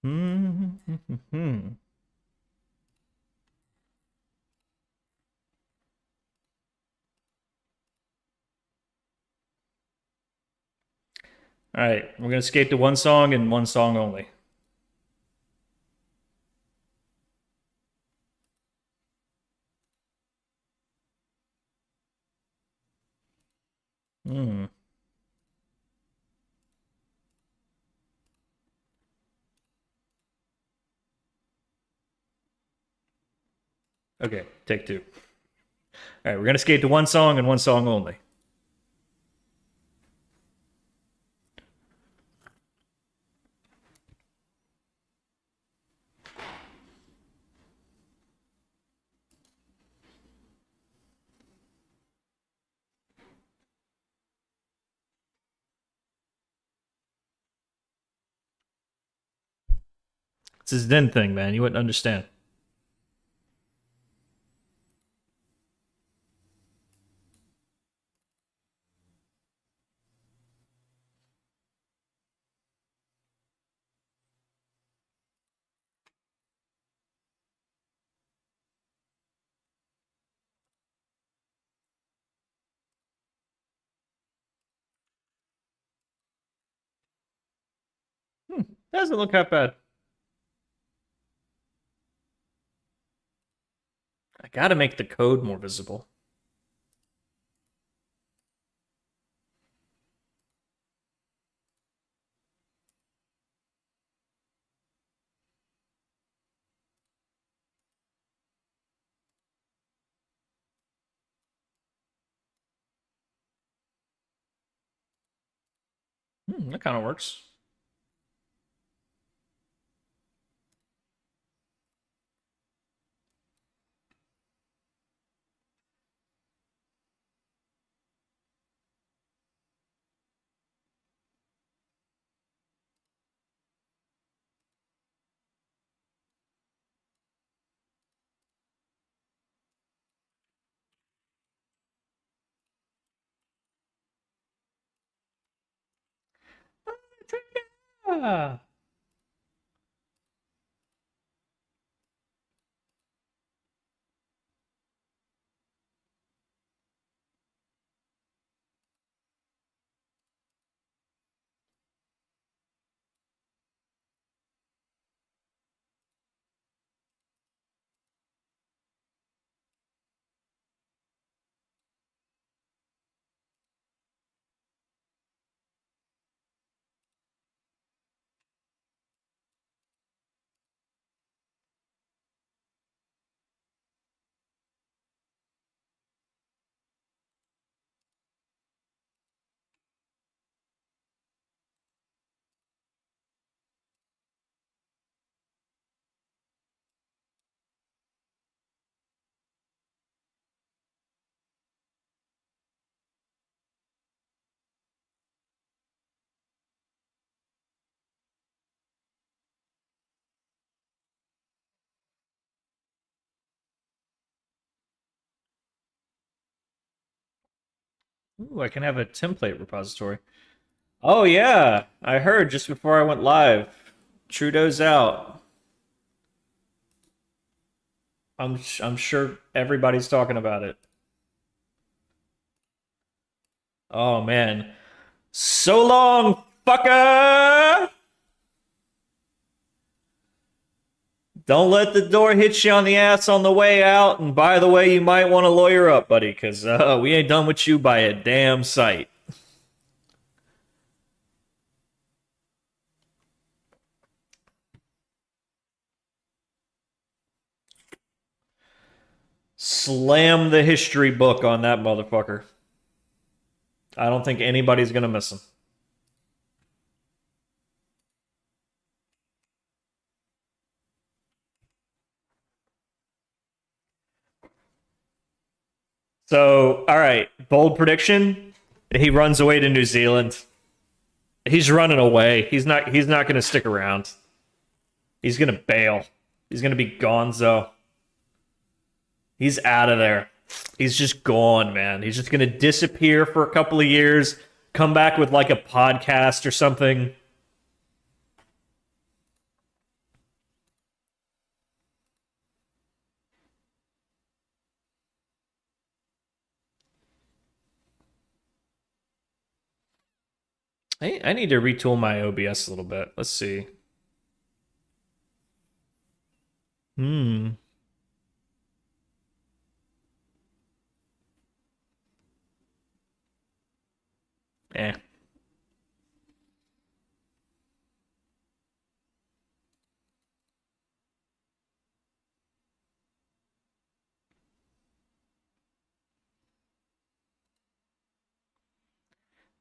Hmm. All right, we're gonna skate to one song and one song only. Hmm. Okay, take two. All right, we're gonna skate to one song and one song only. It's his den thing, man. You wouldn't understand. Doesn't look that bad. I gotta make the code more visible. That kind of works. Ah. Ooh, I can have a template repository. Oh yeah, I heard just before I went live. Trudeau's out. I'm sure everybody's talking about it. Oh man, so long, fucker! Don't let the door hit you on the ass on the way out. And by the way, you might want to lawyer up, buddy, because we ain't done with you by a damn sight. Slam the history book on that motherfucker. I don't think anybody's gonna miss him. So, all right, bold prediction. He runs away to New Zealand. He's running away. He's not. He's not gonna stick around. He's gonna bail. He's gonna be gonzo. He's out of there. He's just gone, man. He's just gonna disappear for a couple of years, come back with like a podcast or something. I need to retool my OBS a little bit. Let's see. Hmm. Eh.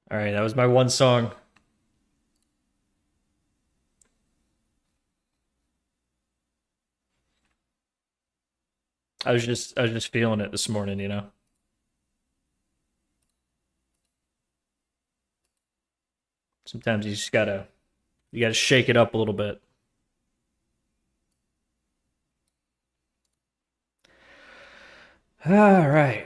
All right, that was my one song. I was just feeling it this morning, you know. Sometimes you gotta shake it up a little bit. All right.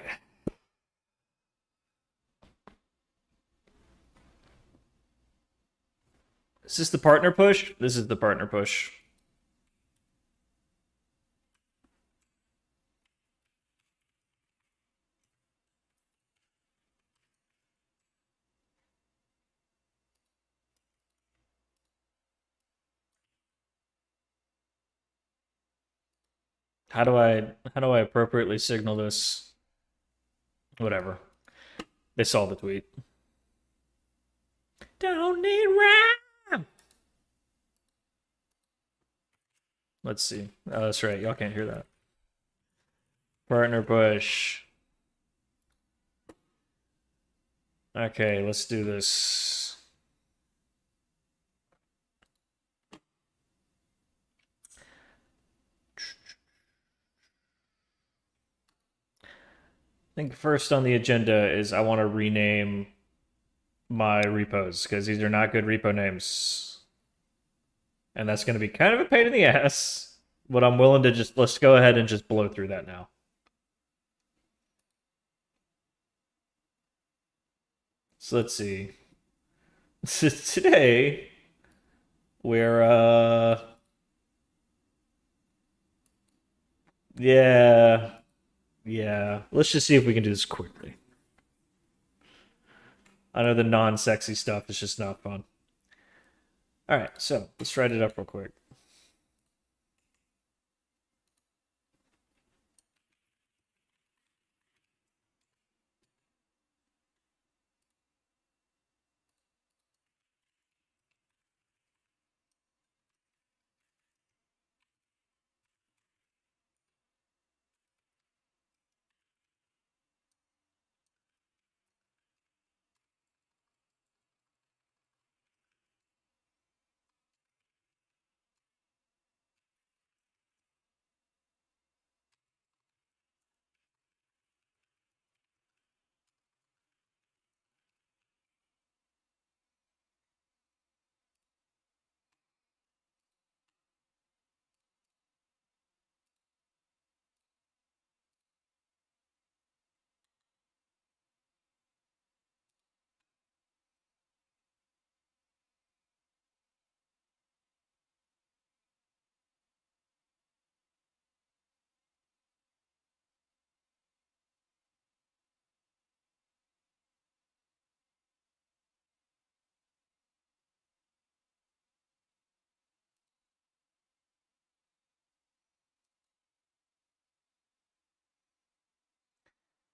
Is this the partner push? This is the partner push. How do I appropriately signal this? Whatever. They saw the tweet. Don't need RAM. Let's see. Oh, that's right. Y'all can't hear that. Partner push. Okay, let's do this. I think first on the agenda is I want to rename my repos because these are not good repo names. And that's going to be kind of a pain in the ass. But I'm willing to let's go ahead and just blow through that now. So let's see. So today we're yeah. Yeah. Let's just see if we can do this quickly. I know the non-sexy stuff is just not fun. All right, so let's write it up real quick.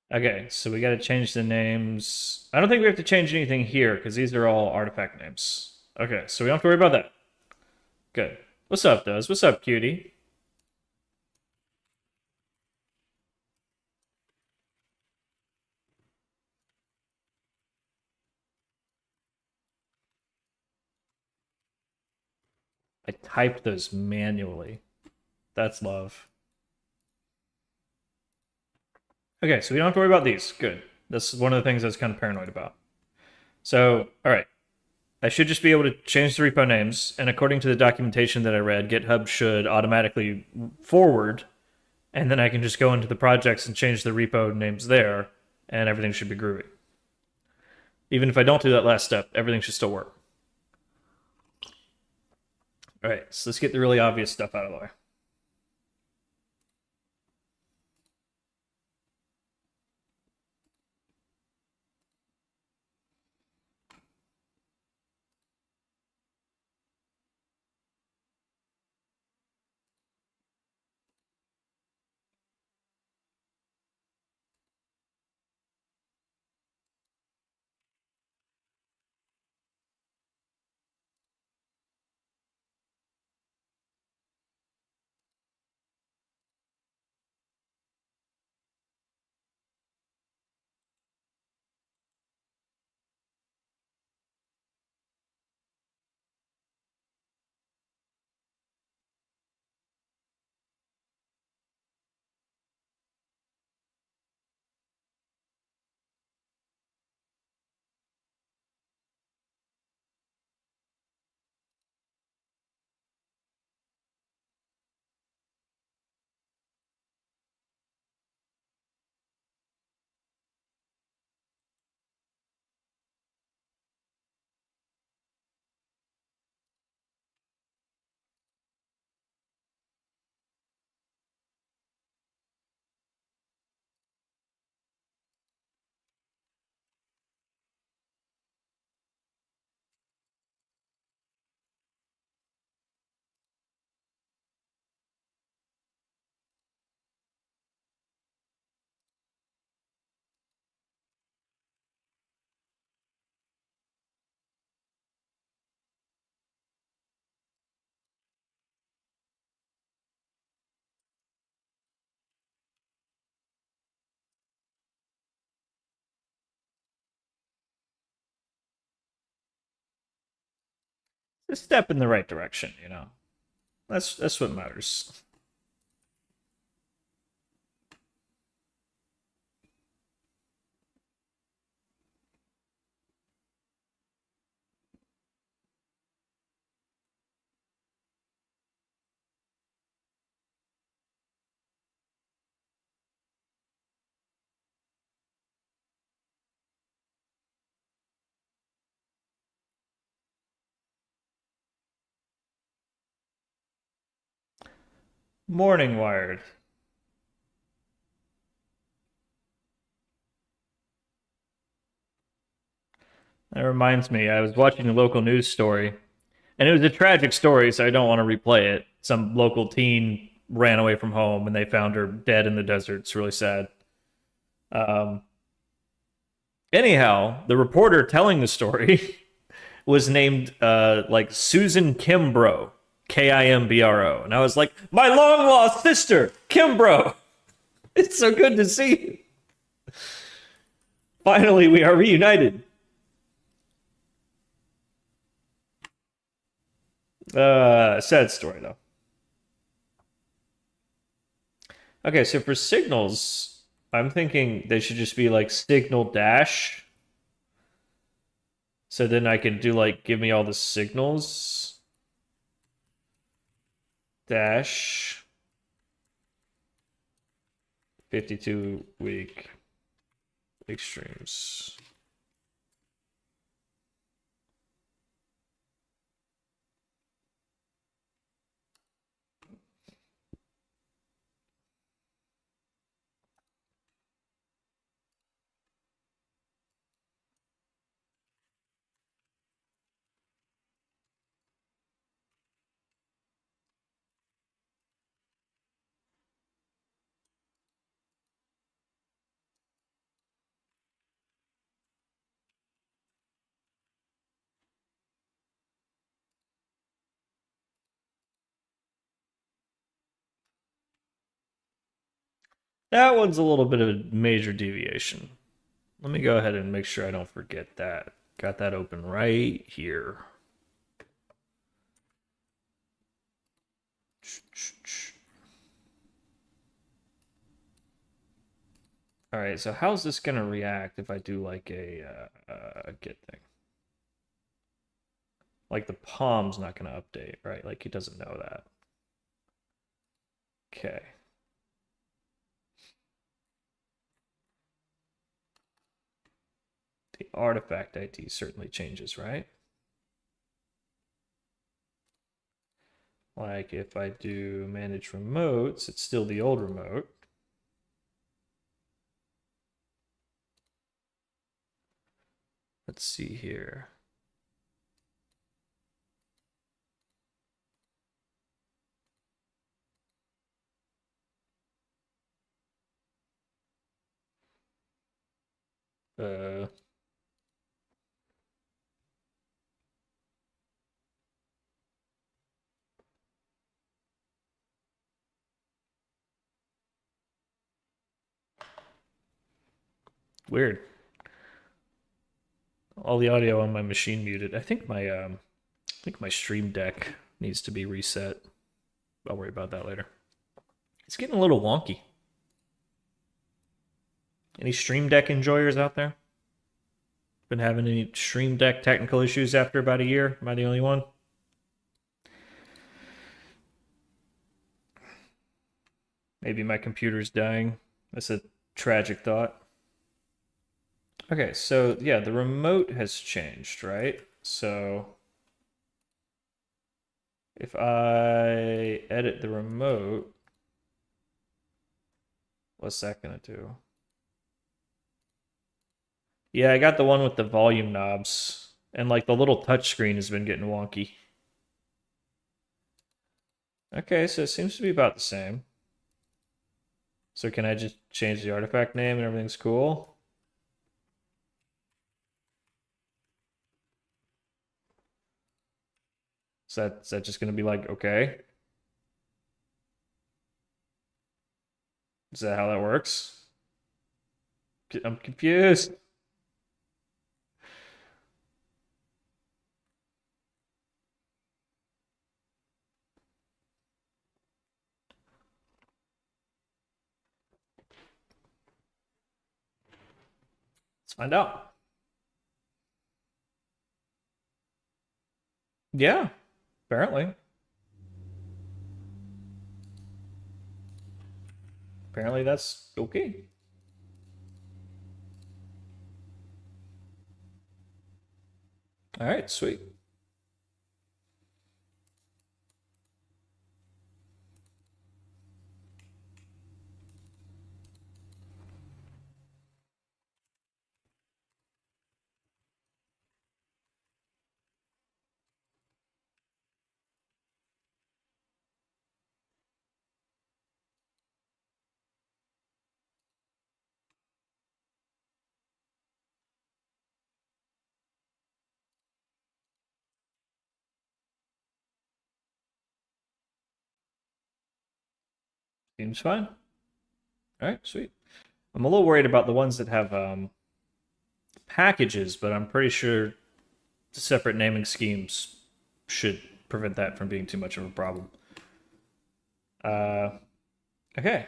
Okay, so we got to change the names. I don't think we have to change anything here because these are all artifact names. Okay, so we don't have to worry about that. Good. What's up, Does? What's up, cutie? I typed those manually. That's love. Okay, so we don't have to worry about these. Good. That's one of the things I was kind of paranoid about. So, all right. I should just be able to change the repo names, and according to the documentation that I read, GitHub should automatically forward, and then I can just go into the projects and change the repo names there, and everything should be groovy. Even if I don't do that last step, everything should still work. All right, so let's get the really obvious stuff out of the way. a step in the right direction, you know. That's what matters. Morning Wired. That reminds me, I was watching a local news story, and it was a tragic story, so I don't want to replay it. Some local teen ran away from home, and they found her dead in the desert. It's really sad. Um, anyhow, the reporter telling the story was named like Susan Kimbrough, Kimbro, and I was like, my long lost sister, Kimbrough. It's so good to see. Finally, we are reunited. Sad story though. Okay, so for signals, I'm thinking they should just be like signal dash. So then I can do like give me all the signals. Dash 52-week extremes. That one's a little bit of a major deviation. Let me go ahead and make sure I don't forget that. Got that open right here. All right, so how's this gonna react if I do like a get thing? Like the palm's not gonna update, right? Like he doesn't know that. Okay. The artifact ID certainly changes, right? Like if I do manage remotes, it's still the old remote. Let's see here. Uh, Weird. All the audio on my machine muted. I think my stream deck needs to be reset. I'll worry about that later. It's getting a little wonky. Any stream deck enjoyers out there? Been having any stream deck technical issues after about a year? Am I the only one? Maybe my computer's dying. That's a tragic thought. Okay, so yeah, the remote has changed, right? So if I edit the remote, what's that gonna do? Yeah, I got the one with the volume knobs, and like the little touchscreen has been getting wonky. Okay, so it seems to be about the same. So can I just change the artifact name and everything's cool? Is that just gonna be like okay? Is that how that works? I'm confused. Find out. Yeah, apparently. Apparently that's okay. All right, sweet. Seems fine. All right, sweet. I'm a little worried about the ones that have packages, but I'm pretty sure separate naming schemes should prevent that from being too much of a problem. Uh, okay.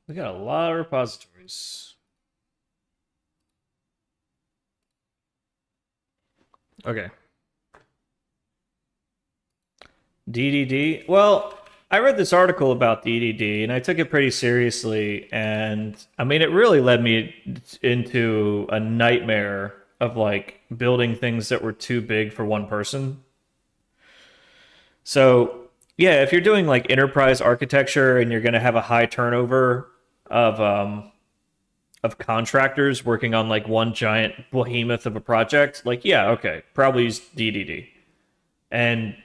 We got a lot of repositories. Okay. DDD. Well, I read this article about DDD and I took it pretty seriously. And I mean, it really led me into a nightmare of like building things that were too big for one person. So, yeah, if you're doing like enterprise architecture and you're going to have a high turnover of contractors working on like one giant behemoth of a project, like yeah, okay, probably use DDD. And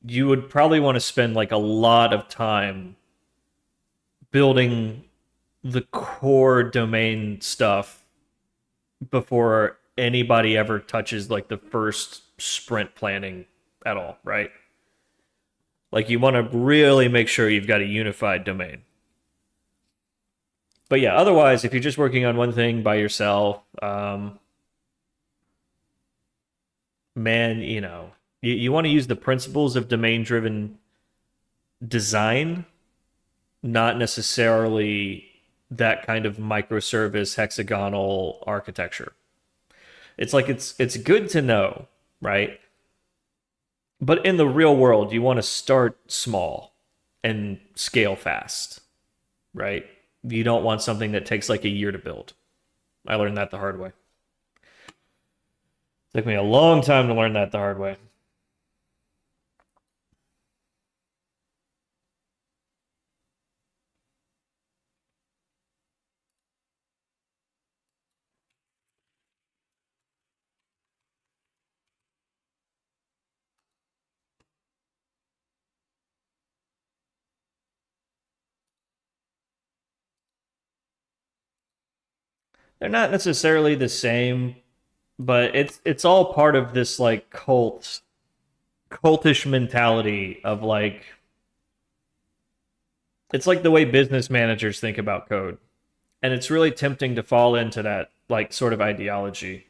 you would probably want to spend like a lot of time building the core domain stuff before anybody ever touches like the first sprint planning at all, right? Like you want to really make sure you've got a unified domain. But yeah, otherwise, if you're just working on one thing by yourself, man, you want to use the principles of domain driven design, not necessarily that kind of microservice hexagonal architecture. It's like it's good to know, right? But in the real world, you want to start small and scale fast, right? You don't want something that takes like a year to build. I learned that the hard way. It took me a long time to learn that the hard way. They're not necessarily the same, but it's all part of this like cultish mentality of like it's like the way business managers think about code. And it's really tempting to fall into that like sort of ideology.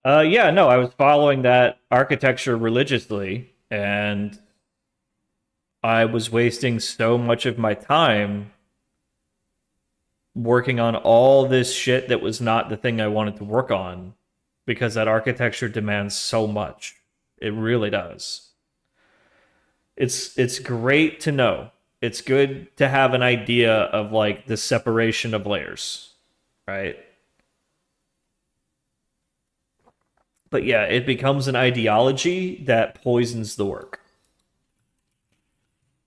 Yeah, no, I was following that architecture religiously, and I was wasting so much of my time working on all this shit that was not the thing I wanted to work on because that architecture demands so much. It really does. It's great to know. It's good to have an idea of like the separation of layers, right? But yeah, it becomes an ideology that poisons the work.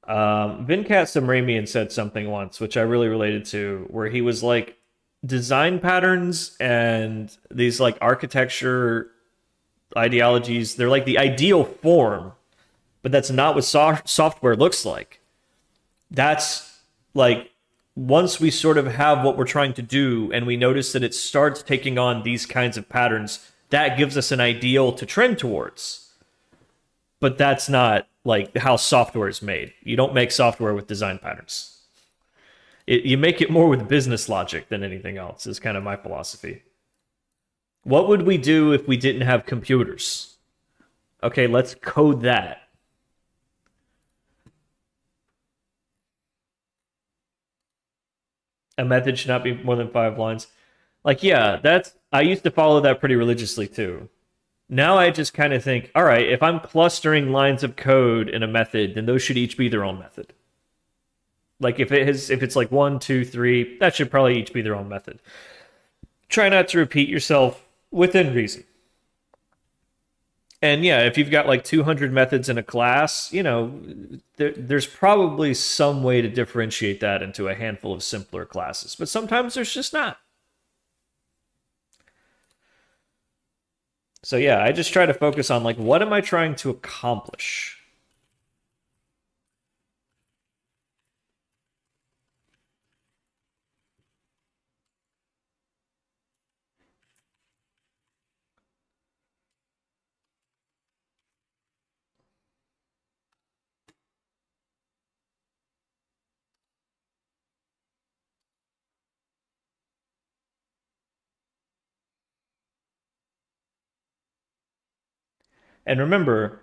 Vincat Samramian said something once, which I really related to, where he was like, design patterns and these like architecture ideologies, they're like the ideal form, but that's not what software looks like. That's like once we sort of have what we're trying to do and we notice that it starts taking on these kinds of patterns, that gives us an ideal to trend towards. But that's not like how software is made. You don't make software with design patterns. You make it more with business logic than anything else, is kind of my philosophy. What would we do if we didn't have computers? Okay, let's code that. A method should not be more than 5 lines. Like, yeah, that's I used to follow that pretty religiously too. Now I just kind of think, all right, if I'm clustering lines of code in a method, then those should each be their own method. Like if it's like 1, 2, 3, that should probably each be their own method. Try not to repeat yourself within reason. And yeah, if you've got like 200 methods in a class, there's probably some way to differentiate that into a handful of simpler classes. But sometimes there's just not. So yeah, I just try to focus on like what am I trying to accomplish? And remember,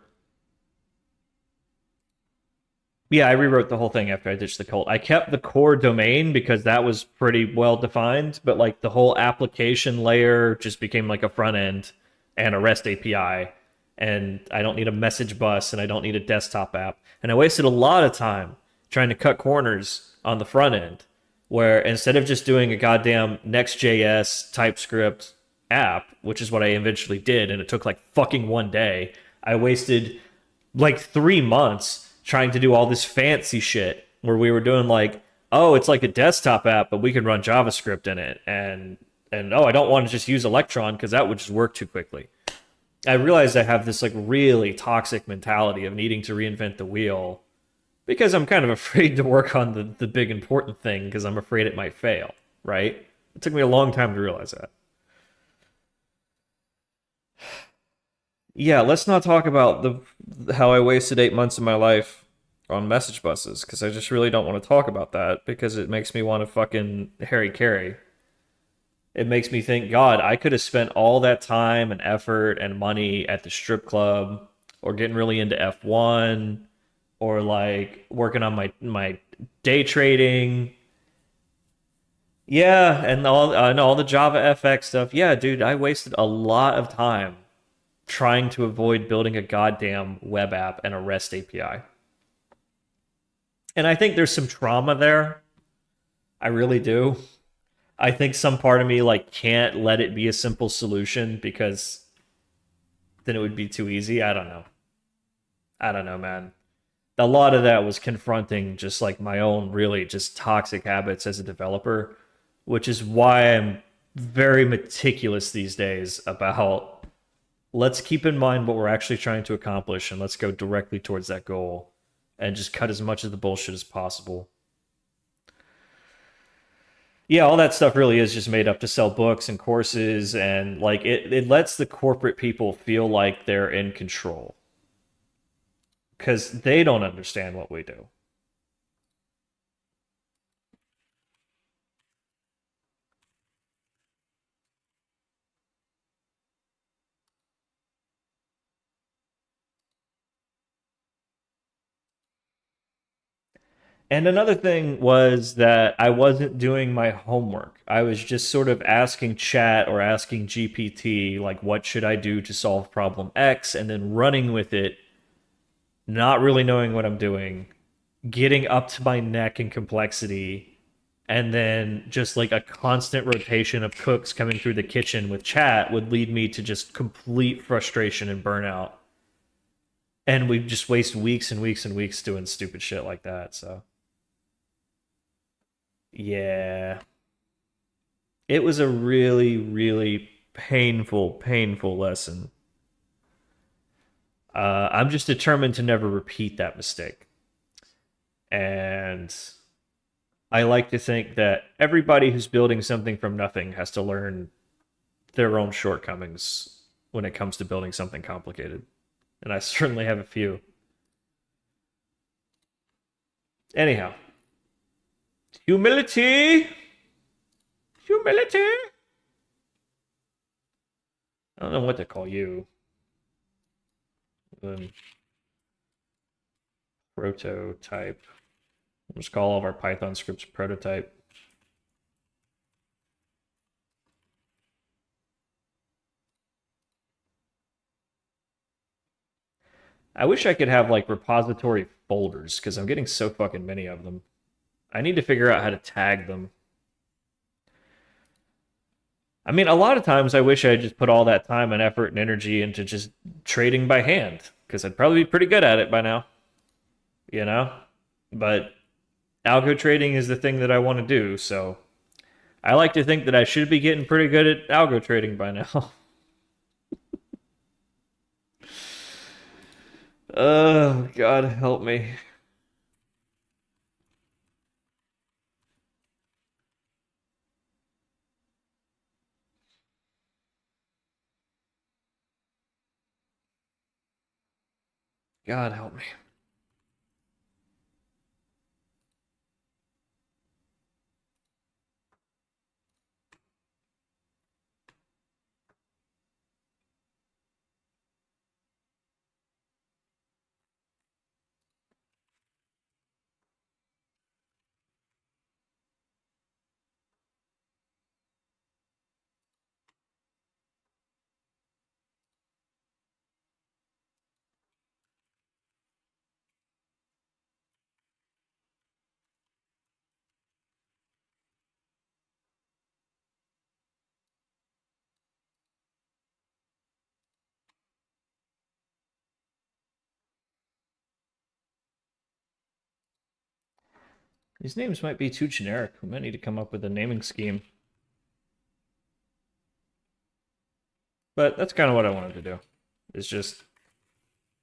yeah, I rewrote the whole thing after I ditched the cult. I kept the core domain because that was pretty well defined, but like the whole application layer just became like a front end and a REST API. And I don't need a message bus and I don't need a desktop app. And I wasted a lot of time trying to cut corners on the front end, where instead of just doing a goddamn Next.js TypeScript app, which is what I eventually did, and it took like fucking one day, I wasted like 3 months trying to do all this fancy shit where we were doing like, oh, it's like a desktop app, but we can run JavaScript in it, and oh, I don't want to just use Electron because that would just work too quickly. I realized I have this like really toxic mentality of needing to reinvent the wheel because I'm kind of afraid to work on the big important thing because I'm afraid it might fail, right? It took me a long time to realize that. Yeah, let's not talk about the how I wasted 8 months of my life on message buses because I just really don't want to talk about that because it makes me want to fucking Harry Carey. It makes me think, God, I could have spent all that time and effort and money at the strip club or getting really into F1 or like working on my day trading. Yeah, and all the Java FX stuff. Yeah, dude, I wasted a lot of time trying to avoid building a goddamn web app and a REST API. And I think there's some trauma there. I really do. I think some part of me like can't let it be a simple solution because then it would be too easy. I don't know. I don't know, man. A lot of that was confronting just like my own really just toxic habits as a developer, which is why I'm very meticulous these days about let's keep in mind what we're actually trying to accomplish and let's go directly towards that goal and just cut as much of the bullshit as possible. Yeah, all that stuff really is just made up to sell books and courses and like it lets the corporate people feel like they're in control because they don't understand what we do. And another thing was that I wasn't doing my homework. I was just sort of asking chat or asking GPT, like, what should I do to solve problem X, and then running with it, not really knowing what I'm doing, getting up to my neck in complexity, and then just like a constant rotation of cooks coming through the kitchen with chat would lead me to just complete frustration and burnout. And we just waste weeks and weeks and weeks doing stupid shit like that. So, yeah. It was a really, really painful lesson. I'm just determined to never repeat that mistake. And I like to think that everybody who's building something from nothing has to learn their own shortcomings when it comes to building something complicated. And I certainly have a few. Anyhow, humility! Humility! I don't know what to call you. Prototype. We'll just call all of our Python scripts prototype. I wish I could have like repository folders because I'm getting so fucking many of them. I need to figure out how to tag them. I mean, a lot of times I wish I just put all that time and effort and energy into just trading by hand because I'd probably be pretty good at it by now, you know? But algo trading is the thing that I want to do, so I like to think that I should be getting pretty good at algo trading by now. Oh, God help me. God help me. These names might be too generic. We might need to come up with a naming scheme. But that's kind of what I wanted to do. Is just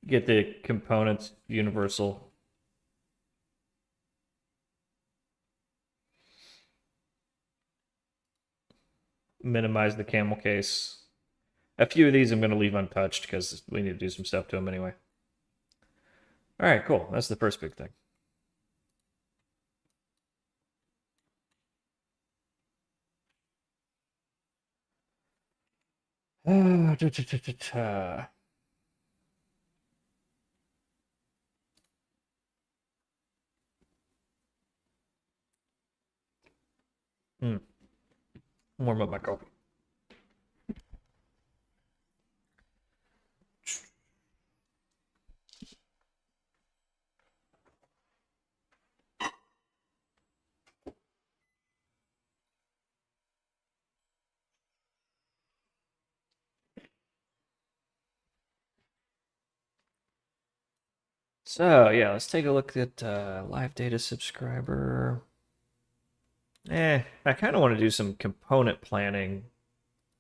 get the components universal. Minimize the camel case. A few of these I'm going to leave untouched because we need to do some stuff to them anyway. All right, cool. That's the first big thing. Warm up my coffee. So yeah, let's take a look at live data subscriber. I kind of want to do some component planning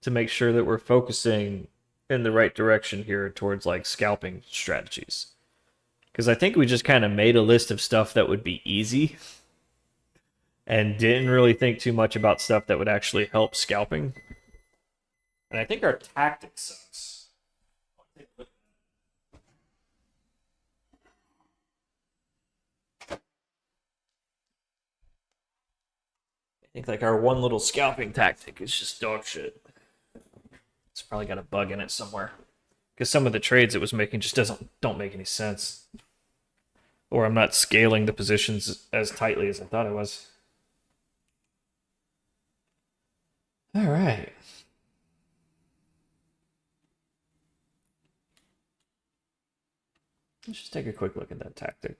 to make sure that we're focusing in the right direction here towards like scalping strategies. Because I think we just kind of made a list of stuff that would be easy and didn't really think too much about stuff that would actually help scalping. And I think our tactic sucks. I think like our one little scalping tactic is just dog shit. It's probably got a bug in it somewhere. Because some of the trades it was making just don't make any sense. Or I'm not scaling the positions as tightly as I thought I was. All right. Let's just take a quick look at that tactic.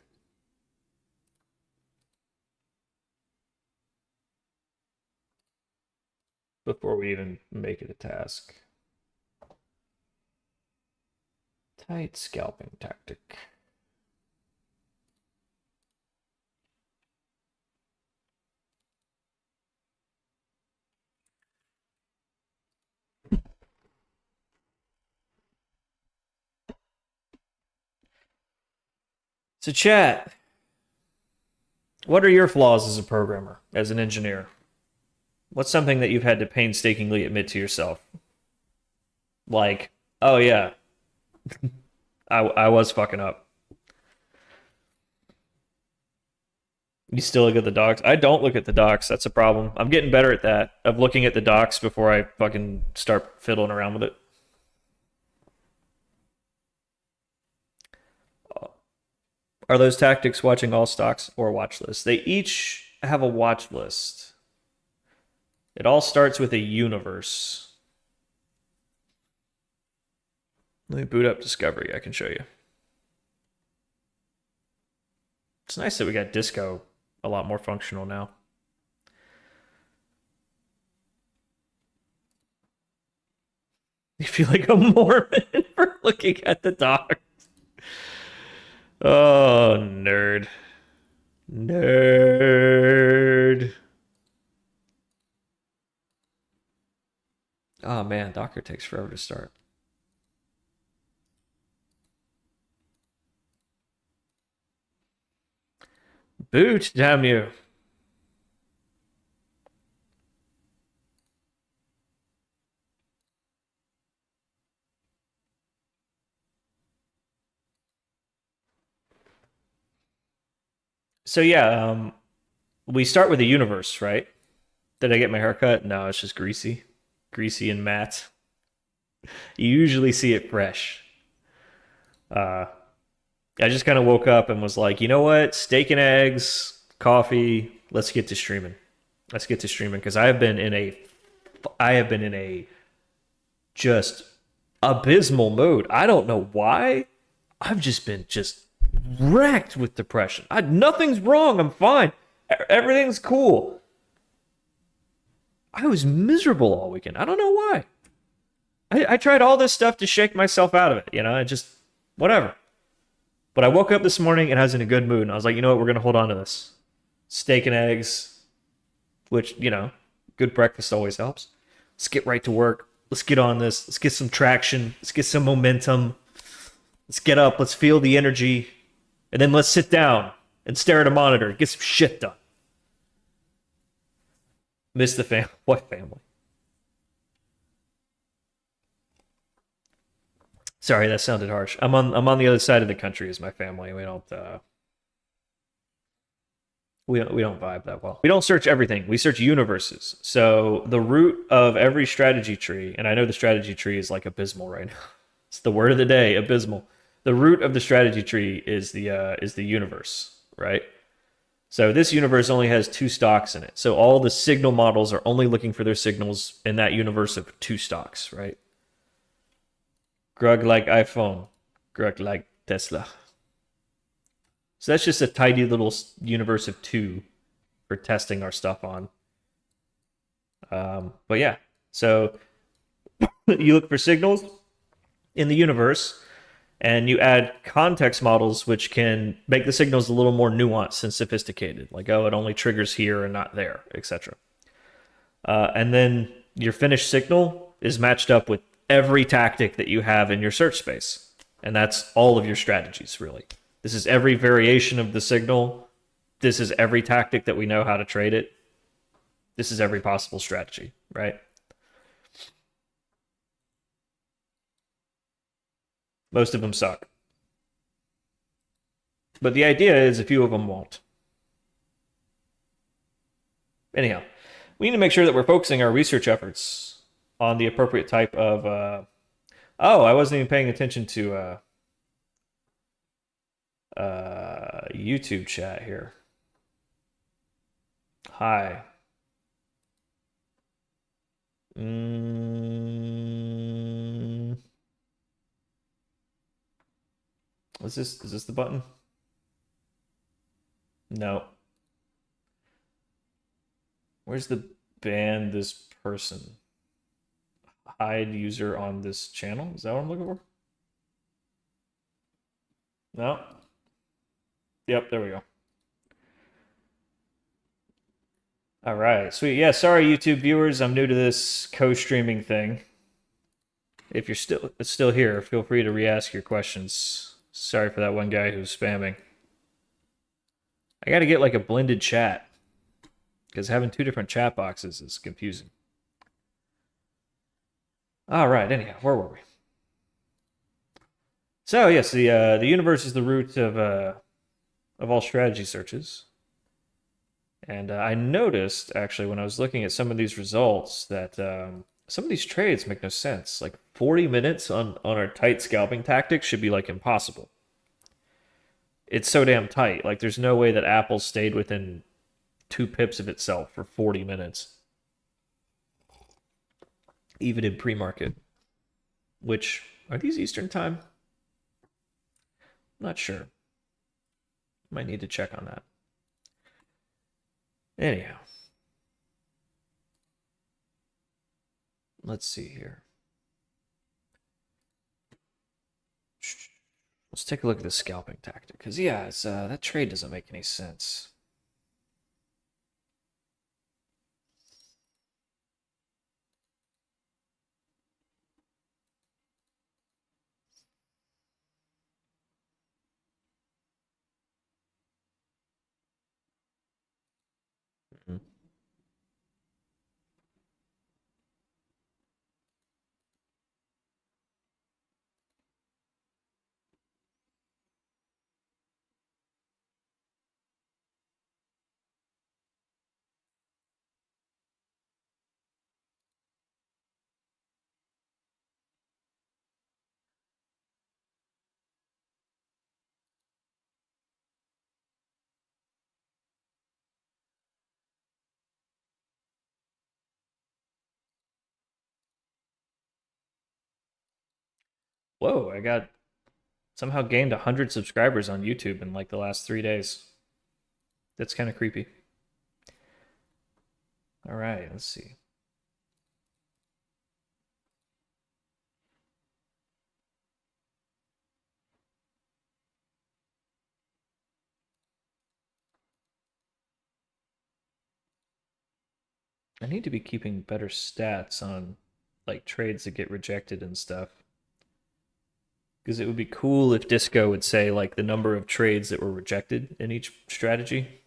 Before we even make it a task. Tight scalping tactic. So chat, what are your flaws as a programmer, as an engineer? What's something that you've had to painstakingly admit to yourself? Like, oh yeah, I was fucking up. You still look at the docs? I don't look at the docs. That's a problem. I'm getting better at that, of looking at the docs before I fucking start fiddling around with it. Are those tactics watching all stocks or watch lists? They each have a watch list. It all starts with a universe. Let me boot up Discovery. I can show you. It's nice that we got Disco a lot more functional now. You feel like a Mormon for looking at the docs. Oh, nerd. Nerd. Oh man, Docker takes forever to start. Boot, damn you. So yeah, we start with the universe, right? Did I get my haircut? No, it's just greasy. Greasy and matte. You usually see it fresh. I just kind of woke up and was like, you know what? Steak and eggs, coffee. Let's get to streaming. Let's get to streaming because I have been in a just abysmal mood. I don't know why. I've just been wrecked with depression. Nothing's wrong. I'm fine. Everything's cool. I was miserable all weekend. I don't know why. I tried all this stuff to shake myself out of it. You know, whatever. But I woke up this morning and I was in a good mood. And I was like, you know what? We're going to hold on to this. Steak and eggs, which, you know, good breakfast always helps. Let's get right to work. Let's get on this. Let's get some traction. Let's get some momentum. Let's get up. Let's feel the energy. And then let's sit down and stare at a monitor and get some shit done. Miss the family. What family? Sorry, that sounded harsh. I'm on the other side of the country as my family. We don't vibe that well. We don't search everything. We search universes. So the root of every strategy tree, and I know the strategy tree is like abysmal right now. It's the word of the day, abysmal. The root of the strategy tree is the universe, right? So this universe only has 2 stocks in it. So all the signal models are only looking for their signals in that universe of 2 stocks, right? Grug like iPhone, Grug like Tesla. So that's just a tidy little universe of 2 for testing our stuff on. But yeah, so you look for signals in the universe, and you add context models which can make the signals a little more nuanced and sophisticated. Like, oh, it only triggers here and not there, etc. And then your finished signal is matched up with every tactic that you have in your search space. And that's all of your strategies, really. This is every variation of the signal. This is every tactic that we know how to trade it. This is every possible strategy, right? Most of them suck. But the idea is a few of them won't. Anyhow, we need to make sure that we're focusing our research efforts on the appropriate type of... oh, I wasn't even paying attention to... YouTube chat here. Hi. Is this the button? No. Where's the ban this person? Hide user on this channel? Is that what I'm looking for? No. Yep, there we go. All right, sweet. Yeah, sorry, YouTube viewers. I'm new to this co-streaming thing. If you're still here, feel free to re-ask your questions. Sorry for that one guy who's spamming. I got to get like a blended chat because having two different chat boxes is confusing. All right. Anyhow, where were we? So yes, the universe is the root of all strategy searches. And I noticed, actually, when I was looking at some of these results, that some of these trades make no sense. Like 40 minutes on our tight scalping tactics should be like impossible. It's so damn tight. Like there's no way that Apple stayed within 2 pips of itself for 40 minutes. Even in pre-market. Which, are these Eastern time? I'm not sure. Might need to check on that. Anyhow. Let's see here. Let's take a look at the scalping tactic. Because, yeah, it's, that trade doesn't make any sense. Mm-hmm. Whoa, I got somehow gained 100 subscribers on YouTube in like the last 3 days. That's kind of creepy. All right, let's see. I need to be keeping better stats on like trades that get rejected and stuff. Because it would be cool if Disco would say like the number of trades that were rejected in each strategy.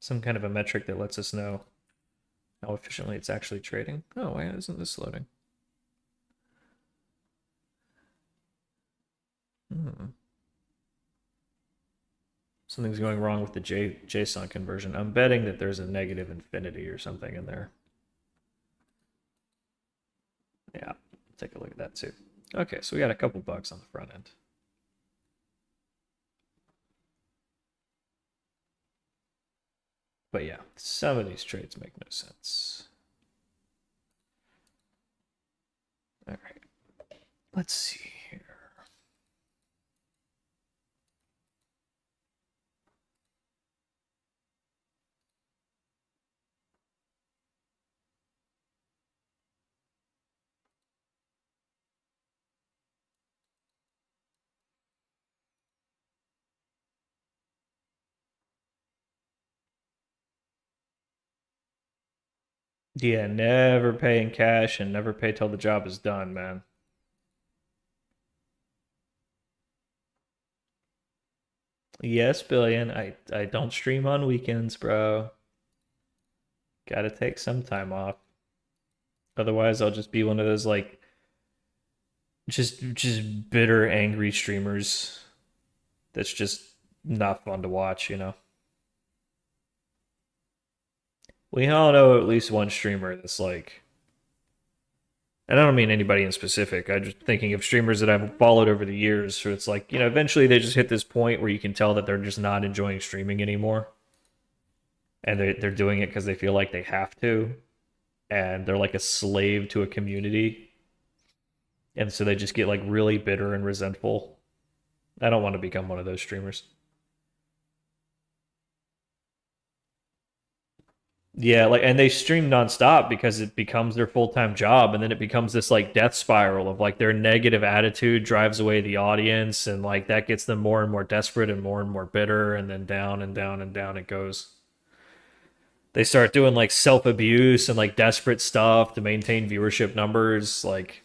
Some kind of a metric that lets us know how efficiently it's actually trading. Oh, why isn't this loading? Something's going wrong with the JSON conversion. I'm betting that there's a negative infinity or something in there. Yeah, take a look at that too. Okay, so we got a couple bucks on the front end. But yeah, some of these trades make no sense. All right, let's see here. Yeah, never pay in cash and never pay till the job is done, man. Yes, Billion. I don't stream on weekends, bro. Gotta take some time off. Otherwise, I'll just be one of those like just bitter, angry streamers. That's just not fun to watch, you know. We all know at least one streamer that's like And I don't mean anybody in specific. I'm just thinking of streamers that I've followed over the years. So it's like, eventually they just hit this point where you can tell that they're just not enjoying streaming anymore. And they're doing it because they feel like they have to. And they're like a slave to a community. And so they just get like really bitter and resentful. I don't want to become one of those streamers. Yeah, like, and they stream nonstop because it becomes their full-time job, and then it becomes this like death spiral of like their negative attitude drives away the audience, and like that gets them more and more desperate and more bitter, and then down and down and down it goes. They start doing like self-abuse and like desperate stuff to maintain viewership numbers, like,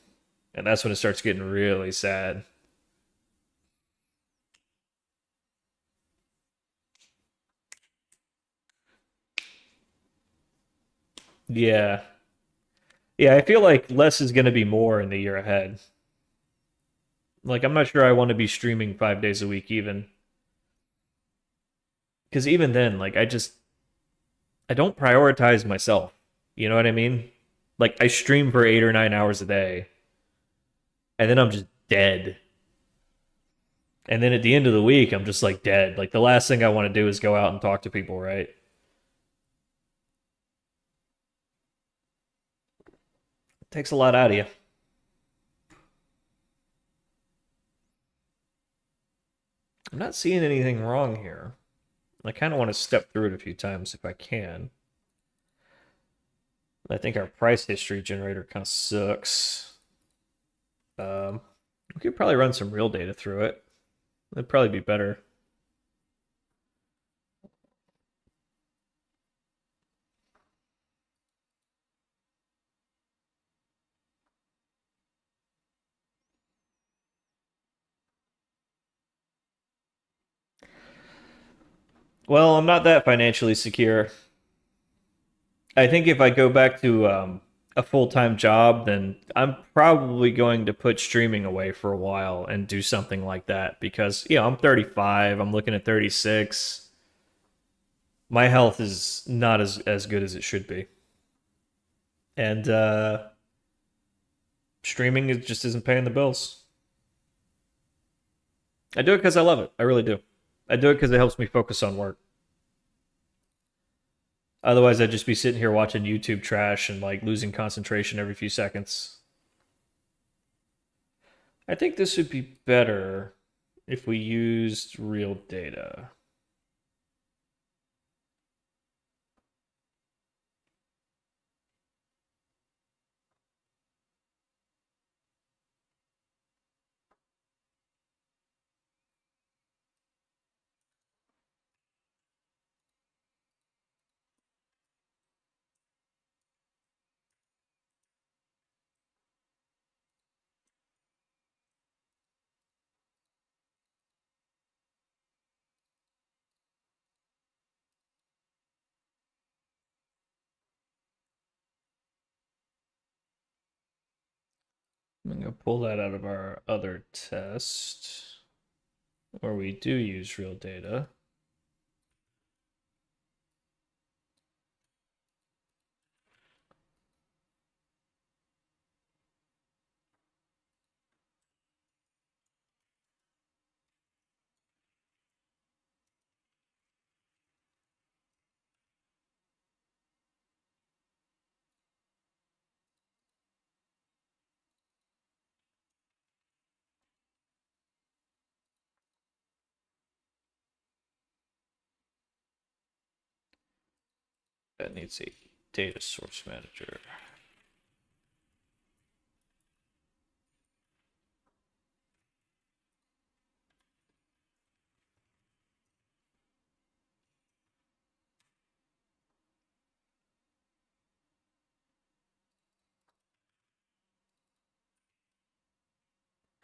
and that's when it starts getting really sad. Yeah. Yeah, I feel like less is going to be more in the year ahead. Like, I'm not sure I want to be streaming 5 days a week, even. Because even then, like, I don't prioritize myself. You know what I mean? Like, I stream for 8 or 9 hours a day, and then I'm just dead. And then at the end of the week, I'm just like dead. Like, the last thing I want to do is go out and talk to people, right? It takes a lot out of you. I'm not seeing anything wrong here. I kind of want to step through it a few times if I can. I think our price history generator kind of sucks. We could probably run some real data through it. It'd probably be better. Well, I'm not that financially secure. I think if I go back to a full time job, then I'm probably going to put streaming away for a while and do something like that because, I'm 35, I'm looking at 36. My health is not as good as it should be. And streaming just isn't paying the bills. I do it because I love it. I really do. I do it because it helps me focus on work. Otherwise, I'd just be sitting here watching YouTube trash and like losing concentration every few seconds. I think this would be better if we used real data. I'm going to pull that out of our other test where we do use real data. That needs a data source manager.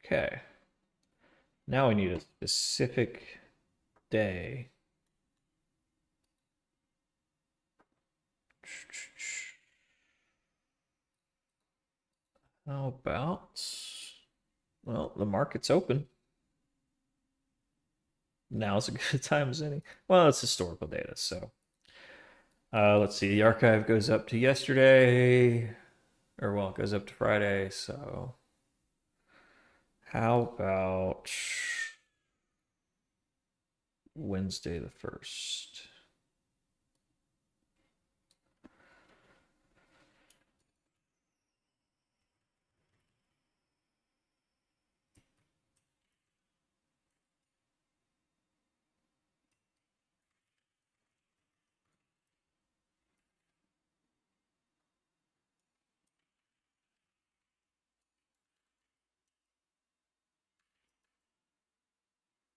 Okay. Now we need a specific day. How about, well, the market's open. Now's a good time as any. Well, it's historical data, so let's see. The archive goes up to yesterday. Or well, it goes up to Friday, so how about Wednesday the 1st?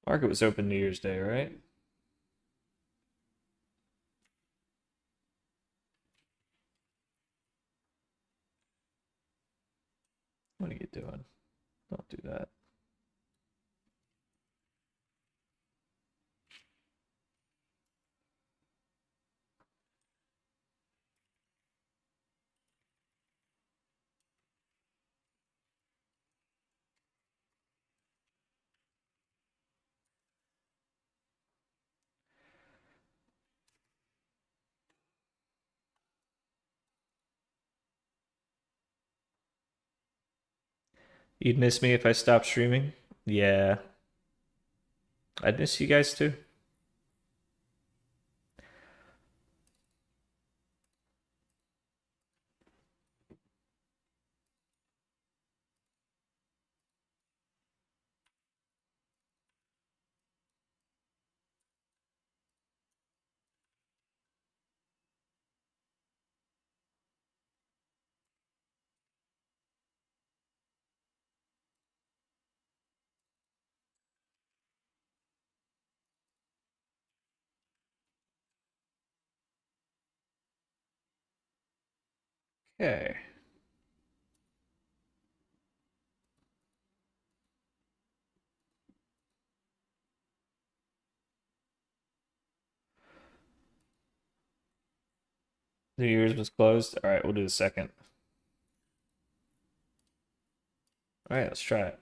Market was open New Year's Day, right? What are you doing? Don't do that. You'd miss me if I stopped streaming? Yeah. I'd miss you guys too. Okay. New Year's was closed. All right, we'll do the second. All right, let's try it.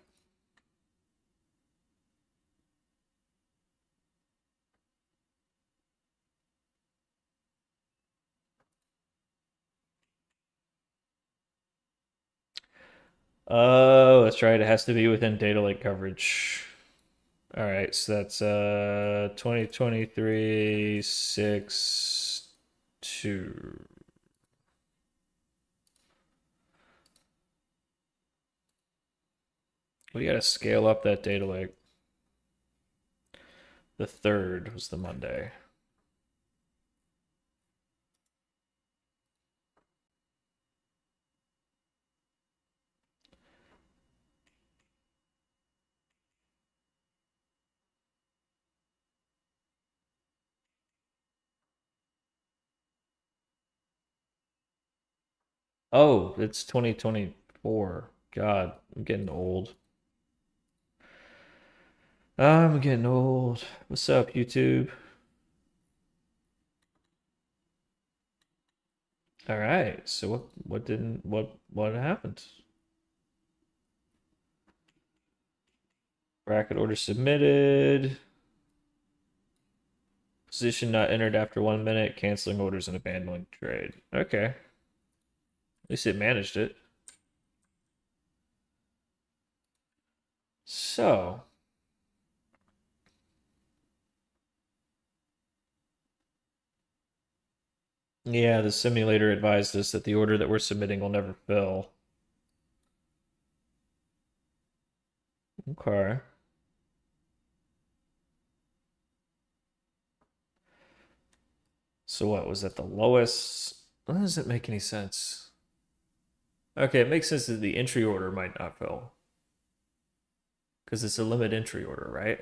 Oh, that's right. It has to be within data lake coverage. All right, so that's 2023 6 2. We got to scale up that data lake. The 3rd was the Monday. Oh, it's 2024. God, I'm getting old. I'm getting old. What's up, YouTube? All right. So what happened? Bracket order submitted. Position not entered after 1 minute. Canceling orders and abandoning trade. Okay. At least it managed it. So, yeah, the simulator advised us that the order that we're submitting will never fill. Okay. So what was that the lowest? That doesn't make any sense. Okay, it makes sense that the entry order might not fill. Because it's a limit entry order, right?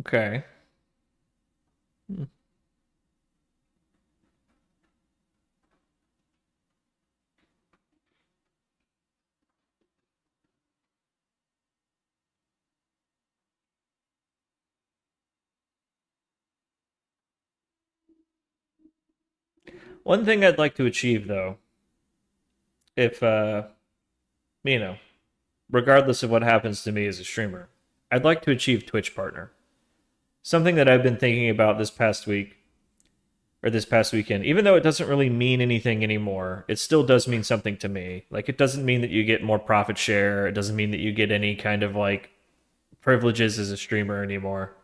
Okay. Hmm. One thing I'd like to achieve, though, if, you know, regardless of what happens to me as a streamer, I'd like to achieve Twitch partner. Something that I've been thinking about this past week or this past weekend, even though it doesn't really mean anything anymore, it still does mean something to me. Like, it doesn't mean that you get more profit share. It doesn't mean that you get any kind of like privileges as a streamer anymore.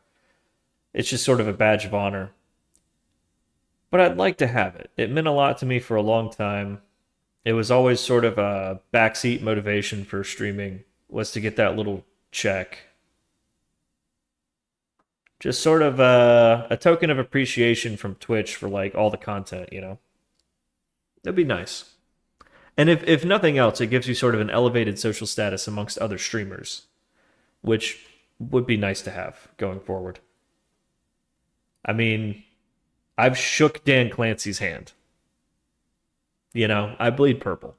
It's just sort of a badge of honor. But I'd like to have it. It meant a lot to me for a long time. It was always sort of a backseat motivation for streaming was to get that little check. Just sort of a token of appreciation from Twitch for like all the content, you know? That'd be nice. And if nothing else, it gives you sort of an elevated social status amongst other streamers, which would be nice to have going forward. I mean, I've shook Dan Clancy's hand. You know, I bleed purple.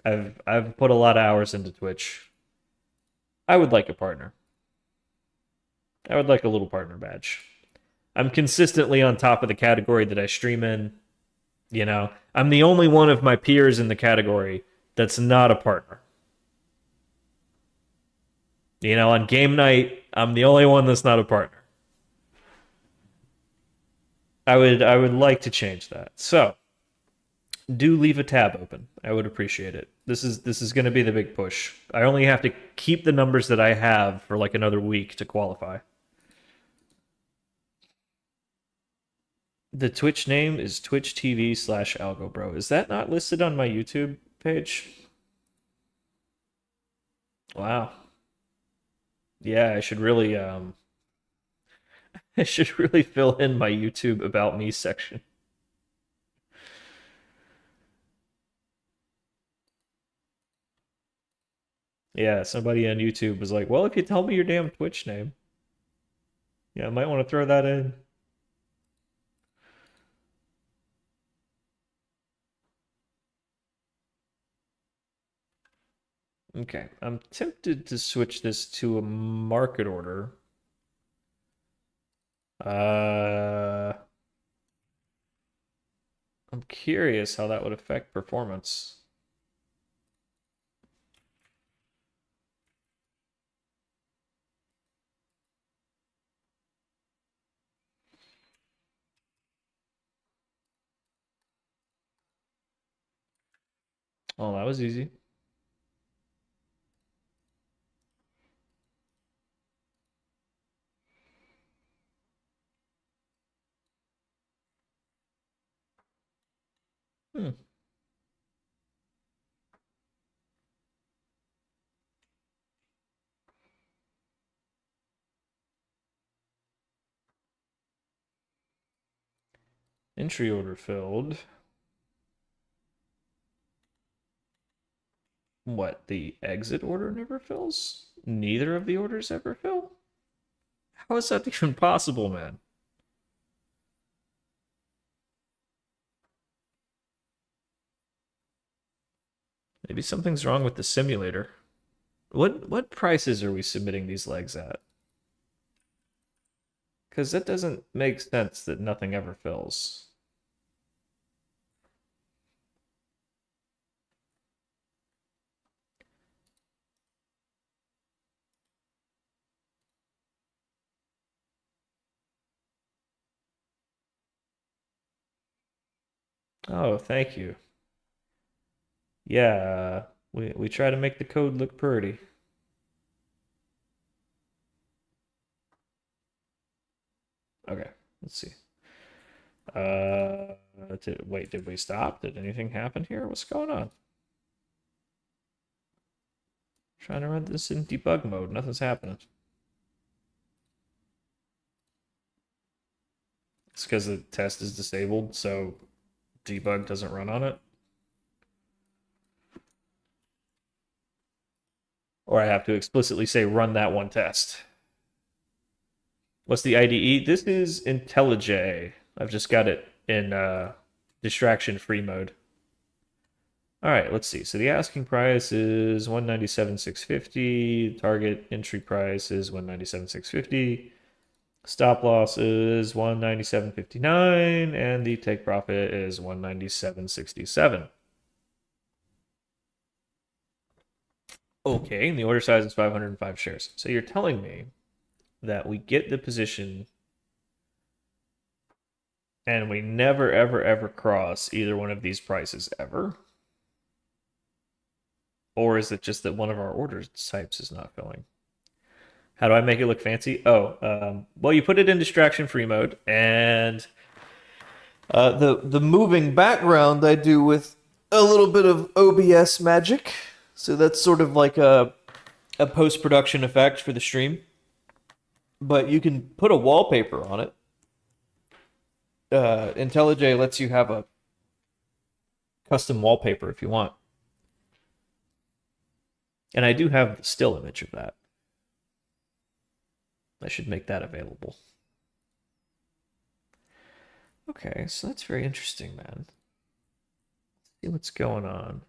I've put a lot of hours into Twitch. I would like a partner. I would like a little partner badge. I'm consistently on top of the category that I stream in. You know, I'm the only one of my peers in the category that's not a partner. You know, on game night, I'm the only one that's not a partner. I would like to change that. So, do leave a tab open. I would appreciate it. This is going to be the big push. I only have to keep the numbers that I have for like another week to qualify. The Twitch name is Twitch TV/Algo, bro. Is that not listed on my YouTube page? Wow. Yeah, I should really I should really fill in my YouTube about me section. Yeah, somebody on YouTube was like, "Well, if you tell me your damn Twitch name, yeah, I might want to throw that in." Okay, I'm tempted to switch this to a market order. I'm curious how that would affect performance. Oh, that was easy. Hmm. Entry order filled. What, the exit order never fills? Neither of the orders ever fill? How is that even possible, man? Maybe something's wrong with the simulator. What prices are we submitting these legs at? Because that doesn't make sense that nothing ever fills. Oh, thank you. Yeah, we try to make the code look pretty. Okay, let's see. Wait, did we stop? Did anything happen here? What's going on? Trying to run this in debug mode. Nothing's happening. It's because the test is disabled, so debug doesn't run on it. Or I have to explicitly say run that one test. What's the IDE? This is IntelliJ. I've just got it in distraction-free mode. All right, let's see. So the asking price is 197,650. Target entry price is 197,650. Stop loss is 197.59 and the take profit is 197.67. Okay, and the order size is 505 shares. So you're telling me that we get the position and we never, ever, ever cross either one of these prices ever? Or is it just that one of our order types is not filling? How do I make it look fancy? Well, you put it in distraction-free mode, and the moving background I do with a little bit of OBS magic. So that's sort of like a post-production effect for the stream. But you can put a wallpaper on it. IntelliJ lets you have a custom wallpaper if you want. And I do have the still image of that. I should make that available. Okay, so that's very interesting, man. Let's see what's going on.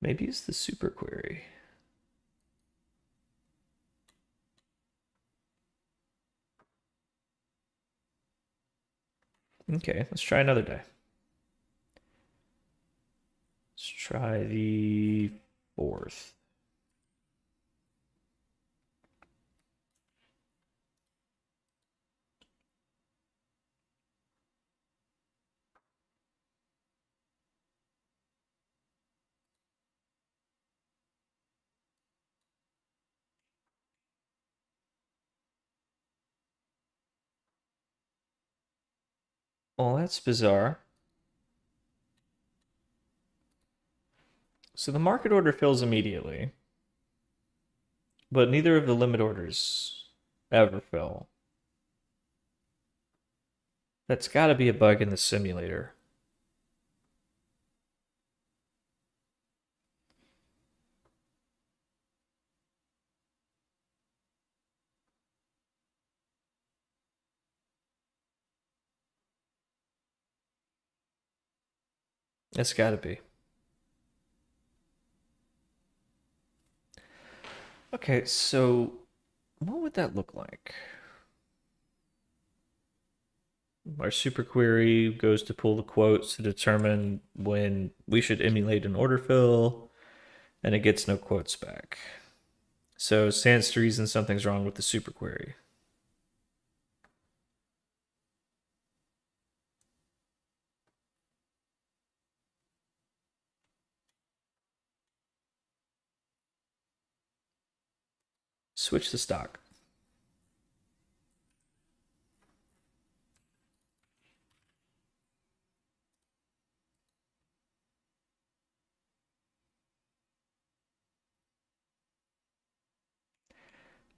Maybe it's the super query. Okay, let's try another day. Let's try the 4th. Well, that's bizarre. So the market order fills immediately, but neither of the limit orders ever fill. That's got to be a bug in the simulator. That's got to be. Okay, so what would that look like? Our super query goes to pull the quotes to determine when we should emulate an order fill, and it gets no quotes back. So it stands to reason something's wrong with the super query. Switch the stock.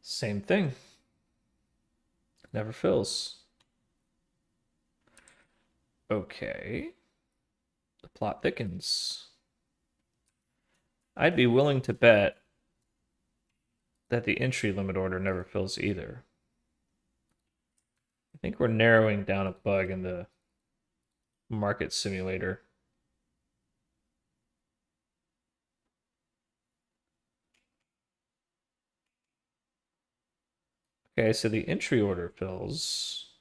Same thing. Never fills. Okay. The plot thickens. I'd be willing to bet that the entry limit order never fills either. I think we're narrowing down a bug in the market simulator. Okay, so the entry order fills,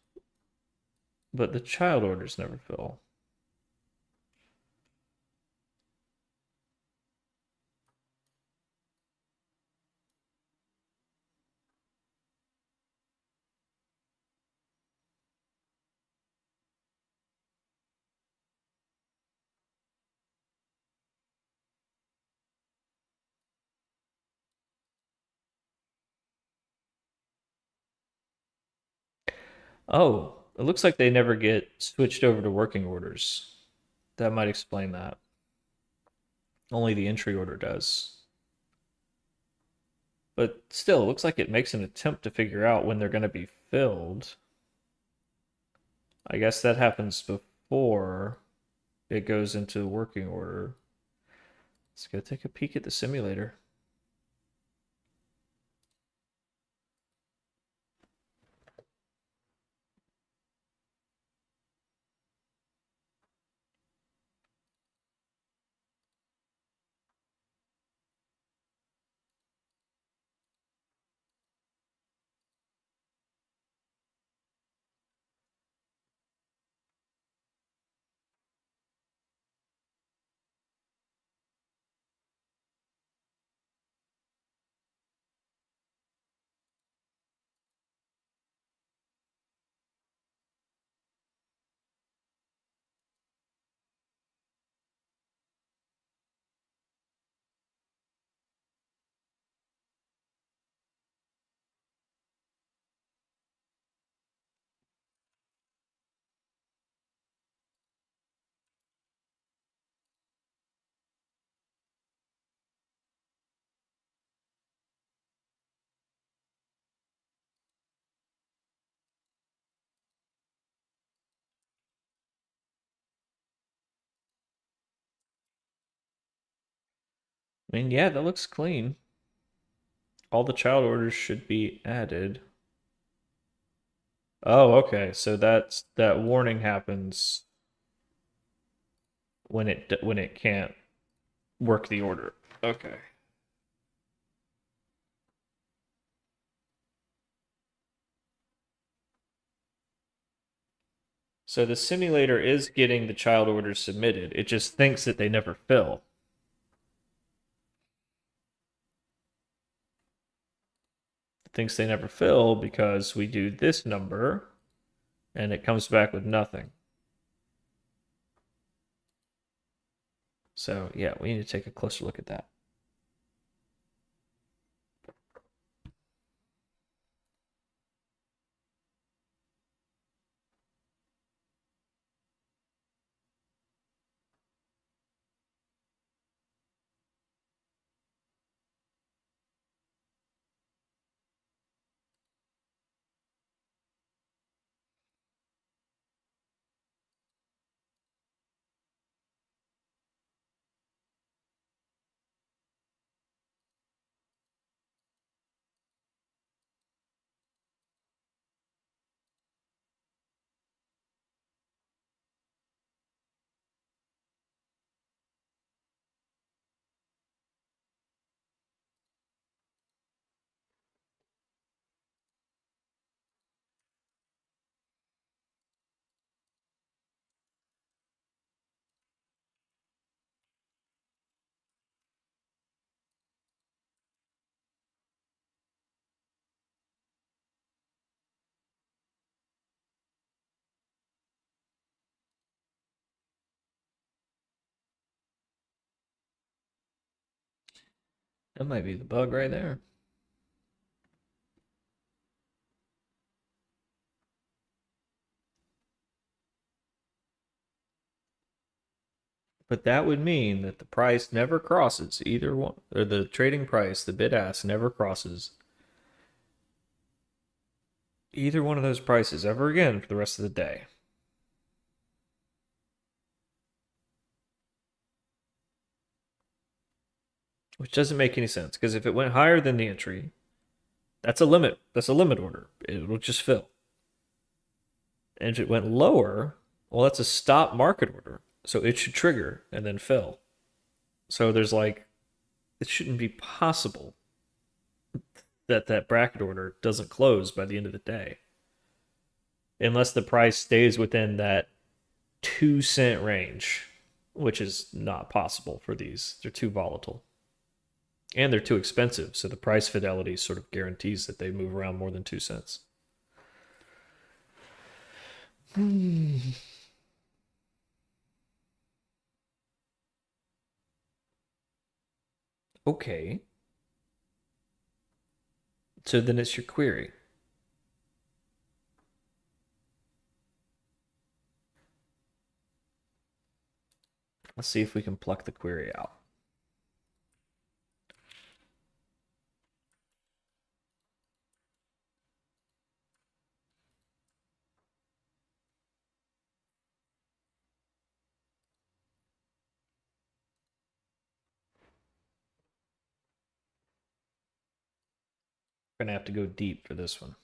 but the child orders never fill. Oh, it looks like they never get switched over to working orders. That might explain that. Only the entry order does. But still, it looks like it makes an attempt to figure out when they're going to be filled. I guess that happens before it goes into working order. Let's go take a peek at the simulator. I mean, yeah, that looks clean. All the child orders should be added. Oh, okay. So that warning happens when it can't work the order. Okay. So the simulator is getting the child orders submitted. It just thinks that they never fill. It thinks they never fill because we do this number and it comes back with nothing. So yeah, we need to take a closer look at that. That might be the bug right there. But that would mean that the price never crosses either one, or the trading price, the bid ask, never crosses either one of those prices ever again for the rest of the day. Which doesn't make any sense because if it went higher than the entry, that's a limit. That's a limit order. It will just fill. And if it went lower, well, that's a stop market order. So it should trigger and then fill. So there's like, it shouldn't be possible that that bracket order doesn't close by the end of the day. Unless the price stays within that 2 cent range, which is not possible for these. They're too volatile. And they're too expensive. So the price fidelity sort of guarantees that they move around more than 2 cents. Okay. So then it's your query. Let's see if we can pluck the query out. We're going to have to go deep for this one.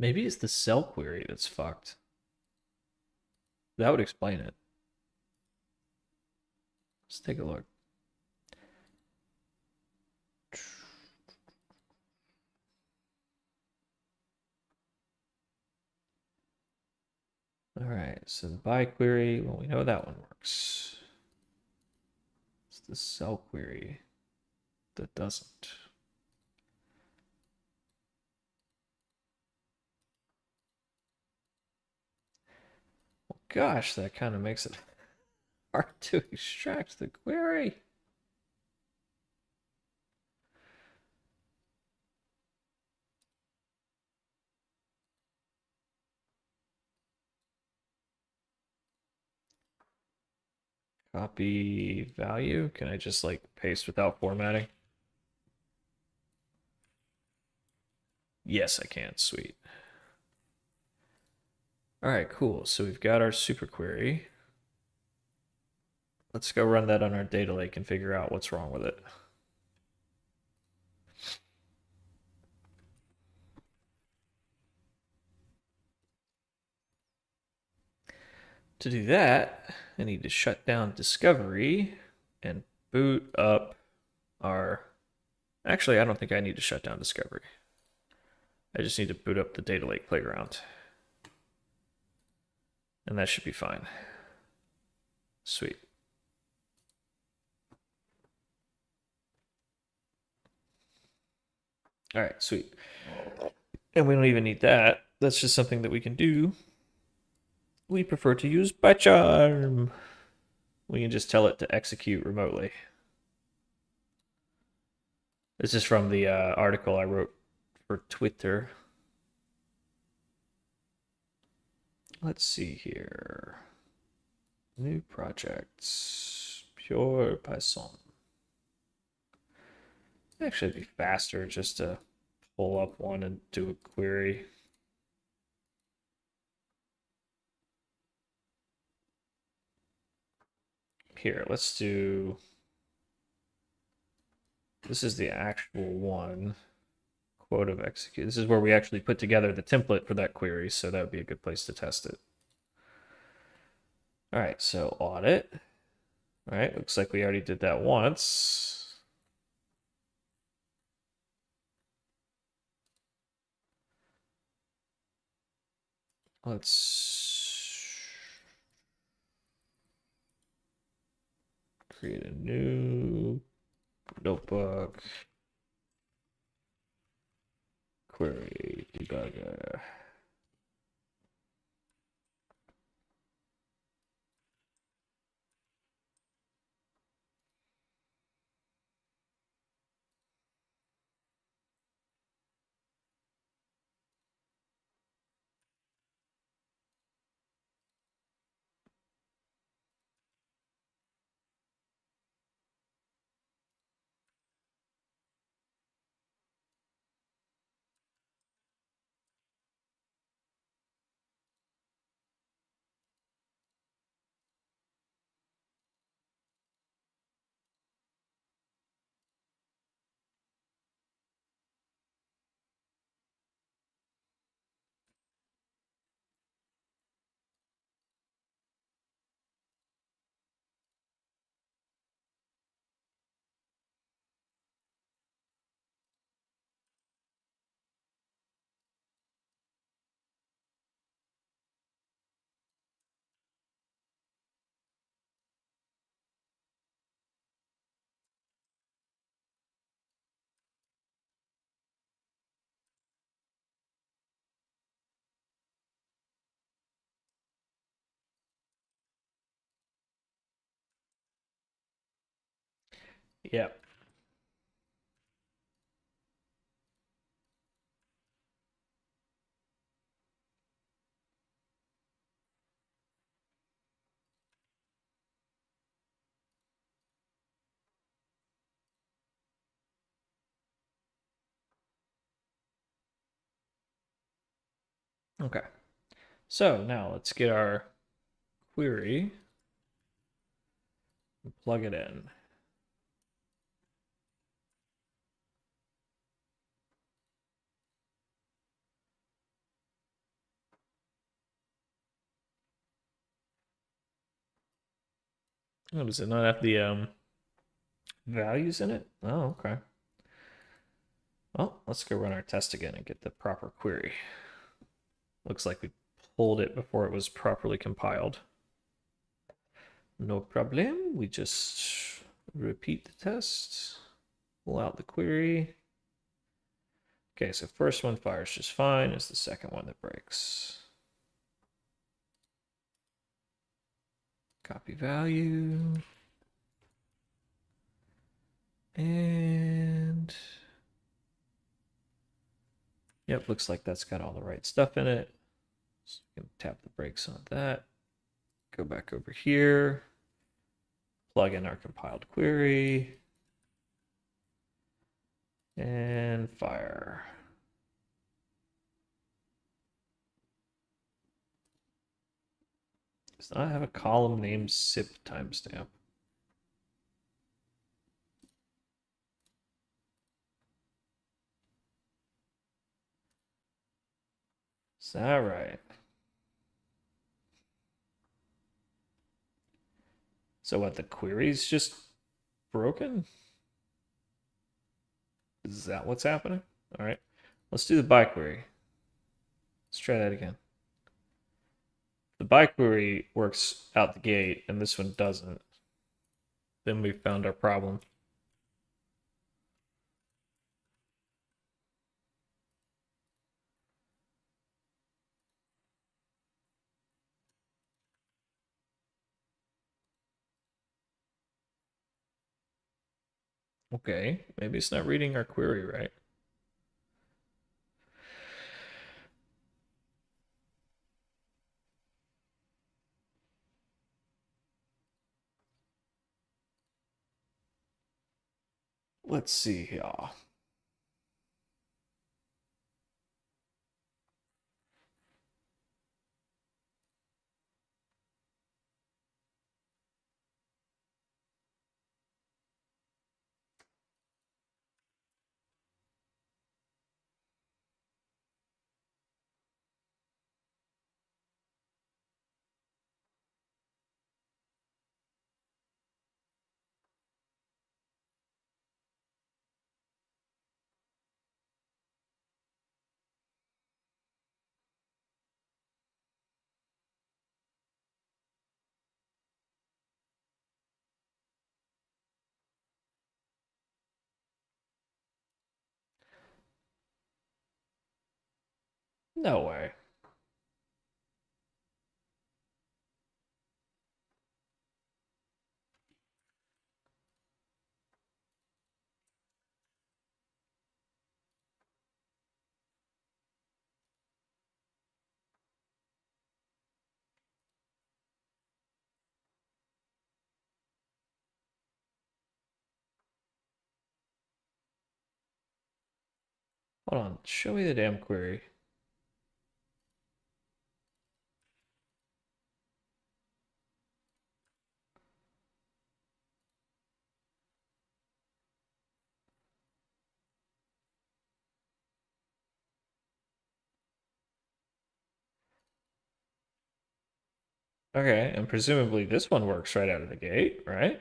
Maybe it's the cell query that's fucked. That would explain it. Let's take a look. All right, so the by query, well, we know that one works. It's the cell query that doesn't. Well, gosh, that kind of makes it hard to extract the query. Copy value. Can I just like paste without formatting? Yes, I can. Sweet. All right, cool. So we've got our super query. Let's go run that on our data lake and figure out what's wrong with it. To do that, I need to shut down Discovery and boot up our... Actually, I don't think I need to shut down Discovery. I just need to boot up the data lake playground. And that should be fine. Sweet. All right, sweet. And we don't even need that. That's just something that we can do. We prefer to use PyCharm. We can just tell it to execute remotely. This is from the article I wrote for Twitter. Let's see here. New projects. Pure Python. Actually, it'd be faster just to pull up one and do a query. Here, let's do... This is the actual one. Quote of execute. This is where we actually put together the template for that query, so that would be a good place to test it. All right, so audit. All right, looks like we already did that once. Let's create a new notebook. Query debugger. Yep. Okay. So now let's get our query and plug it in. Oh, does it not have the values in it? Oh, okay. Well, let's go run our test again and get the proper query. Looks like we pulled it before it was properly compiled. No problem. We just repeat the test, pull out the query. Okay, so first one fires just fine. It's the second one that breaks. Copy value. And yep, looks like that's got all the right stuff in it. So we can tap the brakes on that. Go back over here. Plug in our compiled query. And fire. Does not have a column named SIP timestamp. Is that right? So what, the query's just broken? Is that what's happening? All right, let's do the by query. Let's try that again. The by query works out the gate and this one doesn't. Then we found our problem. Okay, maybe it's not reading our query right. Let's see here. No way. Hold on, show me the damn query. Okay, and presumably this one works right out of the gate, right?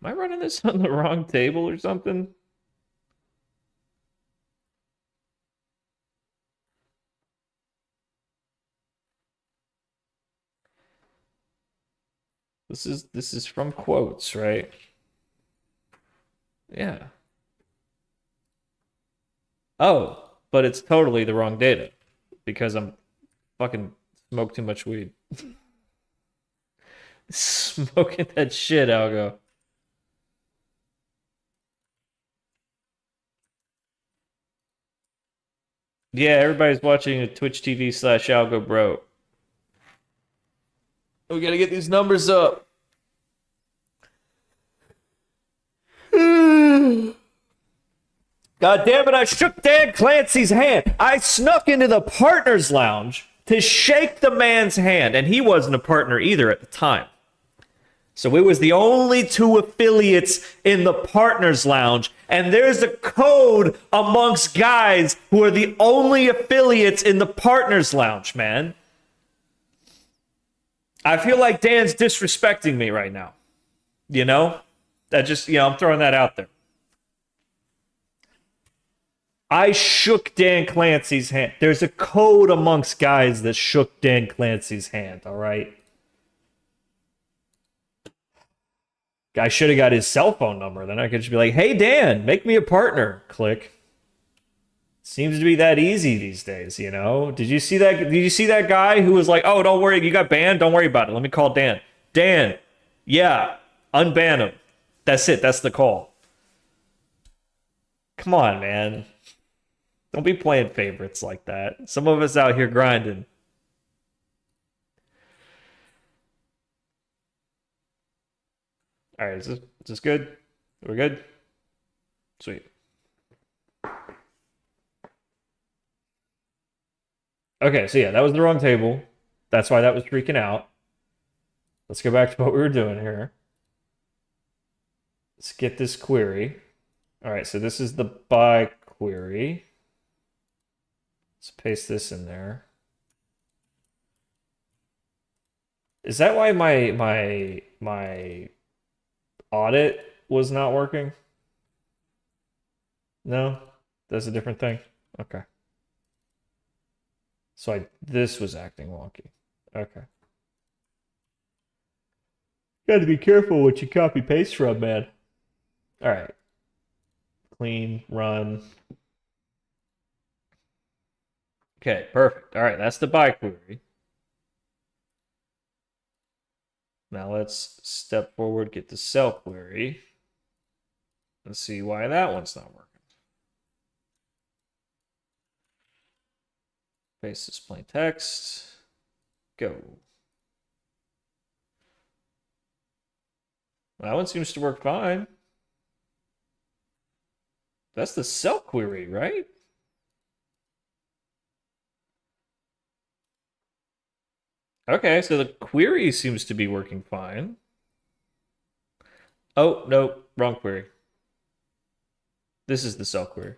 Am I running this on the wrong table or something? This is from quotes, right? Yeah. Oh, but it's totally the wrong data because I'm fucking smoke too much weed. Smoking that shit, Algo. Yeah, everybody's watching a Twitch TV / Algo bro. We gotta get these numbers up. God damn it, I shook Dan Clancy's hand. I snuck into the partner's lounge to shake the man's hand, and he wasn't a partner either at the time. So it was the only two affiliates in the partners lounge. And there's a code amongst guys who are the only affiliates in the partners lounge, man. I feel like Dan's disrespecting me right now. You know? That just, I'm throwing that out there. I shook Dan Clancy's hand. There's a code amongst guys that shook Dan Clancy's hand, all right? I should have got his cell phone number. Then I could just be like, hey, Dan, make me a partner. Click. Seems to be that easy these days, you know? Did you see that? Did you see that guy who was like, oh, don't worry, you got banned? Don't worry about it. Let me call Dan. Dan, yeah, unban him. That's it. That's the call. Come on, man. Don't be playing favorites like that. Some of us out here grinding. All right, is this good? We're good? Sweet. Okay, so yeah, that was the wrong table. That's why that was freaking out. Let's go back to what we were doing here. Let's get this query. All right, so this is the by query. Let's paste this in there. Is that why my audit was not working? No? That's a different thing? Okay. So this was acting wonky. Okay. Got to be careful what you copy paste from, man. All right. Clean, run. Okay, perfect. All right, that's the by query. Now let's step forward, get the cell query. Let's see why that one's not working. Paste this plain text. Go. That one seems to work fine. That's the cell query, right? Okay, so the query seems to be working fine. Oh, no, wrong query. This is the cell query.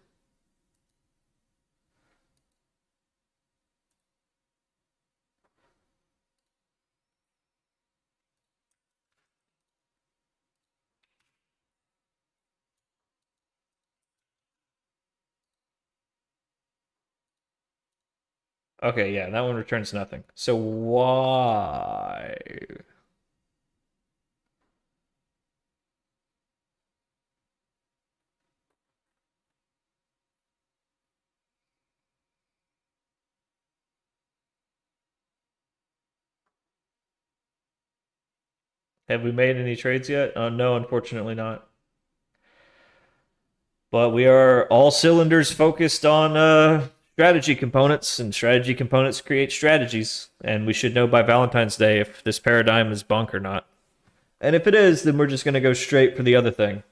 Okay, yeah, that one returns nothing. So why? Have we made any trades yet? No, unfortunately not. But we are all cylinders focused on strategy components, and strategy components create strategies. And we should know by Valentine's Day if this paradigm is bunk or not. And if it is, then we're just going to go straight for the other thing,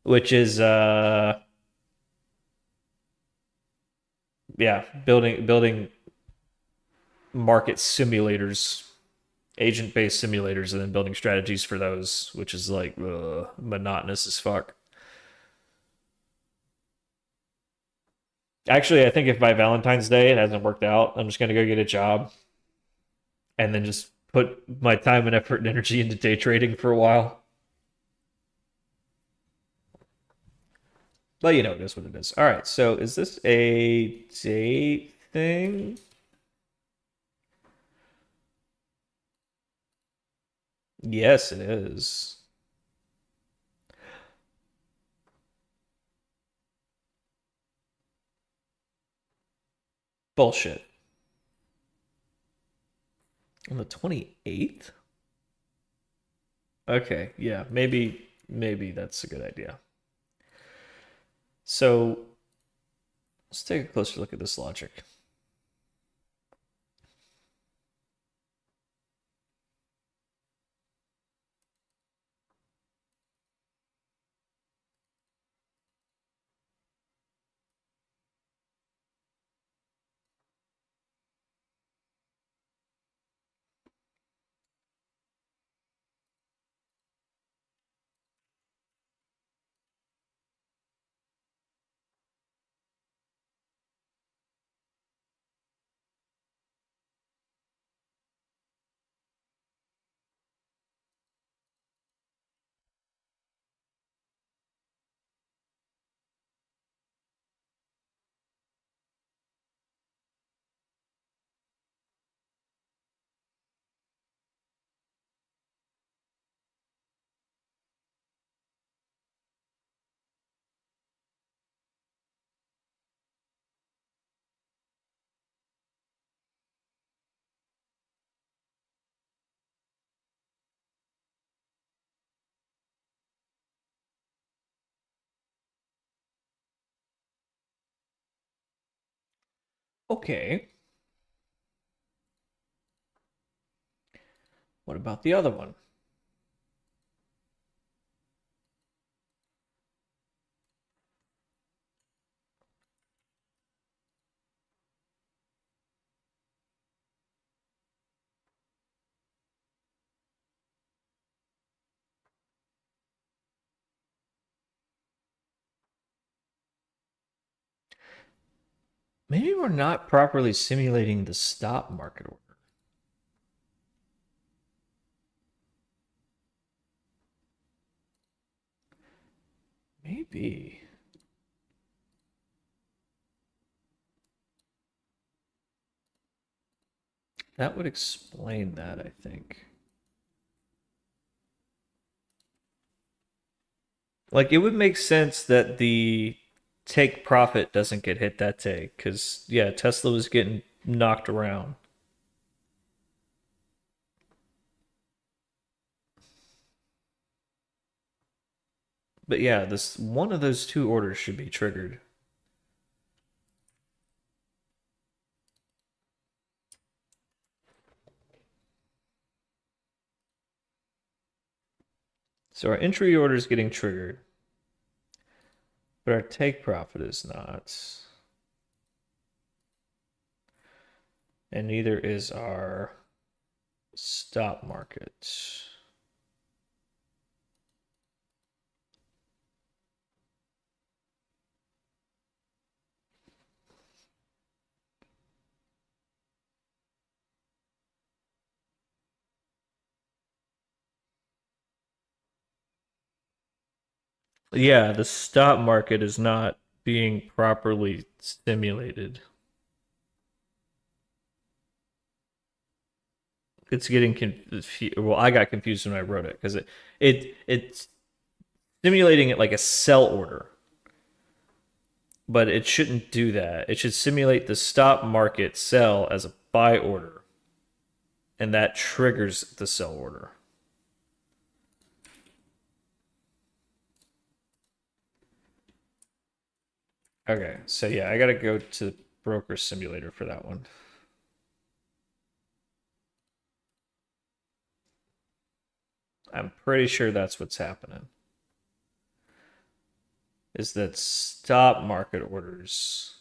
which is, yeah, building market simulators, agent-based simulators, and then building strategies for those, which is like monotonous as fuck. Actually, I think if by Valentine's Day it hasn't worked out, I'm just gonna go get a job and then just put my time and effort and energy into day trading for a while. But you know, it is what it is. All right, so is this a date thing? Yes, it is. Bullshit. On the 28th? Okay, yeah, maybe that's a good idea. So let's take a closer look at this logic. Okay. What about the other one? Maybe we're not properly simulating the stop market order. Maybe. That would explain that, I think. Like, it would make sense that the take profit doesn't get hit that day, because, yeah, Tesla was getting knocked around. But yeah, this one of those two orders should be triggered. So our entry order is getting triggered, but our take profit is not. And neither is our stop market. Yeah, the stop market is not being properly simulated. It's getting confused. Well, I got confused when I wrote it because it's simulating it like a sell order, but it shouldn't do that. It should simulate the stop market sell as a buy order, and that triggers the sell order. Okay, so yeah, I gotta go to broker simulator for that one. I'm pretty sure that's what's happening. Is that stop market orders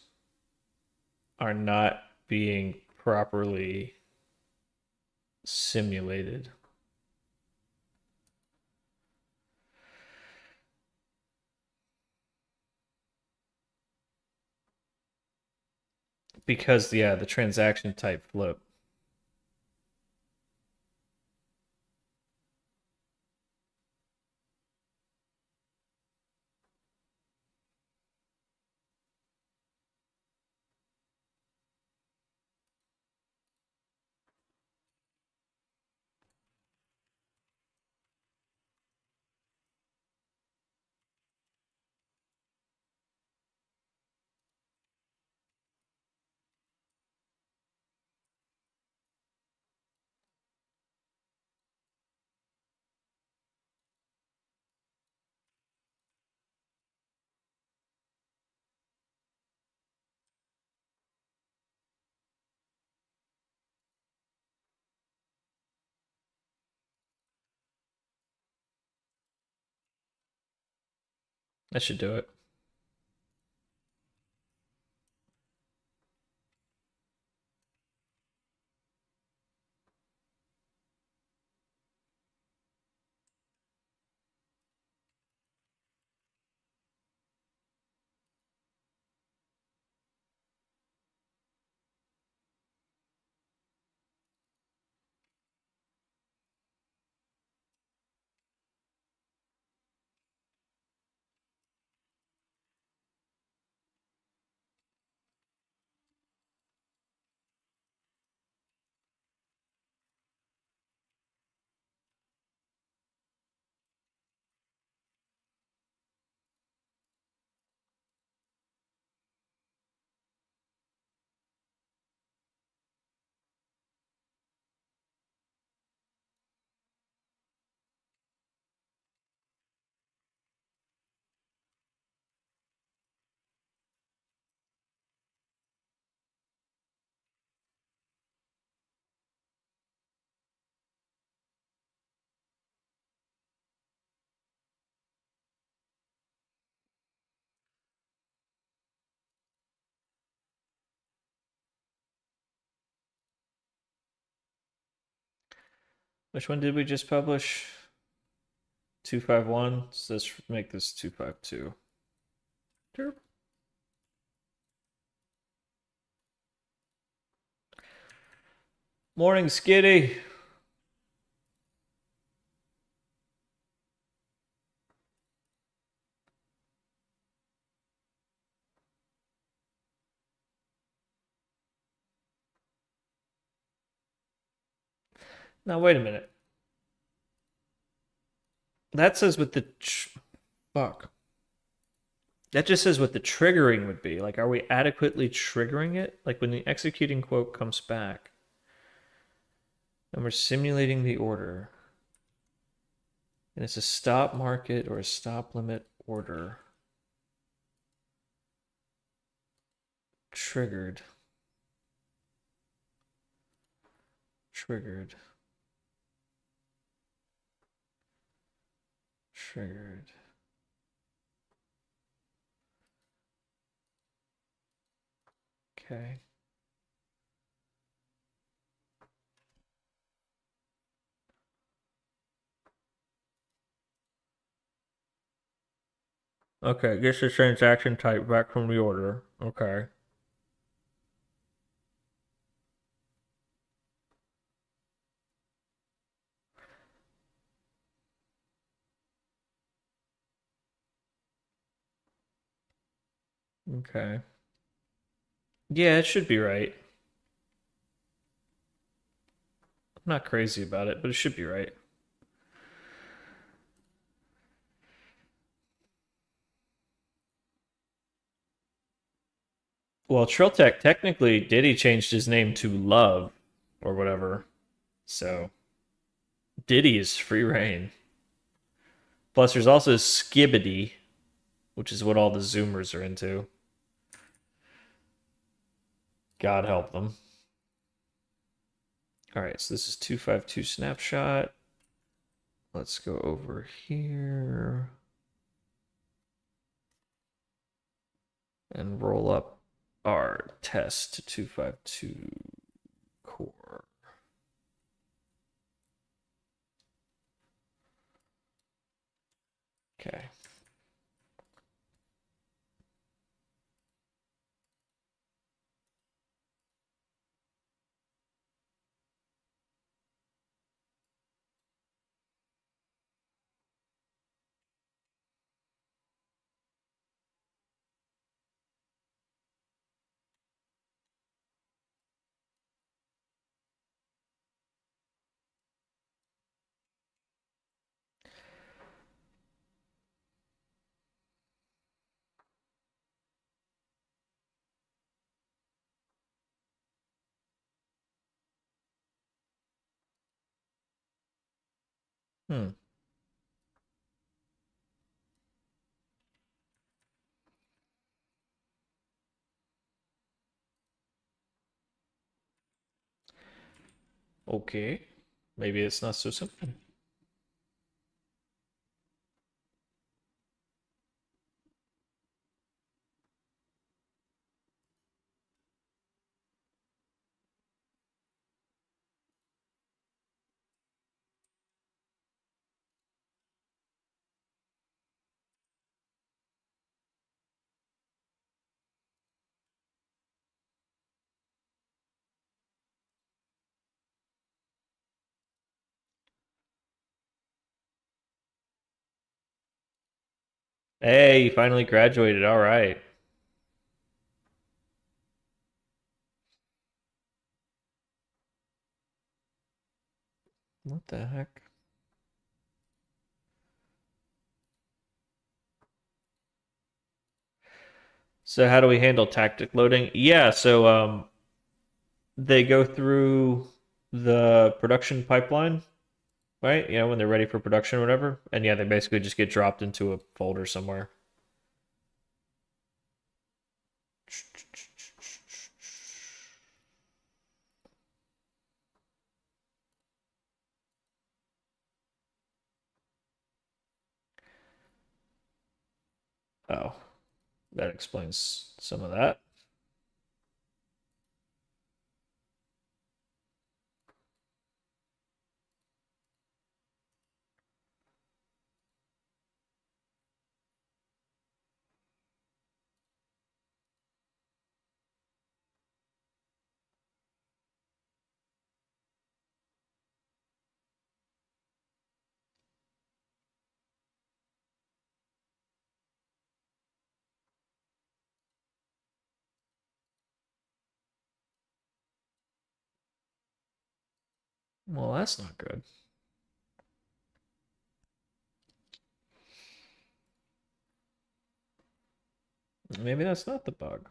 are not being properly simulated. Because, yeah, the transaction type flip. That should do it. Which one did we just publish? 251. So let's make this 252. Sure. Morning, Skitty. Now, wait a minute. That says what the... Fuck. That just says what the triggering would be. Like, are we adequately triggering it? Like, when the executing quote comes back, and we're simulating the order, and it's a stop market or a stop limit order. Triggered. Triggered. Triggered. Okay. Okay, gets the transaction type back from the order. Okay. Okay. Yeah, it should be right. I'm not crazy about it, but it should be right. Well, Triltech technically Diddy changed his name to Love or whatever. So Diddy is free reign. Plus there's also Skibbity, which is what all the Zoomers are into. God help them. All right, so this is 252 snapshot. Let's go over here and roll up our test 252 core. Okay. Hmm. Okay. Maybe it's not so simple. Hey, you finally graduated. All right. What the heck? So how do we handle tactic loading? Yeah, so they go through the production pipeline, right? You know, when they're ready for production or whatever. And yeah, they basically just get dropped into a folder somewhere. Oh, that explains some of that. Well, that's not good. Maybe that's not the bug.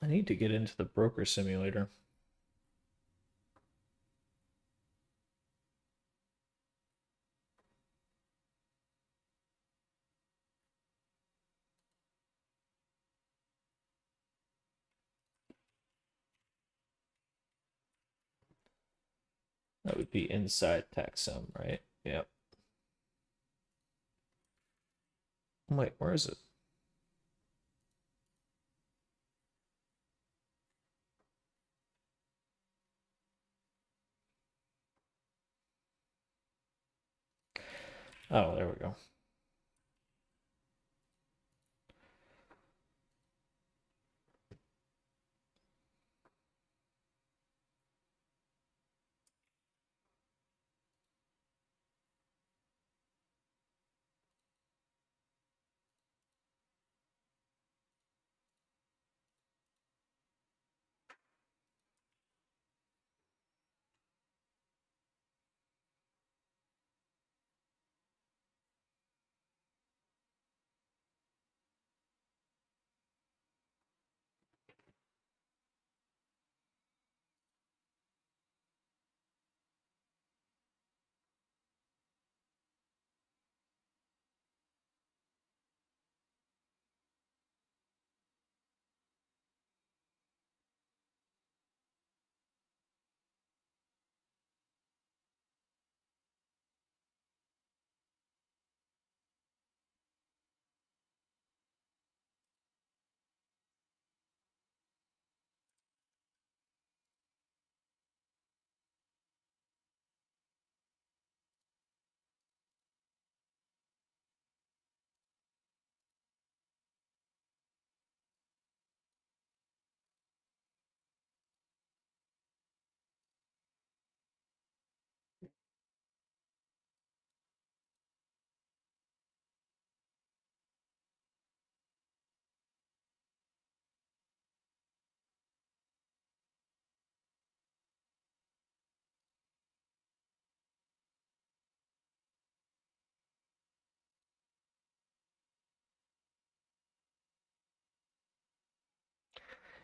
I need to get into the broker simulator. That would be inside taxsum, right? Yep. Wait, where is it? Oh, there we go.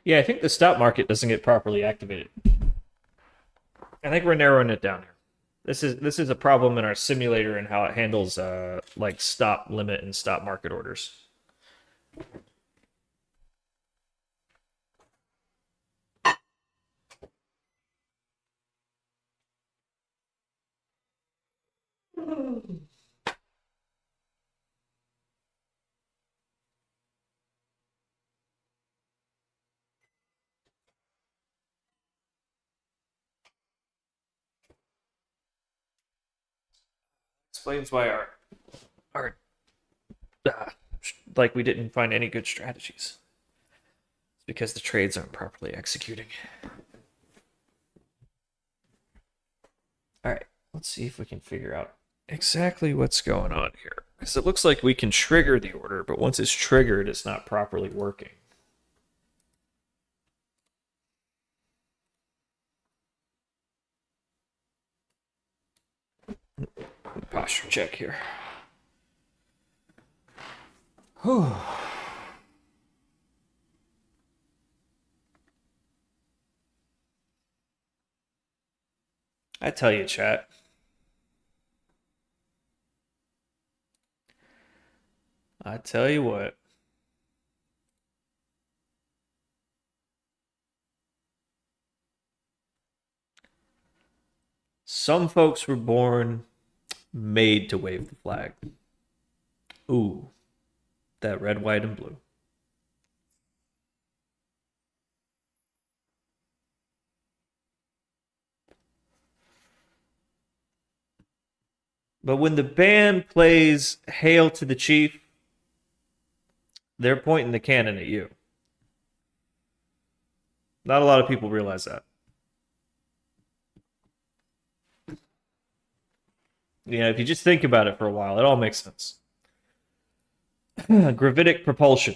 Yeah, I think the stop market doesn't get properly activated. I think we're narrowing it down here. This is a problem in our simulator and how it handles like stop limit and stop market orders. Explains why our uh, like we didn't find any good strategies. It's because the trades aren't properly executing. All right, let's see if we can figure out exactly what's going on here. Because it looks like we can trigger the order, but once it's triggered, it's not properly working. Posture check here. Whew. I tell you, chat. I tell you what. Some folks were born made to wave the flag. Ooh, that red, white, and blue. But when the band plays Hail to the Chief, they're pointing the cannon at you. Not a lot of people realize that. You know, if you just think about it for a while, it all makes sense. Gravitic propulsion.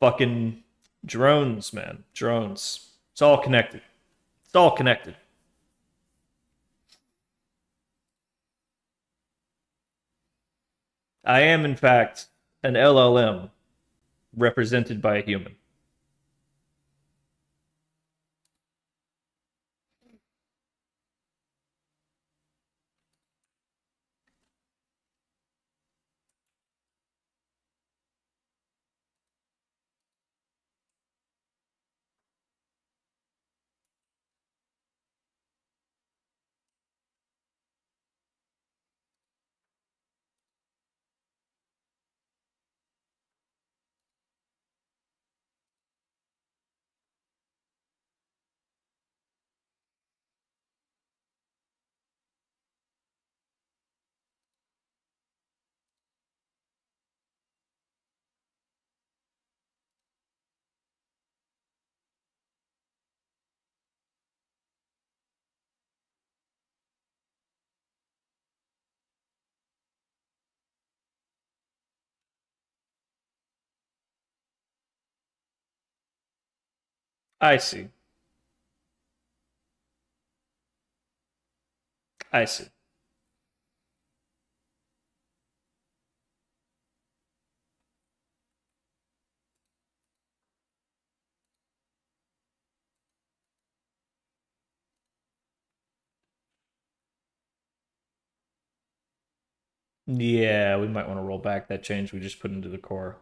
Fucking drones, man. Drones. It's all connected. It's all connected. I am, in fact, an LLM represented by a human. I see. I see. Yeah, we might want to roll back that change we just put into the core.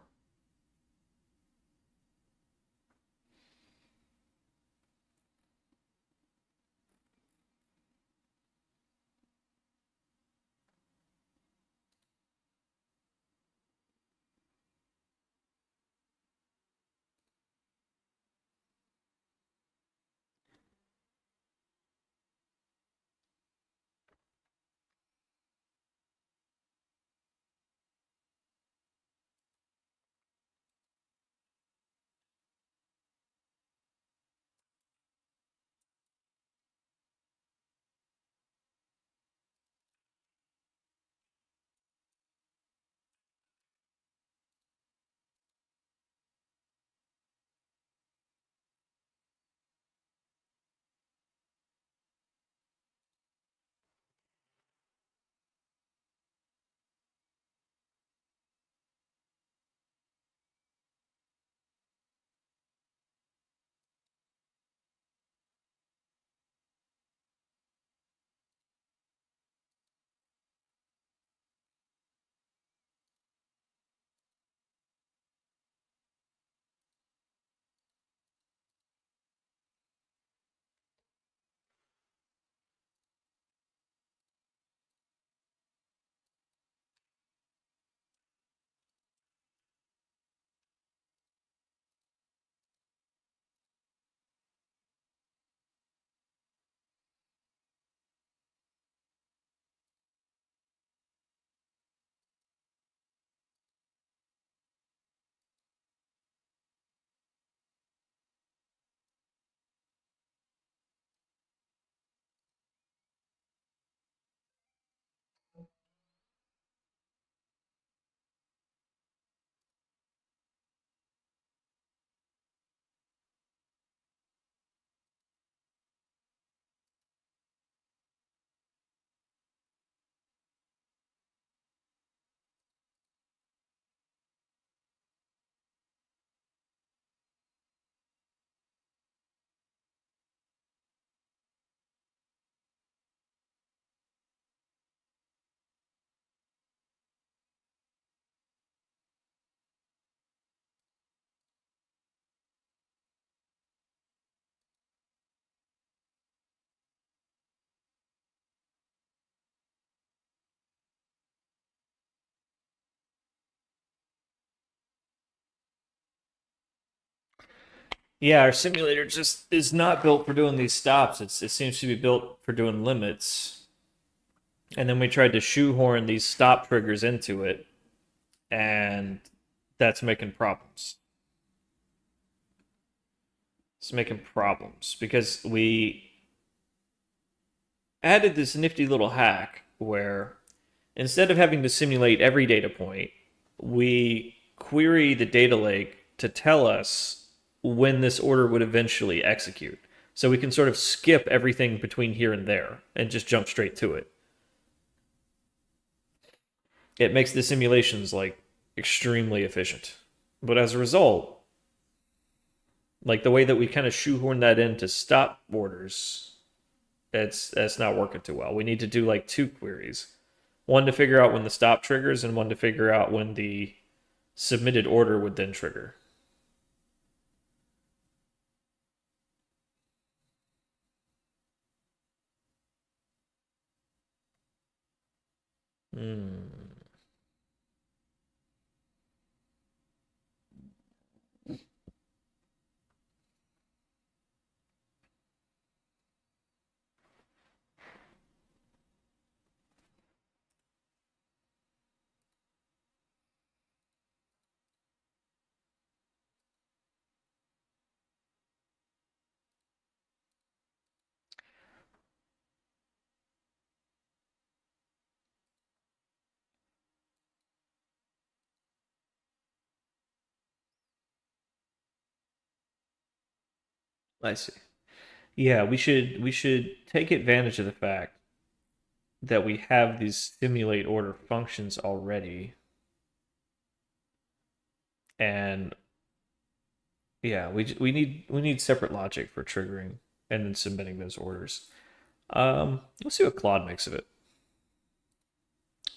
Yeah, our simulator just is not built for doing these stops. It seems to be built for doing limits. And then we tried to shoehorn these stop triggers into it, and that's making problems. It's making problems because we added this nifty little hack where instead of having to simulate every data point, we query the data lake to tell us when this order would eventually execute. So we can sort of skip everything between here and there and just jump straight to it. It makes the simulations like extremely efficient. But as a result, like the way that we kind of shoehorn that into stop orders, that's not working too well. We need to do like two queries. One to figure out when the stop triggers and one to figure out when the submitted order would then trigger. I see. Yeah, we should take advantage of the fact that we have these simulate order functions already. And yeah, we need separate logic for triggering and then submitting those orders. Let's see what Claude makes of it.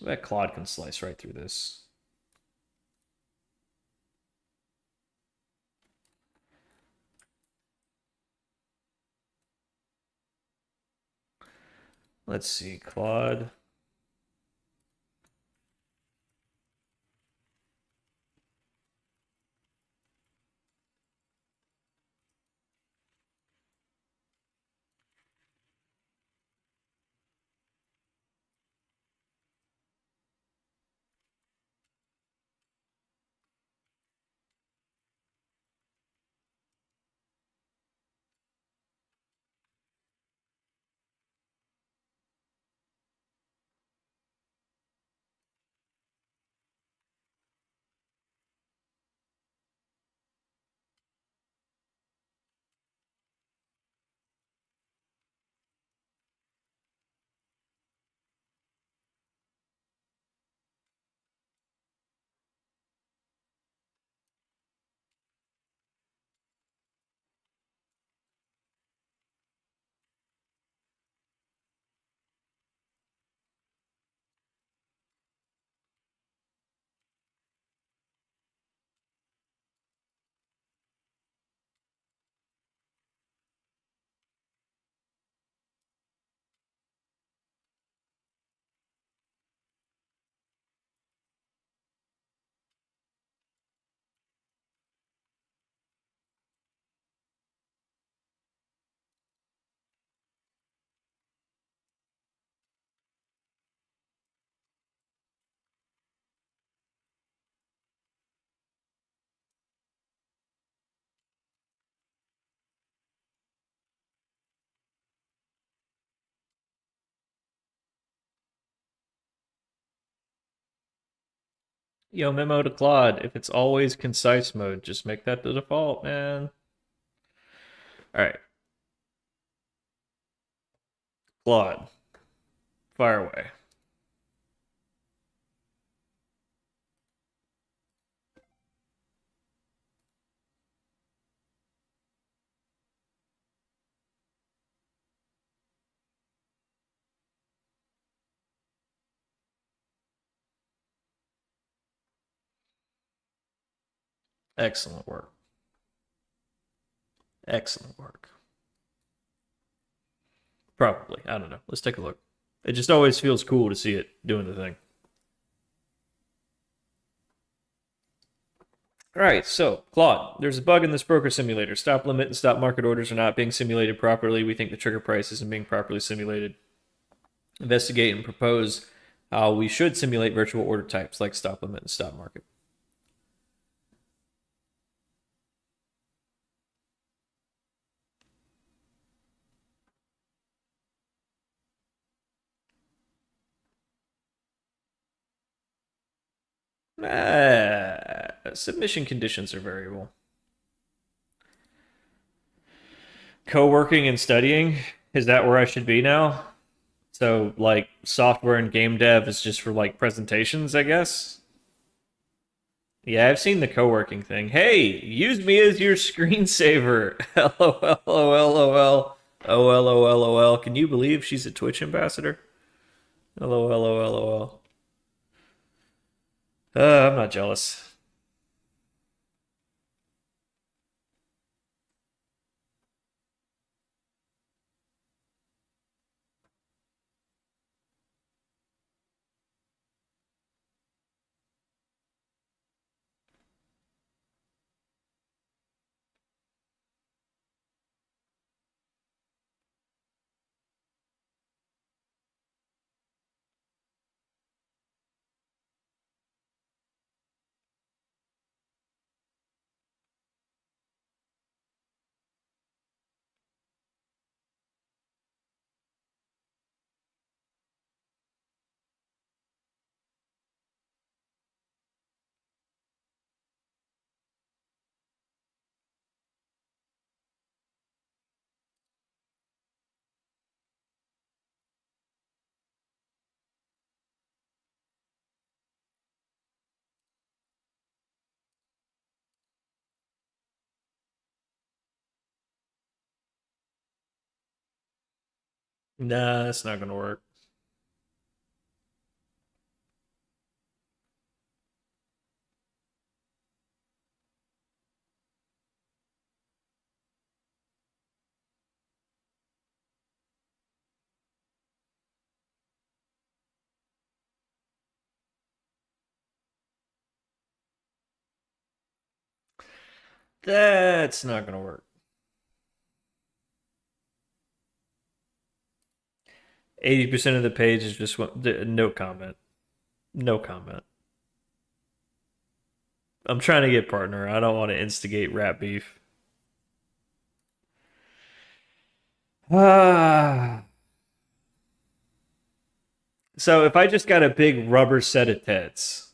I bet Claude can slice right through this. Let's see, Claude. Yo, memo to Claude. If it's always concise mode, just make that the default, man. All right. Claude, fire away. Excellent work. Excellent work. Probably. I don't know. Let's take a look. It just always feels cool to see it doing the thing. All right, so Claude, there's a bug in this broker simulator. Stop limit and stop market orders are not being simulated properly. We think the trigger price isn't being properly simulated. Investigate and propose how we should simulate virtual order types like stop limit and stop market. Submission conditions are variable. Co-working and studying, is that where I should be now? So like software and game dev is just for like presentations, I guess. Yeah, I've seen the co-working thing. Hey, use me as your screensaver. LOL, LOL, OLOL, LOL. Can you believe she's a Twitch ambassador? LOL, LOL. I'm not jealous. Nah, that's not gonna work. That's not gonna work. 80% of the page is just no comment. No comment. I'm trying to get partner. I don't want to instigate rat beef. Ah. So if I just got a big rubber set of tits,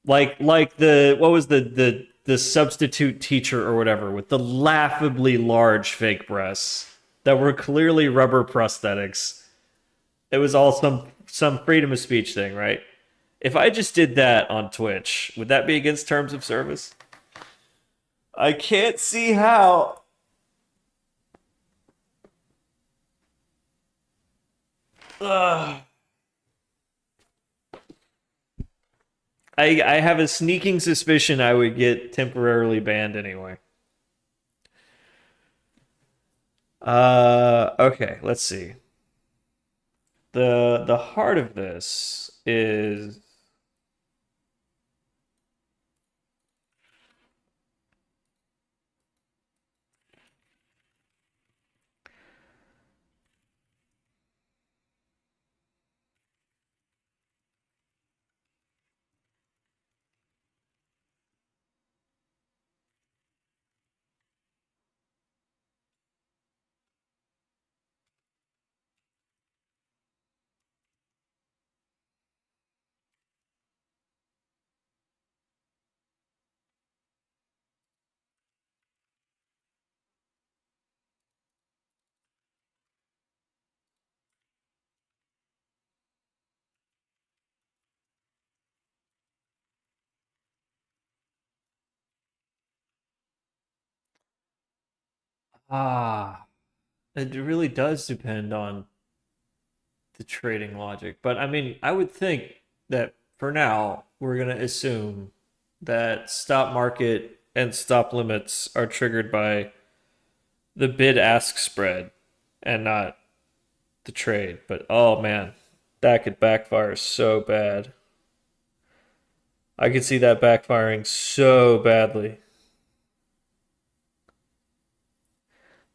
like the what was the substitute teacher or whatever with the laughably large fake breasts that were clearly rubber prosthetics. It was all some freedom of speech thing, right? If I just did that on Twitch, would that be against terms of service? I can't see how. Ugh. I have a sneaking suspicion I would get temporarily banned anyway. Okay, let's see. The heart of this is ah, it really does depend on the trading logic. But I mean, I would think that for now, we're going to assume that stop market and stop limits are triggered by the bid ask spread and not the trade. But oh man, that could backfire so bad. I could see that backfiring so badly.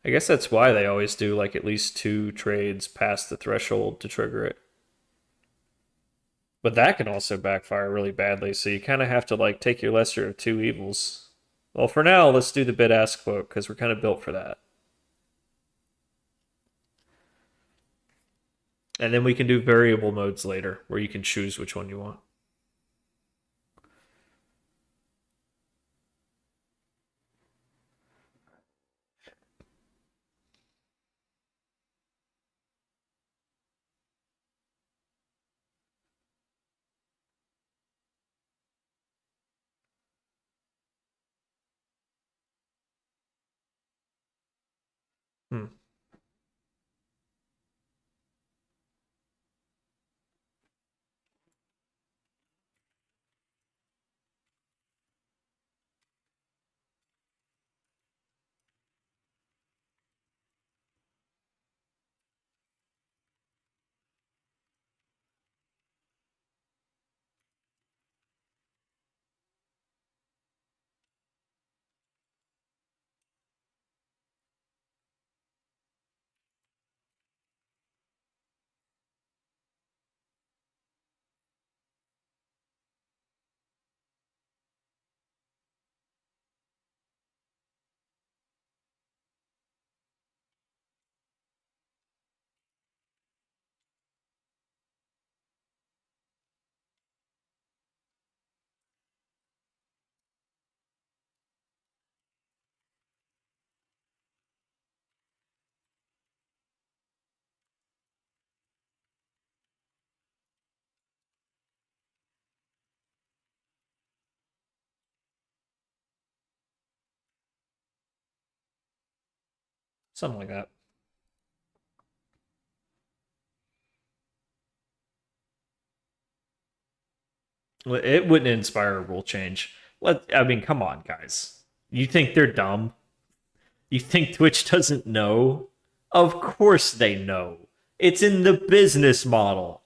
I guess that's why they always do like at least 2 trades past the threshold to trigger it. But that can also backfire really badly, so you kind of have to like take your lesser of two evils. Well, for now, let's do the bid-ask quote because we're kind of built for that. And then we can do variable modes later where you can choose which one you want. Hmm. Something like that. It wouldn't inspire a rule change. I mean, come on, guys. You think they're dumb? You think Twitch doesn't know? Of course they know. It's in the business model.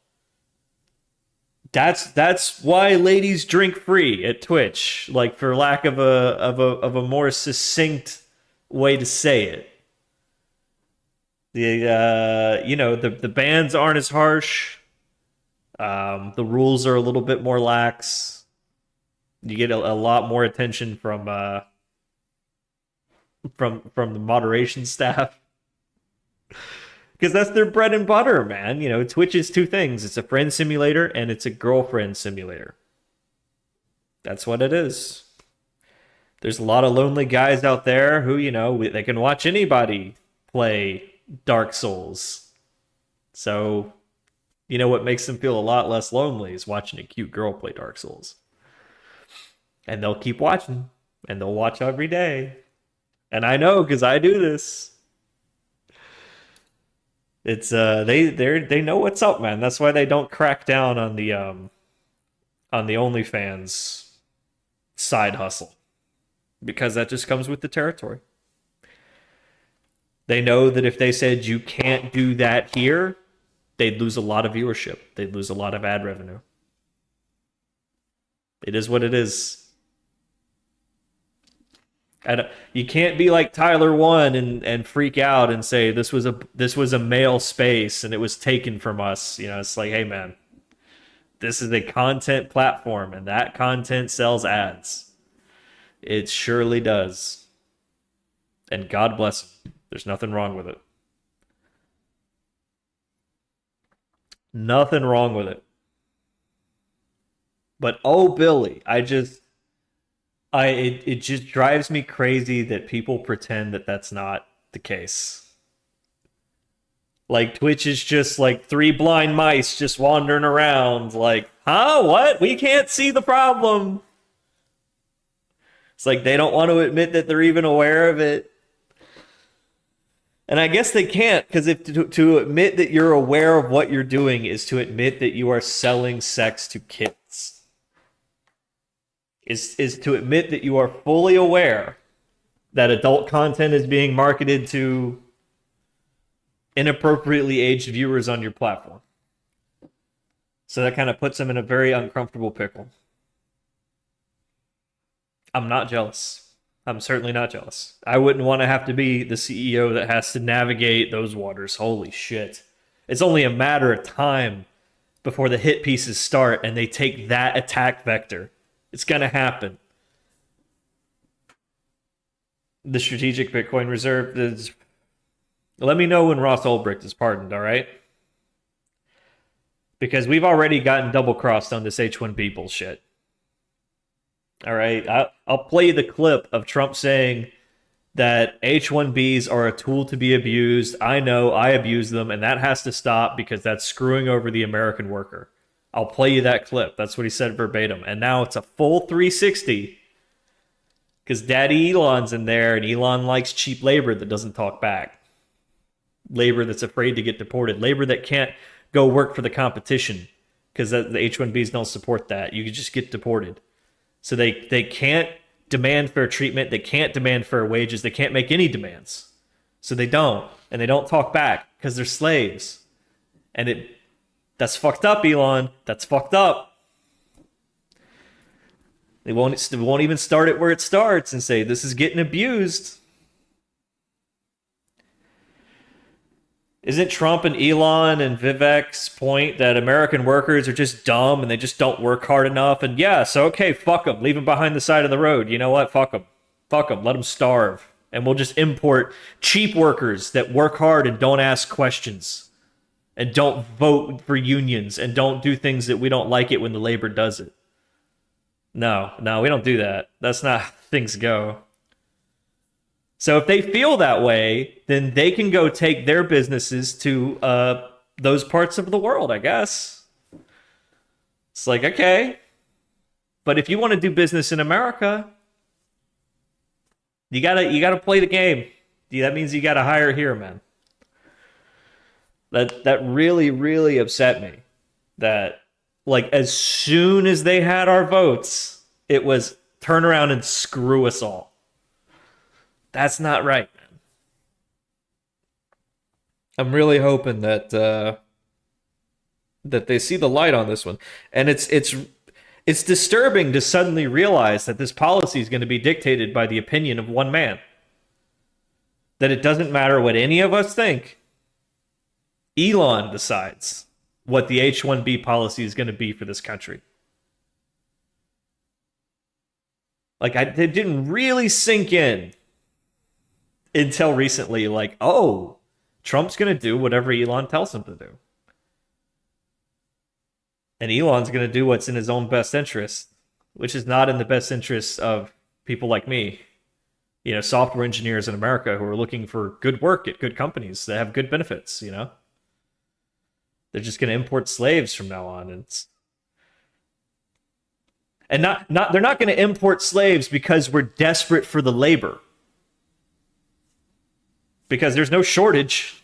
That's why ladies drink free at Twitch, like for lack of a more succinct way to say it. The bans aren't as harsh. The rules are a little bit more lax. You get a lot more attention from the moderation staff because that's their bread and butter, man. You know, Twitch is two things: it's a friend simulator and it's a girlfriend simulator. That's what it is. There's a lot of lonely guys out there who, they can watch anybody play Dark Souls. So, what makes them feel a lot less lonely is watching a cute girl play Dark Souls. And they'll keep watching, and they'll watch every day. And I know because I do this. It's they know what's up, man. That's why they don't crack down on the OnlyFans side hustle, because that just comes with the territory. They know that if they said you can't do that here, they'd lose a lot of viewership. They'd lose a lot of ad revenue. It is what it is. And you can't be like Tyler One and freak out and say this was a male space and it was taken from us. It's like, hey man, this is a content platform and that content sells ads. It surely does. And God bless him. There's nothing wrong with it. Nothing wrong with it. But oh Billy, it just drives me crazy that people pretend that that's not the case. Like Twitch is just like three blind mice just wandering around like, huh? What? We can't see the problem. It's like they don't want to admit that they're even aware of it. And I guess they can't, because if to admit that you're aware of what you're doing is to admit that you are selling sex to kids. Is to admit that you are fully aware that adult content is being marketed to inappropriately aged viewers on your platform. So that kind of puts them in a very uncomfortable pickle. I'm not jealous. I'm certainly not jealous. I wouldn't want to have to be the CEO that has to navigate those waters. Holy shit. It's only a matter of time before the hit pieces start and they take that attack vector. It's going to happen. The strategic Bitcoin reserve is... Let me know when Ross Ulbricht is pardoned, all right? Because we've already gotten double-crossed on this H-1B bullshit. All right, I'll play the clip of Trump saying that H-1Bs are a tool to be abused. I know, I abuse them, and that has to stop because that's screwing over the American worker. I'll play you that clip. That's what he said verbatim. And now it's a full 360 because Daddy Elon's in there, and Elon likes cheap labor that doesn't talk back. Labor that's afraid to get deported. Labor that can't go work for the competition because the H-1Bs don't support that. You can just get deported. So they can't demand fair treatment. They can't demand fair wages. They can't make any demands. So they don't. And they don't talk back because they're slaves. And that's fucked up, Elon. That's fucked up. They won't even start it where it starts and say, this is getting abused. Isn't Trump and Elon and Vivek's point that American workers are just dumb and they just don't work hard enough? And yeah, so okay, fuck them. Leave them behind the side of the road. You know what? Fuck them. Fuck them. Let them starve. And we'll just import cheap workers that work hard and don't ask questions and don't vote for unions and don't do things that we don't like it when the labor does it. No, we don't do that. That's not how things go. So if they feel that way, then they can go take their businesses to those parts of the world, I guess. It's like, okay. But if you want to do business in America, you gotta play the game. That means you gotta hire here, man. That really, really upset me. That like as soon as they had our votes, it was turn around and screw us all. That's not right, man. I'm really hoping that that they see the light on this one. And it's disturbing to suddenly realize that this policy is going to be dictated by the opinion of one man. That it doesn't matter what any of us think. Elon decides what the H-1B policy is going to be for this country. Like, it didn't really sink in until recently, like, oh, Trump's going to do whatever Elon tells him to do. And Elon's going to do what's in his own best interest, which is not in the best interest of people like me. You know, software engineers in America who are looking for good work at good companies that have good benefits, you know? They're just going to import slaves from now on. And they're not going to import slaves because we're desperate for the labor. Because there's no shortage.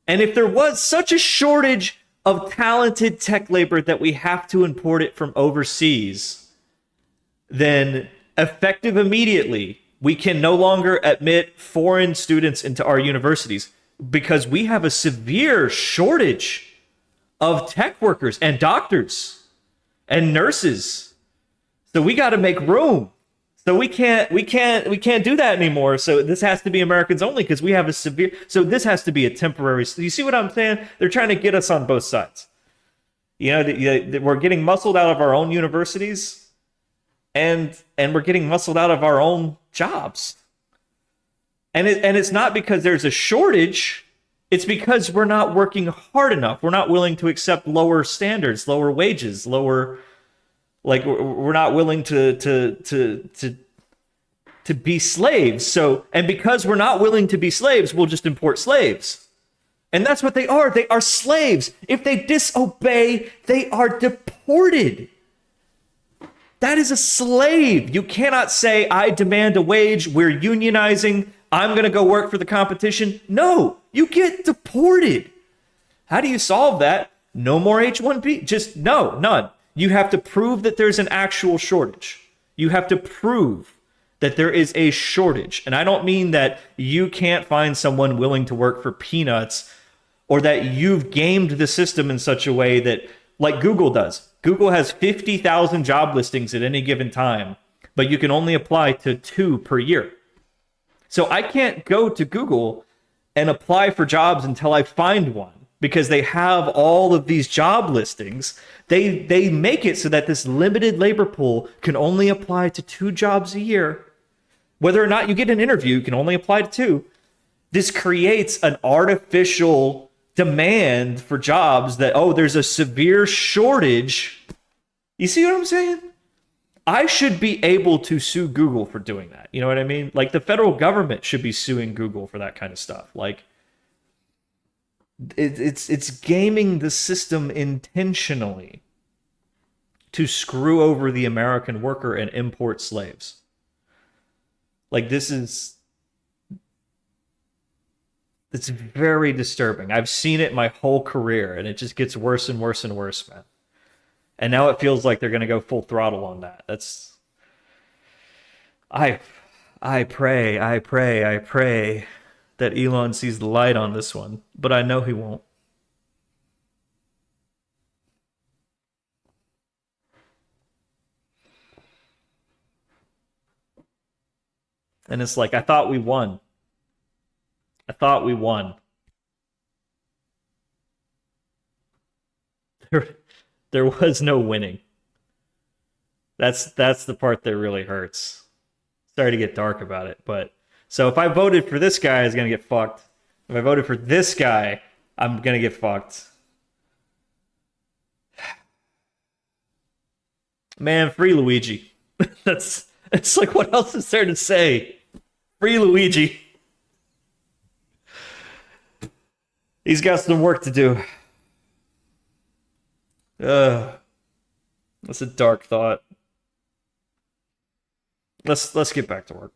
And if there was such a shortage of talented tech labor that we have to import it from overseas, then effective immediately, we can no longer admit foreign students into our universities because we have a severe shortage of tech workers and doctors and nurses. So we got to make room. So we can't do that anymore. So this has to be Americans only because we have a severe. So this has to be a temporary. You see what I'm saying? They're trying to get us on both sides. You know, we're getting muscled out of our own universities, and we're getting muscled out of our own jobs. And it's not because there's a shortage. It's because we're not working hard enough. We're not willing to accept lower standards, lower wages, lower. Like we're not willing to be slaves. So, and because we're not willing to be slaves, we'll just import slaves. And that's what they are. They are slaves. If they disobey, they are deported. That is a slave. You cannot say, I demand a wage. We're unionizing. I'm going to go work for the competition. No, you get deported. How do you solve that? No more H-1B. Just no, none. You have to prove that there's an actual shortage. You have to prove that there is a shortage. And I don't mean that you can't find someone willing to work for peanuts or that you've gamed the system in such a way that, like Google does. Google has 50,000 job listings at any given time, but you can only apply to 2 per year. So I can't go to Google and apply for jobs until I find one because they have all of these job listings. They make it so that this limited labor pool can only apply to 2 jobs a year. Whether or not you get an interview, you can only apply to 2. This creates an artificial demand for jobs that, oh, there's a severe shortage. You see what I'm saying? I should be able to sue Google for doing that. You know what I mean? Like the federal government should be suing Google for that kind of stuff. Like it's gaming the system intentionally to screw over the American worker and import slaves. Like it's very disturbing. I've seen it my whole career, and it just gets worse and worse and worse, man. And now it feels like they're going to go full throttle on that. I pray that Elon sees the light on this one, but I know he won't. And it's like, I thought we won. There was no winning. That's the part that really hurts. Sorry to get dark about it, but so if I voted for this guy, he's gonna get fucked. If I voted for this guy, I'm gonna get fucked. Man, free Luigi. It's like, what else is there to say? Free Luigi. He's got some work to do. That's a dark thought. Let's get back to work.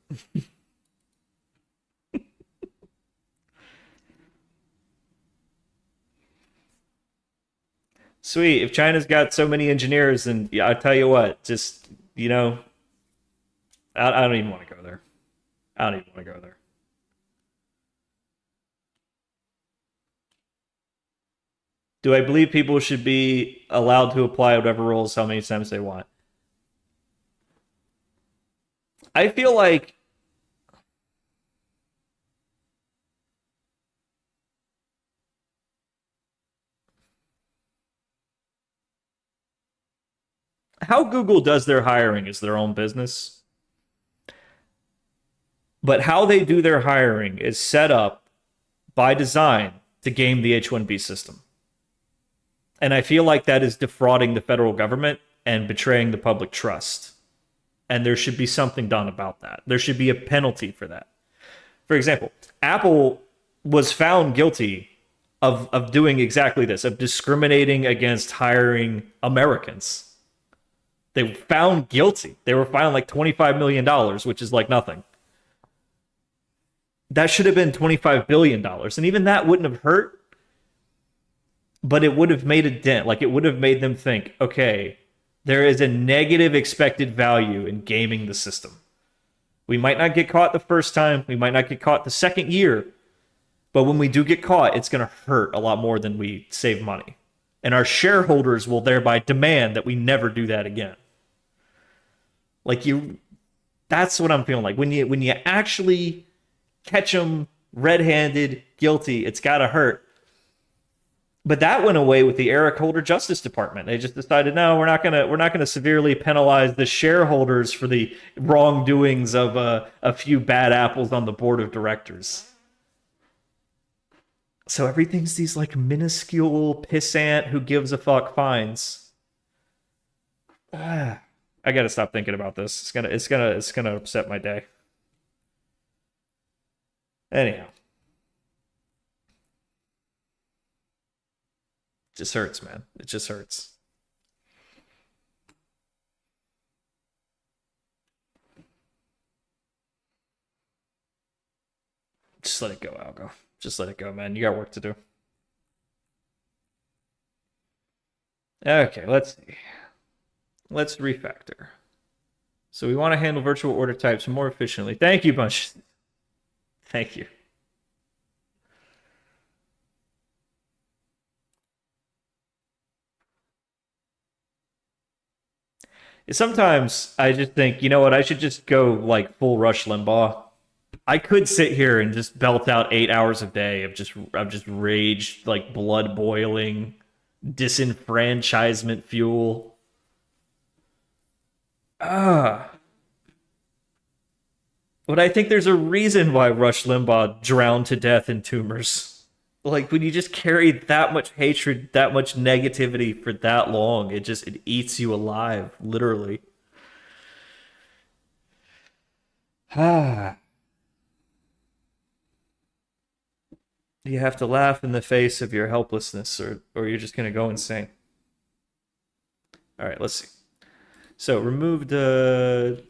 Sweet. If China's got so many engineers, then yeah, I tell you what, just I don't even want to go there. I don't even want to go there. Do I believe people should be allowed to apply whatever rules how many times they want? I feel like how Google does their hiring is their own business. But how they do their hiring is set up by design to game the H-1B system. And I feel like that is defrauding the federal government and betraying the public trust. And there should be something done about that. There should be a penalty for that. For example, Apple was found guilty of doing exactly this, of discriminating against hiring Americans. They were found guilty. They were fined like $25 million, which is like nothing. That should have been $25 billion. And even that wouldn't have hurt, but it would have made a dent. Like it would have made them think, okay, there is a negative expected value in gaming the system. We might not get caught the first time. We might not get caught the second year. But when we do get caught, it's going to hurt a lot more than we save money. And our shareholders will thereby demand that we never do that again. Like that's what I'm feeling like. When you actually catch them red-handed, guilty, it's got to hurt. But that went away with the Eric Holder Justice Department. They just decided, no, we're not gonna severely penalize the shareholders for the wrongdoings of a few bad apples on the board of directors. So everything's these like minuscule pissant who gives a fuck fines. I gotta stop thinking about this. It's gonna upset my day. Anyhow. It just hurts, man. It just hurts. Just let it go, Algo. Just let it go, man. You got work to do. Okay, let's see. Let's refactor. So we want to handle virtual order types more efficiently. Thank you, Bunch. Thank you. Sometimes I just think, you know what, I should just go like full Rush Limbaugh. I could sit here and just belt out 8 hours a day of just rage, like blood boiling, disenfranchisement fuel. Ah, but I think there's a reason why Rush Limbaugh drowned to death in tumors. Like when you just carry that much hatred, that much negativity for that long, it eats you alive, literally. Ah, you have to laugh in the face of your helplessness, or you're just gonna go insane. All right, let's see. So remove the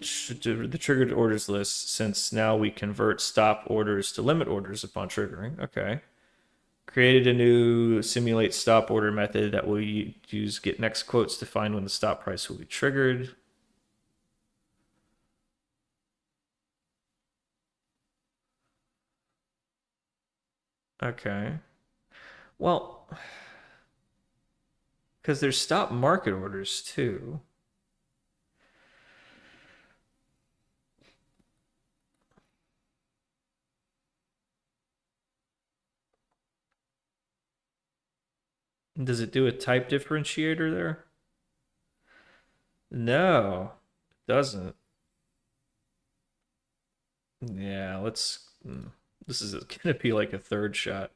triggered orders list since now we convert stop orders to limit orders upon triggering. Okay. Created a new simulate stop order method that will use get next quotes to find when the stop price will be triggered. Okay. Well, because there's stop market orders too. Does it do a type differentiator there? No, it doesn't. Yeah, let's. This is gonna be like a third shot.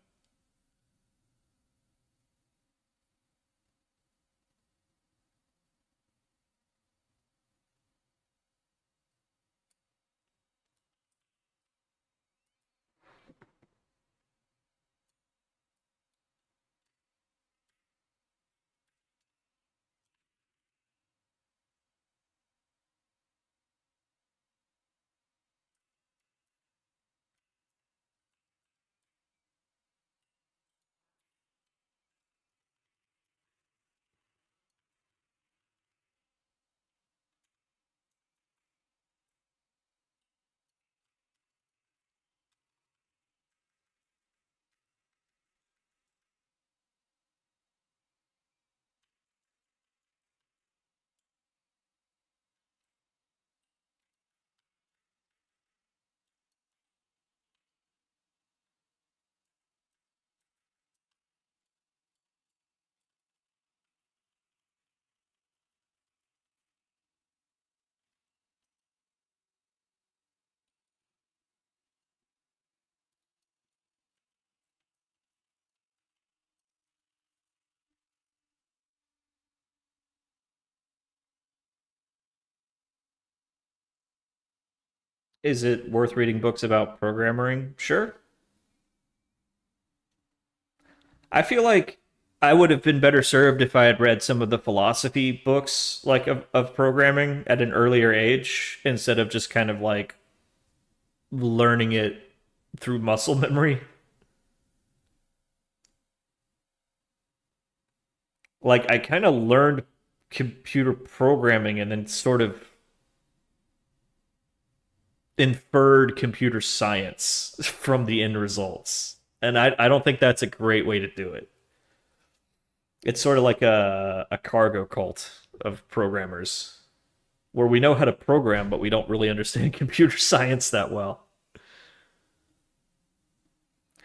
Is it worth reading books about programming? Sure. I feel like I would have been better served if I had read some of the philosophy books like of programming at an earlier age instead of just kind of like learning it through muscle memory. Like I kind of learned computer programming and then sort of inferred computer science from the end results. And I don't think that's a great way to do it. It's sort of like a cargo cult of programmers where we know how to program, but we don't really understand computer science that well.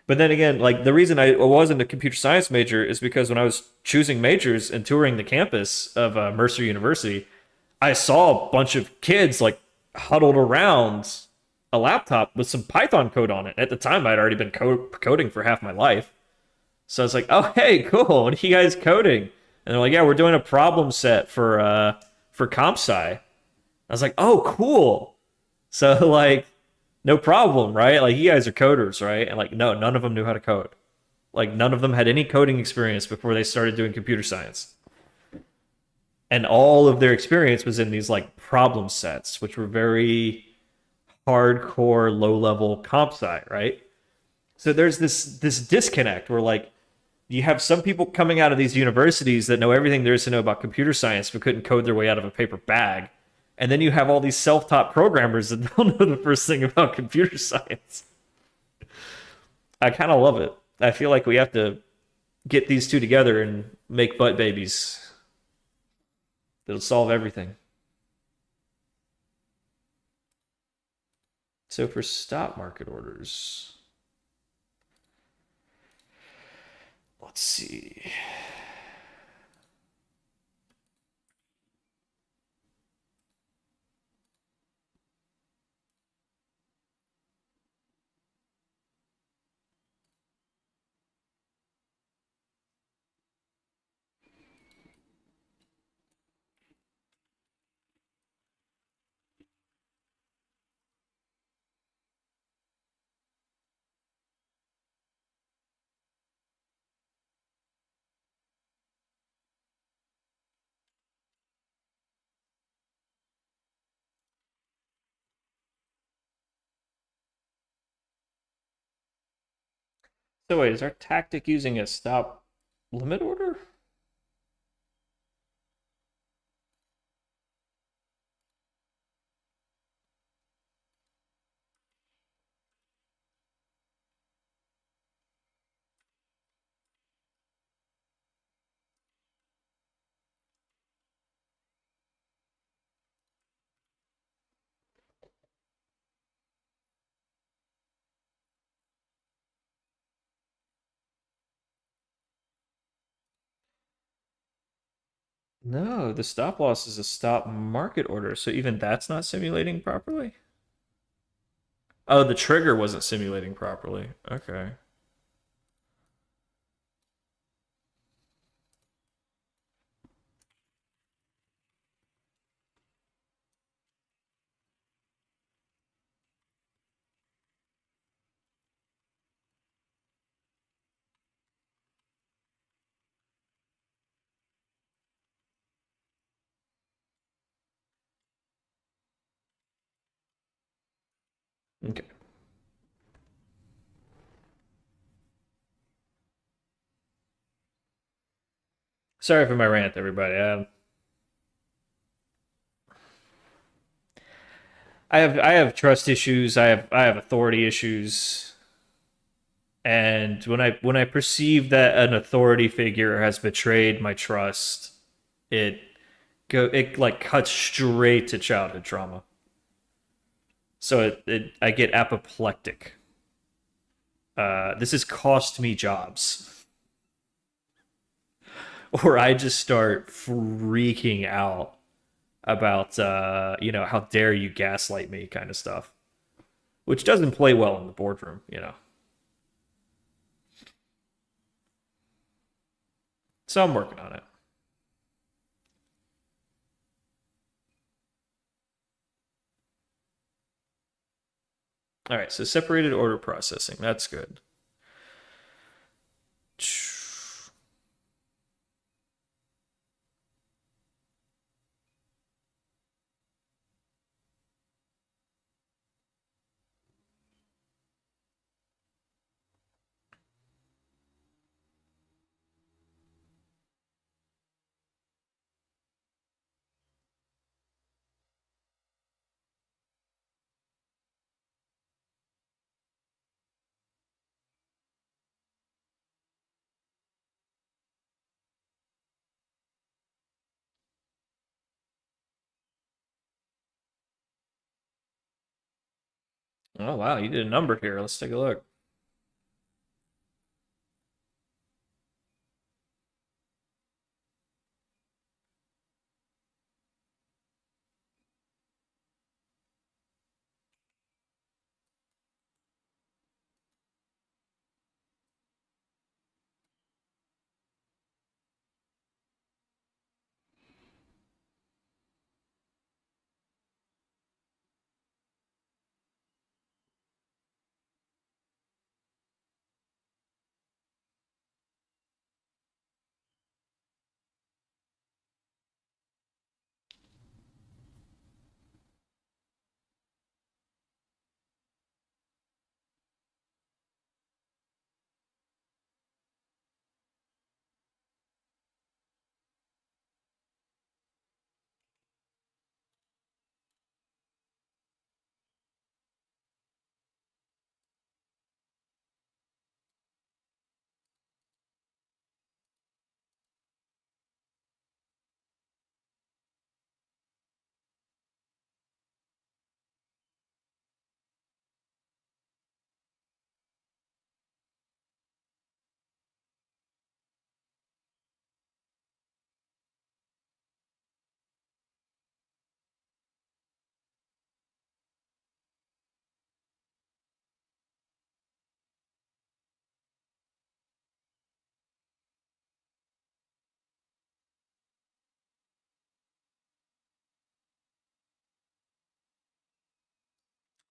But then again, like the reason I wasn't a computer science major is because when I was choosing majors and touring the campus of Mercer University, I saw a bunch of kids like huddled around a laptop with some Python code on it. At the time, I'd already been coding for half my life. So I was like, "Oh, hey, cool. What are you guys coding?" And they're like, "Yeah, we're doing a problem set for comp sci." I was like, "Oh, cool." So like, no problem, right? Like you guys are coders, right? And like, no, none of them knew how to code. Like none of them had any coding experience before they started doing computer science. And all of their experience was in these like problem sets, which were very hardcore, low level comp sci, right? So there's this disconnect where like you have some people coming out of these universities that know everything there is to know about computer science but couldn't code their way out of a paper bag. And then you have all these self-taught programmers that don't know the first thing about computer science. I kind of love it. I feel like we have to get these two together and make butt babies that'll solve everything. So for stop market orders, let's see. So wait, is our tactic using a stop limit order? No, the stop loss is a stop market order, so even that's not simulating properly? Oh, the trigger wasn't simulating properly. Okay. Okay. Sorry for my rant, everybody. I have trust issues. I have authority issues, and when I perceive that an authority figure has betrayed my trust, it it like cuts straight to childhood trauma. So I get apoplectic. This has cost me jobs, or I just start freaking out about how dare you gaslight me kind of stuff, which doesn't play well in the boardroom. So I'm working on it. All right, so separated order processing. That's good. Oh wow, you did a number here. Let's take a look.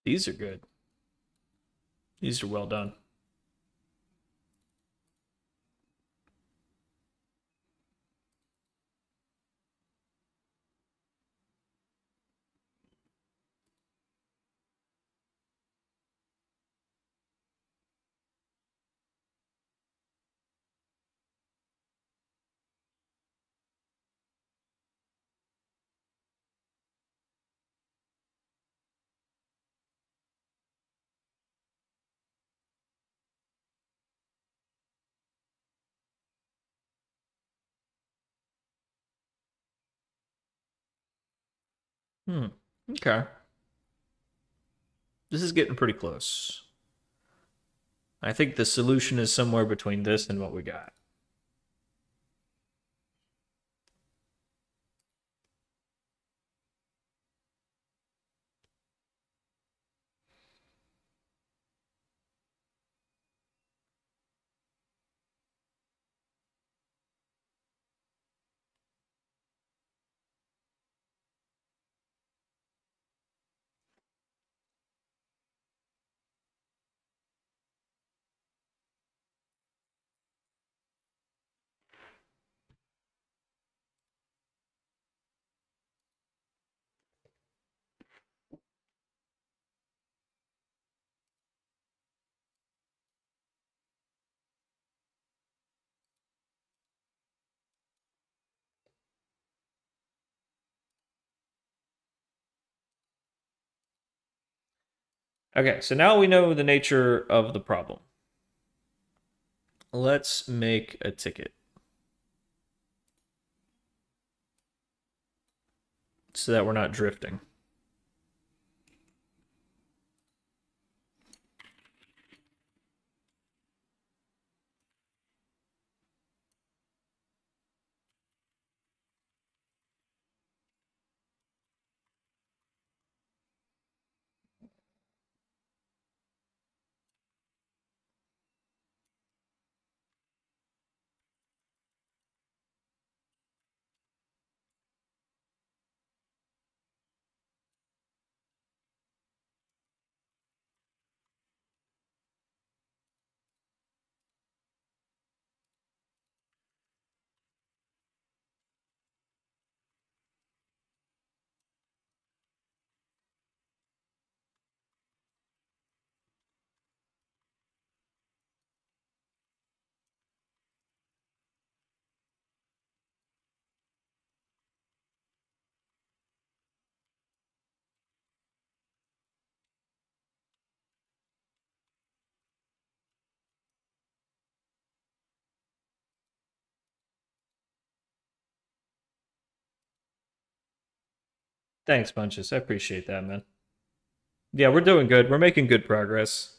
These are good. These are well done. Okay. This is getting pretty close. I think the solution is somewhere between this and what we got. Okay, so now we know the nature of the problem. Let's make a ticket so that we're not drifting. Thanks, Bunches. I appreciate that, man. Yeah, we're doing good. We're making good progress.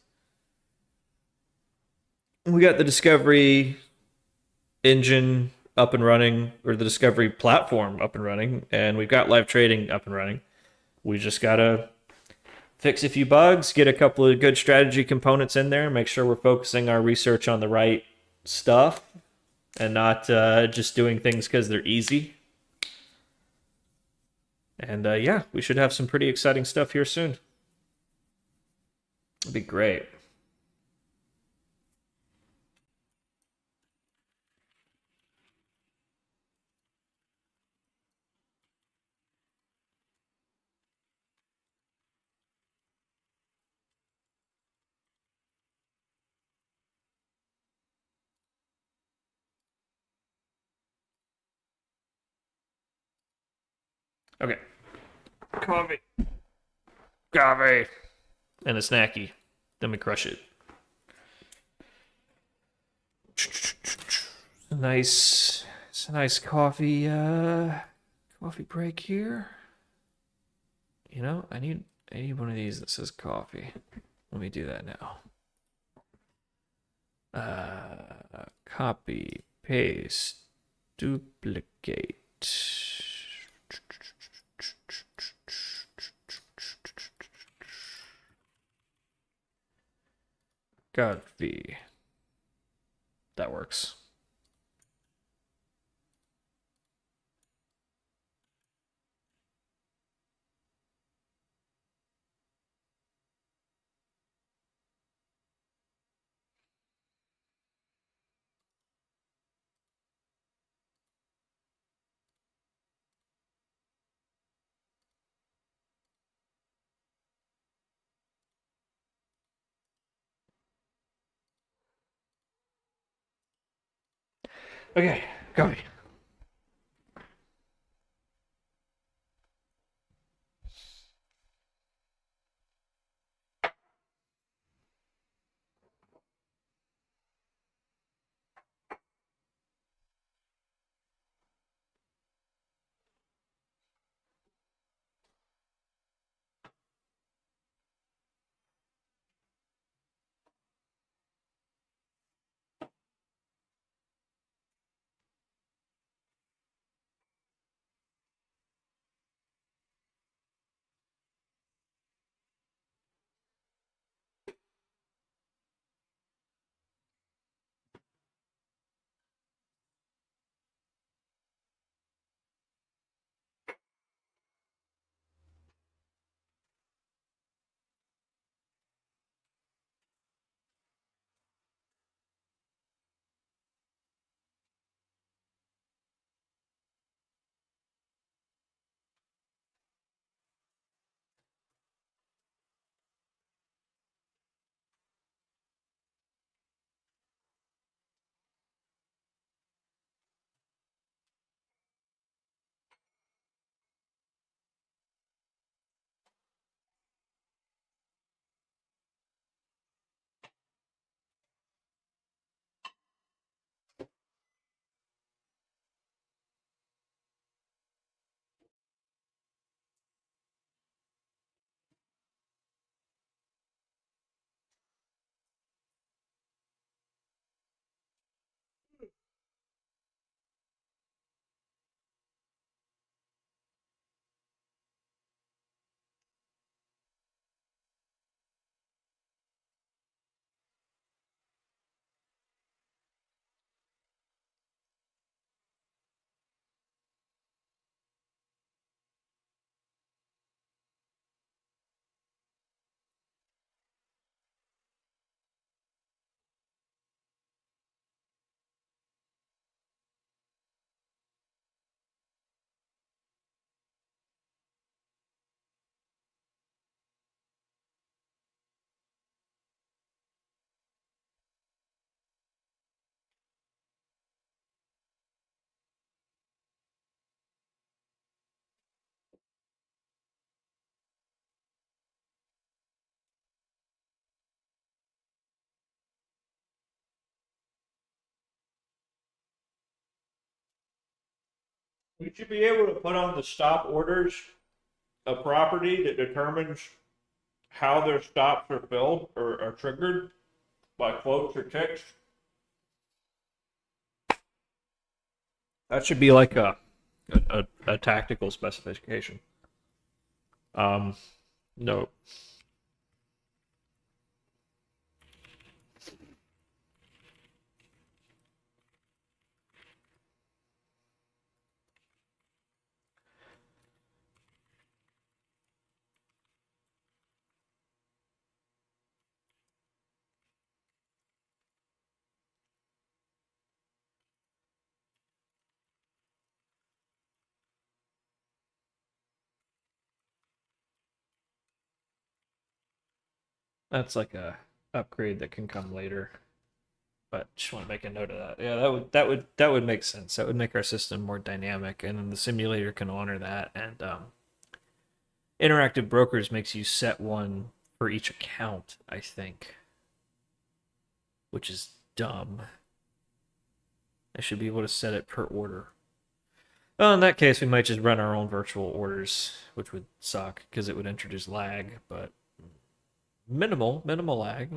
We got the discovery engine up and running, or the discovery platform up and running, and we've got live trading up and running. We just gotta fix a few bugs, get a couple of good strategy components in there, make sure we're focusing our research on the right stuff and not just doing things because they're easy. And yeah, we should have some pretty exciting stuff here soon. It'd be great. Okay. Coffee. Coffee. And a snacky. Then we crush it. It's a nice coffee coffee break here. You know, I need one of these that says coffee. Let me do that now. Copy, paste, duplicate. Coffee. That works. Okay, copy. We should be able to put on the stop orders a property that determines how their stops are filled or are triggered by quotes or ticks. That should be like a tactical specification. Um, no. That's like a upgrade that can come later. But just want to make a note of that. Yeah, that would make sense. That would make our system more dynamic, and then the simulator can honor that. And interactive brokers makes you set one for each account, I think, which is dumb. I should be able to set it per order. Well, in that case, we might just run our own virtual orders, which would suck because it would introduce lag, but minimal lag,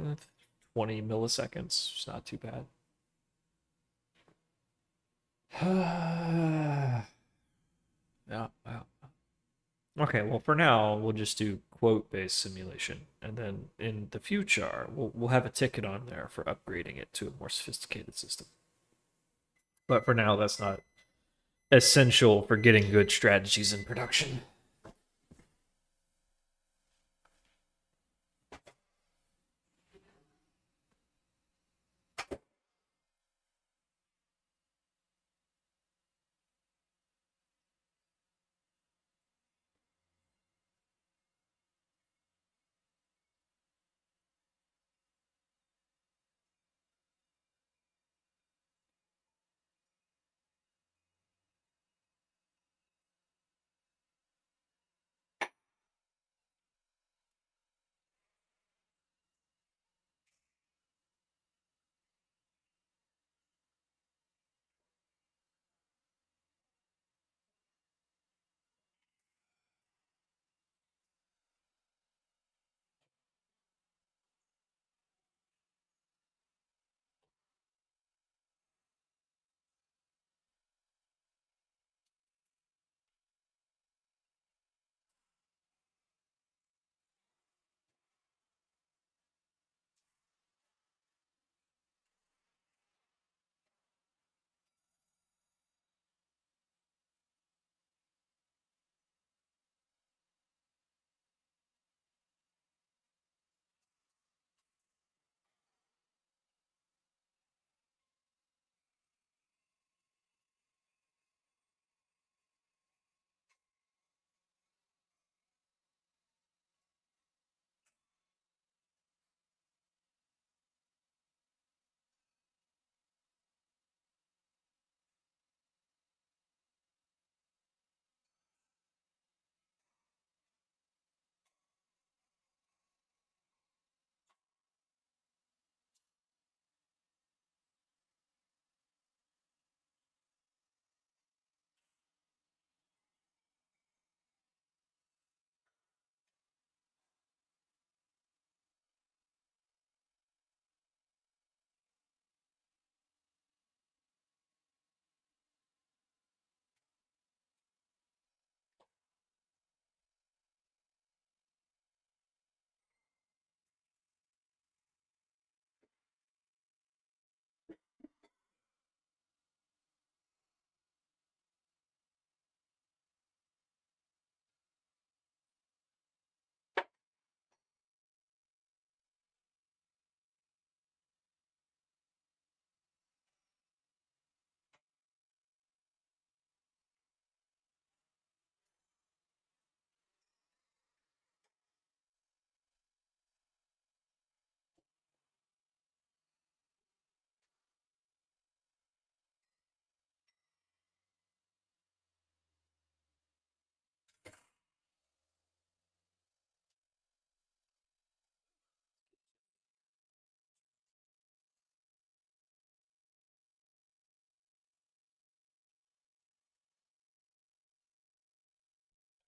20 milliseconds. It's not too bad. Yeah, yeah. Okay, well, for now, we'll just do quote-based simulation, and then in the future, we'll have a ticket on there for upgrading it to a more sophisticated system. But for now, that's not essential for getting good strategies in production.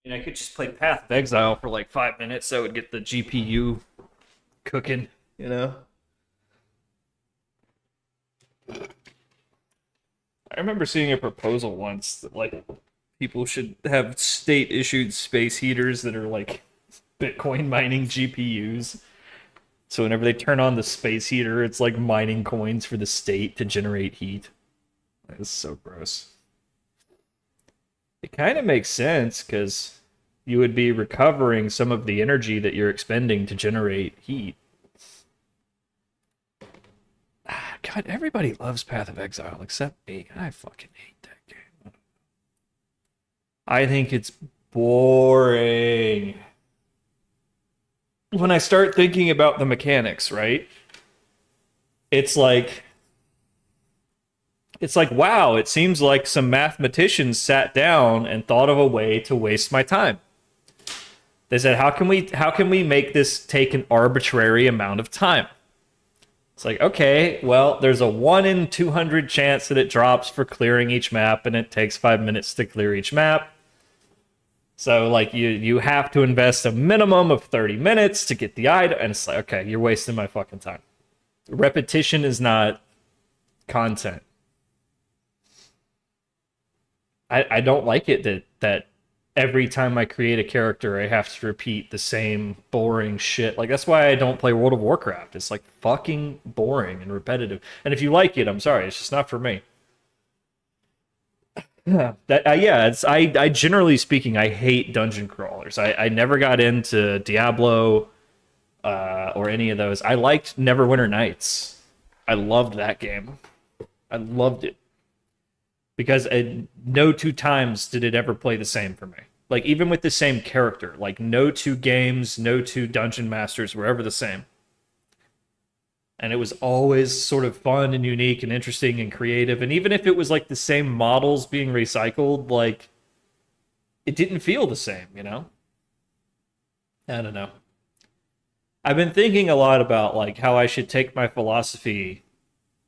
mean, I could just play Path of Exile for like 5 minutes. So I would get the GPU cooking, you know? I remember seeing a proposal once that like people should have state issued space heaters that are like Bitcoin mining GPUs. So whenever they turn on the space heater, it's like mining coins for the state to generate heat. That is so gross. It kind of makes sense because you would be recovering some of the energy that you're expending to generate heat. God, everybody loves Path of Exile except me. I fucking hate that game. I think it's boring. When I start thinking about the mechanics, right? It's like wow, it seems like some mathematicians sat down and thought of a way to waste my time. They said, how can we make this take an arbitrary amount of time? It's like, okay, well, there's a 1 in 200 chance that it drops for clearing each map, and it takes 5 minutes to clear each map. So, like, you have to invest a minimum of 30 minutes to get the item, and it's like, okay, you're wasting my fucking time. Repetition is not content. I don't like it that every time I create a character, I have to repeat the same boring shit. Like, that's why I don't play World of Warcraft. It's like fucking boring and repetitive. And if you like it, I'm sorry, it's just not for me. Yeah, I generally speaking, I hate dungeon crawlers. I never got into Diablo or any of those. I liked Neverwinter Nights. I loved that game. I loved it because no two times did it ever play the same for me. Like, even with the same character, like, no two games, no two dungeon masters were ever the same. And it was always sort of fun and unique and interesting and creative. And even if it was like the same models being recycled, like, it didn't feel the same, you know? I don't know. I've been thinking a lot about like how I should take my philosophy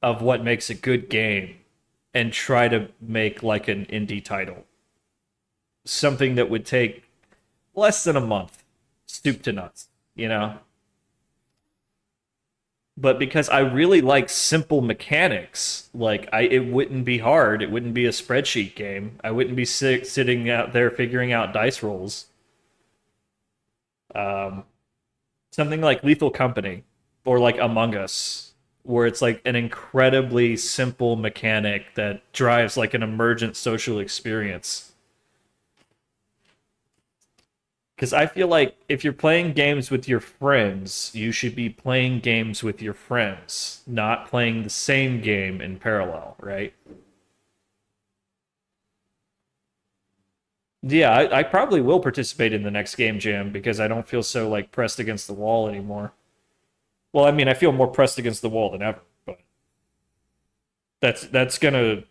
of what makes a good game and try to make like an indie title. Something that would take less than a month, soup to nuts, you know? But because I really like simple mechanics, like it wouldn't be hard. It wouldn't be a spreadsheet game. I wouldn't be sitting out there figuring out dice rolls. Um, Something like Lethal Company or like Among Us, where it's like an incredibly simple mechanic that drives like an emergent social experience. Because I feel like if you're playing games with your friends, you should be playing games with your friends, not playing the same game in parallel, right? Yeah, I probably will participate in the next game jam because I don't feel so like pressed against the wall anymore. Well, I mean, I feel more pressed against the wall than ever, but that's gonna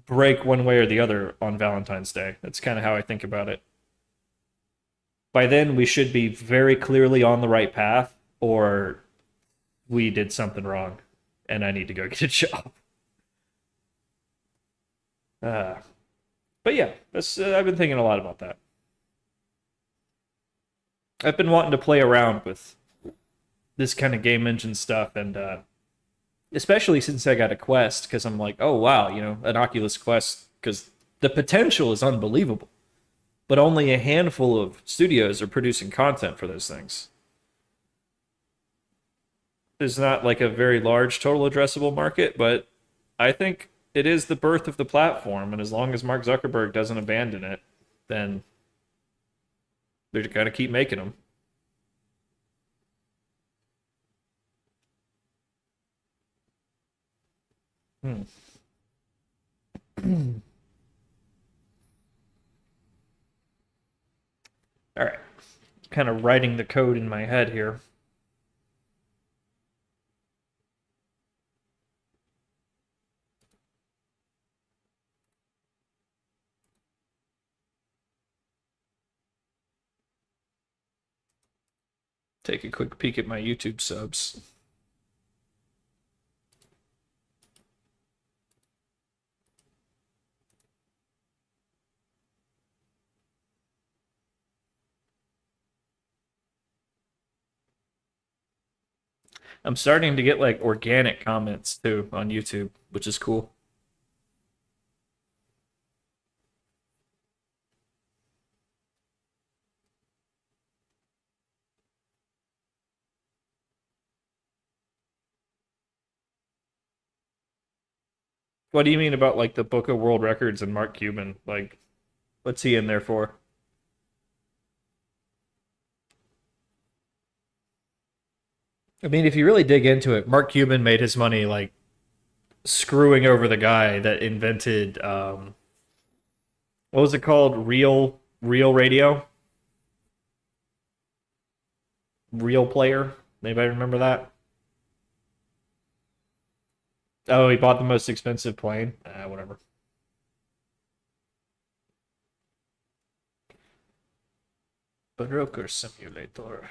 break one way or the other on Valentine's Day. That's kind of how I think about it. By then, we should be very clearly on the right path, or we did something wrong, and I need to go get a job. Uh, but yeah, I've been thinking a lot about that. I've been wanting to play around with this kind of game engine stuff, and especially since I got a Quest, because I'm like, oh wow, you know, an Oculus Quest, because the potential is unbelievable. But only a handful of studios are producing content for those things. There's not like a very large total addressable market, but I think it is the birth of the platform, and as long as Mark Zuckerberg doesn't abandon it, then they're gonna keep making them. Hmm. All right, kind of writing the code in my head here. Take a quick peek at my YouTube subs. I'm starting to get like organic comments too on YouTube, which is cool. What do you mean about like the Book of World Records and Mark Cuban? Like, what's he in there for? I mean, if you really dig into it, Mark Cuban made his money like screwing over the guy that invented what was it called? Real radio, real player. Anybody remember that? Oh, he bought the most expensive plane. Whatever. Broker simulator.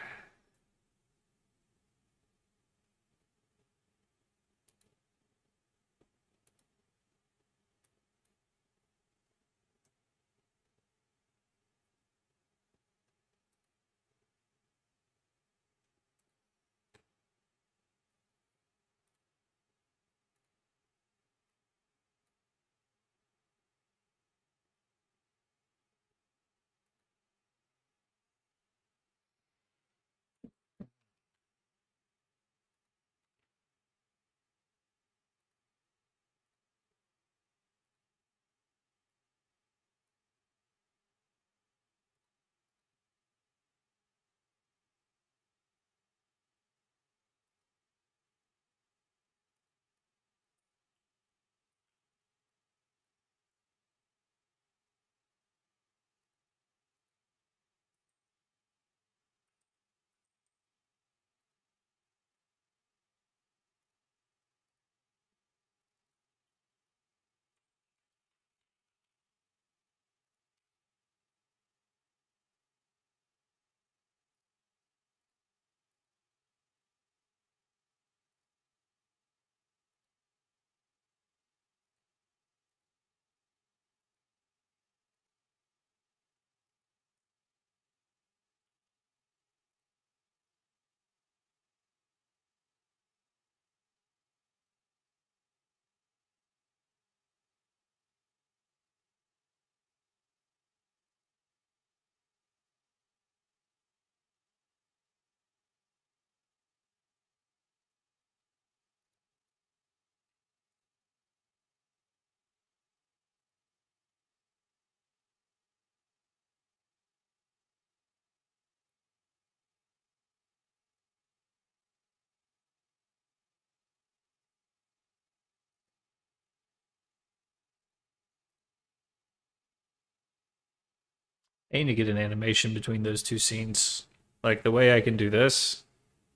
I need to get an animation between those two scenes. Like the way I can do this,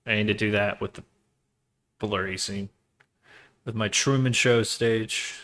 I need to do that with the blurry scene. With my Truman Show stage.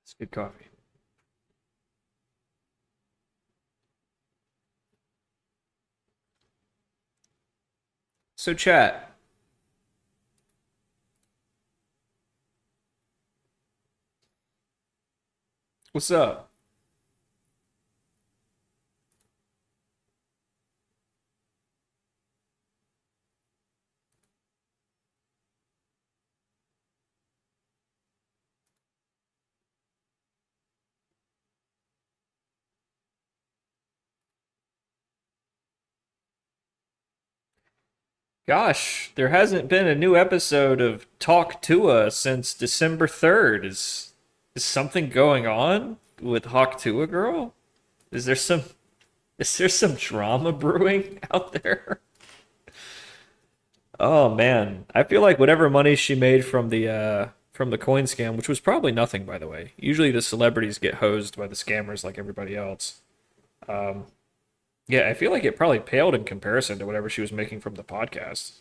It's good coffee. So, chat, what's up? Gosh, there hasn't been a new episode of Talk to Us since December 3rd. Is something going on with Hawk Tua Girl? Is there some is there some drama brewing out there? Oh man, I feel like whatever money she made from the coin scam, which was probably nothing by the way. Usually the celebrities get hosed by the scammers like everybody else. Um, yeah, I feel like it probably paled in comparison to whatever she was making from the podcast.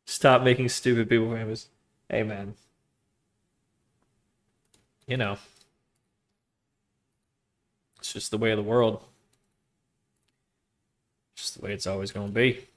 Stop making stupid people famous. Hey man, you know, it's just the way of the world. Just the way it's always going to be.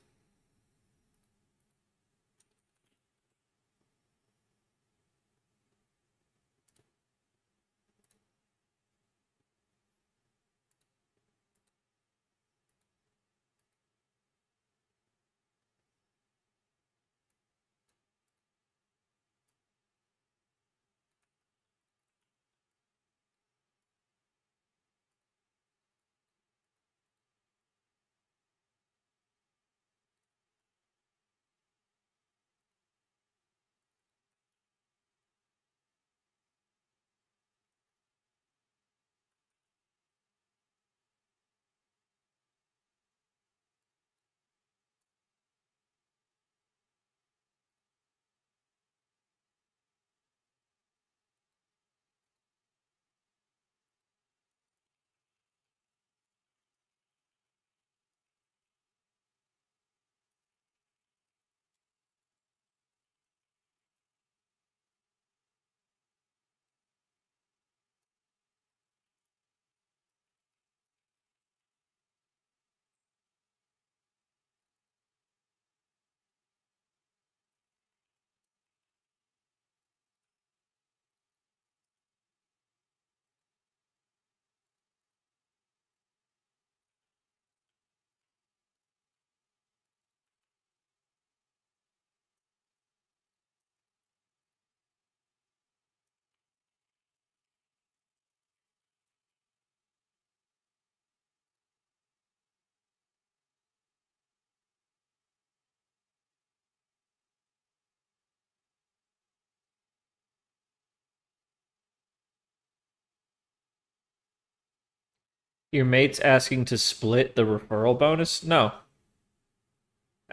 Your mate's asking to split the referral bonus? No,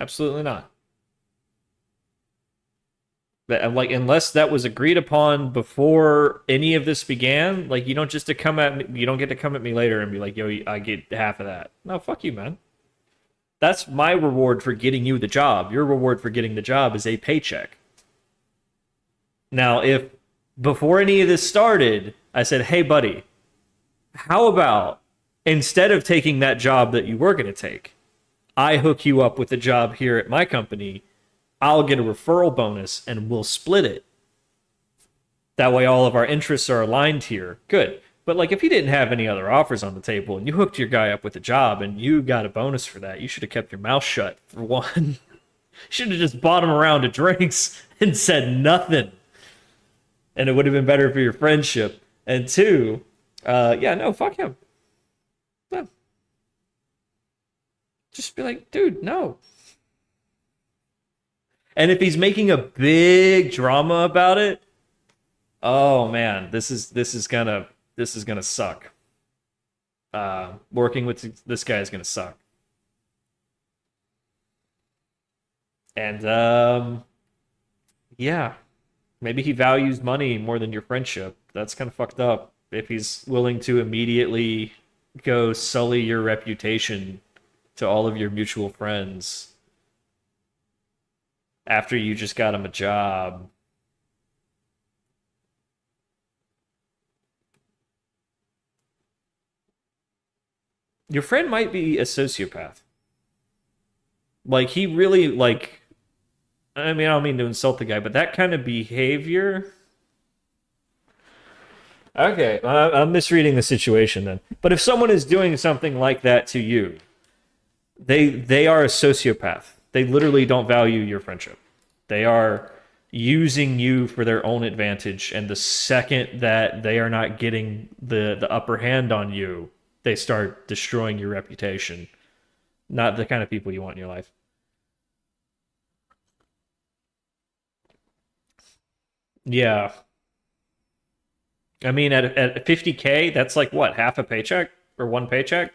absolutely not. That like unless that was agreed upon before any of this began, like you don't just to come at me, you don't get to come at me later and be like, "Yo, I get half of that." No, fuck you, man. That's my reward for getting you the job. Your reward for getting the job is a paycheck. Now, if before any of this started, I said, "Hey, buddy, how about instead of taking that job that you were going to take, I hook you up with a job here at my company. I'll get a referral bonus and we'll split it. That way all of our interests are aligned here." Good. But like if he didn't have any other offers on the table and you hooked your guy up with a job and you got a bonus for that, you should have kept your mouth shut for one. Should have just bought him a round of drinks and said nothing. And it would have been better for your friendship. And two, yeah, no, fuck him. No. Just be like, dude, no. And if he's making a big drama about it, oh man, this is gonna suck. Working with this guy is gonna suck. And yeah, maybe he values money more than your friendship. That's kind of fucked up. If he's willing to immediately go sully your reputation to all of your mutual friends after you just got him a job. Your friend might be a sociopath. Like he really like I mean, I don't mean to insult the guy, but that kind of behavior. Okay, I'm misreading the situation then. But if someone is doing something like that to you, they are a sociopath. They literally don't value your friendship. They are using you for their own advantage, and the second that they are not getting the upper hand on you, they start destroying your reputation. Not the kind of people you want in your life. Yeah. I mean, at 50K, that's like what, half a paycheck or one paycheck?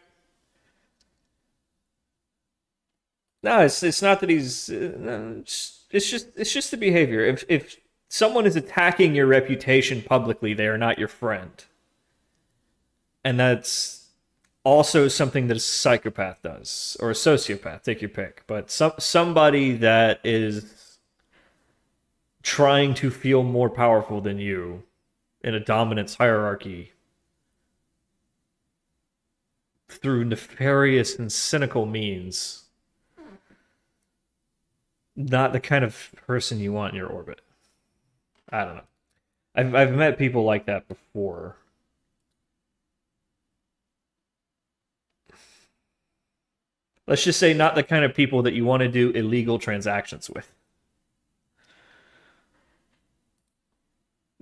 No, it's not that he's. No, it's just the behavior. If someone is attacking your reputation publicly, they are not your friend, and that's also something that a psychopath does or a sociopath. Take your pick, but somebody that is trying to feel more powerful than you in a dominance hierarchy through nefarious and cynical means, not the kind of person you want in your orbit. I don't know. I've met people like that before. Let's just say not the kind of people that you want to do illegal transactions with.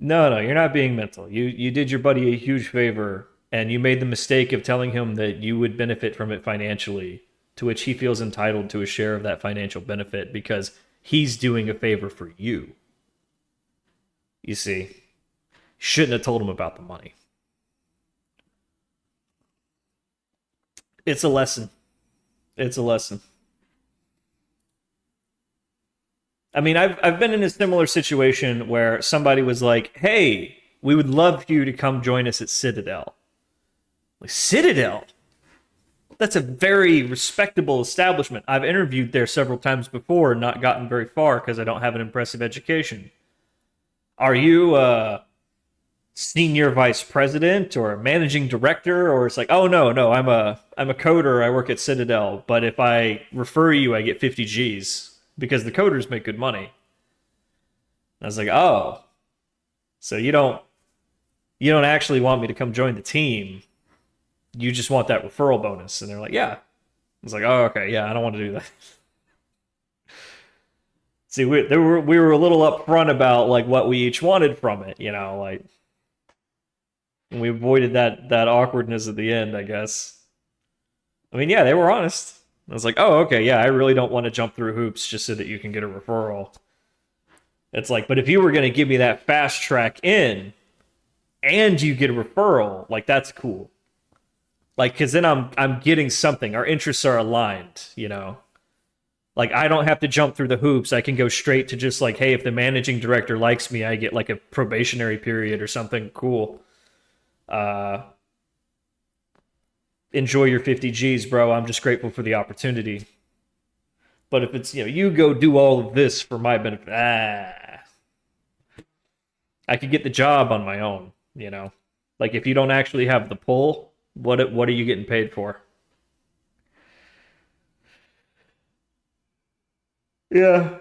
No, no, you're not being mental. You did your buddy a huge favor and you made the mistake of telling him that you would benefit from it financially, to which he feels entitled to a share of that financial benefit because he's doing a favor for you. You see, shouldn't have told him about the money. It's a lesson. It's a lesson. I mean, I've been in a similar situation where somebody was like, "Hey, we would love for you to come join us at Citadel." Like, Citadel? That's a very respectable establishment. I've interviewed there several times before and not gotten very far because I don't have an impressive education. Are you a senior vice president or a managing director? Or it's like, oh no, no, I'm a coder. I work at Citadel, but if I refer you, I get 50 G's because the coders make good money. And I was like, oh, so you don't actually want me to come join the team. You just want that referral bonus. And they're like, yeah. I was like, oh, okay, yeah, I don't want to do that. See, we were a little upfront about like what we each wanted from it, like we avoided that awkwardness at the end, I guess. I mean, yeah, they were honest. I was like, oh, okay, yeah, I really don't want to jump through hoops just so that you can get a referral. It's like, but if you were going to give me that fast track in and you get a referral, like that's cool. Like, because then I'm getting something. Our interests are aligned. Like, I don't have to jump through the hoops. I can go straight to just like, hey, if the managing director likes me, I get like a probationary period or something cool. Uh, Enjoy your 50 G's, bro. I'm just grateful for the opportunity. But if it's, you go do all of this for my benefit, I could get the job on my own. Like, if you don't actually have the pull, what are you getting paid for? Yeah.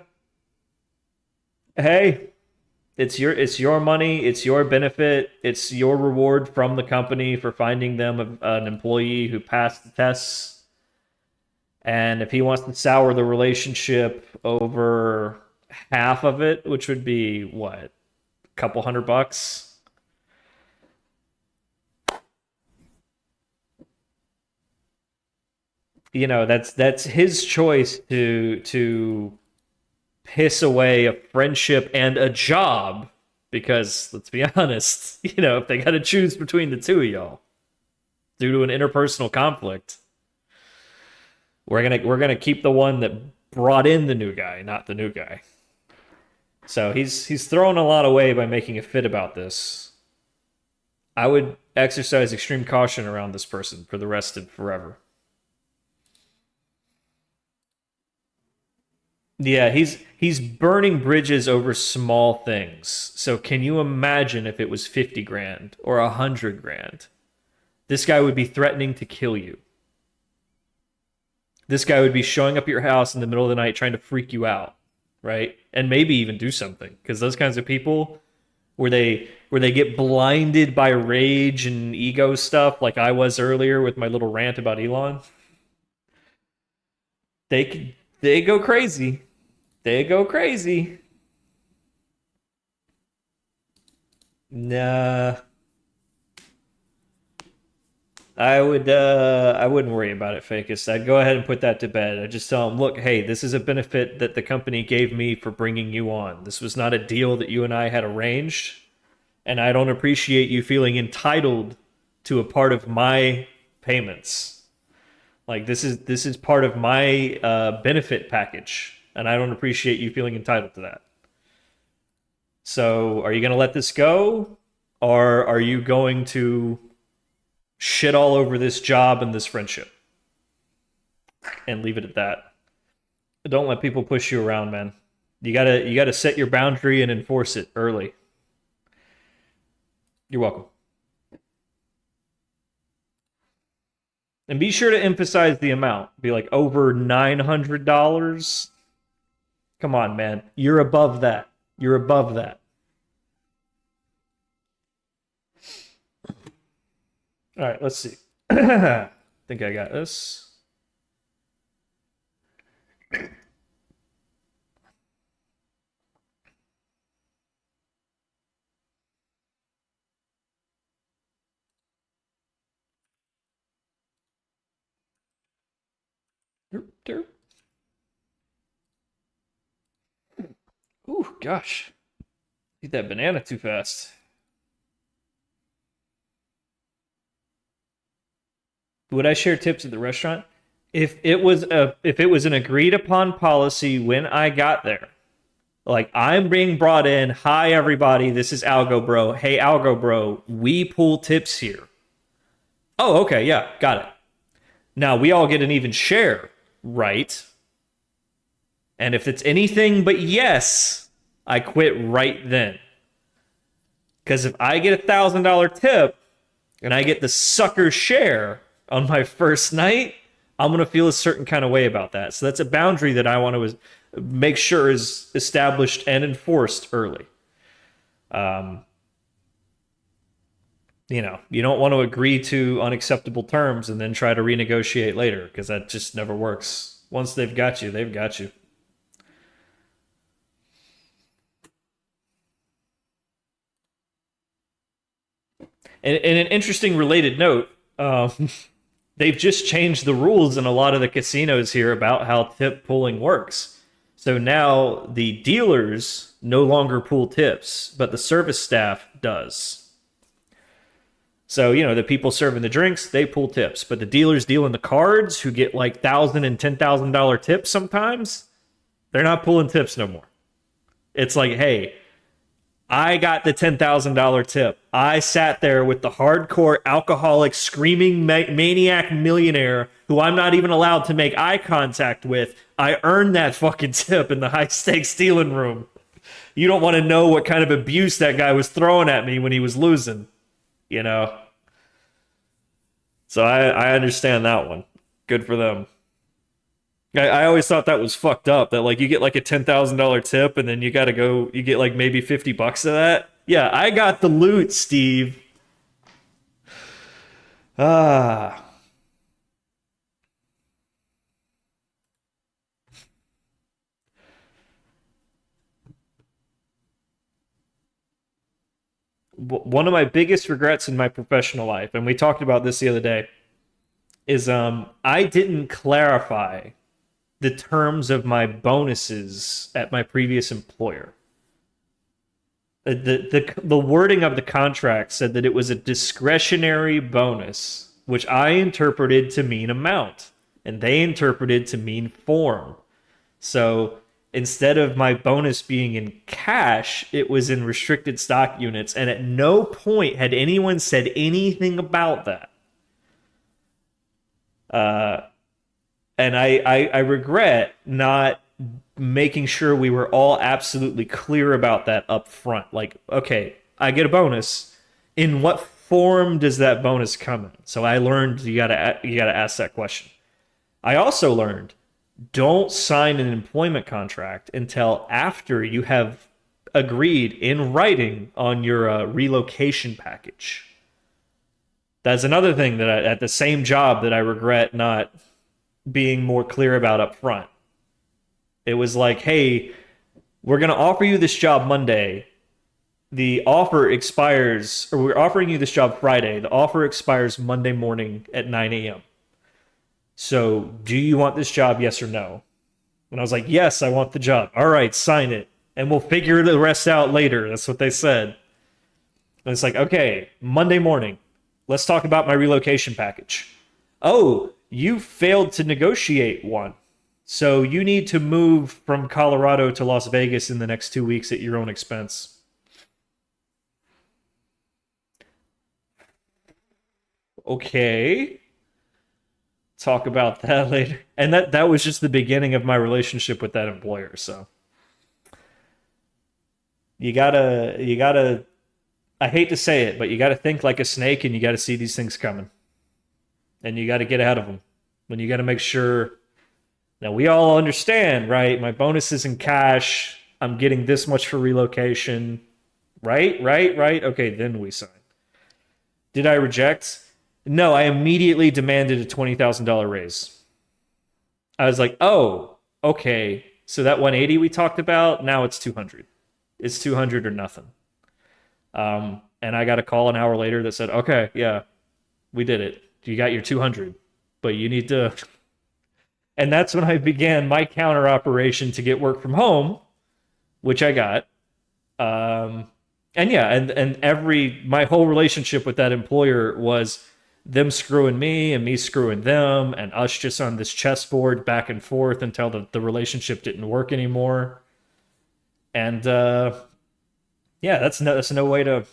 Hey, it's your money, it's your benefit, it's your reward from the company for finding them an employee who passed the tests. And if he wants to sour the relationship over half of it, which would be what, a couple $100, that's his choice to piss away a friendship and a job. Because let's be honest, if they got to choose between the two of y'all due to an interpersonal conflict, we're gonna keep the one that brought in the new guy, not the new guy. So he's throwing a lot away by making a fit about this. I would exercise extreme caution around this person for the rest of forever. Yeah, he's burning bridges over small things. So can you imagine if it was 50 grand or 100 grand? This guy would be threatening to kill you. This guy would be showing up at your house in the middle of the night trying to freak you out, right? And maybe even do something. Because those kinds of people where they get blinded by rage and ego stuff, like I was earlier with my little rant about Elon, they go crazy. They go crazy. Nah. I wouldn't worry about it, Facus. I'd go ahead and put that to bed. I'd just tell him, look, hey, this is a benefit that the company gave me for bringing you on. This was not a deal that you and I had arranged, and I don't appreciate you feeling entitled to a part of my payments. Like this is part of my benefit package, and I don't appreciate you feeling entitled to that. So, are you going to let this go, or are you going to shit all over this job and this friendship and leave it at that? Don't let people push you around, man. You gotta set your boundary and enforce it early. You're welcome. And be sure to emphasize the amount. Be like, over $900. Come on, man. You're above that. You're above that. All right, let's see. I think I got this. Ooh, gosh. Eat that banana too fast. Would I share tips at the restaurant? If it was an agreed upon policy when I got there, like I'm being brought in, hi everybody, this is Algo bro. Hey Algo bro, we pull tips here. Oh, okay, yeah, got it. Now we all get an even share, right? And if it's anything but yes, I quit right then. Because if I get $1,000 tip and I get the sucker share on my first night, I'm going to feel a certain kind of way about that. So that's a boundary that I want to make sure is established and enforced early. You know, you don't want to agree to unacceptable terms and then try to renegotiate later, because that just never works. Once they've got you, they've got you. And an interesting related note, they've just changed the rules in a lot of the casinos here about how tip pooling works. So now the dealers no longer pool tips, but the service staff does. So, you know, the people serving the drinks, they pool tips, but the dealers dealing the cards, who get like $1,000 and $10,000 tips sometimes, they're not pulling tips no more. It's like, hey, I got the $10,000 tip. I sat there with the hardcore alcoholic, screaming maniac millionaire who I'm not even allowed to make eye contact with. I earned that fucking tip in the high stakes dealing room. You don't want to know what kind of abuse that guy was throwing at me when he was losing, you know? So I understand that one. Good for them. I always thought that was fucked up, that like you get like a $10,000 tip and then you gotta go, you get like maybe $50 of that. Yeah, I got the loot, Steve. Ah. One of my biggest regrets in my professional life, and we talked about this the other day, is I didn't clarify the terms of my bonuses at my previous employer. The wording of the contract said that it was a discretionary bonus, which I interpreted to mean amount, and they interpreted to mean form. So instead of my bonus being in cash, it was in restricted stock units, and at no point had anyone said anything about that. And I regret not making sure we were all absolutely clear about that up front. Like, okay, I get a bonus. In what form does that bonus come in? So I learned you gotta ask that question. I also learned, don't sign an employment contract until after you have agreed in writing on your relocation package. That's another thing that at the same job that I regret not being more clear about up front. It was like, hey, we're going to offer you this job Monday. The offer expires, or we're offering you this job Friday. The offer expires Monday morning at 9 a.m. So, do you want this job, yes or no? And I was like, yes, I want the job. All right, sign it. And we'll figure the rest out later. That's what they said. And it's like, okay, Monday morning, let's talk about my relocation package. Oh, you failed to negotiate one. So you need to move from Colorado to Las Vegas in the next 2 weeks at your own expense. Okay. Talk about that later. And that was just the beginning of my relationship with that employer. So you gotta I hate to say it, but you gotta think like a snake and you gotta see these things coming. And you gotta get ahead of them. When you gotta make sure. Now we all understand, right? My bonus is in cash. I'm getting this much for relocation. Right? Okay, then we sign. Did I reject? No, I immediately demanded a $20,000 raise. I was like, oh, okay. So that 180 we talked about, now it's 200. It's 200 or nothing. And I got a call an hour later that said, okay, yeah, we did it. You got your 200, but you need to. And that's when I began my counter operation to get work from home, which I got. And yeah, and my whole relationship with that employer was them screwing me and me screwing them and us just on this chessboard back and forth until the relationship didn't work anymore. And yeah, that's no way to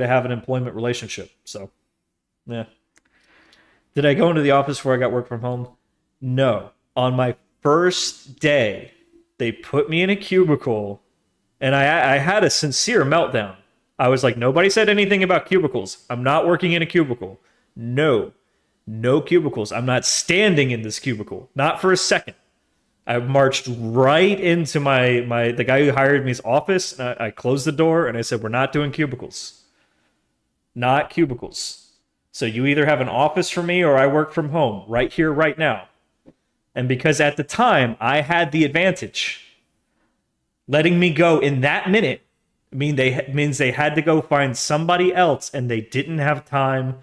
have an employment relationship. So yeah. Did I go into the office before I got work from home? No. On my first day, they put me in a cubicle, and I had a sincere meltdown. I was like, nobody said anything about cubicles. I'm not working in a cubicle. No cubicles. I'm not standing in this cubicle. Not for a second. I marched right into the guy who hired me's office. And I closed the door and I said, we're not doing cubicles. Not cubicles. So you either have an office for me or I work from home right here, right now. And because at the time I had the advantage, letting me go in that minute means they had to go find somebody else and they didn't have time.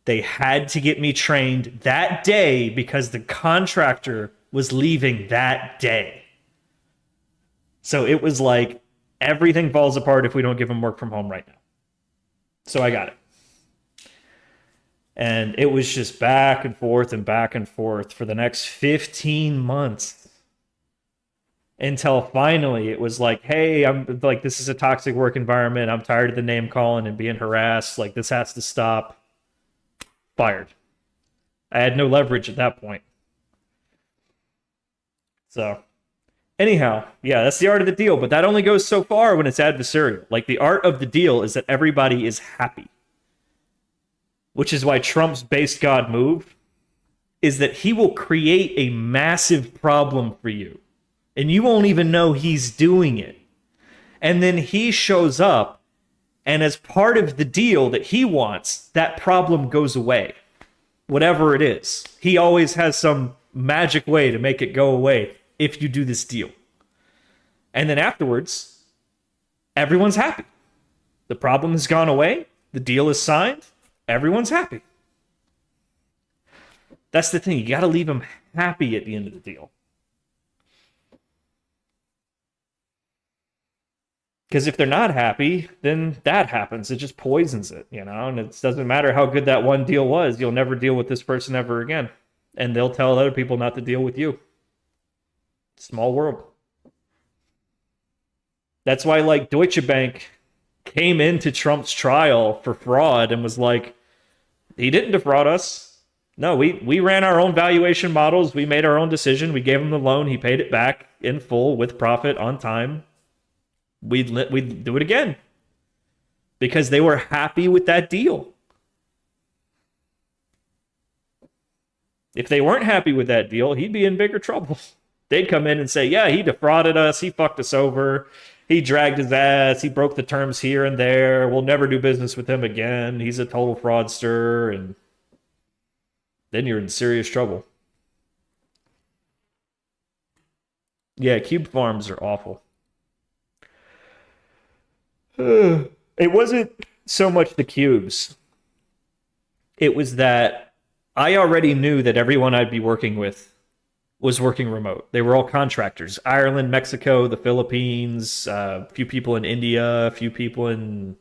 They had to get me trained that day because the contractor was leaving that day. So it was like everything falls apart if we don't give him work from home right now. So I got it. And it was just back and forth for the next 15 months. Until finally it was like, hey, I'm like, this is a toxic work environment. I'm tired of the name calling and being harassed. Like, this has to stop. Fired. I had no leverage at that point. So, anyhow, yeah, that's the art of the deal. But that only goes so far when it's adversarial. Like, the art of the deal is that everybody is happy. Which is why Trump's base God move is that he will create a massive problem for you. And you won't even know he's doing it. And then he shows up, and as part of the deal that he wants, that problem goes away. Whatever it is. He always has some magic way to make it go away if you do this deal. And then afterwards, everyone's happy. The problem has gone away. The deal is signed. Everyone's happy. That's the thing. You got to leave them happy at the end of the deal. Because if they're not happy, then that happens. It just poisons it, and it doesn't matter how good that one deal was. You'll never deal with this person ever again. And they'll tell other people not to deal with you. Small world. That's why, like, Deutsche Bank came into Trump's trial for fraud and was like, he didn't defraud us. No, we ran our own valuation models. We made our own decision. We gave him the loan. He paid it back in full with profit on time. We'd do it again because they were happy with that deal. If they weren't happy with that deal, he'd be in bigger trouble. They'd come in and say, yeah, he defrauded us. He fucked us over. He dragged his ass. He broke the terms here and there. We'll never do business with him again. He's a total fraudster. And then you're in serious trouble. Yeah, cube farms are awful. It wasn't so much the cubes. It was that I already knew that everyone I'd be working with was working remote. They were all contractors. Ireland, Mexico, the Philippines, a few people in India, a few people in...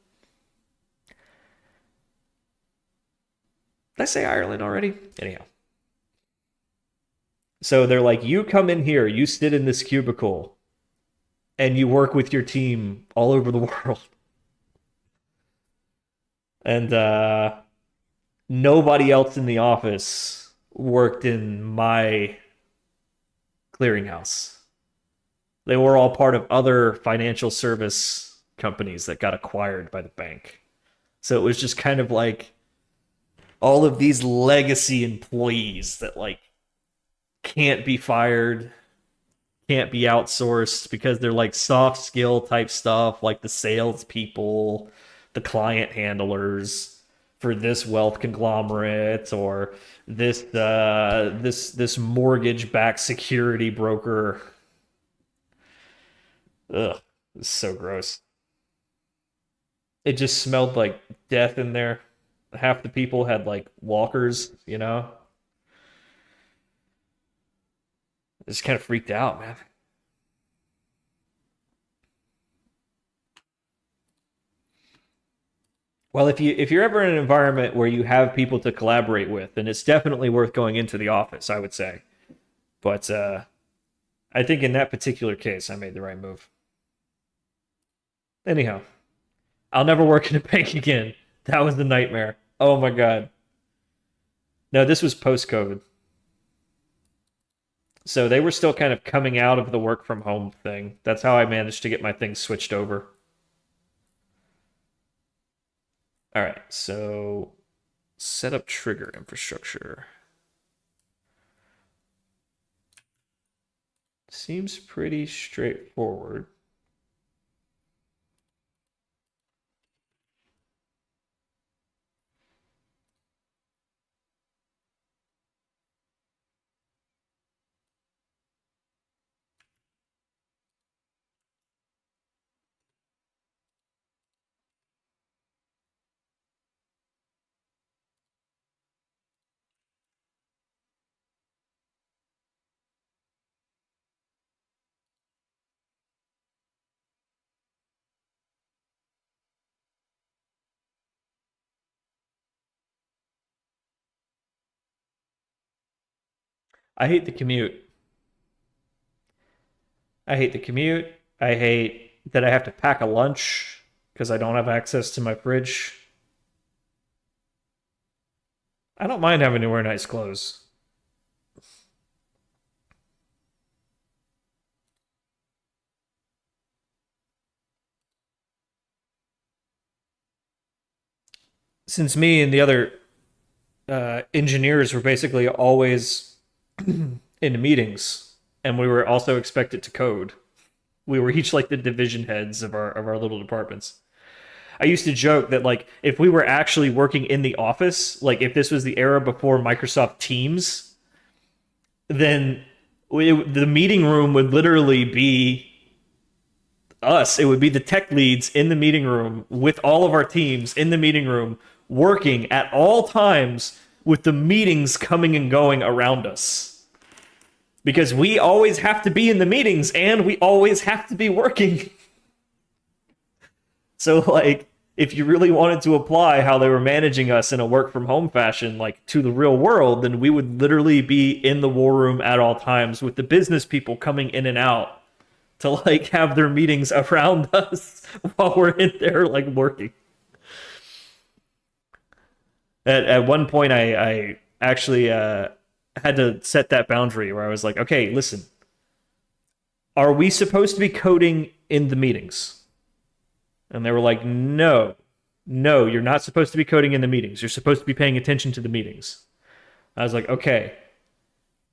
Did I say Ireland already? Anyhow. So they're like, you come in here, you sit in this cubicle, and you work with your team all over the world. And nobody else in the office worked in my clearinghouse. They were all part of other financial service companies that got acquired by the bank. So it was just kind of like all of these legacy employees that like can't be fired, can't be outsourced because they're like soft skill type stuff, like the salespeople, the client handlers for this wealth conglomerate or this mortgage backed security broker. Ugh, it's so gross. It just smelled like death in there. Half the people had like walkers, you know? I just kind of freaked out, man. Well, if you're ever in an environment where you have people to collaborate with, then it's definitely worth going into the office, I would say. But I think in that particular case, I made the right move. Anyhow, I'll never work in a bank again. That was the nightmare. Oh my God. No, this was post-COVID. So they were still kind of coming out of the work from home thing. That's how I managed to get my things switched over. All right, so set up trigger infrastructure. Seems pretty straightforward. I hate the commute. I hate the commute. I hate that I have to pack a lunch because I don't have access to my fridge. I don't mind having to wear nice clothes. Since me and the other engineers were basically always in meetings, and we were also expected to code. We were each like the division heads of our little departments. I used to joke that like if we were actually working in the office, like if this was the era before Microsoft Teams, then the meeting room would literally be us. It would be the tech leads in the meeting room with all of our teams in the meeting room working at all times with the meetings coming and going around us. Because we always have to be in the meetings and we always have to be working. So, like, if you really wanted to apply how they were managing us in a work from home fashion, like to the real world, then we would literally be in the war room at all times with the business people coming in and out to like have their meetings around us while we're in there like working. At one point, I actually had to set that boundary where I was like, okay, listen, are we supposed to be coding in the meetings? And they were like, no, you're not supposed to be coding in the meetings. You're supposed to be paying attention to the meetings. I was like, okay,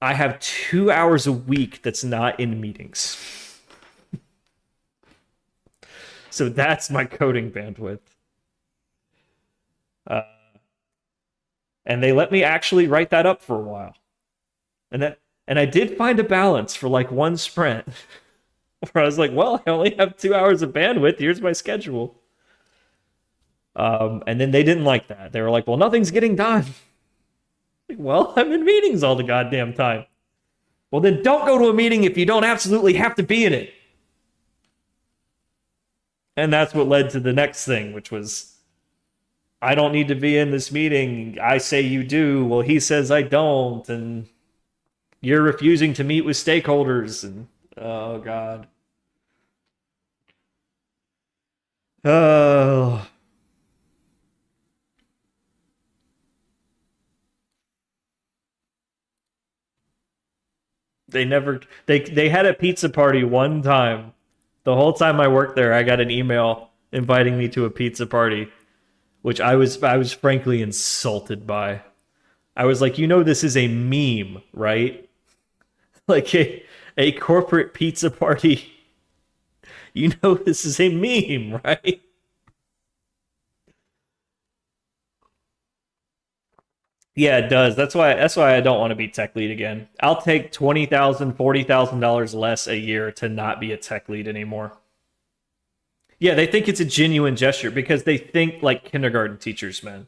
I have 2 hours a week that's not in meetings. So that's my coding bandwidth. And they let me actually write that up for a while. And I did find a balance for like one sprint where I was like, well, I only have 2 hours of bandwidth. Here's my schedule. And then they didn't like that. They were like, well, nothing's getting done. Like, well, I'm in meetings all the goddamn time. Well, then don't go to a meeting if you don't absolutely have to be in it. And that's what led to the next thing, which was, I don't need to be in this meeting. I say you do. Well, he says I don't. And you're refusing to meet with stakeholders. And oh, God. Oh. They had a pizza party one time. The whole time I worked there, I got an email inviting me to a pizza party, which I was frankly insulted by. I was like, this is a meme, right? Like a corporate pizza party. This is a meme, right? Yeah, it does. That's why I don't want to be tech lead again. I'll take $20,000, $40,000 less a year to not be a tech lead anymore. Yeah, they think it's a genuine gesture because they think like kindergarten teachers, man.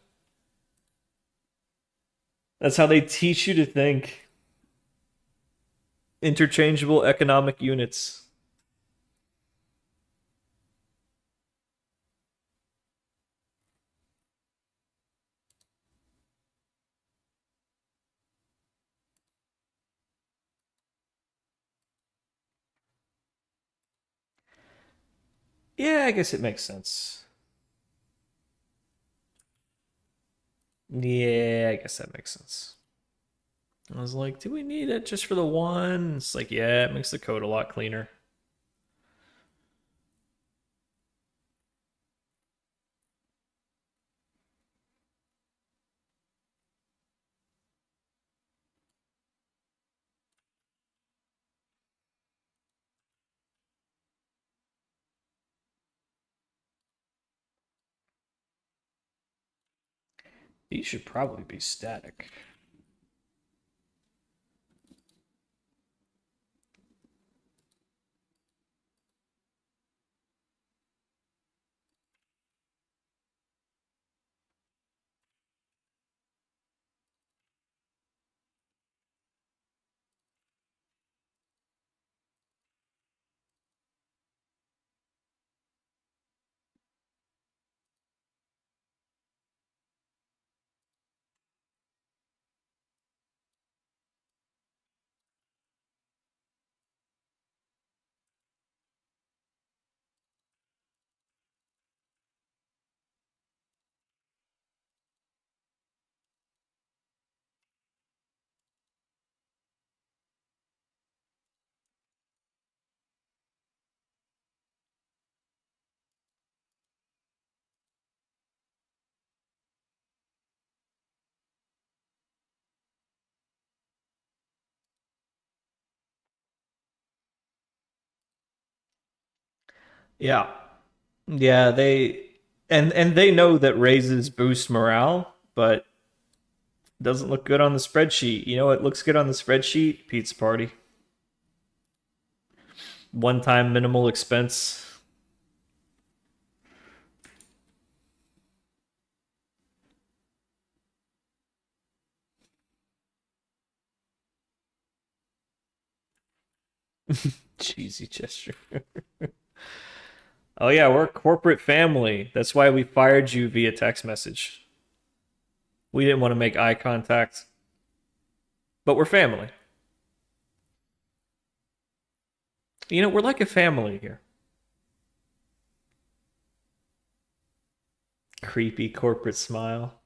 That's how they teach you to think. Interchangeable economic units. Yeah, I guess it makes sense. Yeah, I guess that makes sense. I was like, do we need it just for the one? It's like, yeah, it makes the code a lot cleaner. These should probably be static. Yeah. Yeah, and they know that raises boost morale, but doesn't look good on the spreadsheet. You know what looks good on the spreadsheet? Pizza party. One time minimal expense. Cheesy gesture. Oh yeah, we're a corporate family. That's why we fired you via text message. We didn't want to make eye contact, but we're family. We're like a family here. Creepy corporate smile.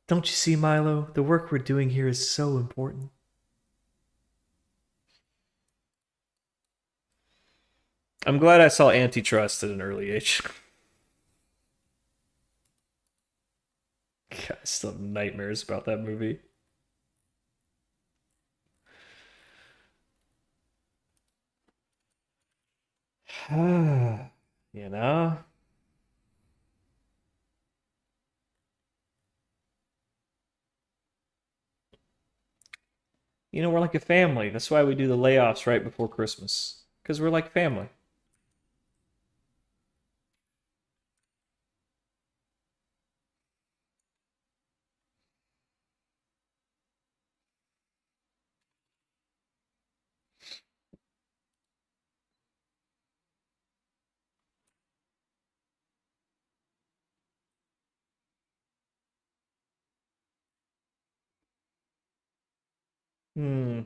Don't you see, Milo? The work we're doing here is so important. I'm glad I saw Antitrust at an early age. God, I still have nightmares about that movie. you know? We're like a family. That's why we do the layoffs right before Christmas. Because we're like family. Hmm.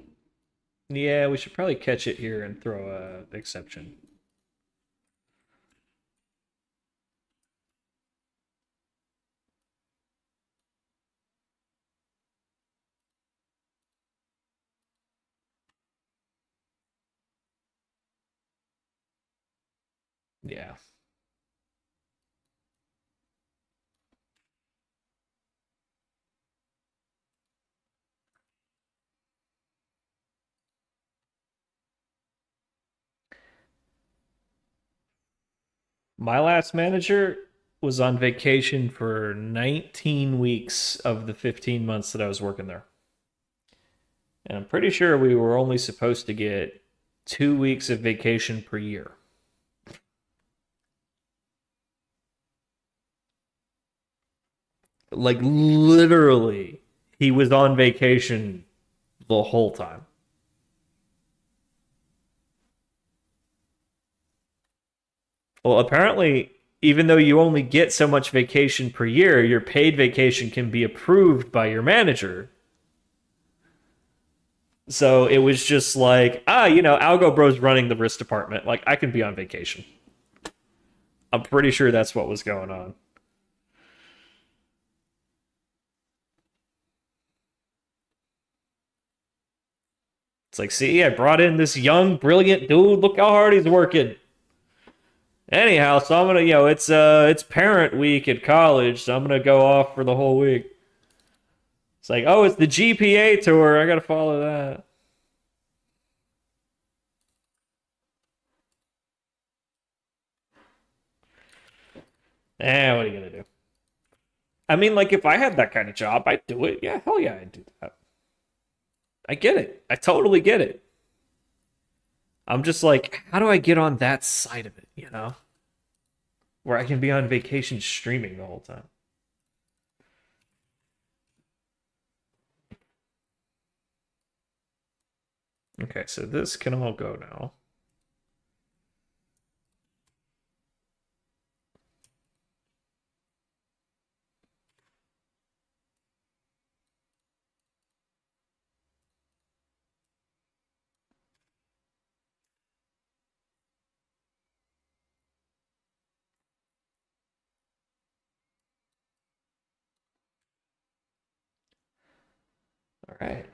Yeah, we should probably catch it here and throw a exception. Yeah. My last manager was on vacation for 19 weeks of the 15 months that I was working there. And I'm pretty sure we were only supposed to get 2 weeks of vacation per year. Like, literally, he was on vacation the whole time. Well, apparently, even though you only get so much vacation per year, your paid vacation can be approved by your manager. So it was just like, Algo Bro's running the risk department. Like, I can be on vacation. I'm pretty sure that's what was going on. It's like, see, I brought in this young, brilliant dude. Look how hard he's working. Anyhow, so I'm gonna, it's parent week at college, so I'm gonna go off for the whole week. It's like, oh, it's the GPA tour. I gotta follow that. What are you gonna do? I mean, like, if I had that kind of job, I'd do it. Yeah, hell yeah, I'd do that. I get it. I totally get it. I'm just like, how do I get on that side of it, Where I can be on vacation streaming the whole time. Okay, so this can all go now. All right.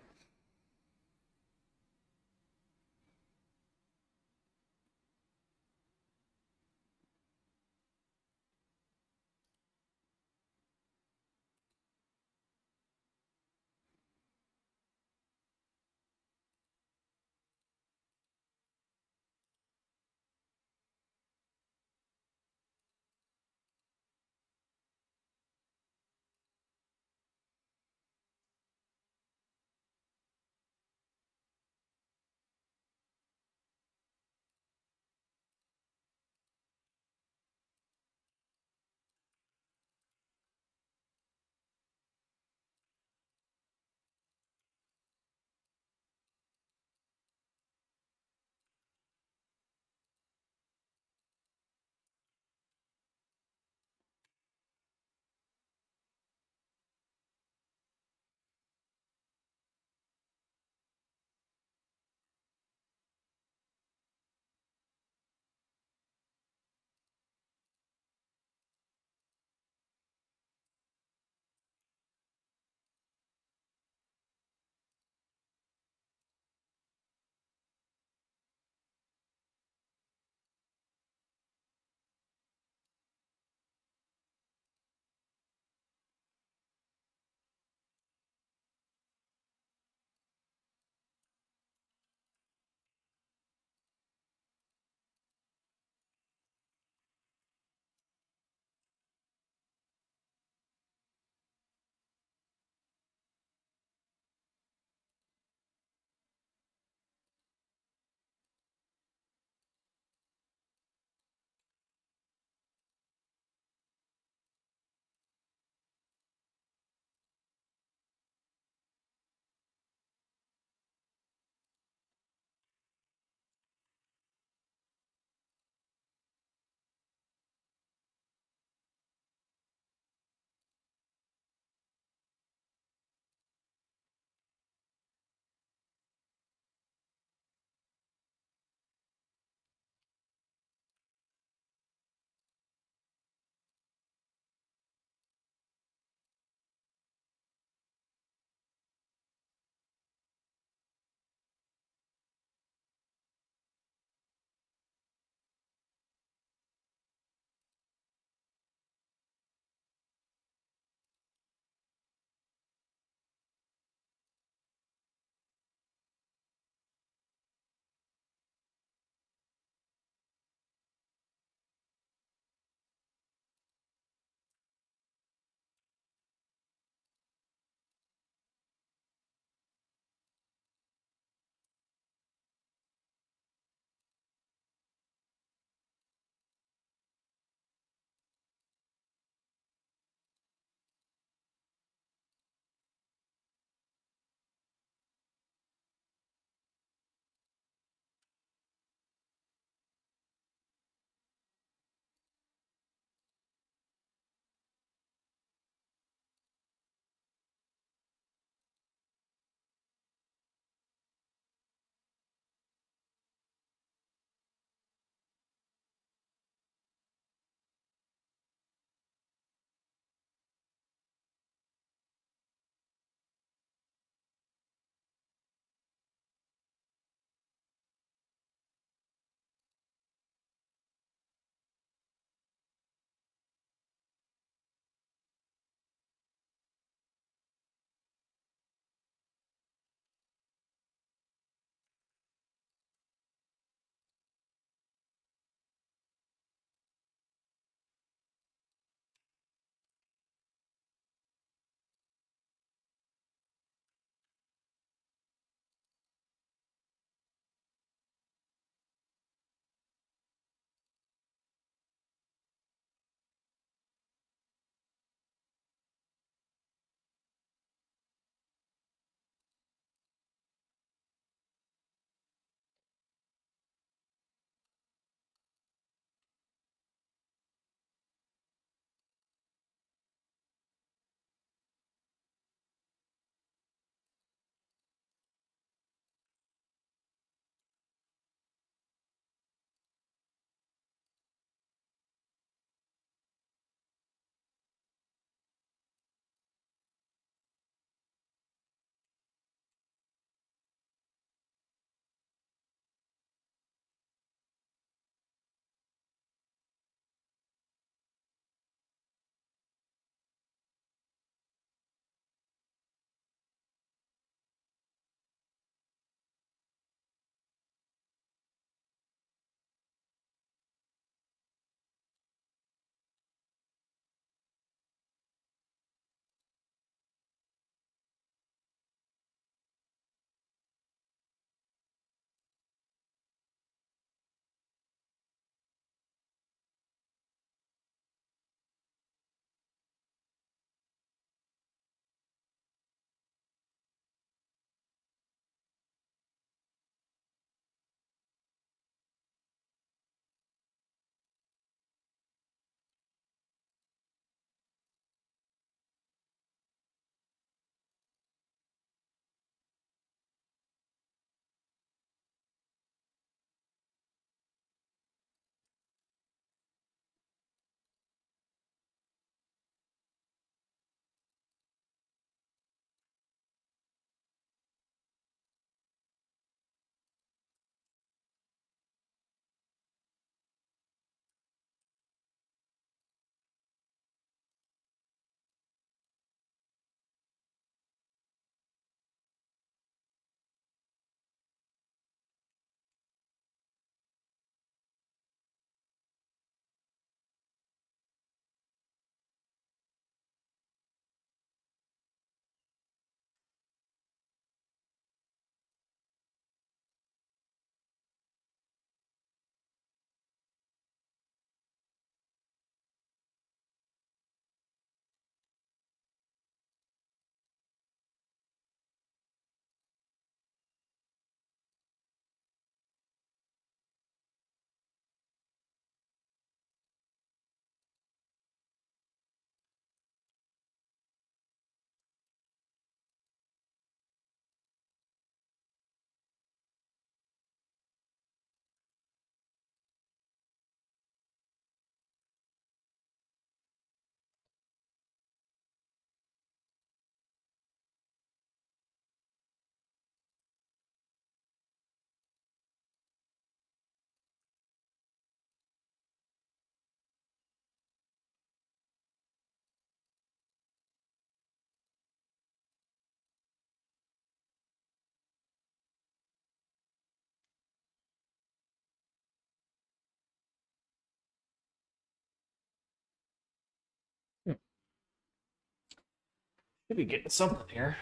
Could be getting something here.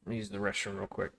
Let me use the restroom real quick.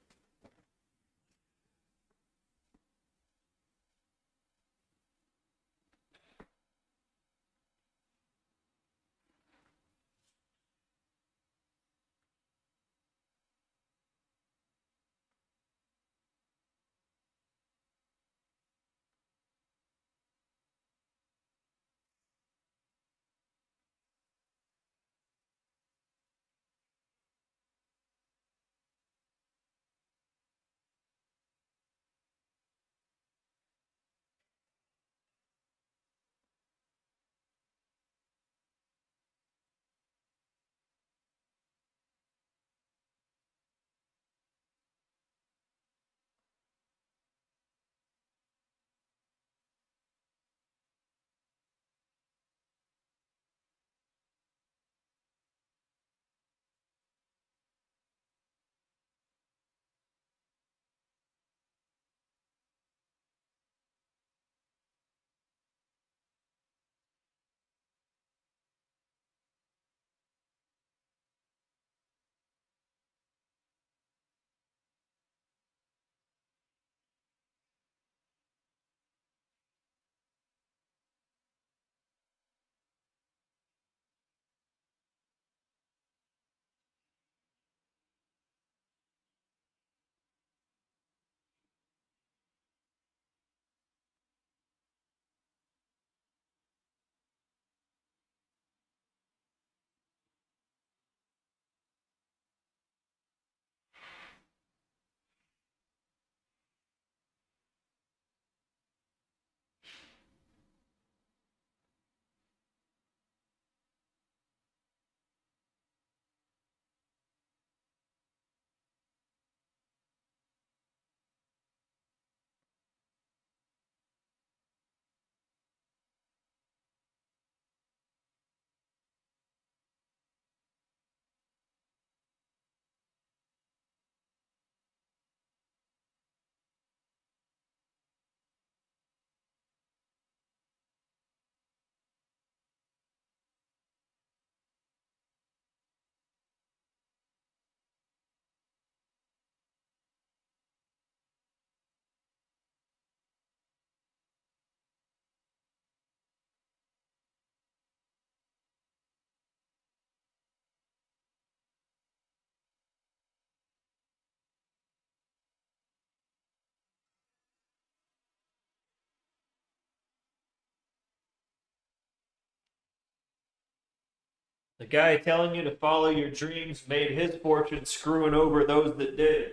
The guy telling you to follow your dreams made his fortune screwing over those that did.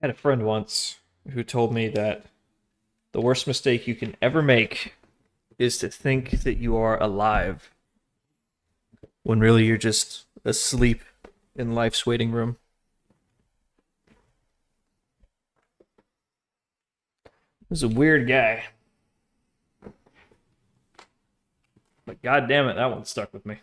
I had a friend once who told me that the worst mistake you can ever make is to think that you are alive when really you're just asleep in life's waiting room. He was a weird guy. But god damn it, that one stuck with me.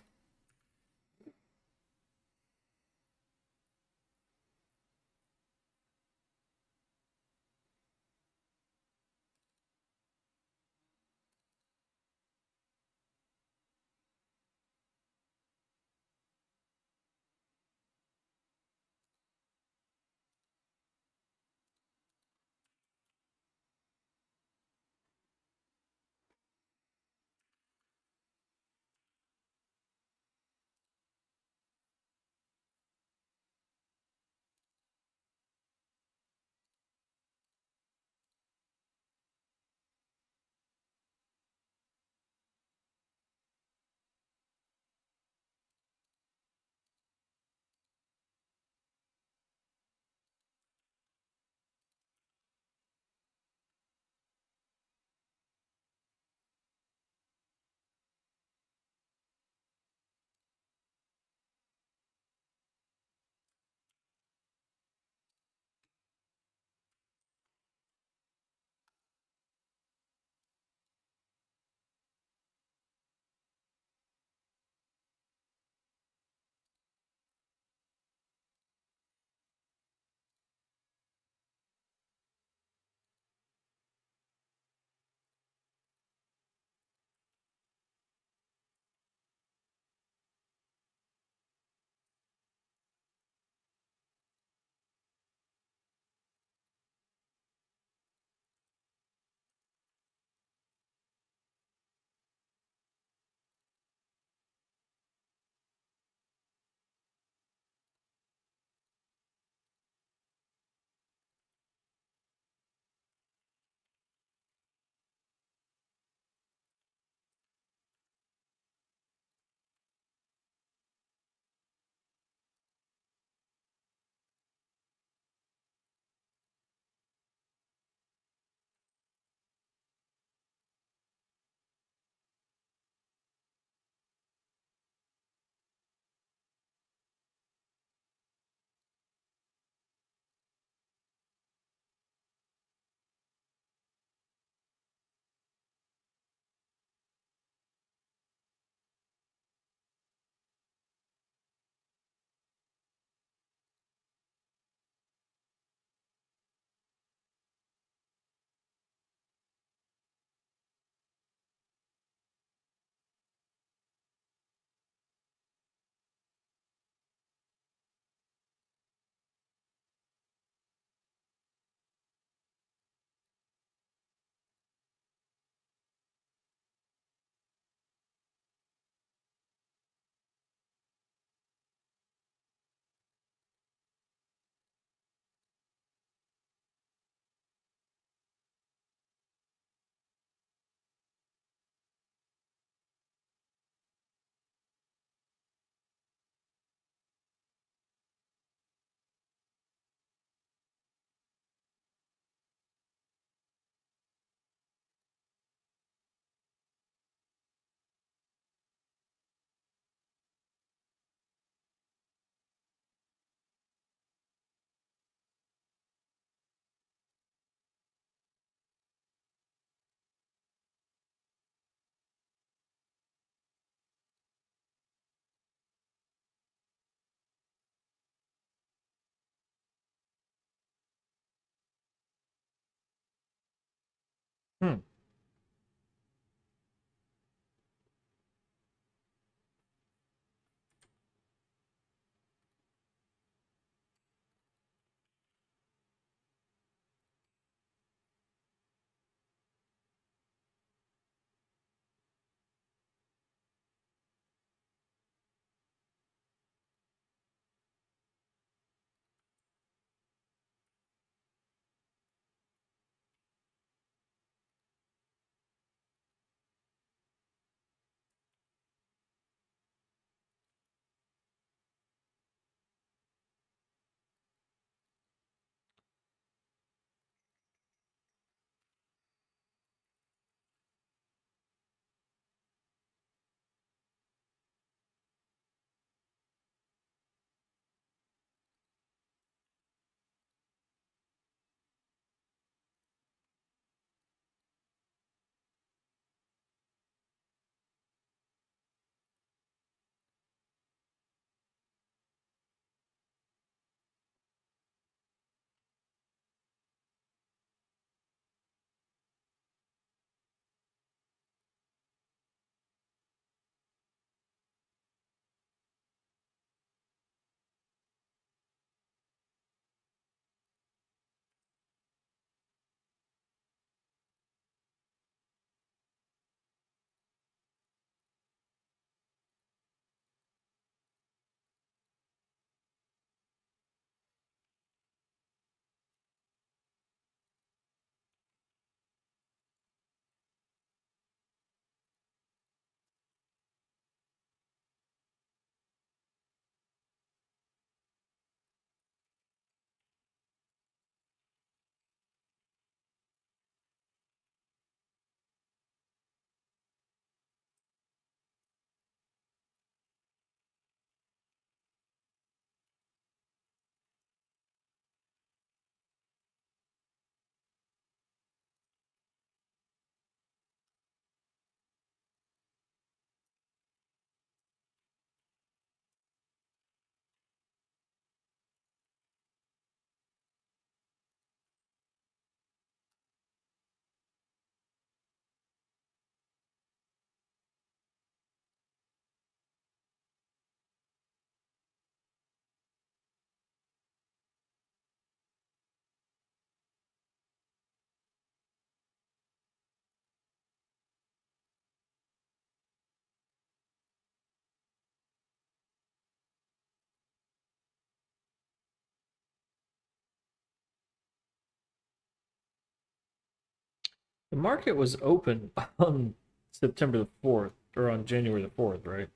The market was open on September the 4th, or on January the 4th, right?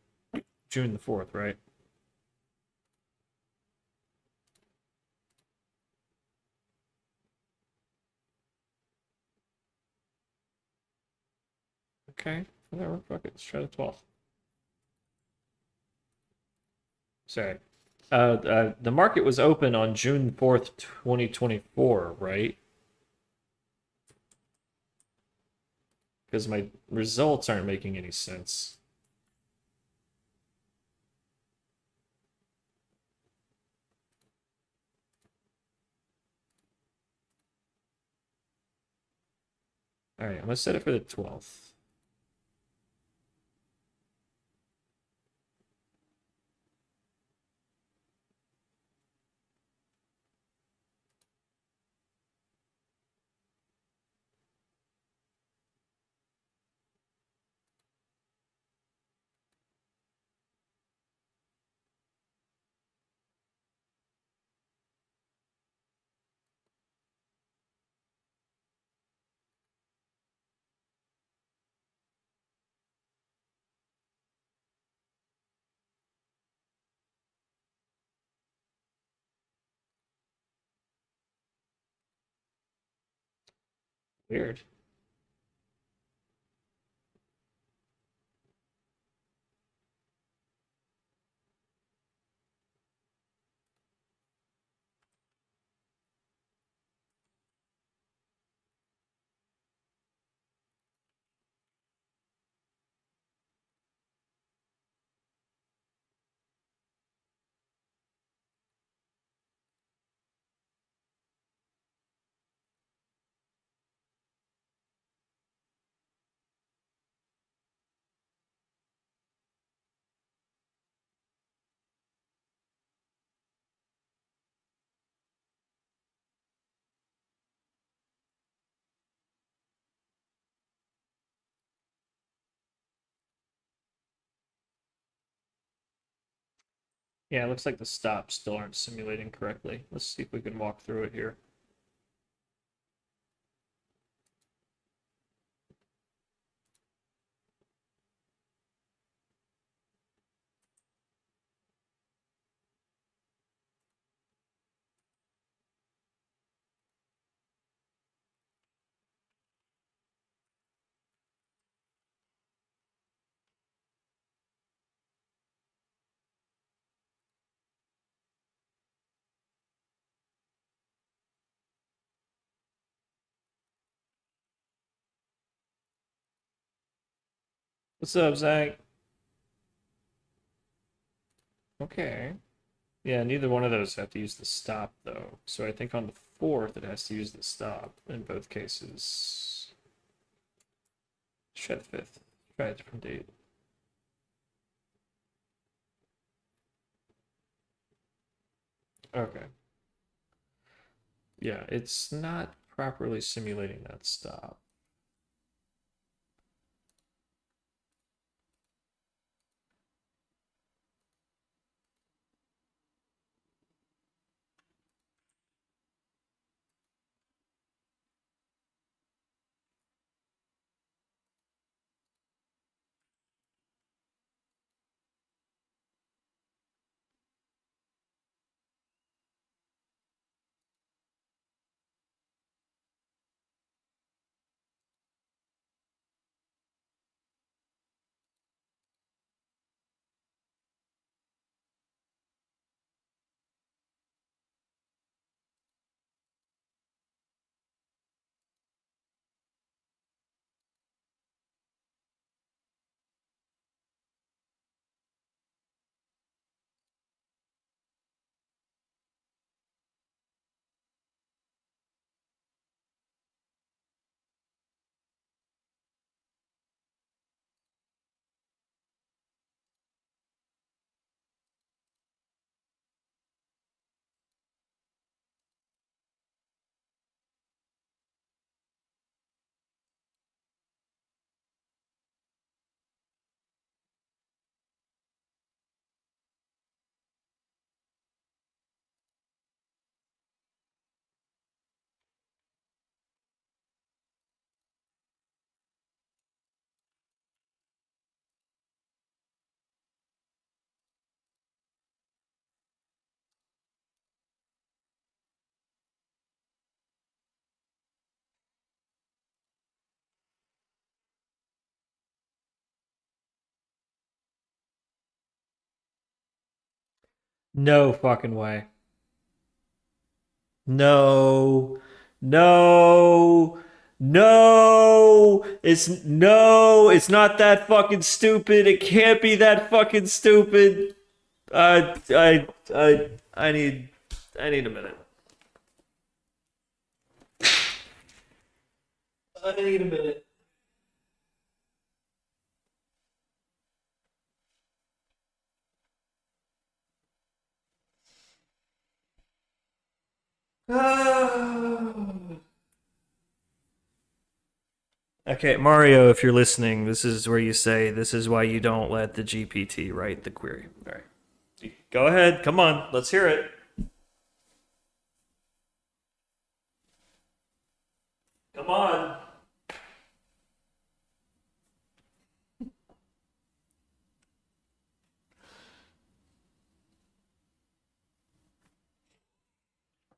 June the 4th, right? Okay, whatever, fuck it, let's try the 12th. Sorry. The market was open on June 4th, 2024, right? Because my results aren't making any sense. All right, I'm gonna set it for the 12th. Weird. Yeah, it looks like the stops still aren't simulating correctly. Let's see if we can walk through it here. What's up, Zach? Okay. Yeah, neither one of those have to use the stop, though. So I think on the 4th, it has to use the stop in both cases. Let's try the 5th. Try a different date. Okay. Yeah, it's not properly simulating that stop. No fucking way. No. No. No, it's not that fucking stupid. It can't be that fucking stupid. I need a minute. I need a minute. Okay, Mario, if you're listening, this is where you say this is why you don't let the GPT write the query. All right. Go ahead. Come on. Let's hear it. Come on.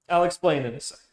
I'll explain in a second.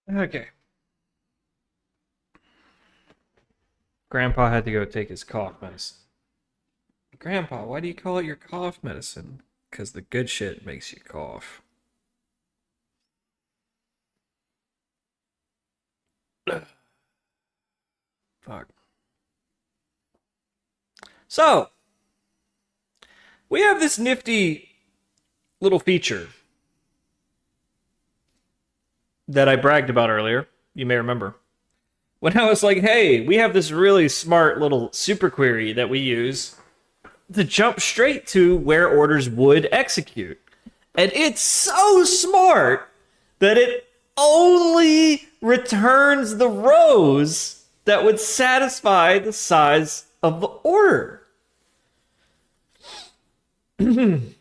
Okay. Grandpa had to go take his cough medicine. Grandpa, why do you call it your cough medicine? Because the good shit makes you cough. Fuck. So, we have this nifty little feature that I bragged about earlier. You may remember. When I was like, hey, we have this really smart little super query that we use to jump straight to where orders would execute. And it's so smart that it only returns the rows that would satisfy the size of the order. and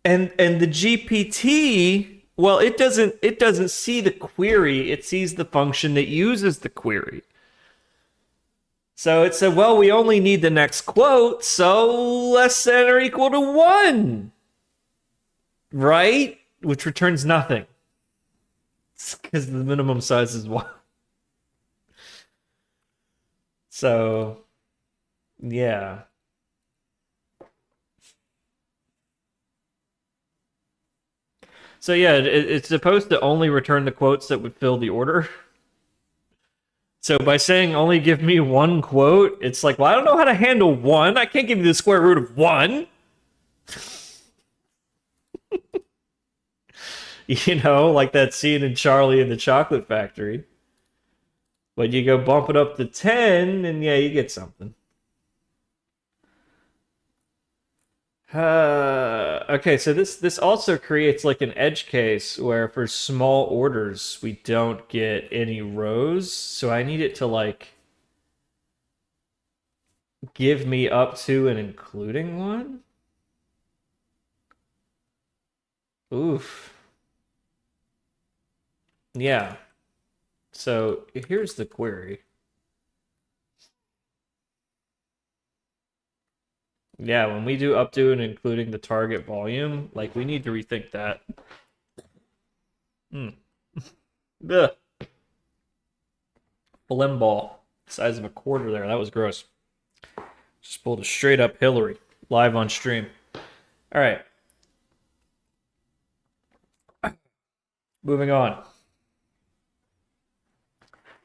the GPT, well, it doesn't see the query, it sees the function that uses the query. So it said, well, we only need the next quote, so less than or equal to 1. Right? Which returns nothing. Because the minimum size is 1. So, yeah. So yeah, it's supposed to only return the quotes that would fill the order. So by saying only give me one quote, it's like, well, I don't know how to handle 1. I can't give you the square root of 1. You know, like that scene in Charlie and the Chocolate Factory. But you go bump it up to 10, and yeah, you get something. Okay, so this also creates like an edge case where for small orders we don't get any rows. So I need it to like give me up to and including 1. Oof. Yeah. So here's the query. Yeah, when we do up to and including the target volume, like we need to rethink that. Hmm. Ugh. Phlegm ball. Size of a quarter there. That was gross. Just pulled a straight up Hillary live on stream. All right. Moving on.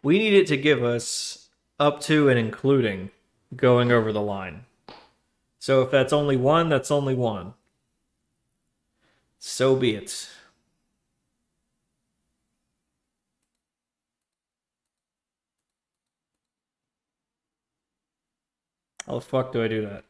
We need it to give us up to and including going over the line. So if that's only one, that's only one. So be it. How the fuck do I do that?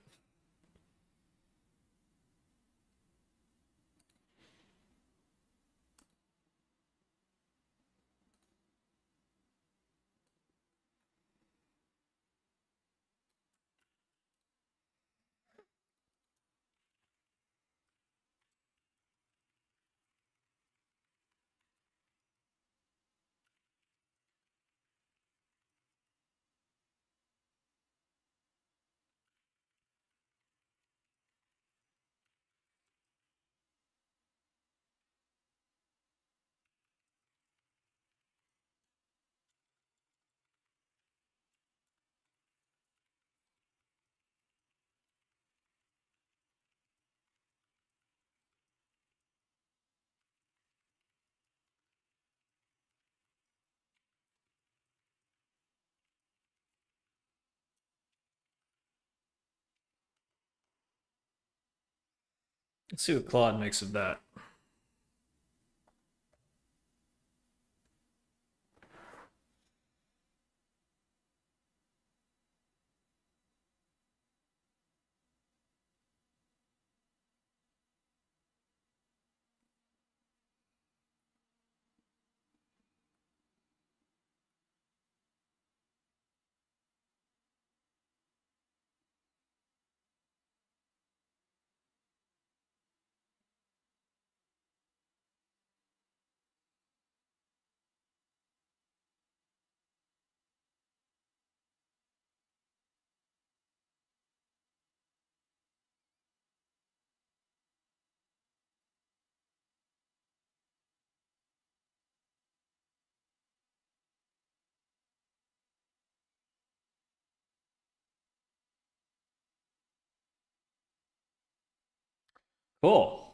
Let's see what Claude makes of that. Cool.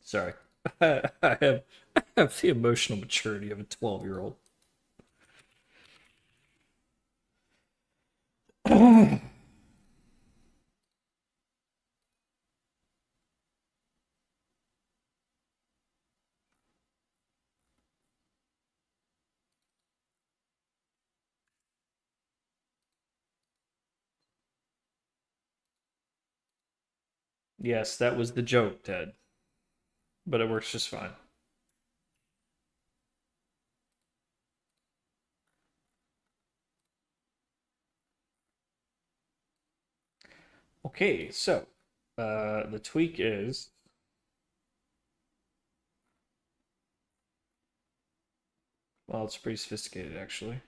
Sorry. I have the emotional maturity of a 12-year-old. Yes, that was the joke, Ted. But it works just fine. Okay, so The tweak is well, it's pretty sophisticated actually.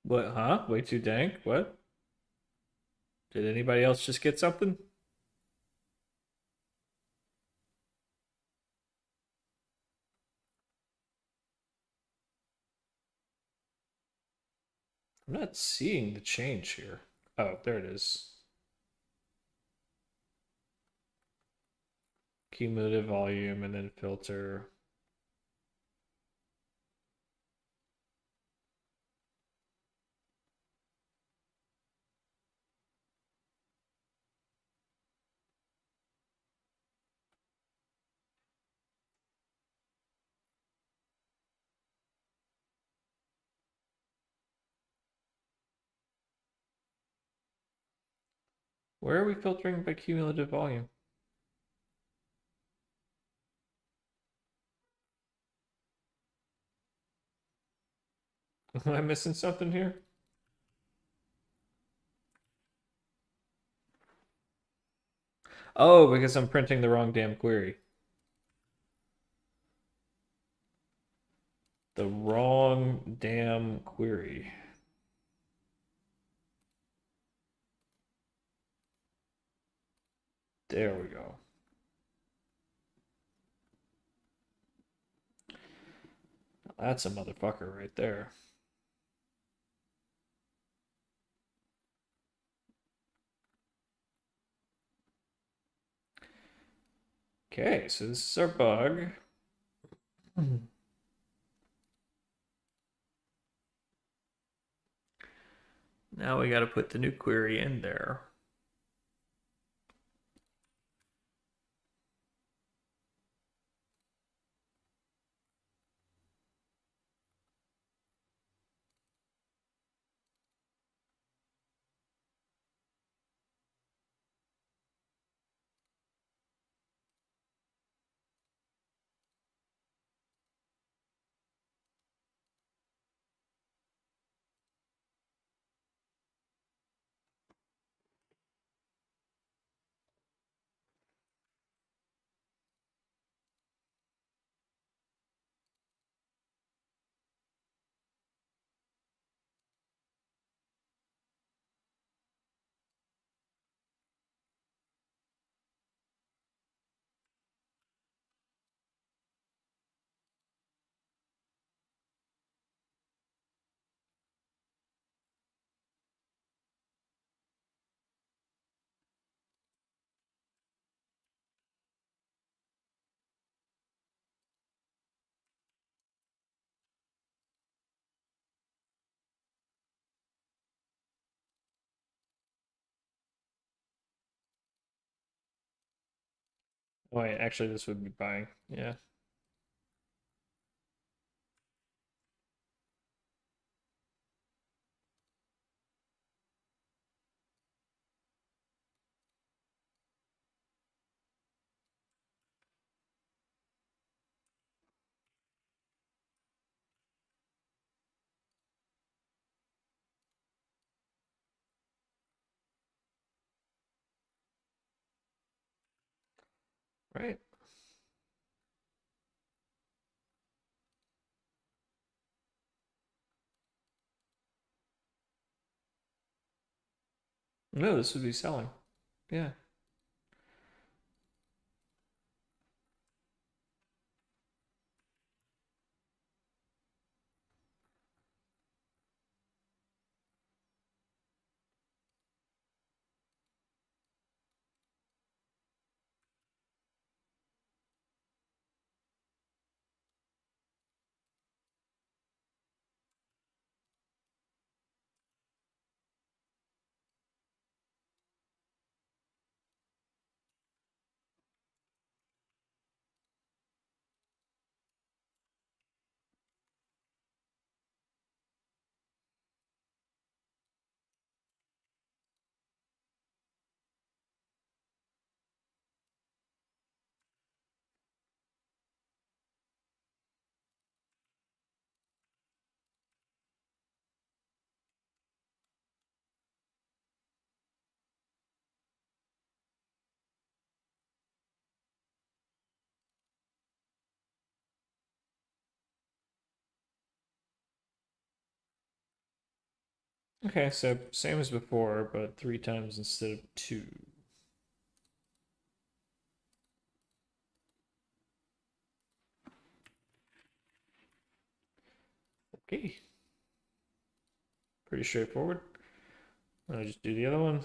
What, huh? Way too dank? What? Did anybody else just get something? I'm not seeing the change here. Oh, there it is. Cumulative volume and then filter. Where are we filtering by cumulative volume? Am I missing something here? Oh, because I'm printing the wrong damn query. The wrong damn query. There we go. That's a motherfucker right there. Okay, so this is our bug. Now we got to put the new query in there. Oh, wait, actually, this would be buying. Yeah. Right. No, this would be selling. Yeah. Okay, so same as before, but 3 times instead of 2. Okay. Pretty straightforward. I'll just do the other one.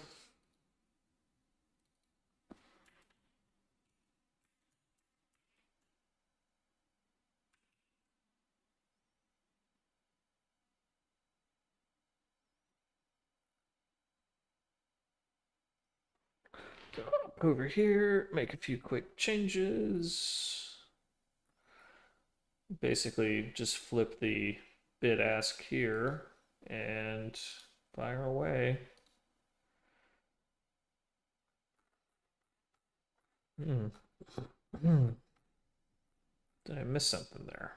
Go over here, make a few quick changes. Basically, just flip the bid ask here and fire away. Hmm. Did I miss something there?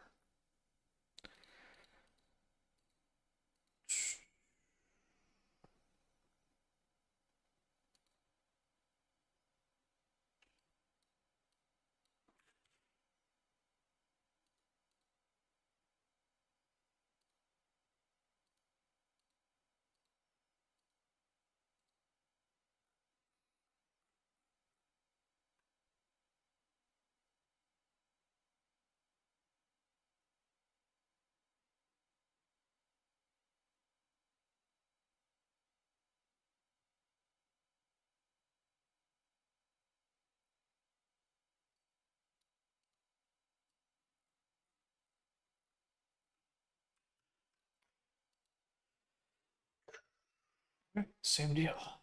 Same deal.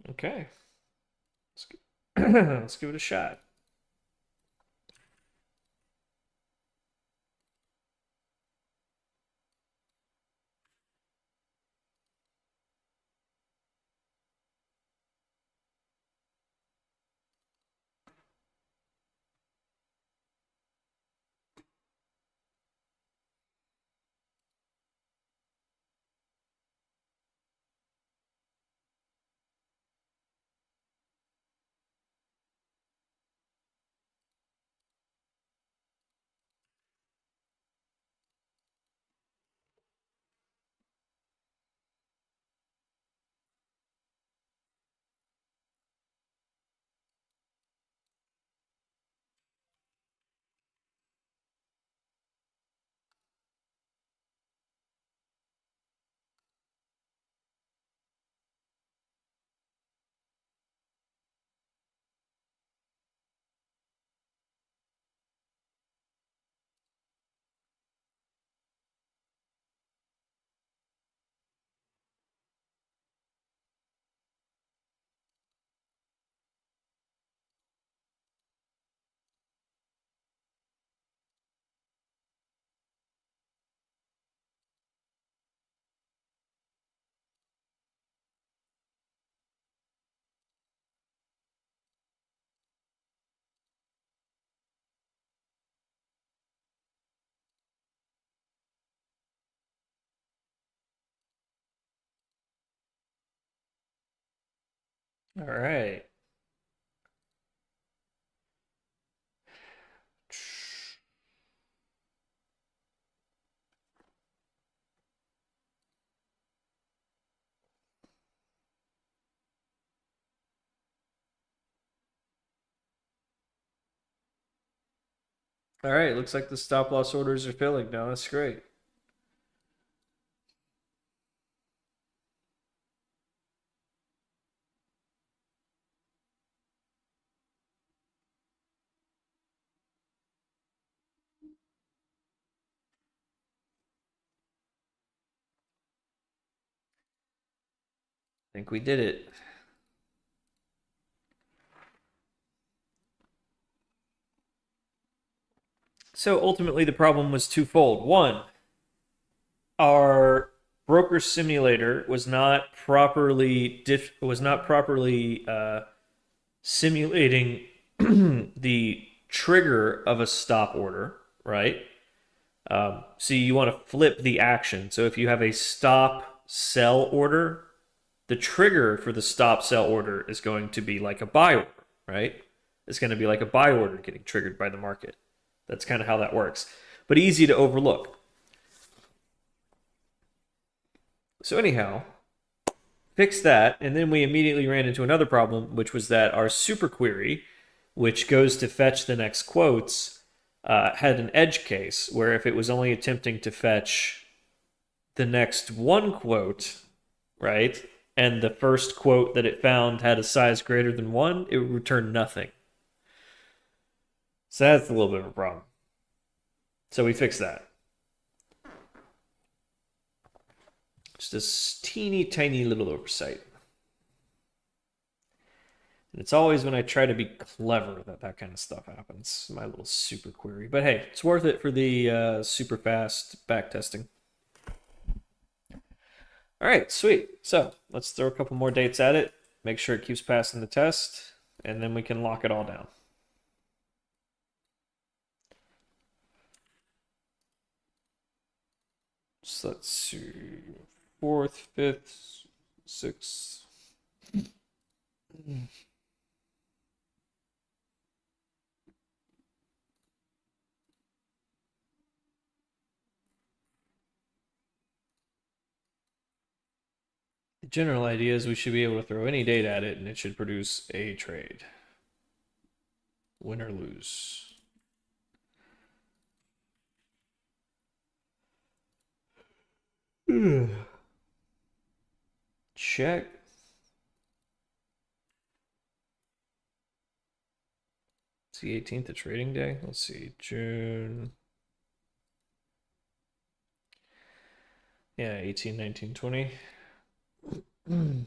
Okay. Let's give it a shot. All right. All right. Looks like the stop loss orders are filling now. That's great. think we did it. So ultimately, the problem was twofold. One, our broker simulator was not properly simulating the trigger of a stop order, right? So you want to flip the action. So if you have a stop sell order, the trigger for the stop sell order is going to be like a buy order, right? It's going to be like a buy order getting triggered by the market. That's kind of how that works, but easy to overlook. So anyhow, fix that, and then we immediately ran into another problem, which was that our super query, which goes to fetch the next quotes, had an edge case where if it was only attempting to fetch the next one quote, right, and the first quote that it found had a size greater than 1, it would return nothing. So that's a little bit of a problem. So we fixed that. Just a teeny tiny little oversight. And it's always when I try to be clever that kind of stuff happens. My little super query. But hey, it's worth it for the super fast back testing. All right, sweet. So let's throw a couple more dates at it. Make sure it keeps passing the test. And then we can lock it all down. So let's see. 4th, 5th, 6th. The general idea is we should be able to throw any date at it and it should produce a trade. Win or lose. Check. It's the 18th of trading day. Let's see, June. Yeah, 18, 19, 20. Hmm.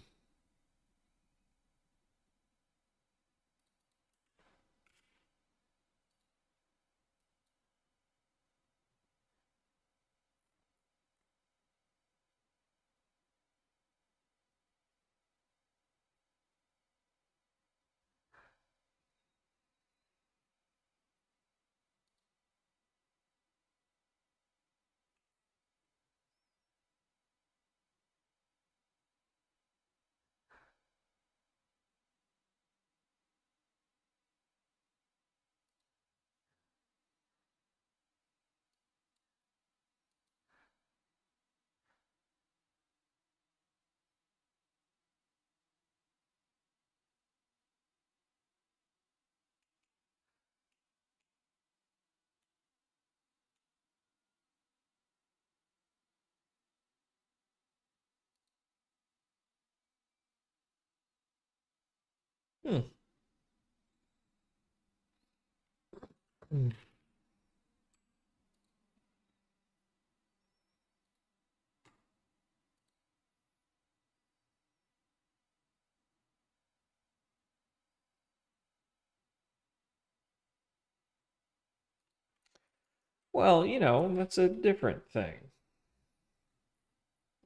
Well, that's a different thing.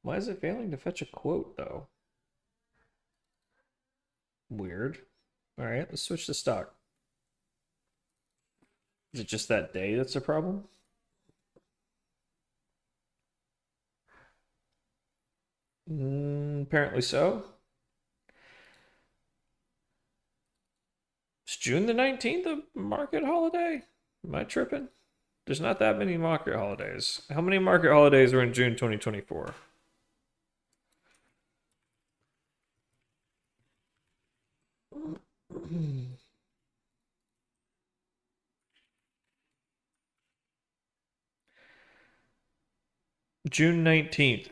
Why is it failing to fetch a quote, though? Weird. All right, let's switch to stock. Is it just that day that's a problem? Apparently so. Is June the 19th a market holiday? Am I tripping? There's not that many market holidays. How many market holidays were in June 2024? June 19th.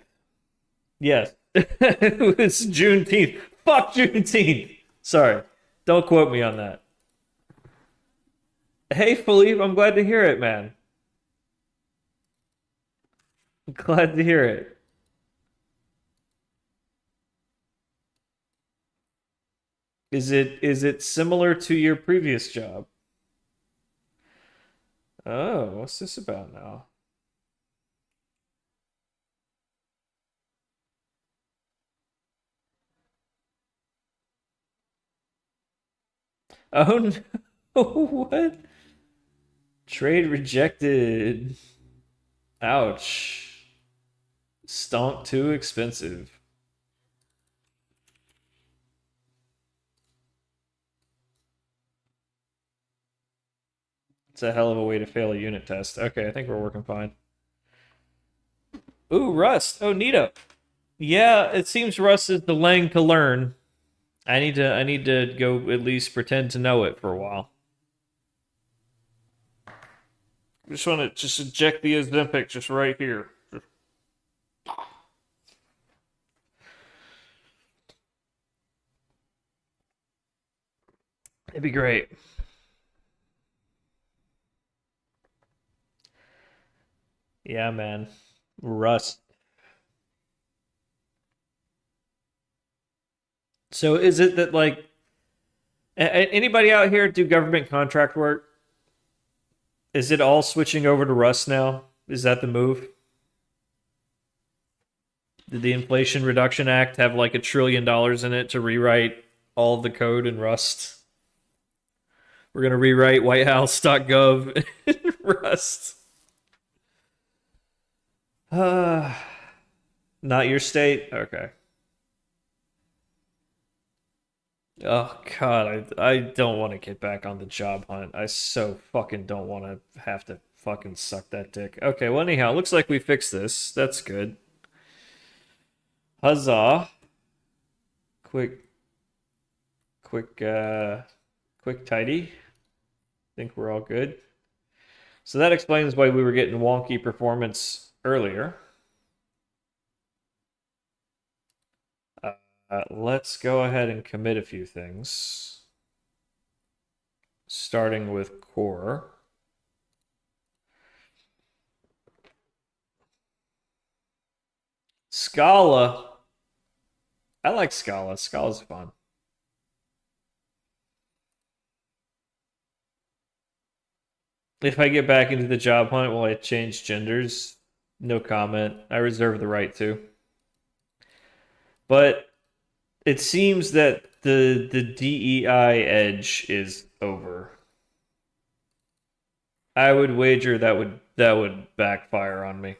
Yes. It was Juneteenth. Fuck Juneteenth. Sorry. Don't quote me on that. Hey, Philippe, I'm glad to hear it, man. I'm glad to hear it. Is it similar to your previous job? Oh, what's this about now? Oh no, what? Trade rejected. Ouch. Stonk too expensive. It's a hell of a way to fail a unit test. Okay, I think we're working fine. Ooh, Rust. Oh, neato. Yeah, it seems Rust is the lang to learn. I need to go at least pretend to know it for a while. I just want to just inject the Ozempic just right here. It'd be great. Yeah, man. Rust. So is it that like anybody out here do government contract work? Is it all switching over to Rust now? Is that the move? Did the Inflation Reduction Act have like $1 trillion in it to rewrite all of the code in Rust? We're gonna rewrite WhiteHouse.gov in Rust. Not your state? Okay. Oh God, I don't want to get back on the job hunt. I so fucking don't want to have to fucking suck that dick. Okay, well anyhow, looks like we fixed this. That's good. Huzzah. Quick quick tidy. Think we're all good. So that explains why we were getting wonky performance earlier. Let's go ahead and commit a few things. Starting with core. Scala. I like Scala. Scala's fun. If I get back into the job hunt, will I change genders? No comment. I reserve the right to. But it seems that the DEI edge is over. I would wager that would backfire on me.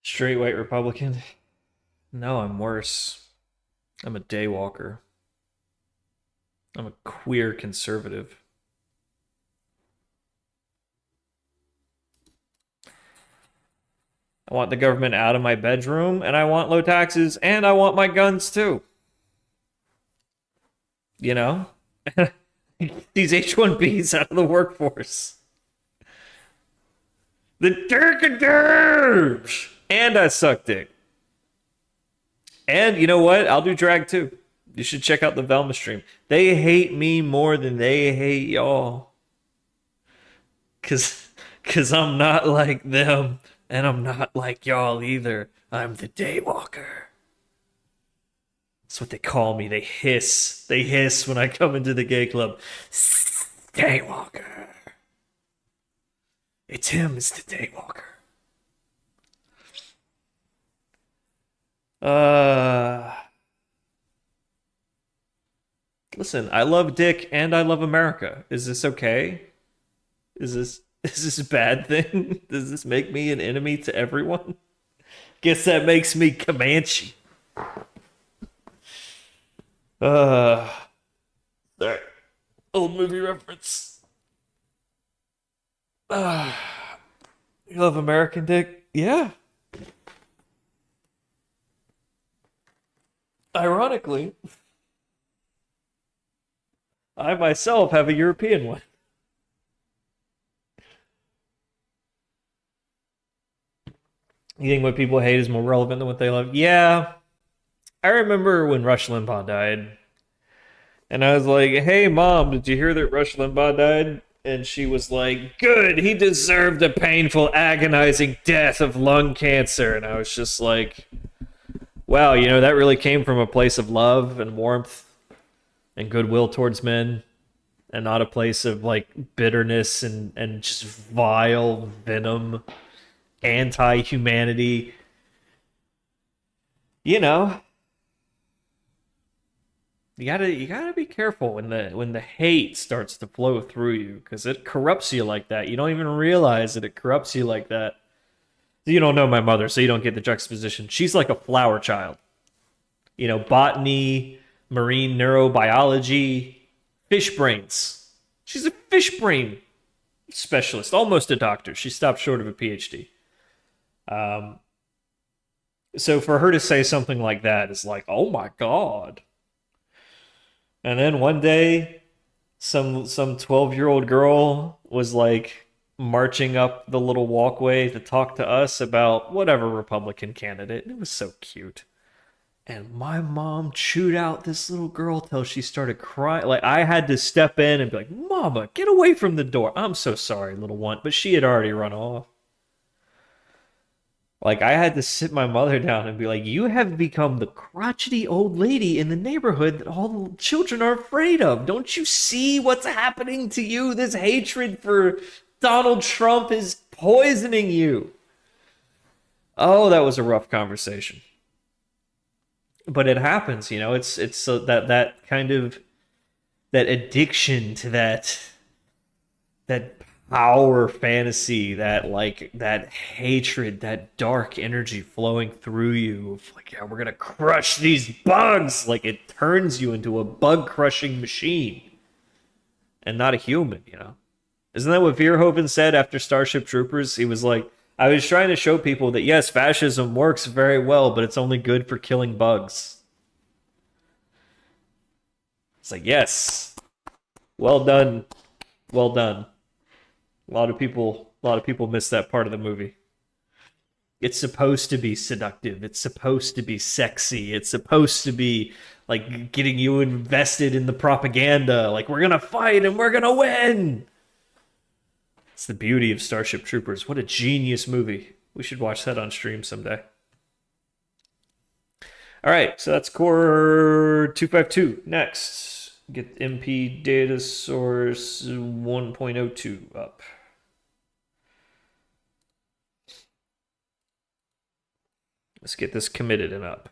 Straight white Republican. No, I'm worse. I'm a daywalker. I'm a queer conservative. I want the government out of my bedroom, and I want low taxes, and I want my guns too. You know? These H-1Bs out of the workforce. The Turkish And I suck dick. And you know what? I'll do drag too. You should check out the Velma stream. They hate me more than they hate y'all. Cause I'm not like them, and I'm not like y'all either. I'm the Daywalker. That's what they call me. They hiss. They hiss when I come into the gay club. Daywalker. It's him, it's the Daywalker. Uh Listen, I love Dick and I love America. Is this okay? Is this a bad thing? Does this make me an enemy to everyone? Guess that makes me Comanche. Uh Sorry. Old movie reference. Uh You love American Dick? Yeah. Ironically, I myself have a European one. You think what people hate is more relevant than what they love? Yeah. I remember when Rush Limbaugh died, and I was like, hey, Mom, did you hear that Rush Limbaugh died? And she was like, good, he deserved a painful, agonizing death of lung cancer. And I was just like, wow, that really came from a place of love and warmth and goodwill towards men, and not a place of like bitterness and just vile venom, anti-humanity. You know, you gotta be careful when the hate starts to flow through you, because it corrupts you like that. You don't even realize that it corrupts you like that. You don't know my mother, so you don't get the juxtaposition. She's like a flower child. Botany, marine neurobiology, fish brains. She's a fish brain specialist, almost a doctor. She stopped short of a PhD. Um, so for her to say something like that is like, oh my god. And then one day, some 12-year-old girl was like marching up the little walkway to talk to us about whatever Republican candidate. It was so cute. And my mom chewed out this little girl till she started crying. Like, I had to step in and be like, Mama, get away from the door. I'm so sorry, little one. But she had already run off. Like, I had to sit my mother down and be like, you have become the crotchety old lady in the neighborhood that all the children are afraid of. Don't you see what's happening to you? This hatred for Donald Trump is poisoning you. Oh, that was a rough conversation. But it happens, it's so that kind of that addiction to that power fantasy, that hatred, that dark energy flowing through you of like, yeah, we're gonna crush these bugs. Like, it turns you into a bug crushing machine and not a human. Isn't that what Verhoeven said after Starship Troopers? He was like, I was trying to show people that yes, fascism works very well, but it's only good for killing bugs. It's like, yes, well done, well done. A lot of people miss that part of the movie. It's supposed to be seductive. It's supposed to be sexy. It's supposed to be like getting you invested in the propaganda. Like, we're gonna fight and we're gonna win. It's the beauty of Starship Troopers. What a genius movie. We should watch that on stream someday. All right, so that's core 252. Next, get MP data source 1.02 up. Let's get this committed and up.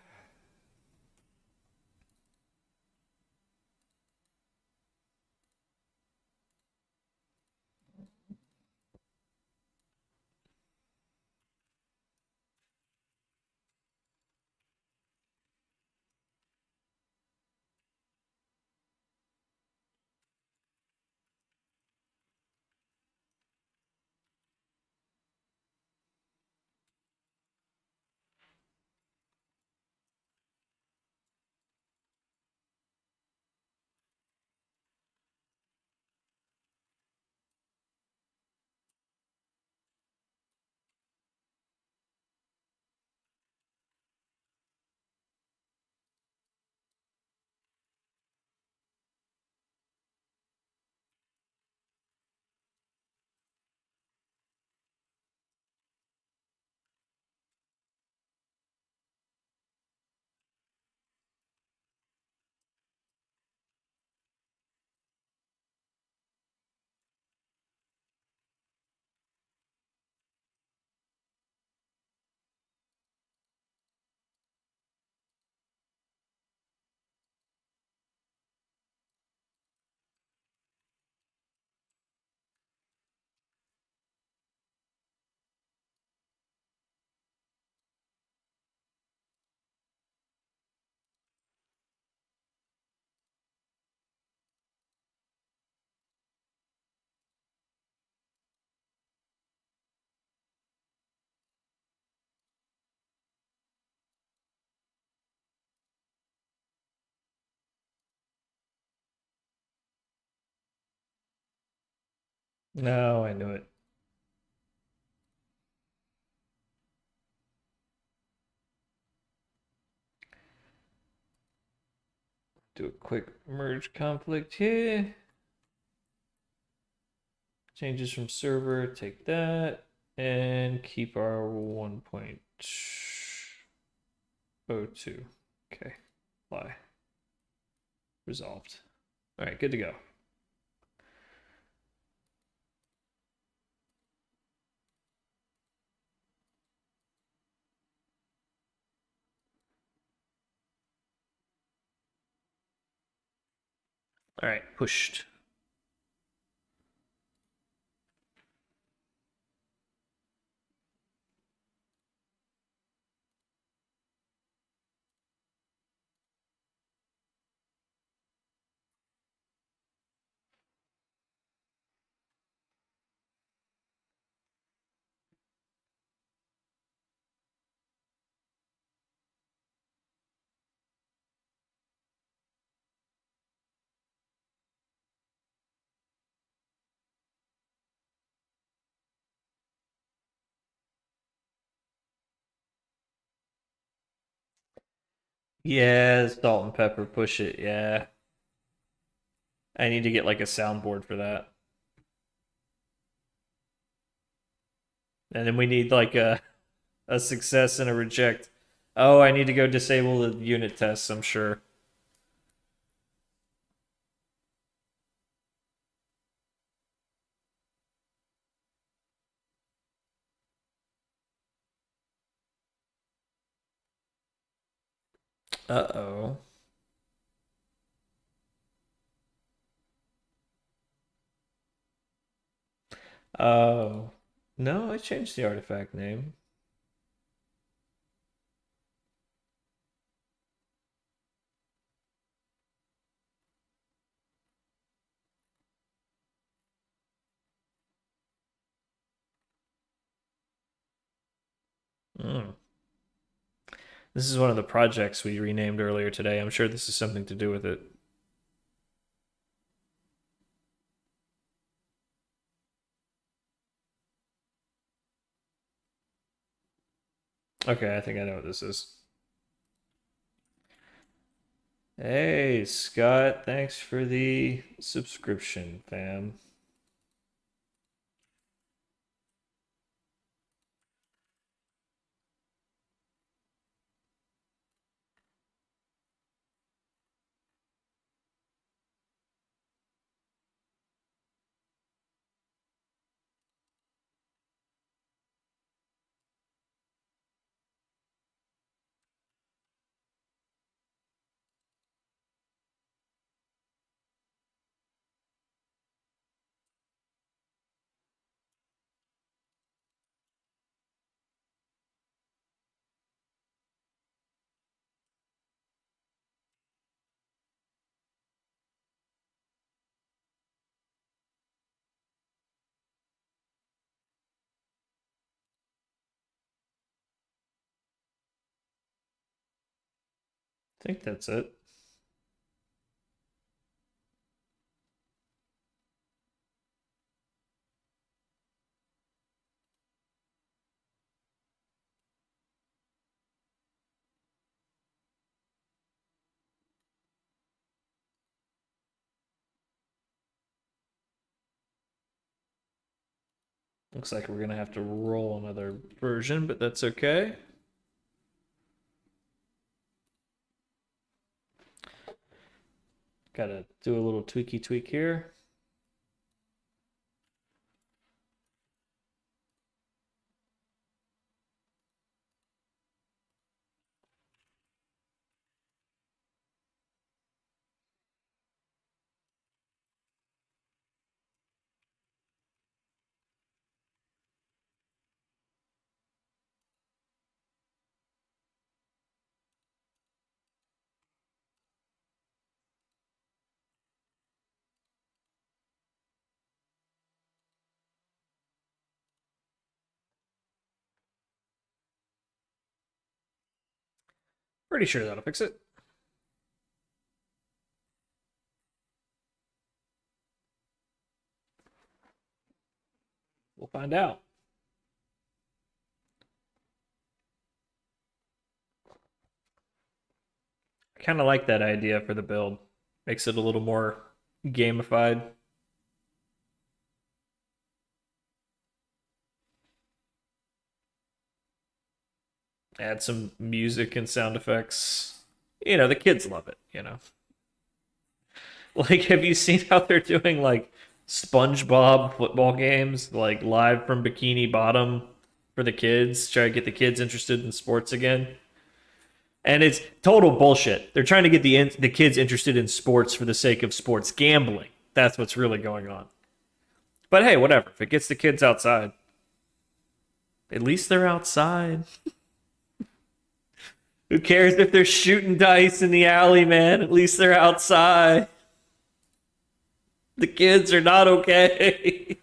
No, I knew it. Do a quick merge conflict here. Changes from server, take that, and keep our 1.02. Okay, fly. Resolved. All right, good to go. All right, pushed. Yeah, salt and pepper, push it. Yeah. I need to get like a soundboard for that. And then we need like a success and a reject. Oh, I need to go disable the unit tests, I'm sure. Uh-oh. Oh. No, I changed the artifact name. Hmm. This is one of the projects we renamed earlier today. I'm sure this is something to do with it. Okay, I think I know what this is. Hey, Scott, thanks for the subscription, fam. I think that's it. Looks like we're gonna have to roll another version, but that's okay. Gotta do a little tweaky tweak here. Pretty sure that'll fix it. We'll find out. I kind of like that idea for the build. Makes it a little more gamified. Add some music and sound effects. You know, the kids love it, you know. Like, have you seen how they're doing like SpongeBob football games, like live from Bikini Bottom for the kids, try to get the kids interested in sports again? And it's total bullshit. They're trying to get the kids interested in sports for the sake of sports gambling. That's what's really going on. But hey, whatever. If it gets the kids outside, at least they're outside. Who cares if they're shooting dice in the alley, man? At least they're outside. The kids are not okay.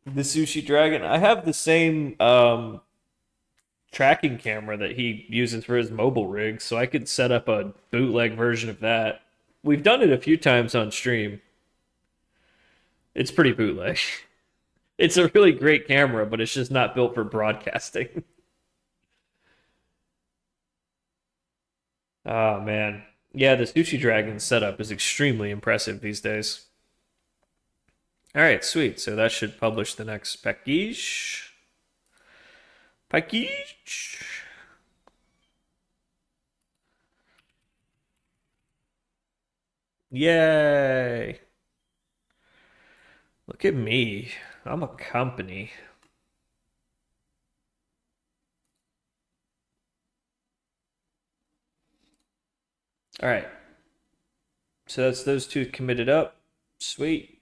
The sushi dragon. I have the same tracking camera that he uses for his mobile rig, so I could set up a bootleg version of that. We've done it a few times on stream. It's pretty bootleg. It's a really great camera, but it's just not built for broadcasting. Oh man. Yeah, the Sushi Dragon setup is extremely impressive these days. All right, sweet. So that should publish the next package. Package. Yay. Look at me. I'm a company. All right. So that's those two committed up. Sweet.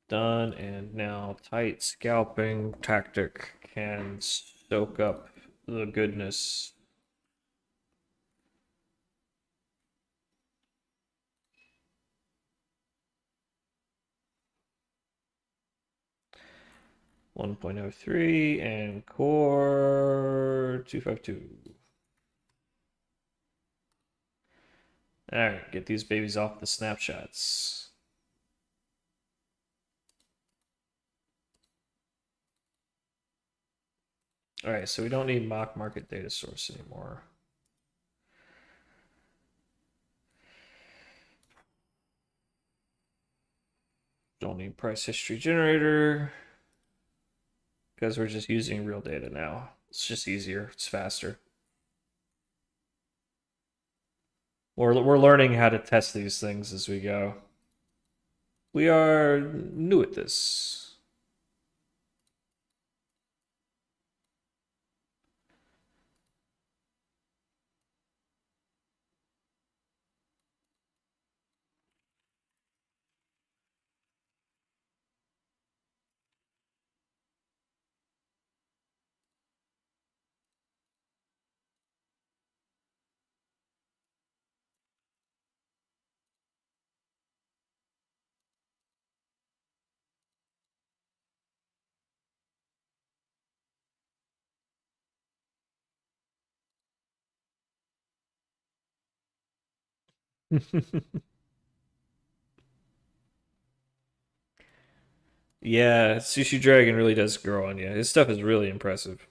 Done. And now tight scalping tactic can soak up the goodness. One point oh three and core 252. All right, get these babies off the snapshots. All right, so we don't need mock market data source anymore. Don't need price history generator because we're just using real data now. It's just easier, it's faster. We're learning how to test these things as we go. We are new at this. Yeah, Sushi Dragon really does grow on you. His stuff is really impressive.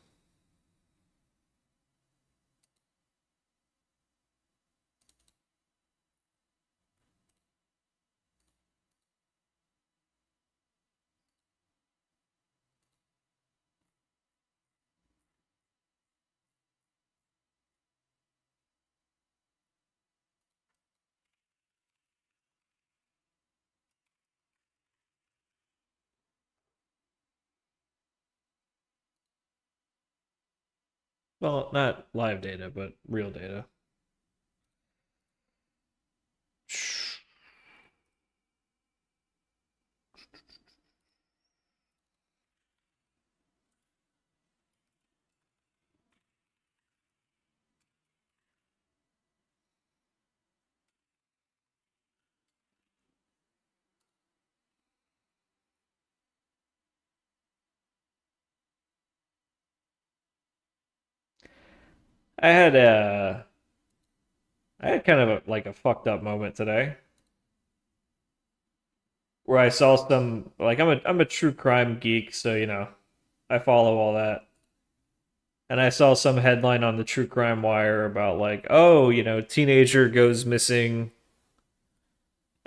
Well, not live data, but real data. I had a I had kind of like a fucked up moment today. where I saw some like I'm a true crime geek, so I follow all that. And I saw some headline on the True Crime Wire about like, oh, teenager goes missing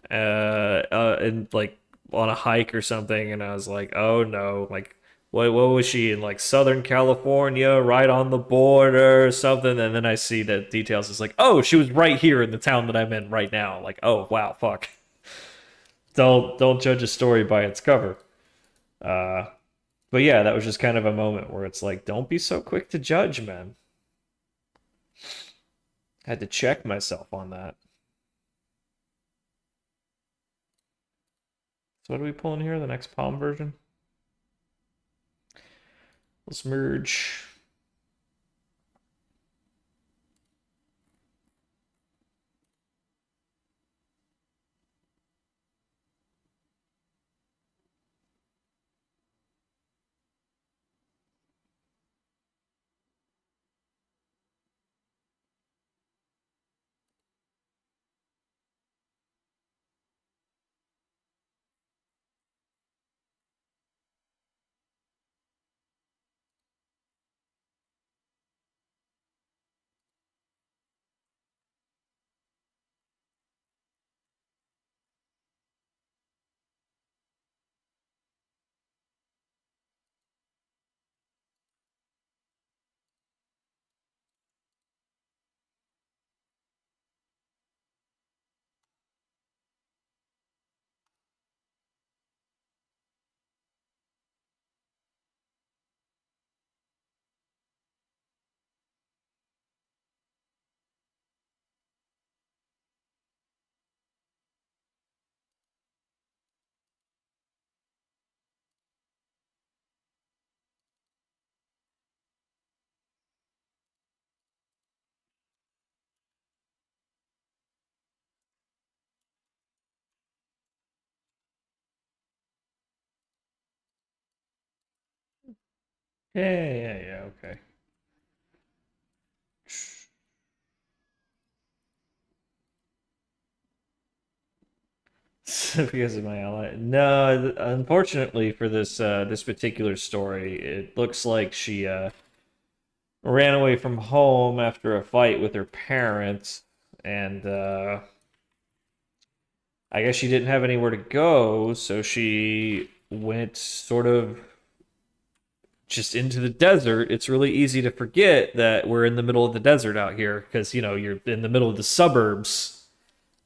and like on a hike or something, and I was like, oh no, like what was she in like Southern California, right on the border or something? And then I see the details. It's like, oh, she was right here in the town that I'm in right now. Like, oh wow, fuck. Don't judge a story by its cover. Uh, but yeah, that was just kind of a moment where it's like, don't be so quick to judge, man. I had to check myself on that. So what are we pulling here? The next Palm version? Let's merge. Yeah, okay. Because of my ally. No, unfortunately for this particular story, it looks like she ran away from home after a fight with her parents, and I guess she didn't have anywhere to go, so she went sort of just into the desert. It's really easy to forget that we're in the middle of the desert out here because you're in the middle of the suburbs,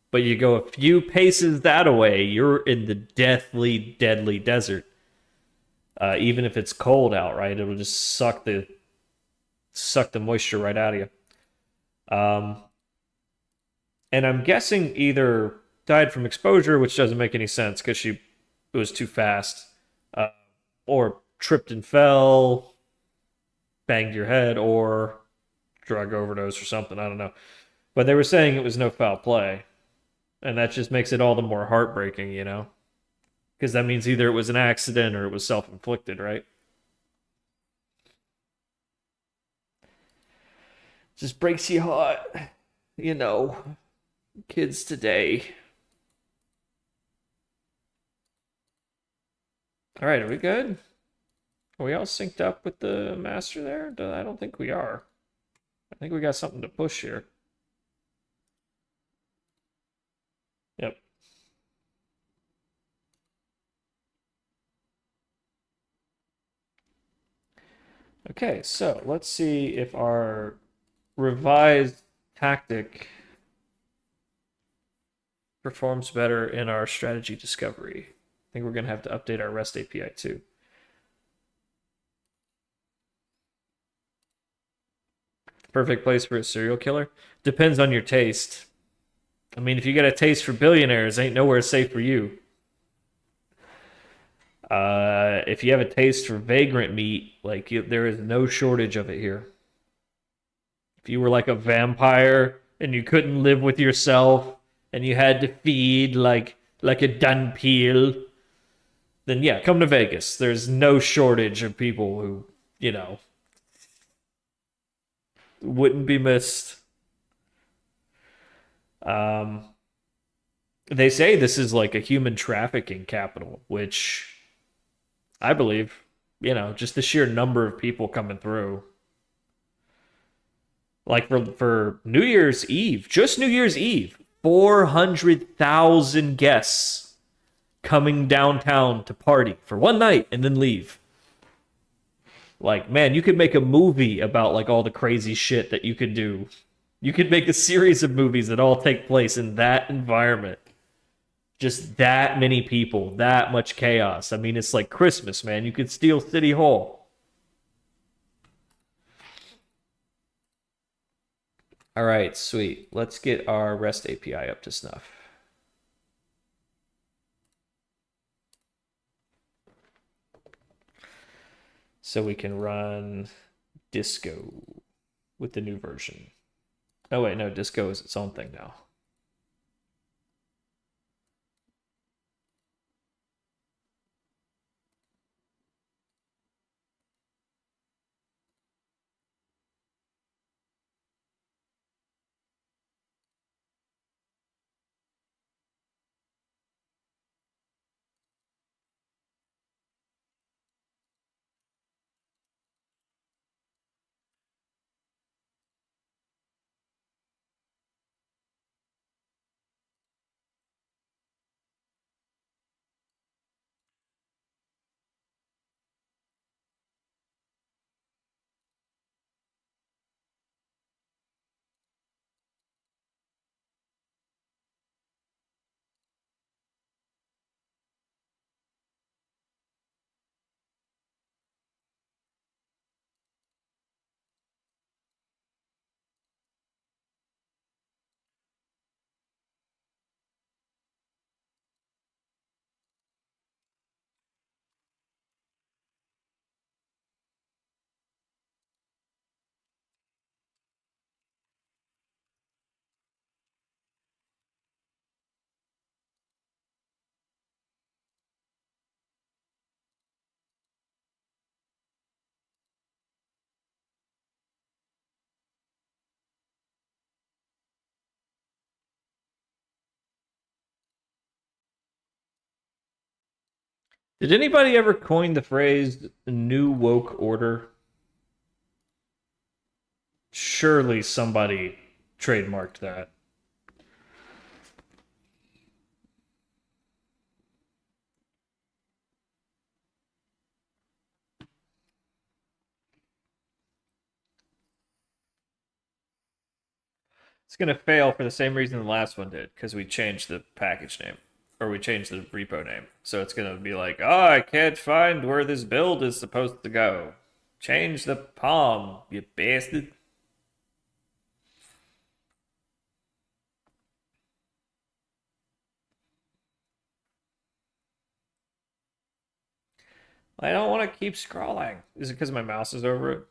but you go a few paces that away, you're in the deathly, deadly desert. Even if it's cold out, right? It'll just suck the moisture right out of you. Um, and I'm guessing either died from exposure, which doesn't make any sense because she it was too fast, uh, or tripped and fell, banged your head, or drug overdose or something. I don't know. But they were saying it was no foul play, and that just makes it all the more heartbreaking, because that means either it was an accident or it was self-inflicted, right? Just breaks your heart, you know. Kids today. All right, are we good? Are we all synced up with the master there? I don't think we are. I think we got something to push here. Yep. Okay, so let's see if our revised tactic performs better in our strategy discovery. I think we're going to have to update our REST API too. Perfect place for a serial killer? Depends on your taste. I mean, if you got a taste for billionaires, ain't nowhere safe for you. If you have a taste for vagrant meat, like there is no shortage of it here. If you were like a vampire and you couldn't live with yourself and you had to feed like a Dunpeel, then yeah, come to Vegas. There's no shortage of people who, you know, wouldn't be missed. Um, They say this is like a human trafficking capital, which I believe, just the sheer number of people coming through. Like for New Year's Eve, just New Year's Eve, 400,000 guests coming downtown to party for one night and then leave. Like, man, you could make a movie about like all the crazy shit that you could do. You could make a series of movies that all take place in that environment. Just that many people, that much chaos. I mean, it's like Christmas, man. You could steal City Hall. All right, sweet. Let's get our REST API up to snuff. So we can run Disco with the new version. Oh, wait, no, Disco is its own thing now. Did anybody ever coin the phrase new woke order? Surely somebody trademarked that. It's going to fail for the same reason the last one did, because we changed the package name, or we changed the repo name. So it's going to be like, oh, I can't find where this build is supposed to go. Change the POM, you bastard. I don't want to keep scrolling. Is it because my mouse is over it?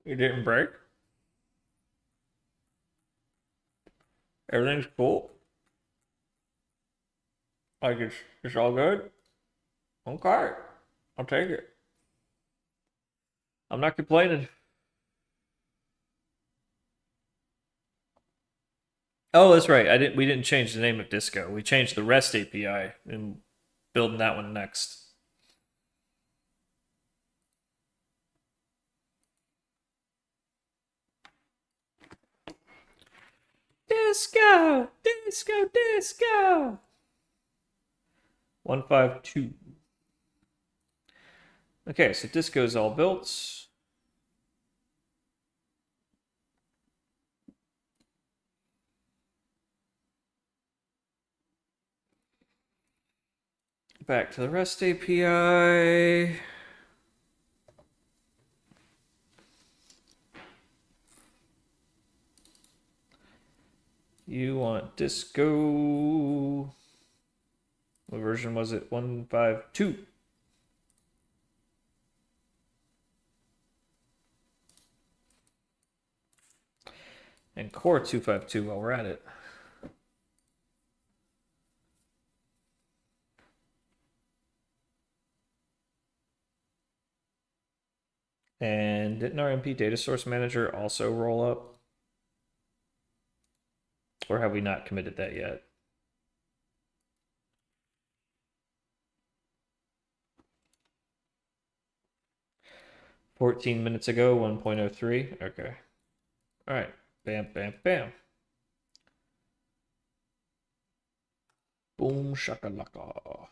It didn't break? Everything's cool? Like it's all good? Okay. I'll take it. I'm not complaining. Oh, that's right. We didn't change the name of Disco. We changed the REST API and building that one next. Disco, disco, disco. 152. Okay, so Disco's all built. Back to the REST API. You want Disco. What version was it? 152. And core 252 while we're at it. And didn't our MP data source manager also roll up? Or have we not committed that yet? $14 minutes ago, 1.03. Okay. All right. Bam, bam, bam. Boom, shakalaka.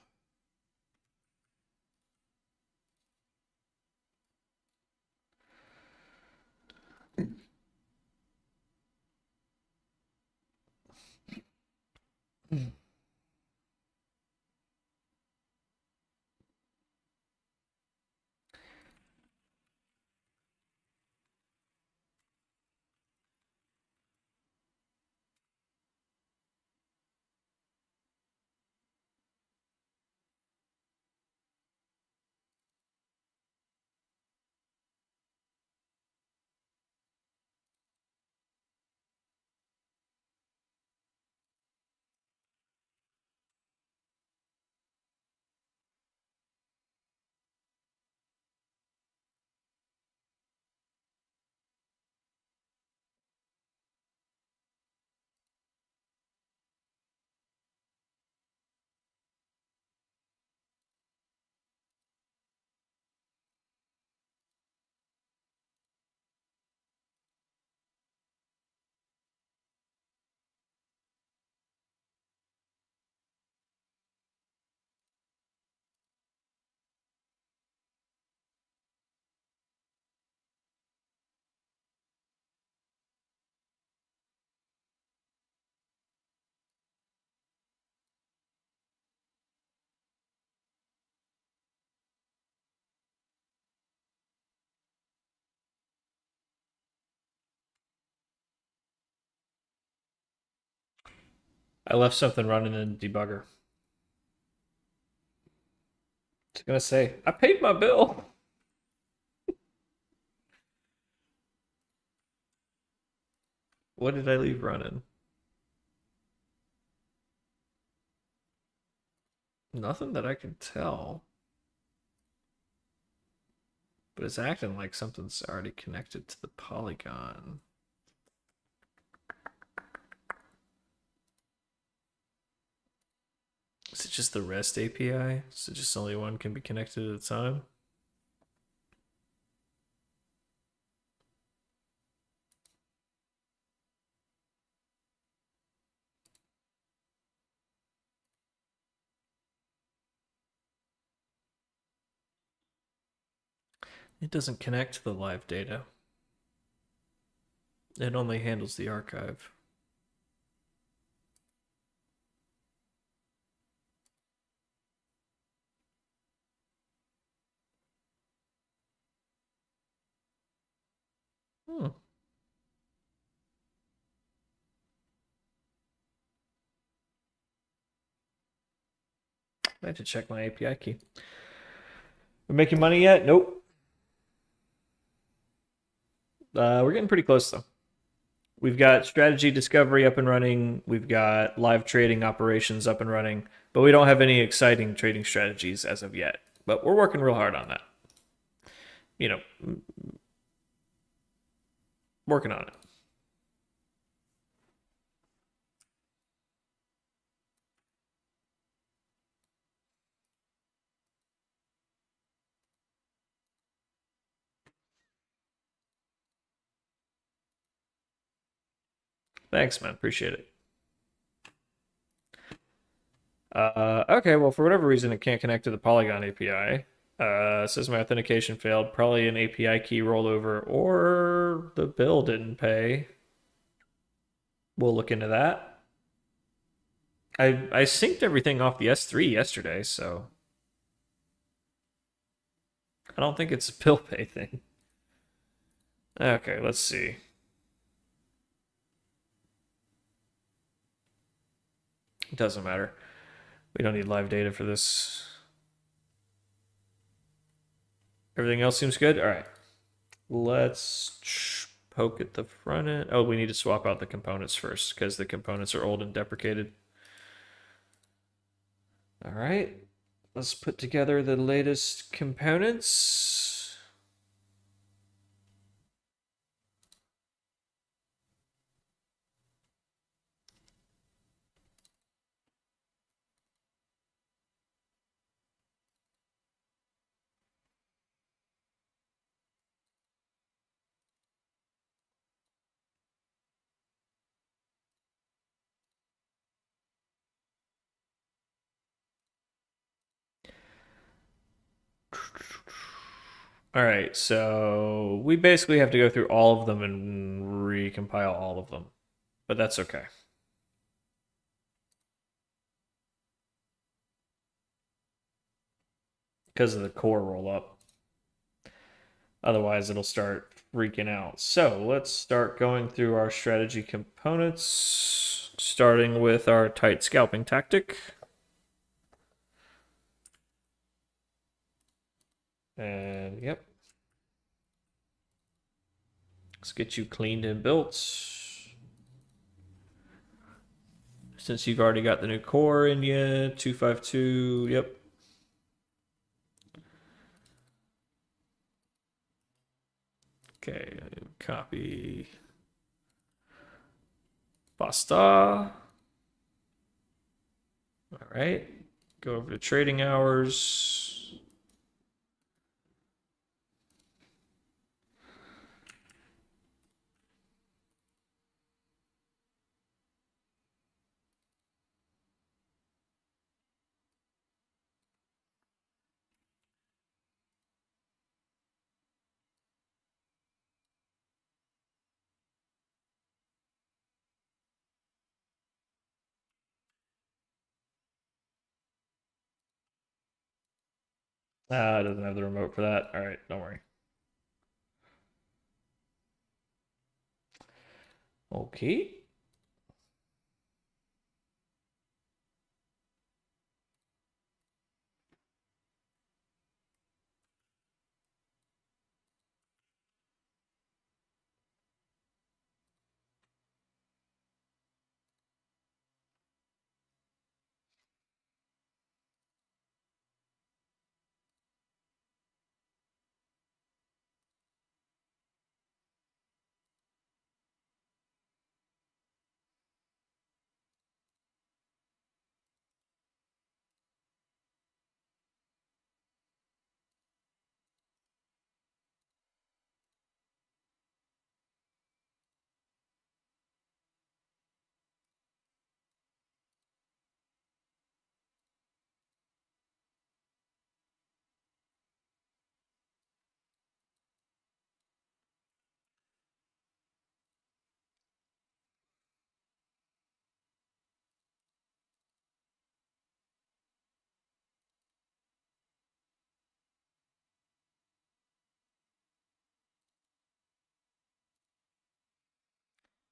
I left something running in debugger. I was gonna say, I paid my bill. What did I leave running? Nothing that I can tell. But it's acting like something's already connected to the polygon. Is it just the REST API? So just only one can be connected at a time? It doesn't connect to the live data. It only handles the archive. Hmm. I have to check my API key. We're making money yet? Nope. We're getting pretty close though. We've got strategy discovery up and running. We've got live trading operations up and running, but we don't have any exciting trading strategies as of yet. But we're working real hard on that. You know, working on it. Thanks, man. Appreciate it. Okay, well, for whatever reason, it can't connect to the Polygon API. Says my authentication failed. Probably an API key rollover, or the bill didn't pay. We'll look into that. I synced everything off the S3 yesterday, so I don't think it's a bill pay thing. Okay, let's see. It doesn't matter. We don't need live data for this. Everything else seems good? All right. Let's poke at the front end. Oh, we need to swap out the components first because the components are old and deprecated. All right. Let's put together the latest components. All right, so we basically have to go through all of them and recompile all of them, but that's okay. Because of the core rollup. Otherwise, it'll start freaking out. So let's start going through our strategy components, starting with our tight scalping tactic. And yep. Let's get you cleaned and built. Since you've already got the new core in you, 252, yep. Okay, copy pasta. All right, go over to trading hours. It doesn't have the remote for that. All right, don't worry. Okay.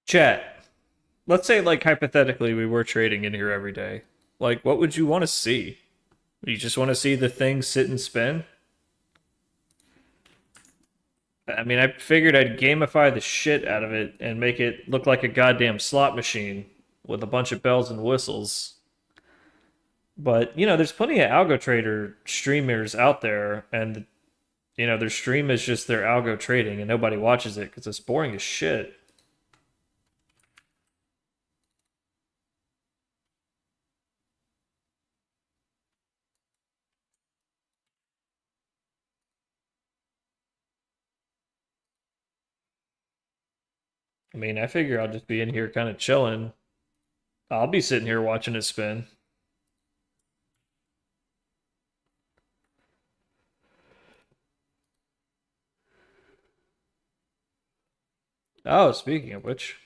Chat. Let's say, like, hypothetically, we were trading in here every day. Like, what would you want to see? You just want to see the thing sit and spin? I mean, I figured I'd gamify the shit out of it and make it look like a goddamn slot machine with a bunch of bells and whistles. But, you know, there's plenty of algo trader streamers out there, and, you know, their stream is just their algo trading, and nobody watches it because it's boring as shit. I mean, I figure I'll just be in here kind of chilling. I'll be sitting here watching it spin. Oh, speaking of which.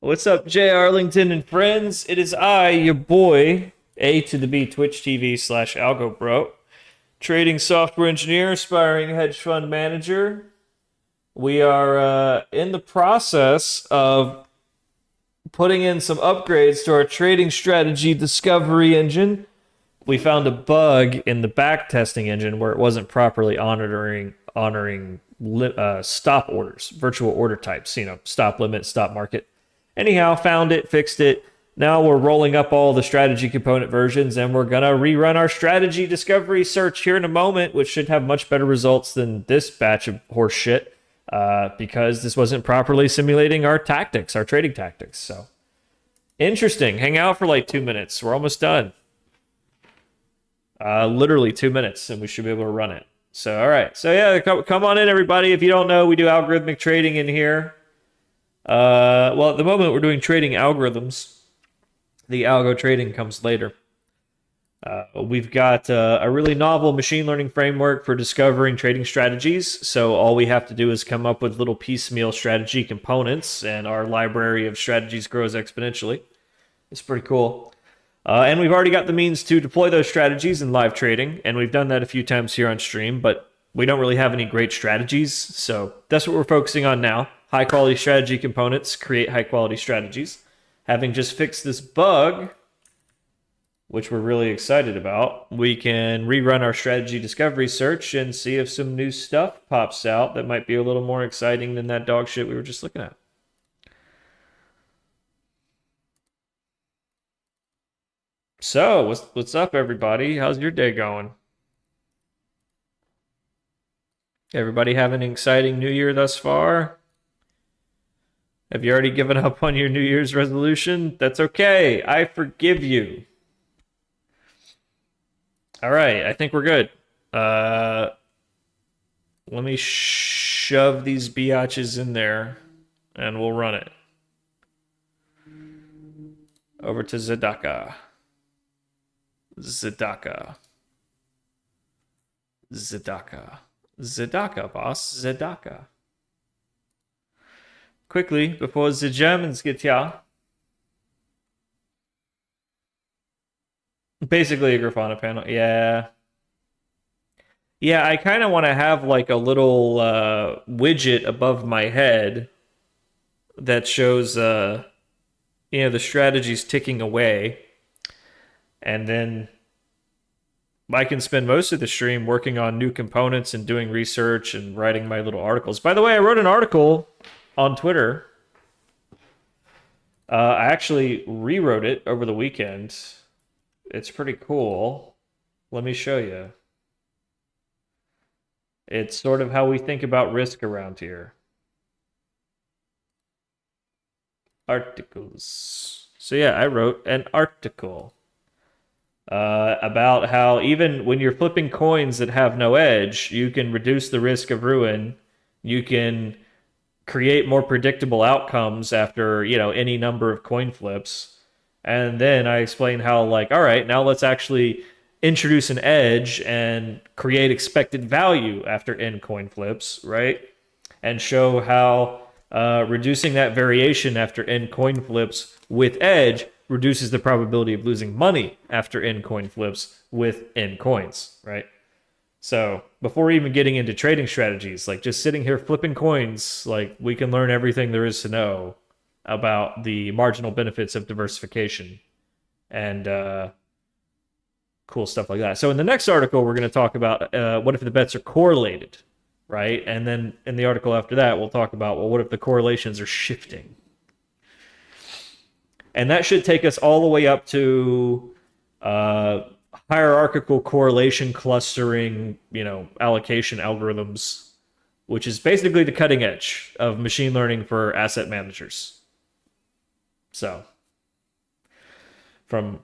What's up, Jay Arlington and friends? It is I, your boy, A to the B, Twitch TV / Algo Bro, trading software engineer, aspiring hedge fund manager. We are in the process of putting in some upgrades to our trading strategy discovery engine. We found a bug in the back testing engine where it wasn't properly honoring stop orders, virtual order types, you know, stop limit, stop market. Anyhow, found it, fixed it. Now we're rolling up all the strategy component versions, and we're going to rerun our strategy discovery search here in a moment, which should have much better results than this batch of horse shit, because this wasn't properly simulating our tactics, our trading tactics. So, interesting. Hang out for like 2 minutes. We're almost done. Literally 2 minutes, and we should be able to run it. So, all right. So, yeah, come on in, everybody. If you don't know, we do algorithmic trading in here. Well, at the moment, we're doing trading algorithms. The algo trading comes later. We've got a really novel machine learning framework for discovering trading strategies. So all we have to do is come up with little piecemeal strategy components, and our library of strategies grows exponentially. It's pretty cool. And we've already got the means to deploy those strategies in live trading, and we've done that a few times here on stream, but we don't really have any great strategies. So that's what we're focusing on now. High quality strategy components create high quality strategies. Having just fixed this bug, which we're really excited about, we can rerun our strategy discovery search and see if some new stuff pops out that might be a little more exciting than that dog shit we were just looking at. So, what's up, everybody? How's your day going? Everybody having an exciting new year thus far? Have you already given up on your New Year's resolution? That's okay. I forgive you. All right, I think we're good. Let me shove these biatches in there, and we'll run it. Over to Zadaka. Zadaka, boss. Zadaka. Quickly, before the Germans get here. Basically a Grafana panel, yeah. Yeah, I kind of want to have like a little widget above my head that shows, the strategies ticking away. And then I can spend most of the stream working on new components and doing research and writing my little articles. By the way, I wrote an article on Twitter. I actually rewrote it over the weekend. It's pretty cool. Let me show you. It's sort of how we think about risk around here. Articles. So yeah, I wrote an article about how even when you're flipping coins that have no edge, you can reduce the risk of ruin. You can create more predictable outcomes after, any number of coin flips. And then I explain how, like, all right, now let's actually introduce an edge and create expected value after n coin flips, right? And show how reducing that variation after n coin flips with edge reduces the probability of losing money after n coin flips with n coins, right? So before even getting into trading strategies, like just sitting here flipping coins, like we can learn everything there is to know about the marginal benefits of diversification and cool stuff like that. So in the next article, we're going to talk about what if the bets are correlated, right? And then in the article after that, we'll talk about, well, what if the correlations are shifting? And that should take us all the way up to hierarchical correlation clustering, allocation algorithms, which is basically the cutting edge of machine learning for asset managers. So from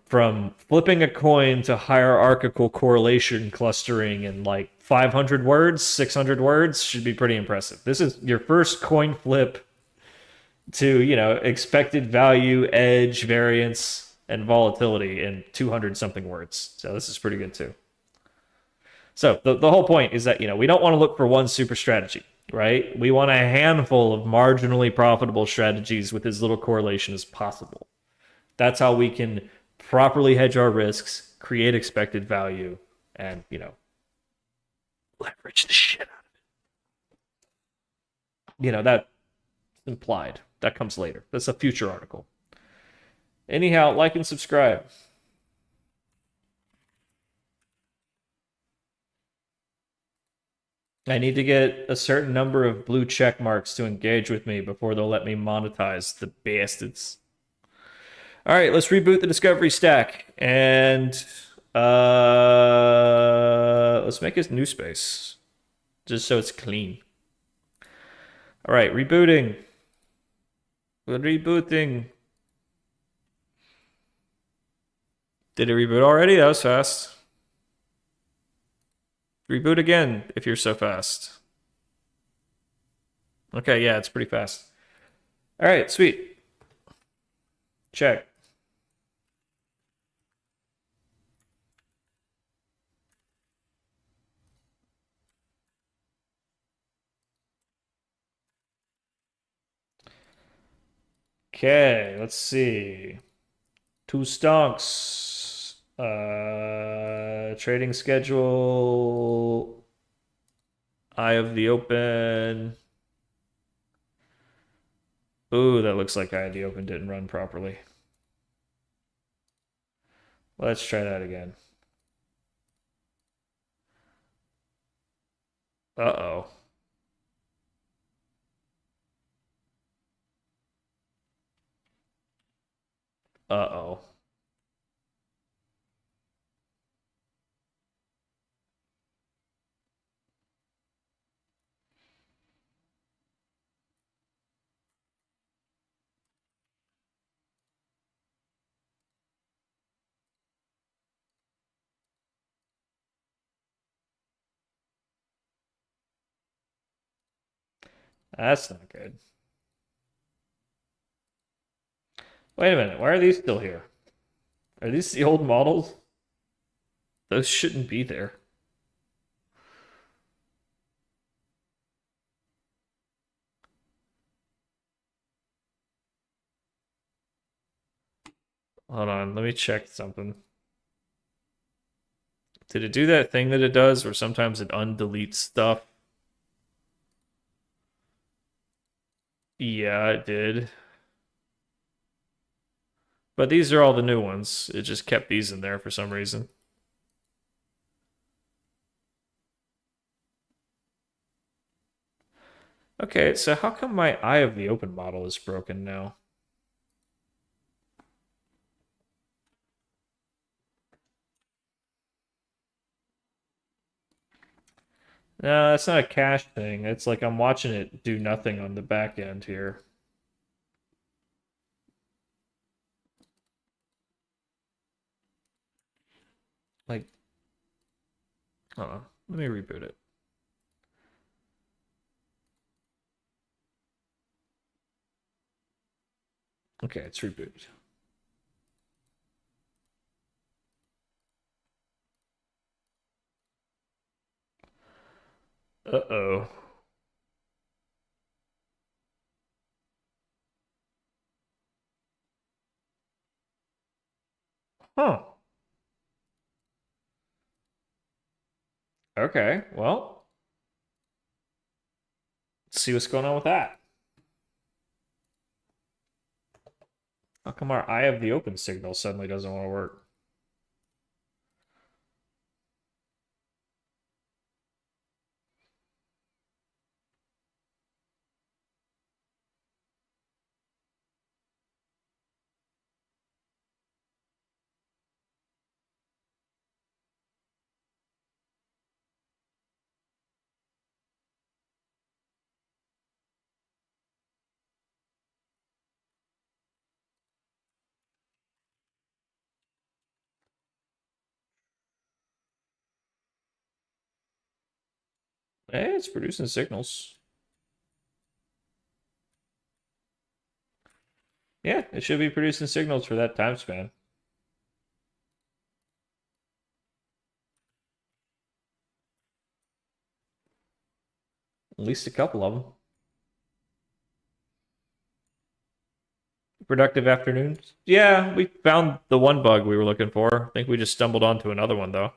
flipping a coin to hierarchical correlation clustering in like 500 words, 600 words should be pretty impressive. This is your first coin flip to, expected value, edge, variance, and volatility in 200 something words. So this is pretty good too. So the whole point is that, we don't want to look for one super strategy, right? We want a handful of marginally profitable strategies with as little correlation as possible. That's how we can properly hedge our risks, create expected value, and, leverage the shit out of it. That's implied. That comes later. That's a future article. Anyhow, like and subscribe. I need to get a certain number of blue check marks to engage with me before they'll let me monetize the bastards. All right, let's reboot the discovery stack and let's make a new space just so it's clean. All right, rebooting. We're rebooting. Did it reboot already? That was fast. Reboot again if you're so fast. Okay, yeah, it's pretty fast. All right, sweet. Check. Okay, let's see. Two stonks. Trading schedule. Eye of the open. Ooh, that looks like Eye of the open didn't run properly. Let's try that again. Uh-oh. Uh-oh. That's not good. Wait a minute. Why are these still here? Are these the old models? Those shouldn't be there. Hold on. Let me check something. Did it do that thing that it does where sometimes it undeletes stuff? Yeah, it did. But these are all the new ones. It just kept these in there for some reason. Okay, so how come my Eye of the Open model is broken now? No, that's not a cache thing. It's like I'm watching it do nothing on the back end here. Like, hold on. Let me reboot it. Okay, it's rebooted. Uh-oh. Huh. Okay, well, let's see what's going on with that. How come our Eye of the Open signal suddenly doesn't want to work? Hey, it's producing signals. Yeah, it should be producing signals for that time span. At least a couple of them. Productive afternoons. Yeah, we found the one bug we were looking for. I think we just stumbled onto another one, though.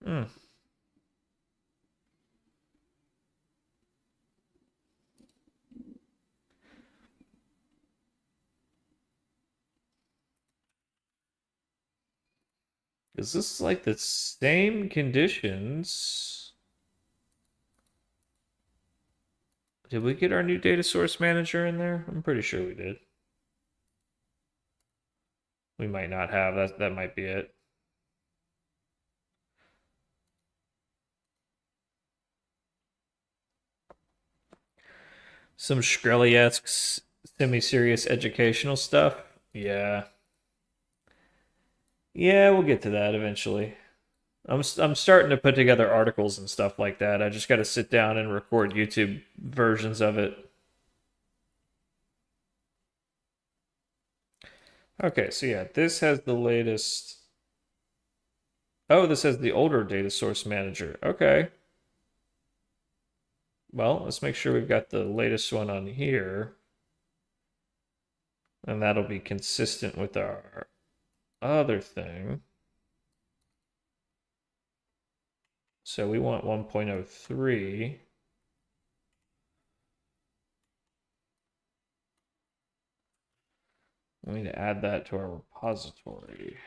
Hmm. Is this like the same conditions? Did we get our new data source manager in there? I'm pretty sure we did. We might not have. That might be it. Some Shkreli-esque semi-serious educational stuff. Yeah. Yeah, we'll get to that eventually. I'm starting to put together articles and stuff like that. I just got to sit down and record YouTube versions of it. Okay, so yeah, this has the latest Oh, this has the older data source manager. Okay. Well, let's make sure we've got the latest one on here. And that'll be consistent with our other thing. So we want 1.03. We need to add that to our repository.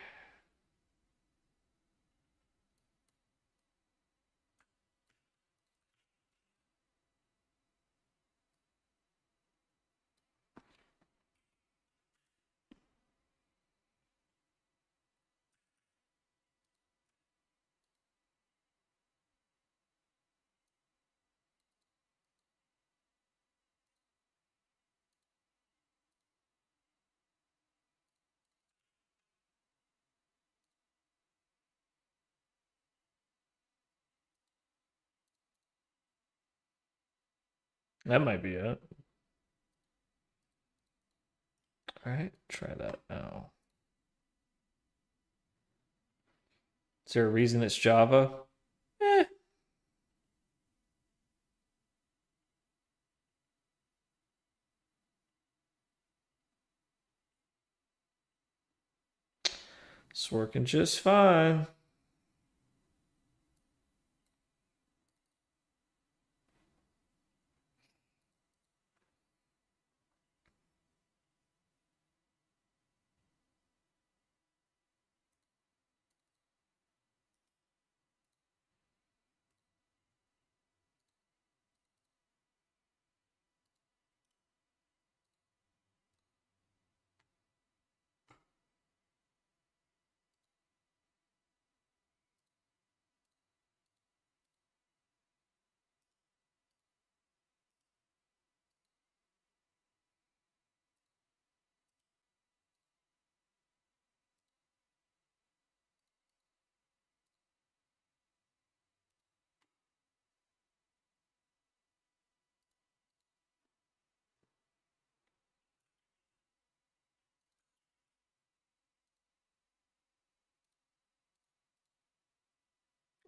That might be it. All right, try that now. Is there a reason it's Java? Eh. It's working just fine.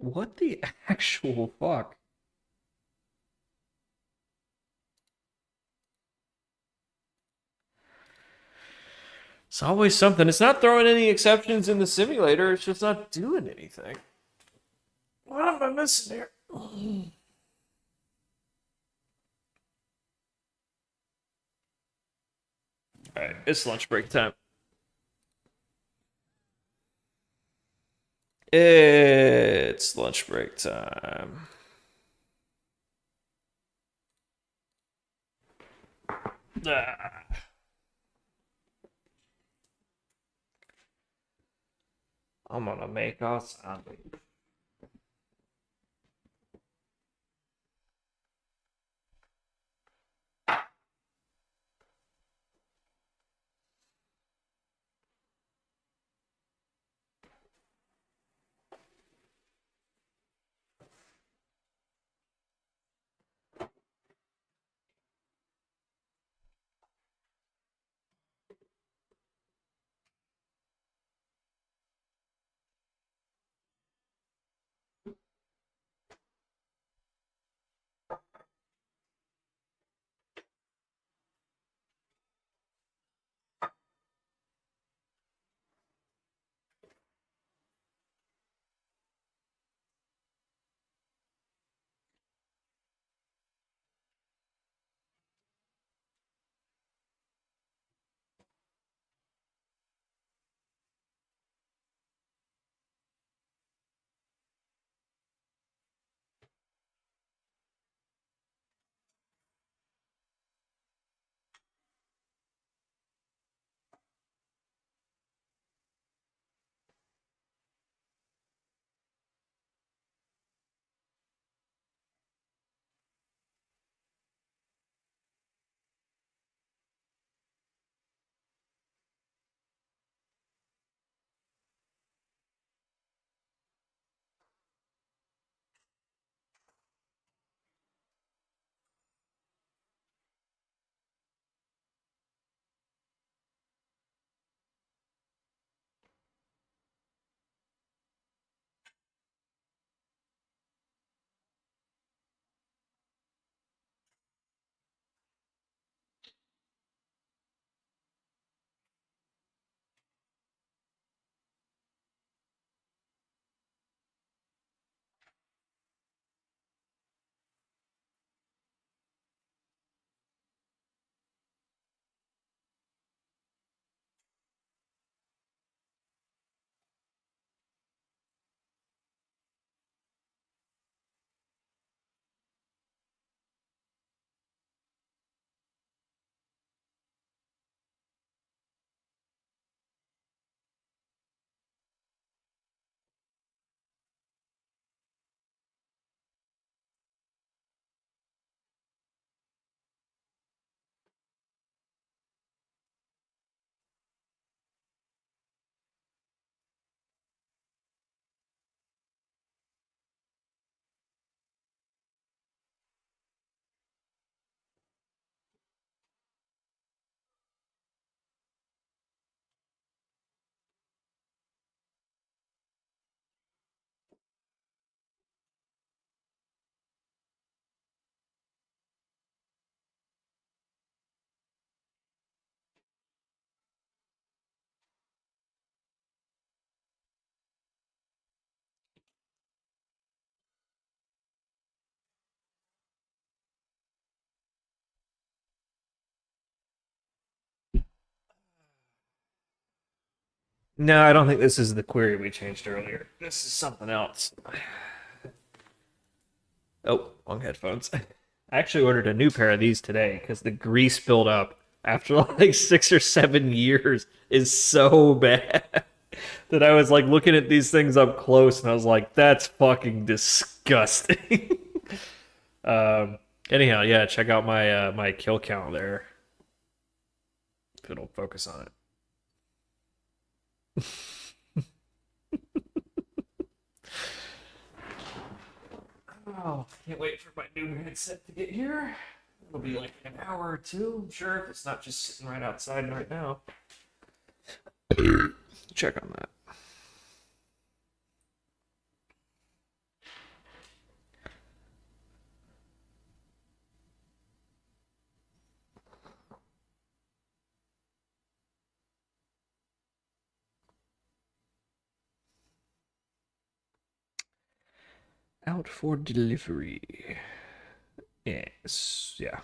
What the actual fuck? It's always something. It's not throwing any exceptions in the simulator. It's just not doing anything. What am I missing here? All right, it's lunch break time. It's lunch break time. Ah. I'm gonna make us sandwich. No, I don't think this is the query we changed earlier. This is something else. Oh, wrong headphones. I actually ordered a new pair of these today because the grease build up after like 6 or 7 years is so bad that I was like looking at these things up close and I was like, that's fucking disgusting. Anyhow, yeah, check out my my kill count there. If it'll focus on it. Oh, can't wait for my new headset to get here. It'll be like an hour or two, I'm sure, if it's not just sitting right outside right now. Check on that. Out for delivery. Yes, yeah.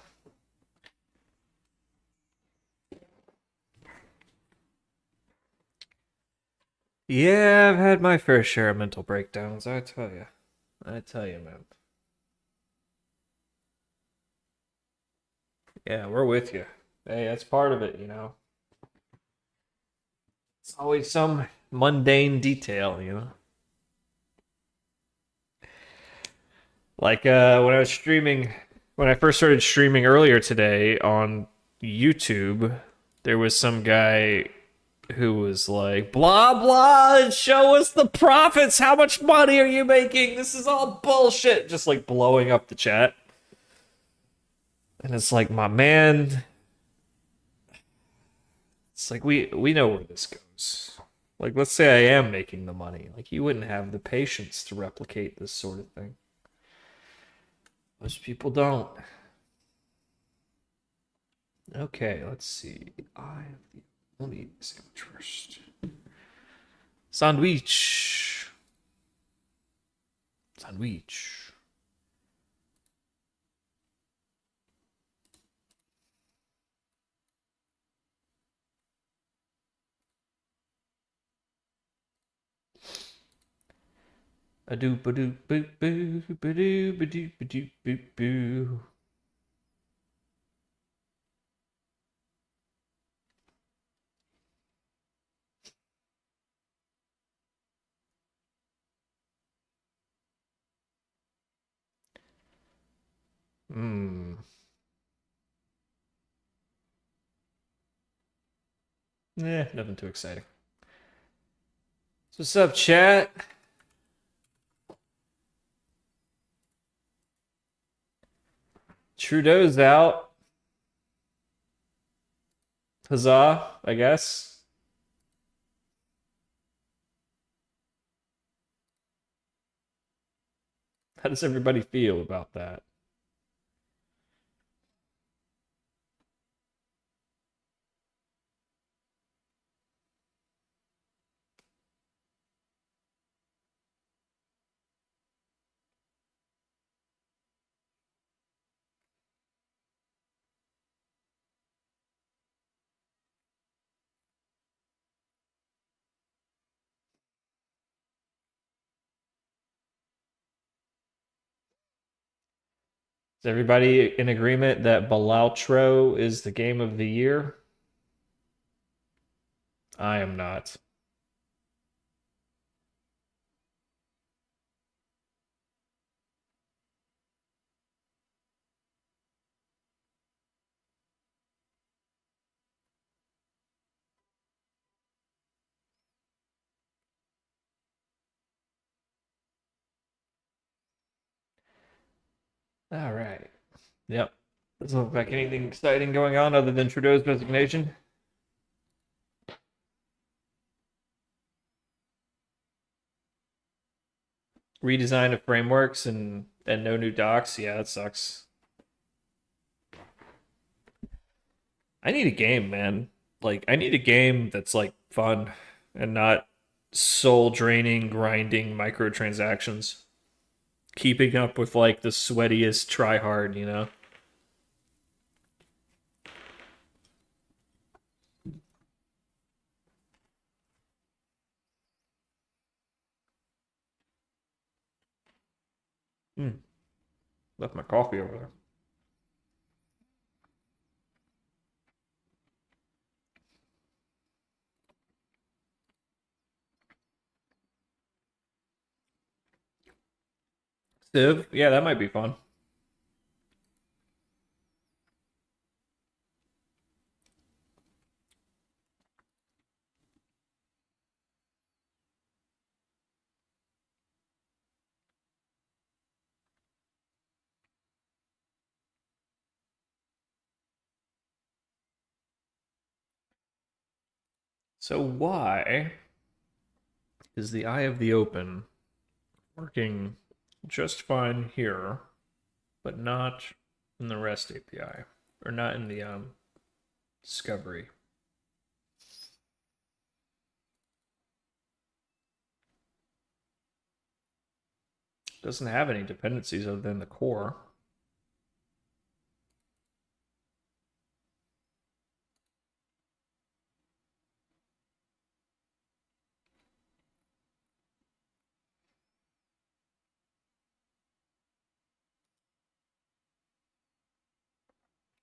Yeah, I've had my fair share of mental breakdowns, I tell you. I tell you, man. Yeah, we're with you. Hey, that's part of it, you know. It's always some mundane detail, you know. Like when I was streaming, when I first started streaming earlier today on YouTube, there was some guy who was like, blah, blah, show us the profits. How much money are you making? This is all bullshit. Just like blowing up the chat. And it's like, my man, it's like we know where this goes. Like, let's say I am making the money. Like, you wouldn't have the patience to replicate this sort of thing. Most people don't. Okay, let's see. Let me sandwich first. Sandwich. Sandwich. A doop a doop boop boo ba doo ba doop ba doop boop boo. Hmm. Nothing too exciting. So what's up, chat? Trudeau's out. Huzzah, I guess. How does everybody feel about that? Is everybody in agreement that Balatro is the game of the year? I am not. All right. Yep. Doesn't look like anything exciting going on other than Trudeau's resignation. Redesign of frameworks and no new docs. Yeah, that sucks. I need a game, man. Like I need a game that's like fun and not soul draining, grinding microtransactions. Keeping up with like the sweatiest try hard, you know? Left my coffee over there. Civ? Yeah, that might be fun. So why is the Eye of the Open working just fine here, but not in the REST API, or not in the discovery? Doesn't have any dependencies other than the core.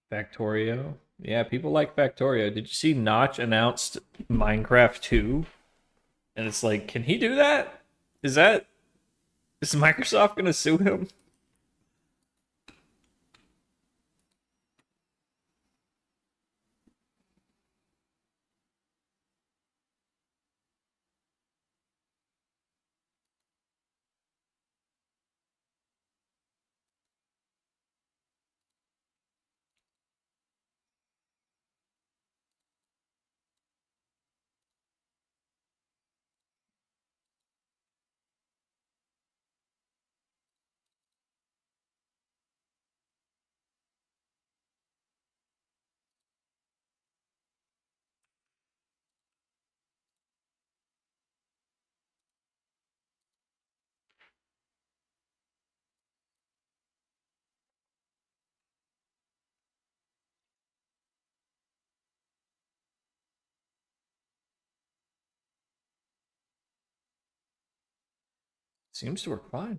Factorio. Yeah, people like Factorio. Did you see Notch announced Minecraft 2? And it's like, can he do that? Is Microsoft gonna sue him? Seems to work fine.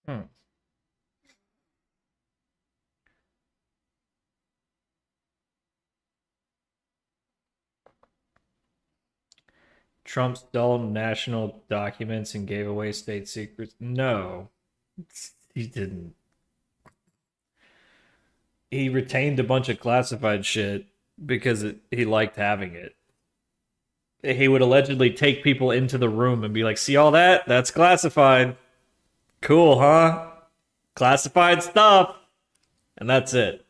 Hmm. Trump stole national documents and gave away state secrets. No, he didn't. He retained a bunch of classified shit because he liked having it. He would allegedly take people into the room and be like, see all that? That's classified. Cool, huh? Classified stuff. And that's it.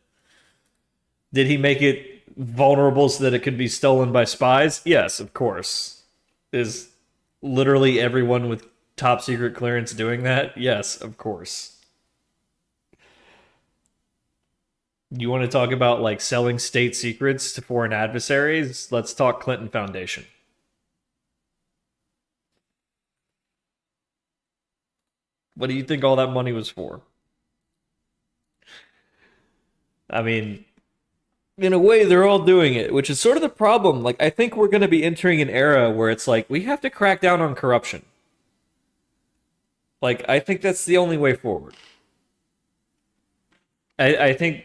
Did he make it vulnerable so that it could be stolen by spies? Yes, of course. Is literally everyone with top secret clearance doing that? Yes, of course. You want to talk about like selling state secrets to foreign adversaries? Let's talk Clinton Foundation. What do you think all that money was for? I mean, in a way, they're all doing it, which is sort of the problem. Like, I think we're going to be entering an era where it's like we have to crack down on corruption. Like, I think that's the only way forward. I think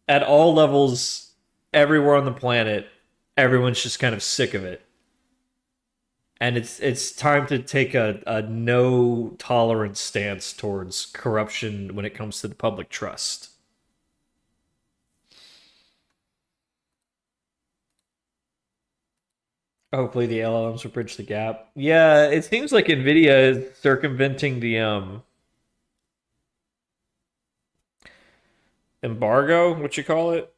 at all levels, everywhere on the planet, everyone's just kind of sick of it. And it's time to take a no tolerance stance towards corruption when it comes to the public trust. Hopefully the LLMs will bridge the gap. Yeah, it seems like Nvidia is circumventing the embargo, what you call it,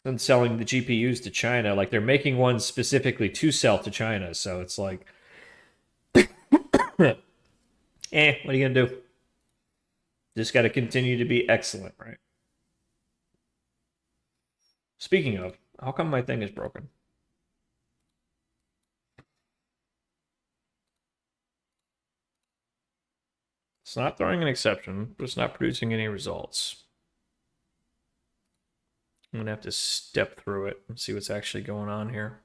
and selling the GPUs to China. Like they're making one specifically to sell to China. So it's like, what are you gonna do? Just got to continue to be excellent, right? Speaking of, how come my thing is broken? It's not throwing an exception, but it's not producing any results. I'm gonna have to step through it and see what's actually going on here.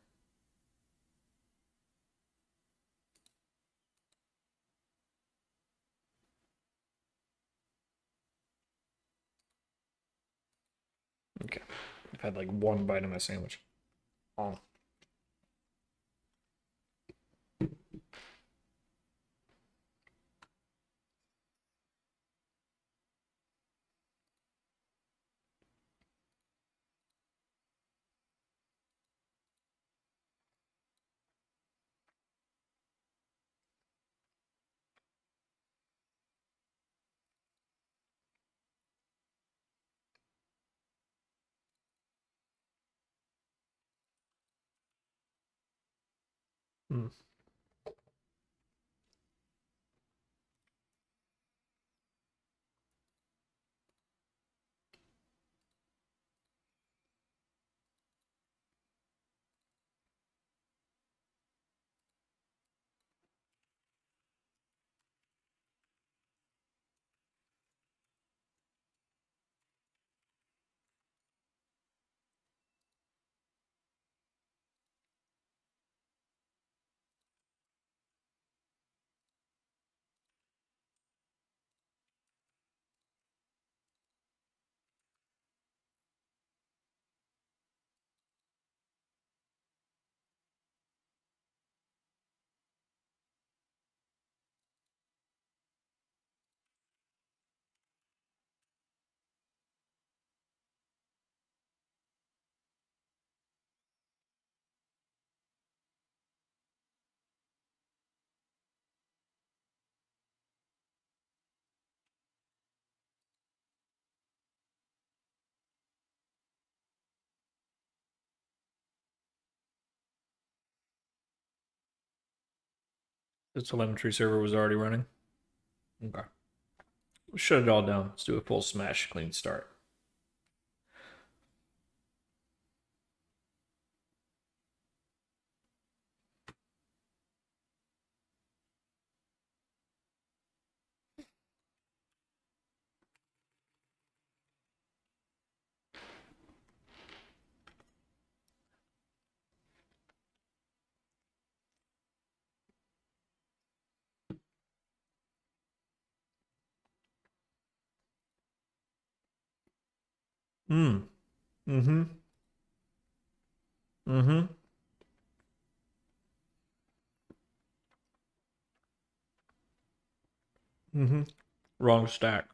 Okay. I've had like one bite of my sandwich. Oh. Hmm. The telemetry server was already running. Okay. We'll shut it all down. Let's do a full smash clean start. Mm. Mm-hmm. Mm-hmm. Mm-hmm. Wrong stack.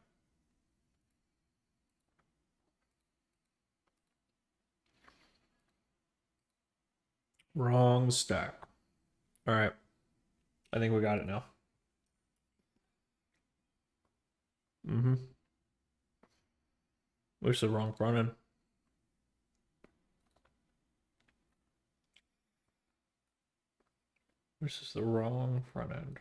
Wrong stack. All right. I think we got it now. Mm-hmm. Where's the wrong front end? This is the wrong front end.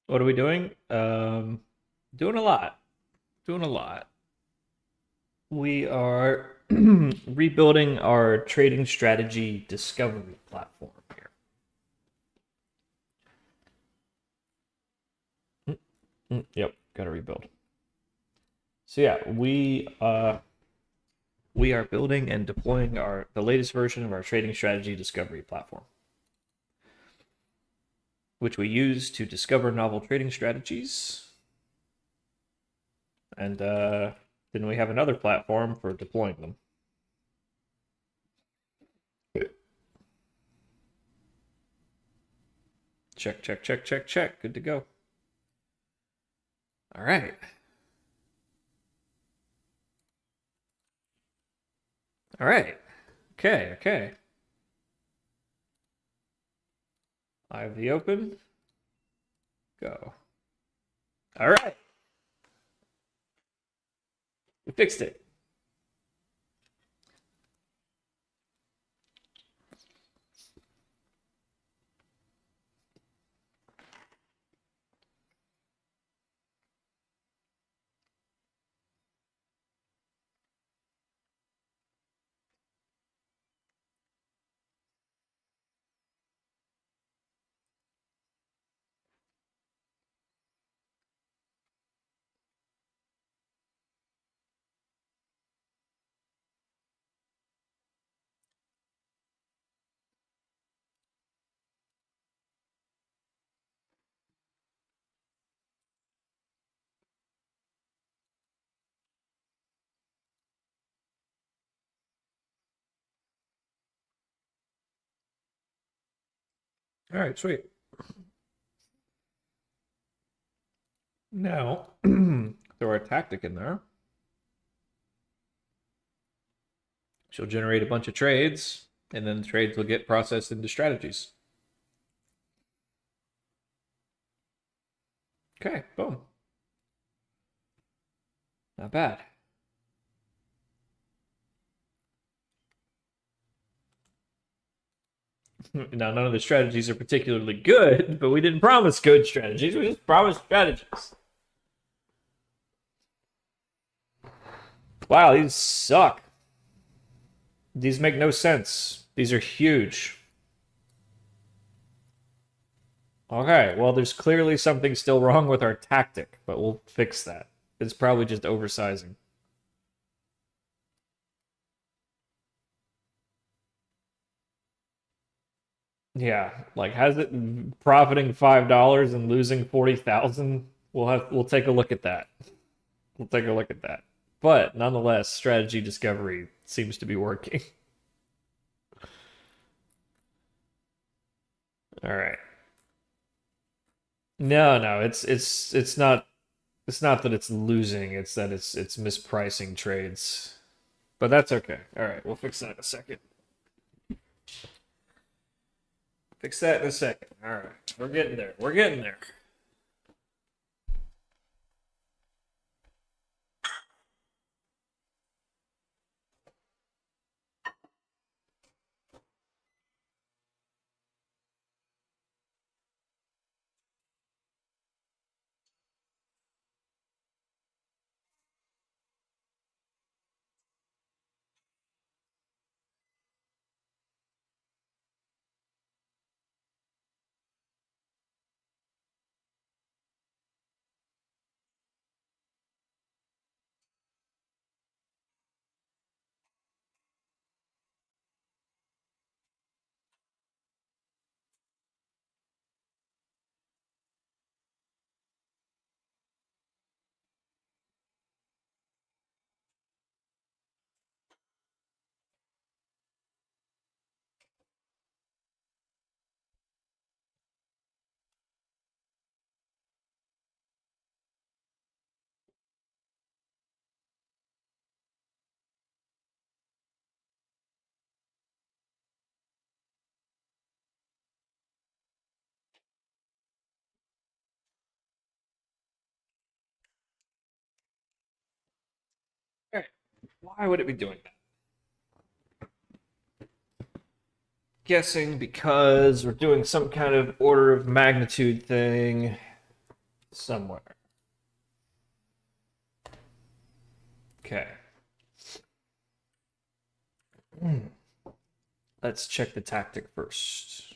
What are we doing? Doing a lot. Doing a lot. We are rebuilding our trading strategy discovery platform here. Yep, gotta rebuild. So yeah, we are building and deploying the latest version of our trading strategy discovery platform, which we use to discover novel trading strategies. And then we have another platform for deploying them. Check, check, check, check, check. Good to go. All right. All right. Okay, okay. I have the open. Go. All right. We fixed it. All right, sweet. Now, throw our tactic in there. She'll generate a bunch of trades, and then the trades will get processed into strategies. Okay, boom. Not bad. Now, none of the strategies are particularly good, but we didn't promise good strategies. We just promised strategies. Wow, these suck. These make no sense. These are huge. Okay, well, there's clearly something still wrong with our tactic, but we'll fix that. It's probably just oversizing. Yeah, like has it profiting $5 and losing 40,000? We'll take a look at that. We'll take a look at that. But nonetheless, strategy discovery seems to be working. All right. No, no, it's not that it's losing, it's that it's mispricing trades. But that's okay. All right, we'll fix that in a second. Fix that in a second. All right. We're getting there. We're getting there. Why would it be doing that? Guessing because we're doing some kind of order of magnitude thing somewhere. Okay. Let's check the tactic first.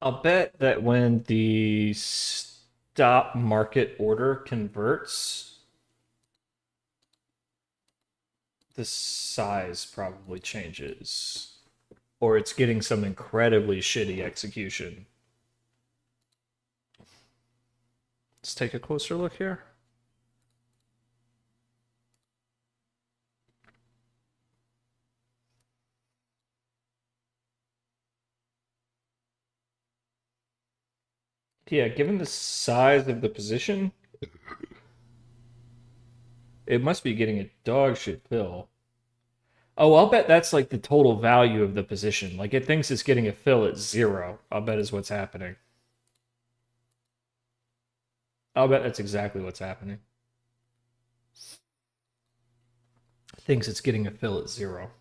I'll bet that when the stop market order converts, the size probably changes. Or it's getting some incredibly shitty execution. Let's take a closer look here. Yeah, given the size of the position, it must be getting a dog shit fill. Oh, I'll bet that's like the total value of the position. Like it thinks it's getting a fill at 0. I'll bet is what's happening. I'll bet that's exactly what's happening. It thinks it's getting a fill at 0.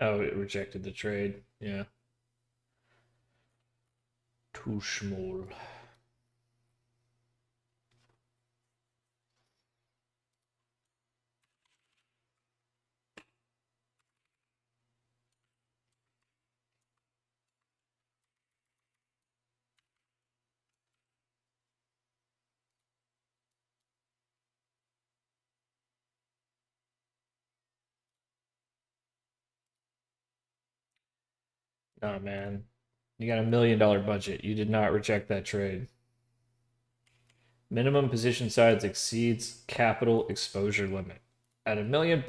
Oh, it rejected the trade. Yeah. Too small. Oh man. You got $1 million budget. You did not reject that trade. Minimum position size exceeds capital exposure limit. At $1 million?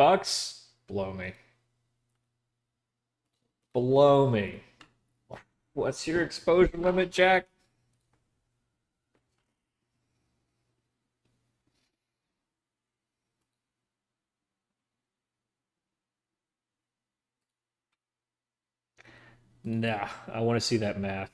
Blow me. Blow me. What's your exposure limit, Jack? Nah, I want to see that math.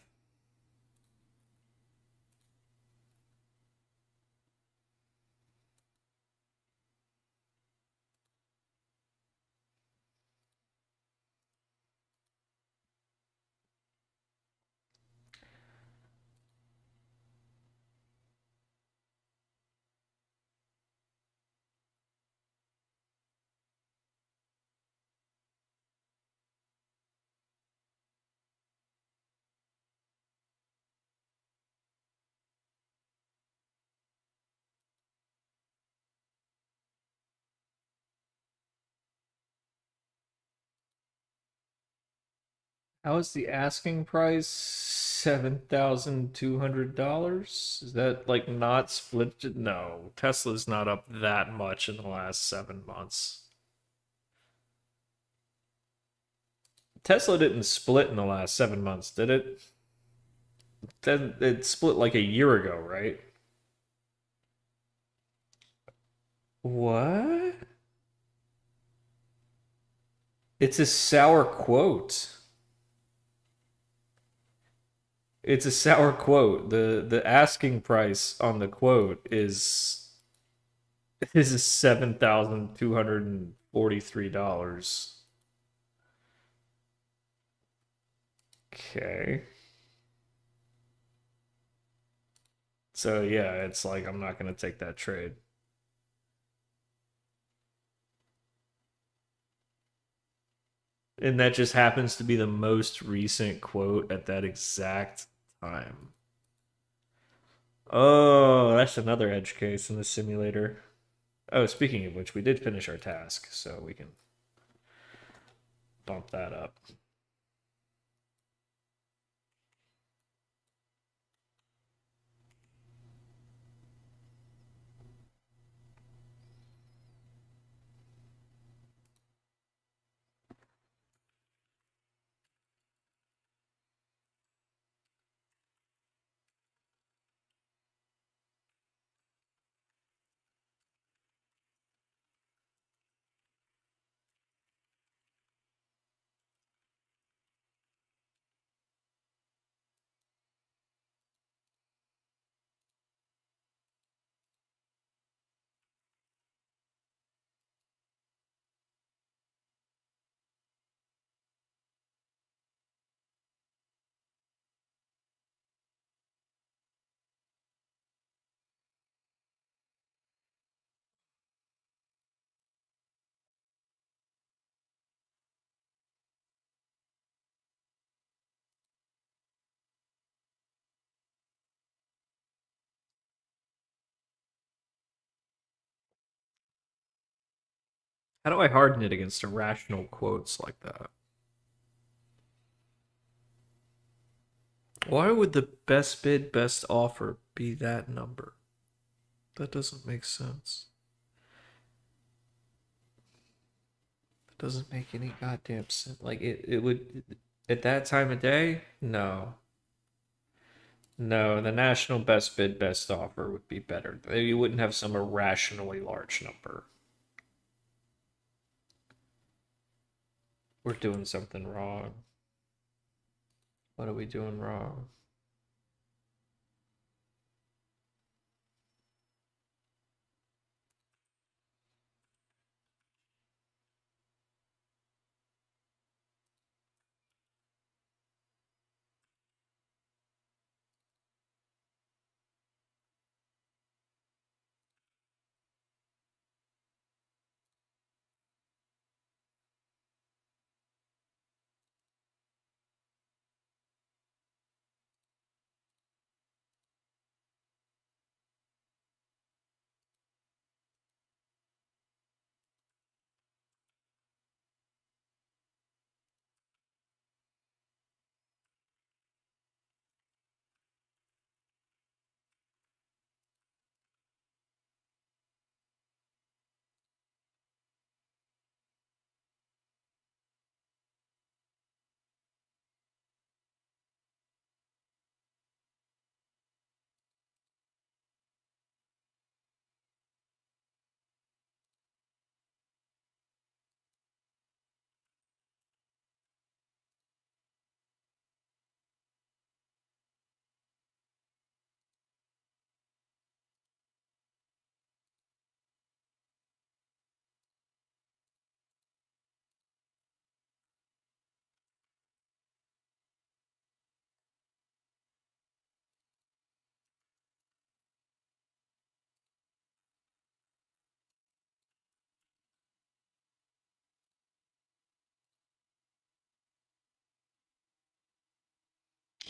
How is the asking price $7,200? Is that like not split? No, Tesla's not up that much in the last 7 months. Tesla didn't split in the last 7 months, did it? Then it split like a year ago, right? What? It's a sour quote. It's a sour quote. The asking price on the quote is $7,243. Okay. So yeah, it's like I'm not gonna take that trade. And that just happens to be the most recent quote at that exact time. Oh, that's another edge case in the simulator. Oh, speaking of which, we did finish our task, so we can bump that up. How do I harden it against irrational quotes like that? Why would the best bid, best offer be that number? That doesn't make sense. That doesn't make any goddamn sense. Like it would at that time of day? No. No, the national best bid, best offer would be better. You wouldn't have some irrationally large number. We're doing something wrong. What are we doing wrong?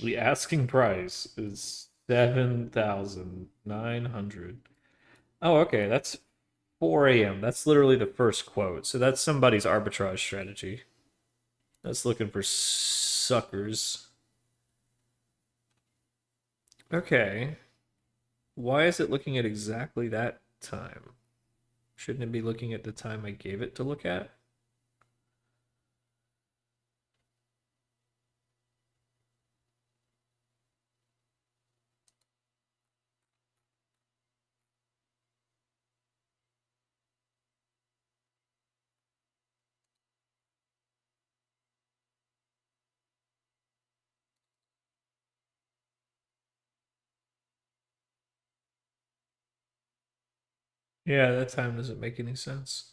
The asking price is 7,900. Oh, okay, that's 4 a.m. That's literally the first quote. So that's somebody's arbitrage strategy. That's looking for suckers. Okay. Why is it looking at exactly that time? Shouldn't it be looking at the time I gave it to look at? Yeah, that time doesn't make any sense.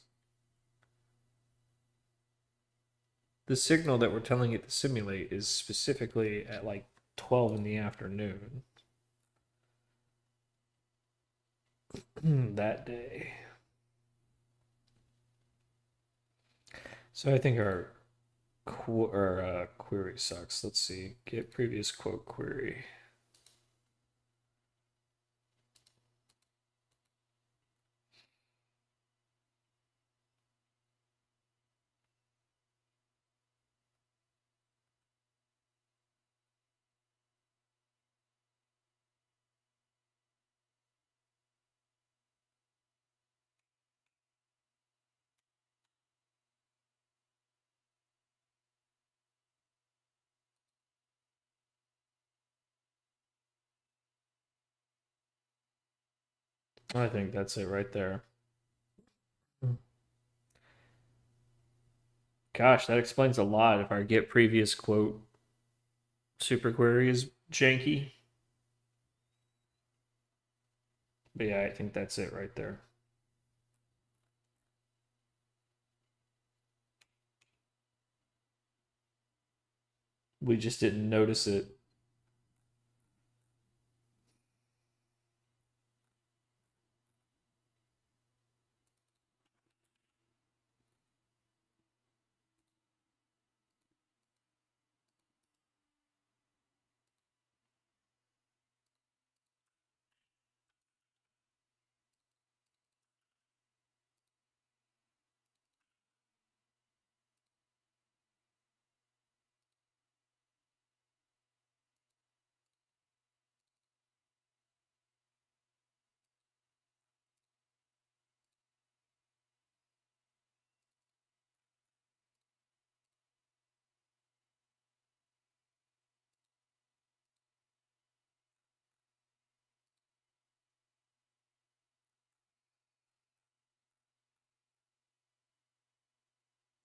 The signal that we're telling it to simulate is specifically at like 12 in the afternoon that day. So I think our query sucks. Let's see. Get previous quote query. I think that's it right there. Gosh, that explains a lot if our get previous quote super query is janky. But yeah, I think that's it right there. We just didn't notice it.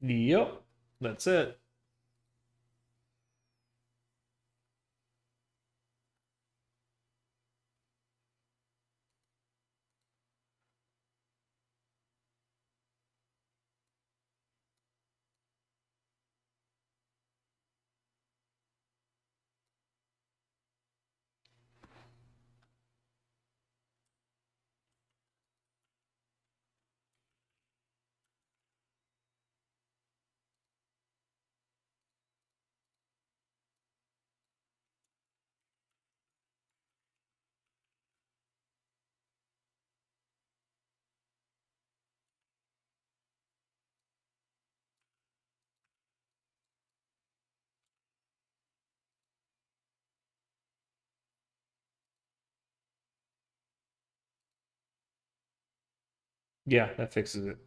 Yep, that's it. Yeah, that fixes it.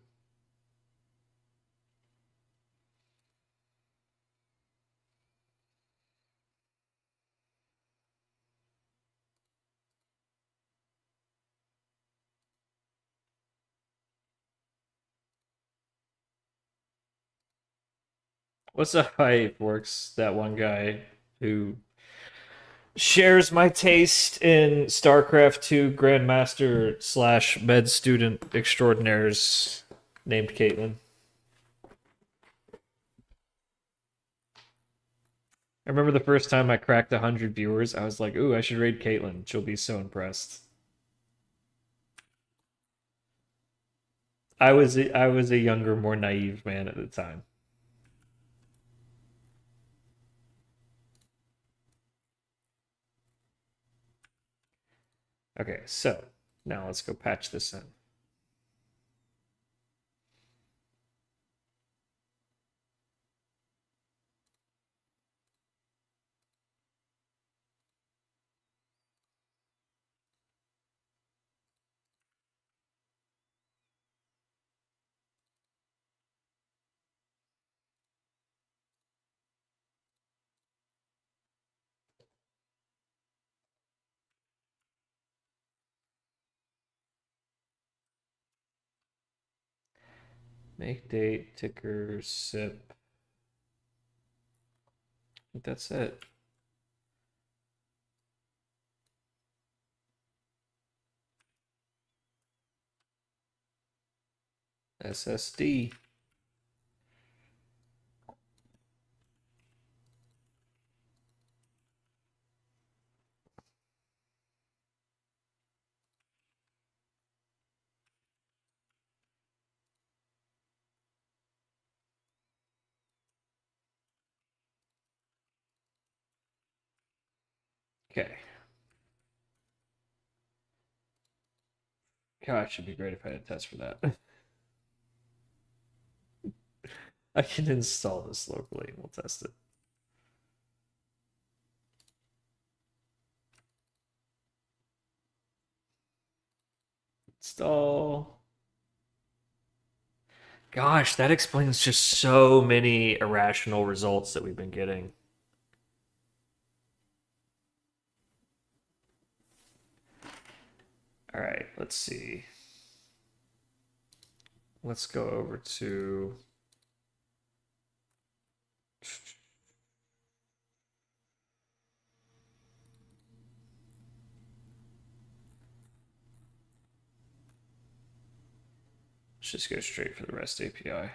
What's up, Hype Works? That one guy who shares my taste in StarCraft 2 Grandmaster slash med student extraordinaires named Caitlin. I remember the first time I cracked 100 viewers, I was like, ooh, I should raid Caitlin. She'll be so impressed. I was a younger, more naive man at the time. Okay, so now let's go patch this in. Make date, ticker, sip. I think that's it. SSD. Okay. Gosh, it'd be great if I had a test for that. I can install this locally and we'll test it. Install. Gosh, that explains just so many irrational results that we've been getting. All right, let's see. Let's go over to let's just go straight for the REST API.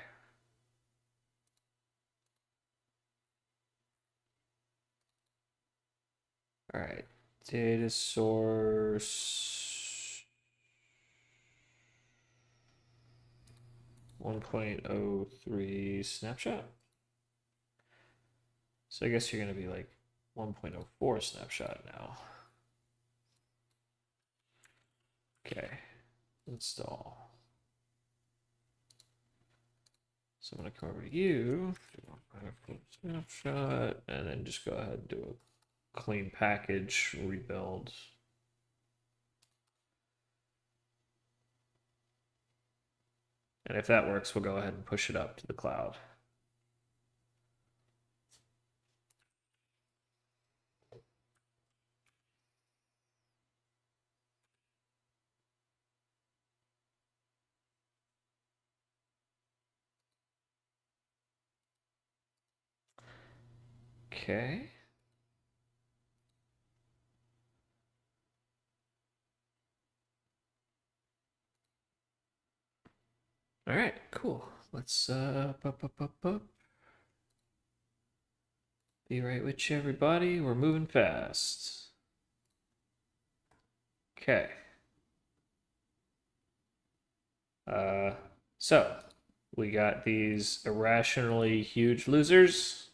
All right, data source 1.03 snapshot. So I guess you're going to be like 1.04 snapshot now. Okay, install. So I'm going to come over to you, do 1.04 snapshot, and then just go ahead and do a clean package rebuild. And if that works, we'll go ahead and push it up to the cloud. Okay. All right, cool. Let's be right with you, everybody. We're moving fast. Okay. So we got these irrationally huge losers,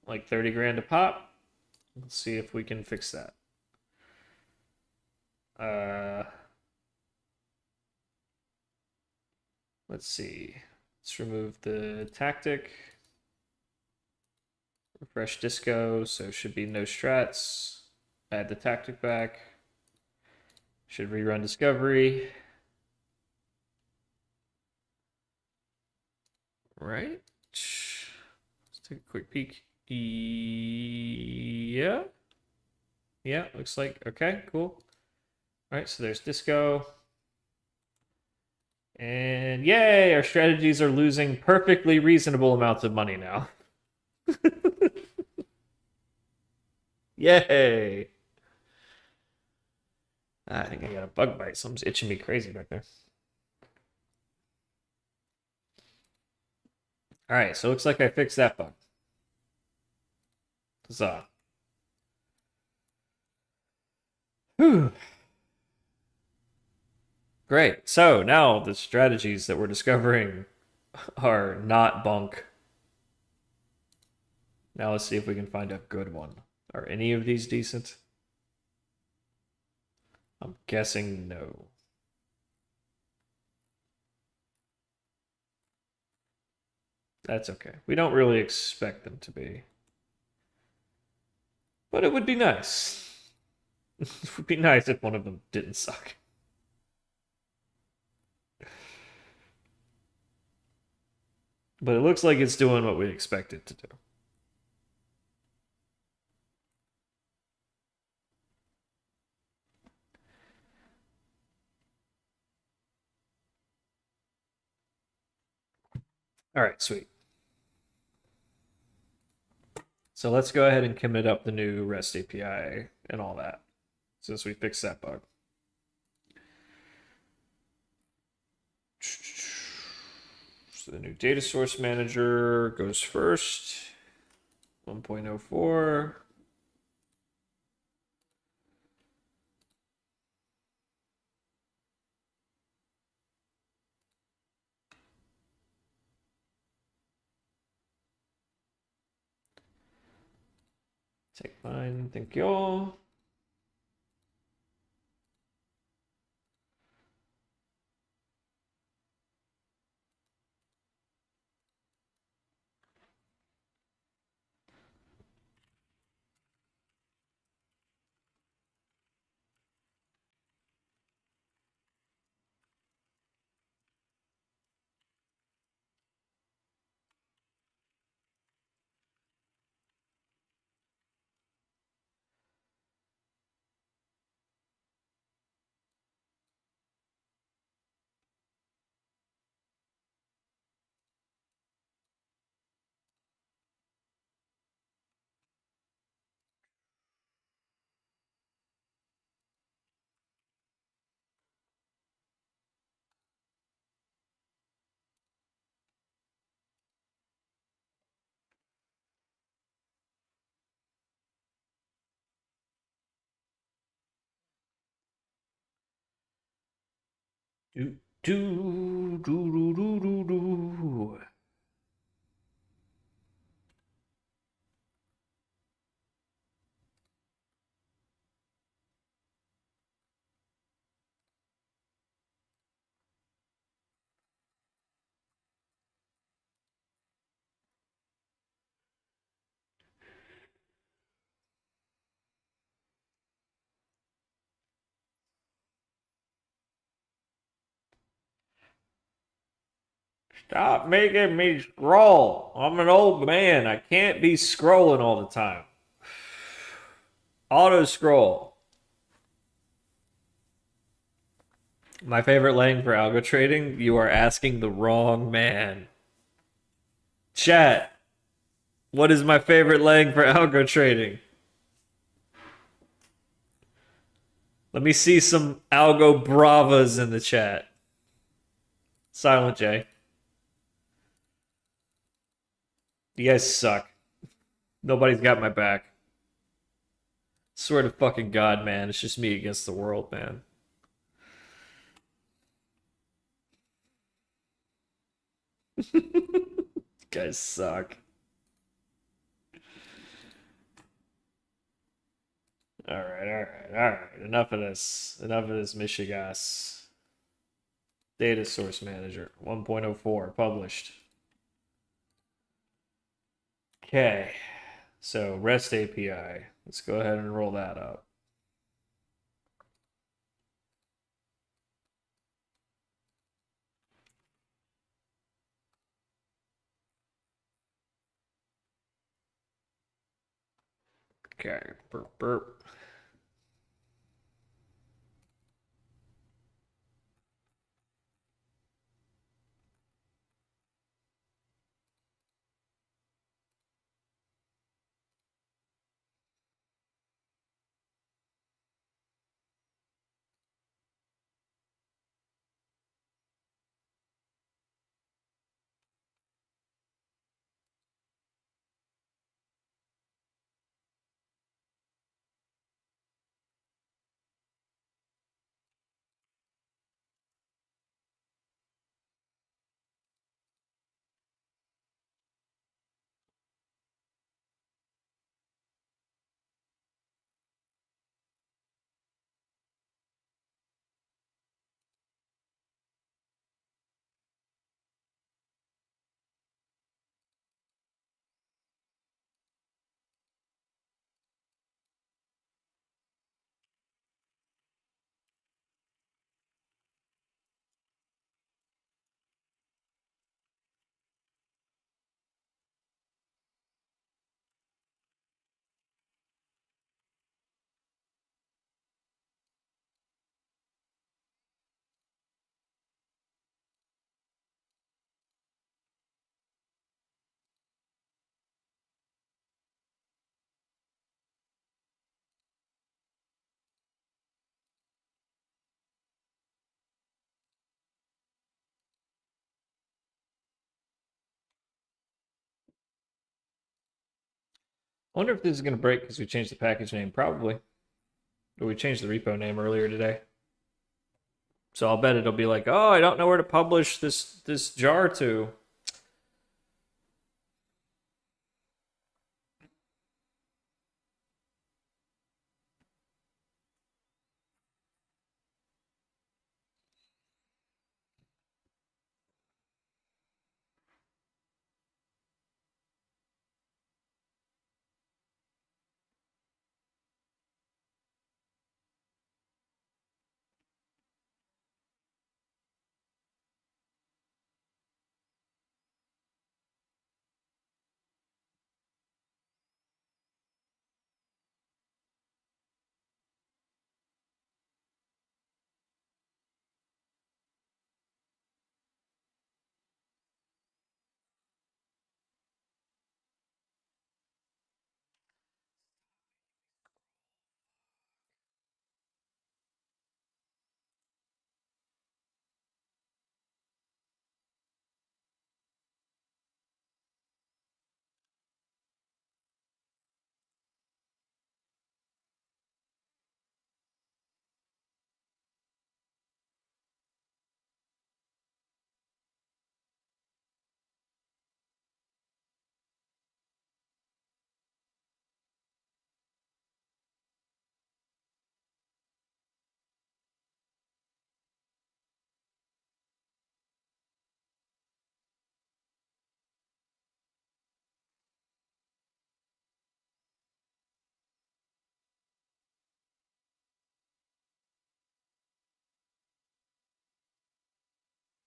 like 30 grand a pop. Let's see if we can fix that. Let's see. Let's remove the tactic. Refresh disco, so should be no strats. Add the tactic back. Should rerun discovery. Right. Let's take a quick peek. Yeah. Yeah, looks like, okay, cool. All right, so there's disco. And yay, our strategies are losing perfectly reasonable amounts of money now. Yay. I think I got a bug bite. Something's itching me crazy back there. All right, so it looks like I fixed that bug. Huzzah. Whew. Great. So now the strategies that we're discovering are not bunk. Now let's see if we can find a good one. Are any of these decent? I'm guessing no. That's okay. We don't really expect them to be. But it would be nice. It would be nice if one of them didn't suck. But it looks like it's doing what we expect it to do. All right, sweet. So let's go ahead and commit up the new REST API and all that, since we fixed that bug. So the new data source manager goes first. 1.04. Take mine, thank y'all. Do, do, do, do, do, do, do. Stop making me scroll. I'm an old man. I can't be scrolling all the time. Auto scroll. My favorite lang for algo trading? You are asking the wrong man. Chat. What is my favorite lang for algo trading? Let me see some algo bravas in the chat. Silent J. You guys suck. Nobody's got my back. Swear to fucking God, man. It's just me against the world, man. You guys suck. Alright. Enough of this. Enough of this Michigas. Data source manager. 1.04. Published. Okay. So REST API. Let's go ahead and roll that up. Okay. Burp, burp. I wonder if this is going to break because we changed the package name. Probably. Or we changed the repo name earlier today. So I'll bet it'll be like, oh, I don't know where to publish this jar to.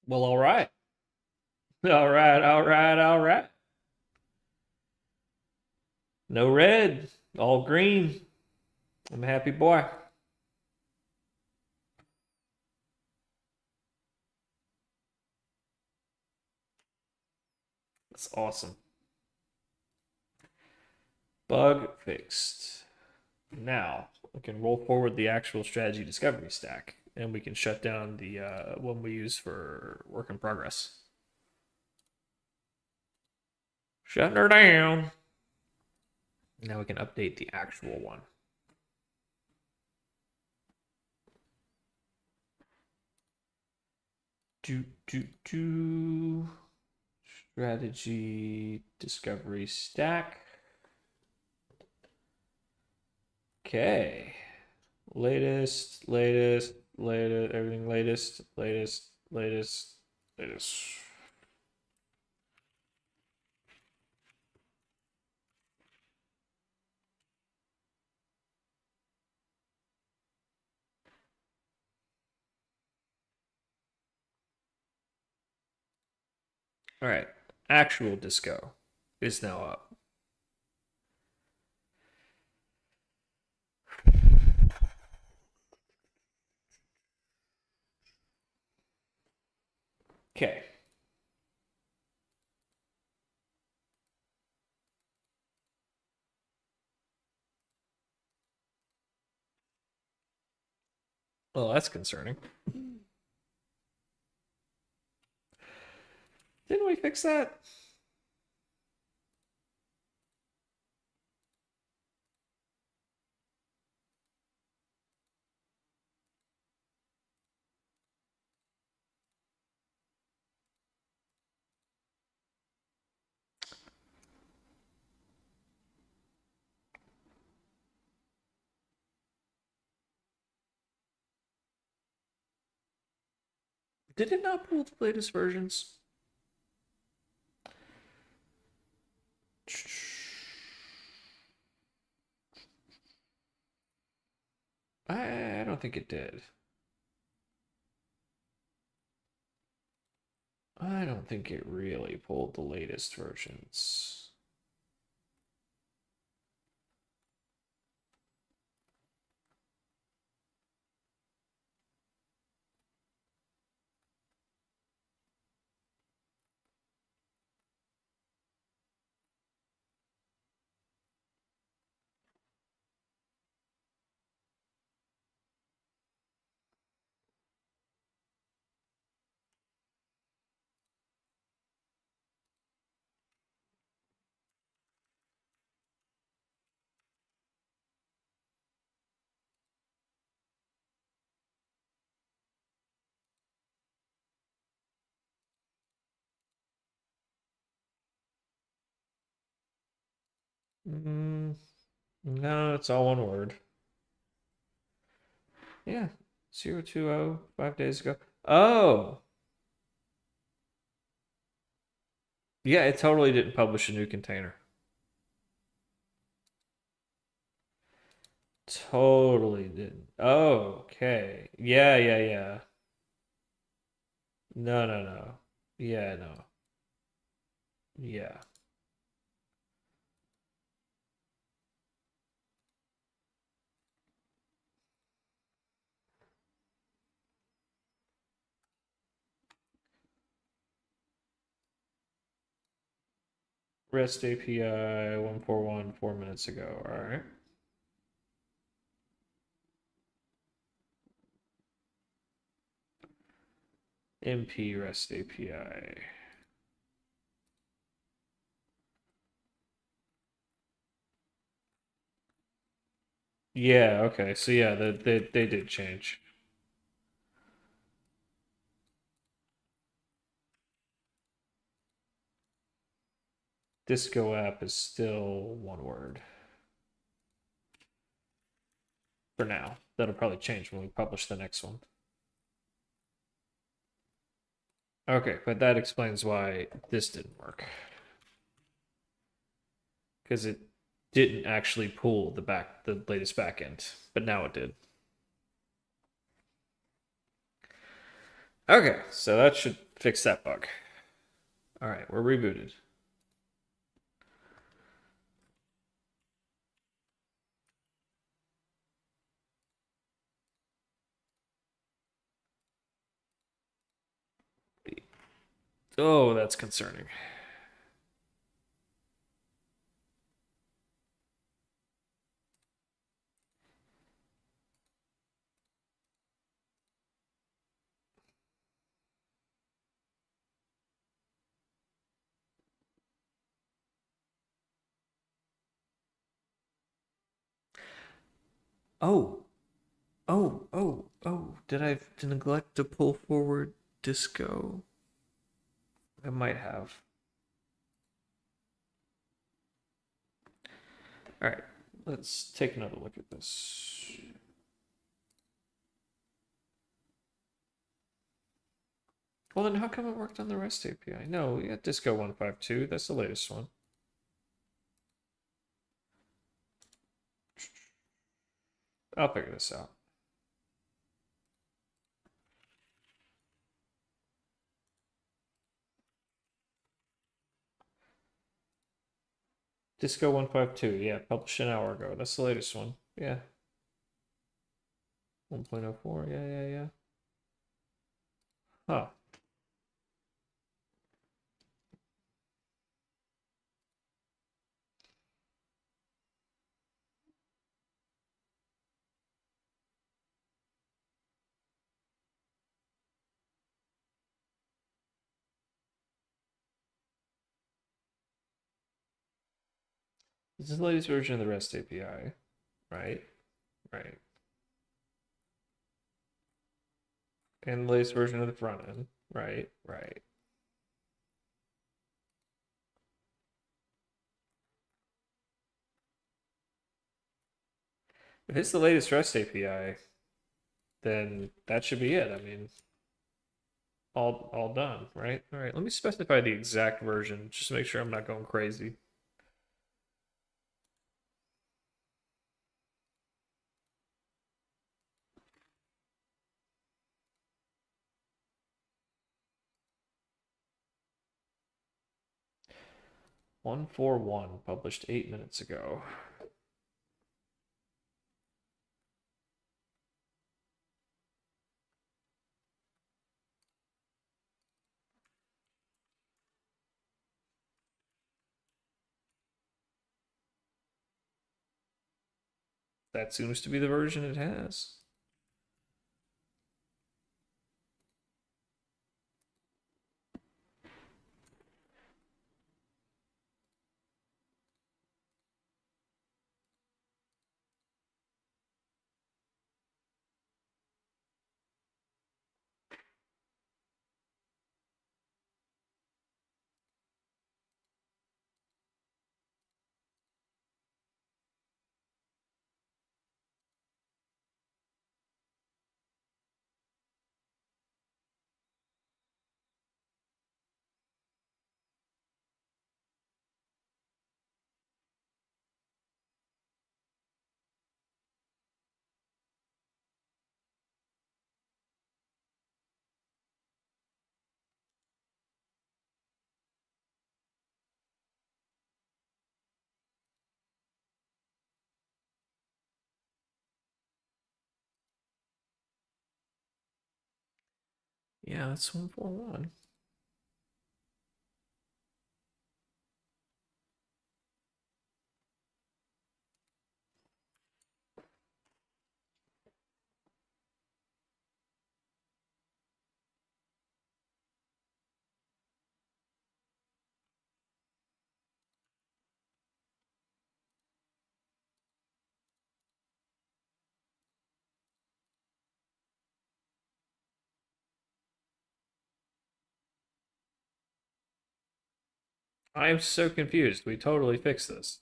Well, all right. All right, all right, all right. No red, all green. I'm a happy boy. That's awesome. Bug fixed. Now we can roll forward the actual strategy discovery stack, and we can shut down the one we use for work in progress. Shutting her down. Now we can update the actual one. Do strategy discovery stack. Okay. Latest, everything latest. All right. Actual disco is now up. Okay. Well, that's concerning. Didn't we fix that? Did it not pull the latest versions? I don't think it did. I don't think it really pulled the latest versions. No, it's all one word. Yeah, 020, 5 days ago. Oh, yeah, it totally didn't publish a new container. Totally didn't. Oh, okay. Yeah, yeah, yeah. No, no, no. Yeah, no. Yeah. REST API 141 4 minutes ago. All right. MP REST API. Yeah, okay. So yeah, they did change. Disco app is still one word for now. That'll probably change when we publish the next one. Okay, but that explains why this didn't work. Because it didn't actually pull the latest backend, but now it did. Okay, so that should fix that bug. All right, we're rebooted. Oh, that's concerning. Oh, oh. Did I neglect to pull forward disco? I might have. All right, let's take another look at this. Well, then how come it worked on the REST API? No, we got Disco 152. That's the latest one. I'll figure this out. Disco 152. Yeah, published an hour ago. That's the latest one. Yeah. 1.04. Yeah, yeah, yeah. Huh. This is the latest version of the REST API, right? Right. And the latest version of the front end, right? Right. If it's the latest REST API, then that should be it. I mean, all done, right? All right. Let me specify the exact version just to make sure I'm not going crazy. One four one published 8 minutes ago. That seems to be the version it has. Yeah, that's 141. I'm so confused. We totally fixed this.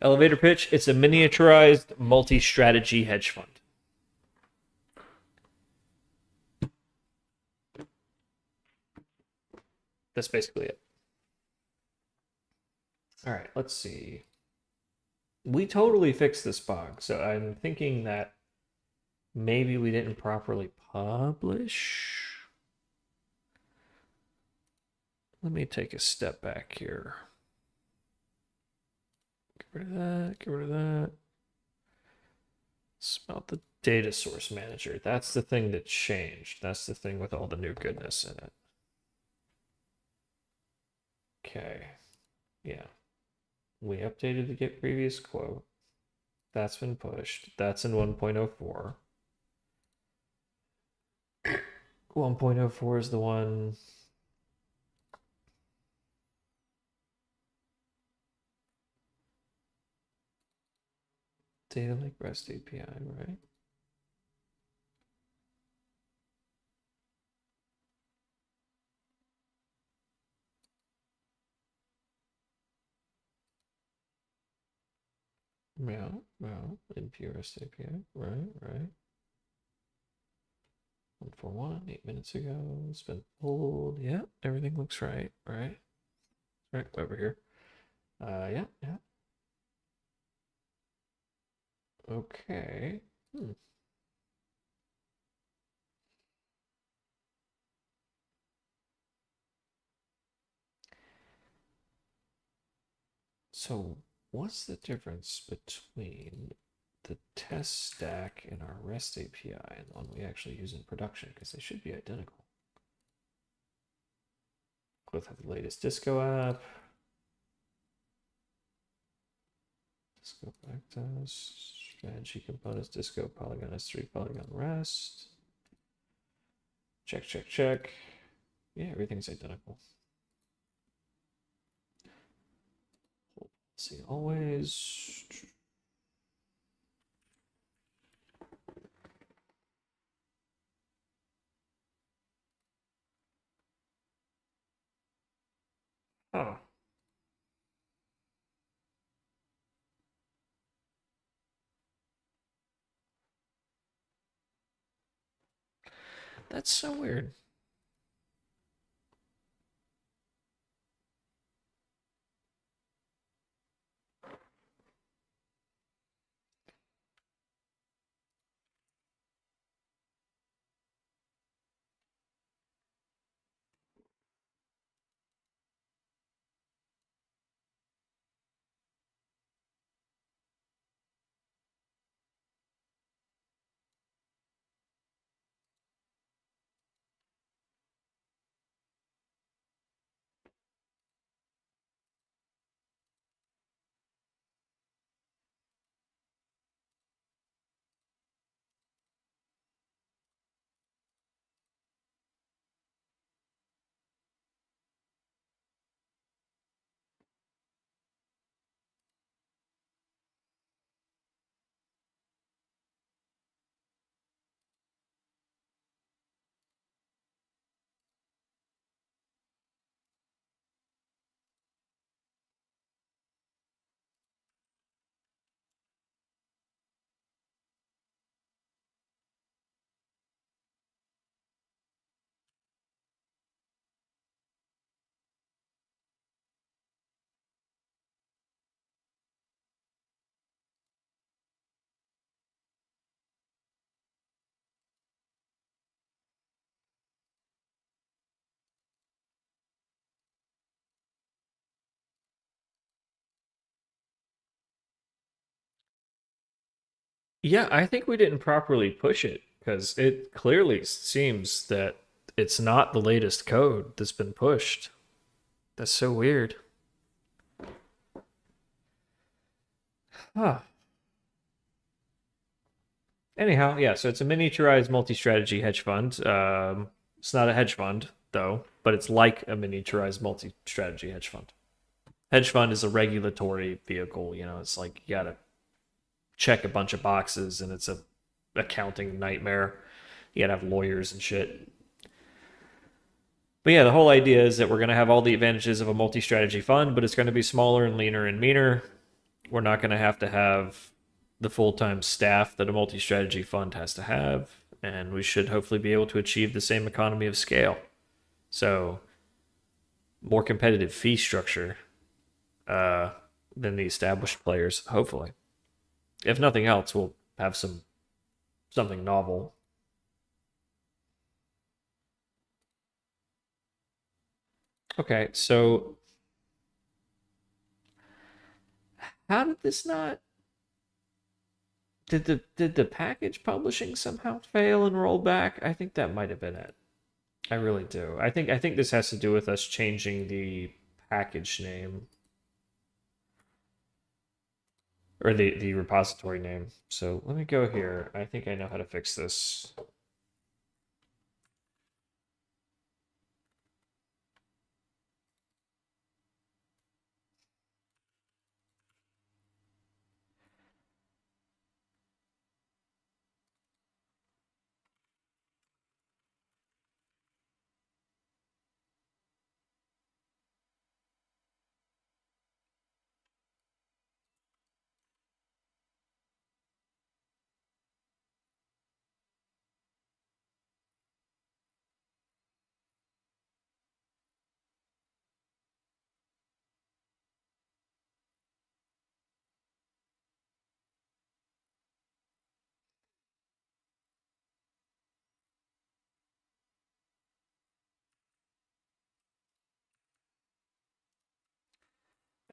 Elevator pitch, it's a miniaturized multi-strategy hedge fund. That's basically it. All right, let's see. We totally fixed this bug, so I'm thinking that maybe we didn't properly publish. Let me take a step back here. Get rid of that, get rid of that. It's about the data source manager. That's the thing that changed. That's the thing with all the new goodness in it. Okay. Yeah. We updated the get previous quote. That's been pushed. That's in 1.04. 1.04 is the one. Data Lake REST API, right? Yeah, yeah. NP REST API, right, right. 141, 8 minutes ago. It's been pulled. Yeah, everything looks right, right? Right over here. Yeah, yeah. Okay. So, what's the difference between the test stack in our REST API and the one we actually use in production? Because they should be identical. Both have the latest Disco app. Disco backtest, strategy components, Disco Polygon S3, Polygon REST. Check, check, check. Yeah, everything's identical. See, always. Oh. That's so weird. Yeah, I think we didn't properly push it because it clearly seems that it's not the latest code that's been pushed. That's so weird. Huh. Anyhow, yeah, so it's a miniaturized multi-strategy hedge fund. It's not a hedge fund though, but it's like a miniaturized multi-strategy hedge fund. Hedge fund is a regulatory vehicle. You know, it's like you gotta check a bunch of boxes, and it's a accounting nightmare. You gotta have lawyers and shit. But yeah, the whole idea is that we're gonna have all the advantages of a multi-strategy fund, but it's gonna be smaller and leaner and meaner. We're not gonna have to have the full-time staff that a multi-strategy fund has to have, and we should hopefully be able to achieve the same economy of scale. So, more competitive fee structure uh, than the established players, hopefully. If nothing else, we'll have something novel. Okay, so how did this not? Did the package publishing somehow fail and roll back? I think that might have been it. I really do. I think this has to do with us changing the package name or the repository name. So let me go here. I think I know how to fix this.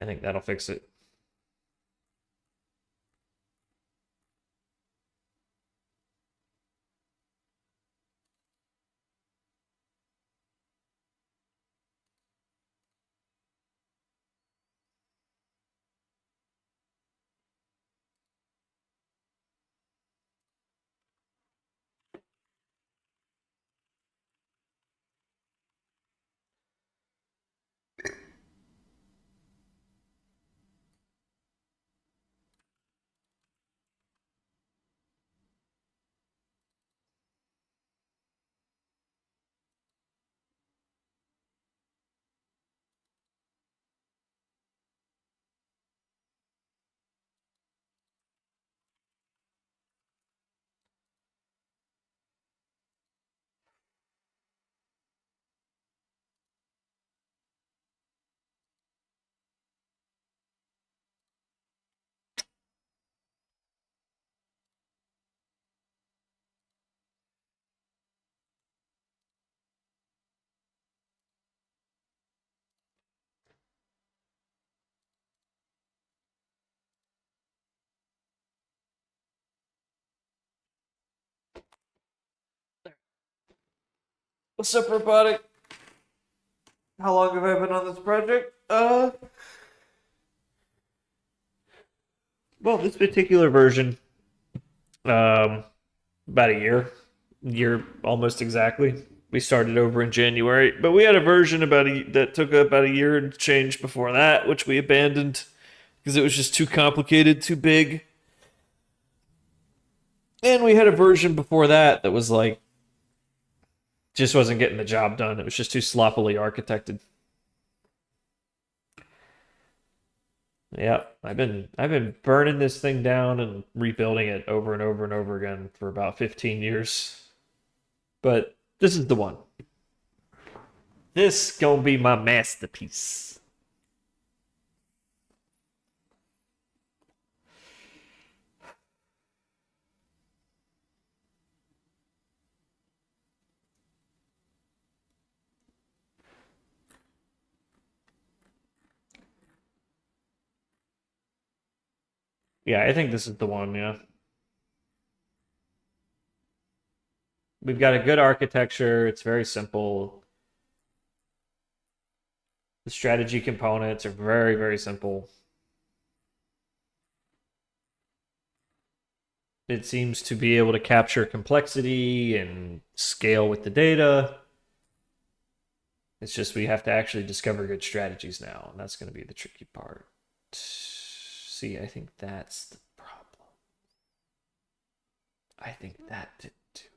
I think that'll fix it. What's up, robotic? How long have I been on this project? Well, this particular version, um, about a year almost exactly. We started over in January, but we had a version that took about a year and change before that, which we abandoned because it was just too complicated, too big. And we had a version before that that was like just wasn't getting the job done. It was just too sloppily architected. Yeah, I've been burning this thing down and rebuilding it over and over and over again for about 15 years. But this is the one. This gonna be my masterpiece. Yeah, I think this is the one, yeah. we've got a good architecture. It's very simple. The strategy components are very, very simple. It seems to be able to capture complexity and scale with the data. It's just we have to actually discover good strategies now, and that's going to be the tricky part. See, I think that's the problem. I think that didn't do it.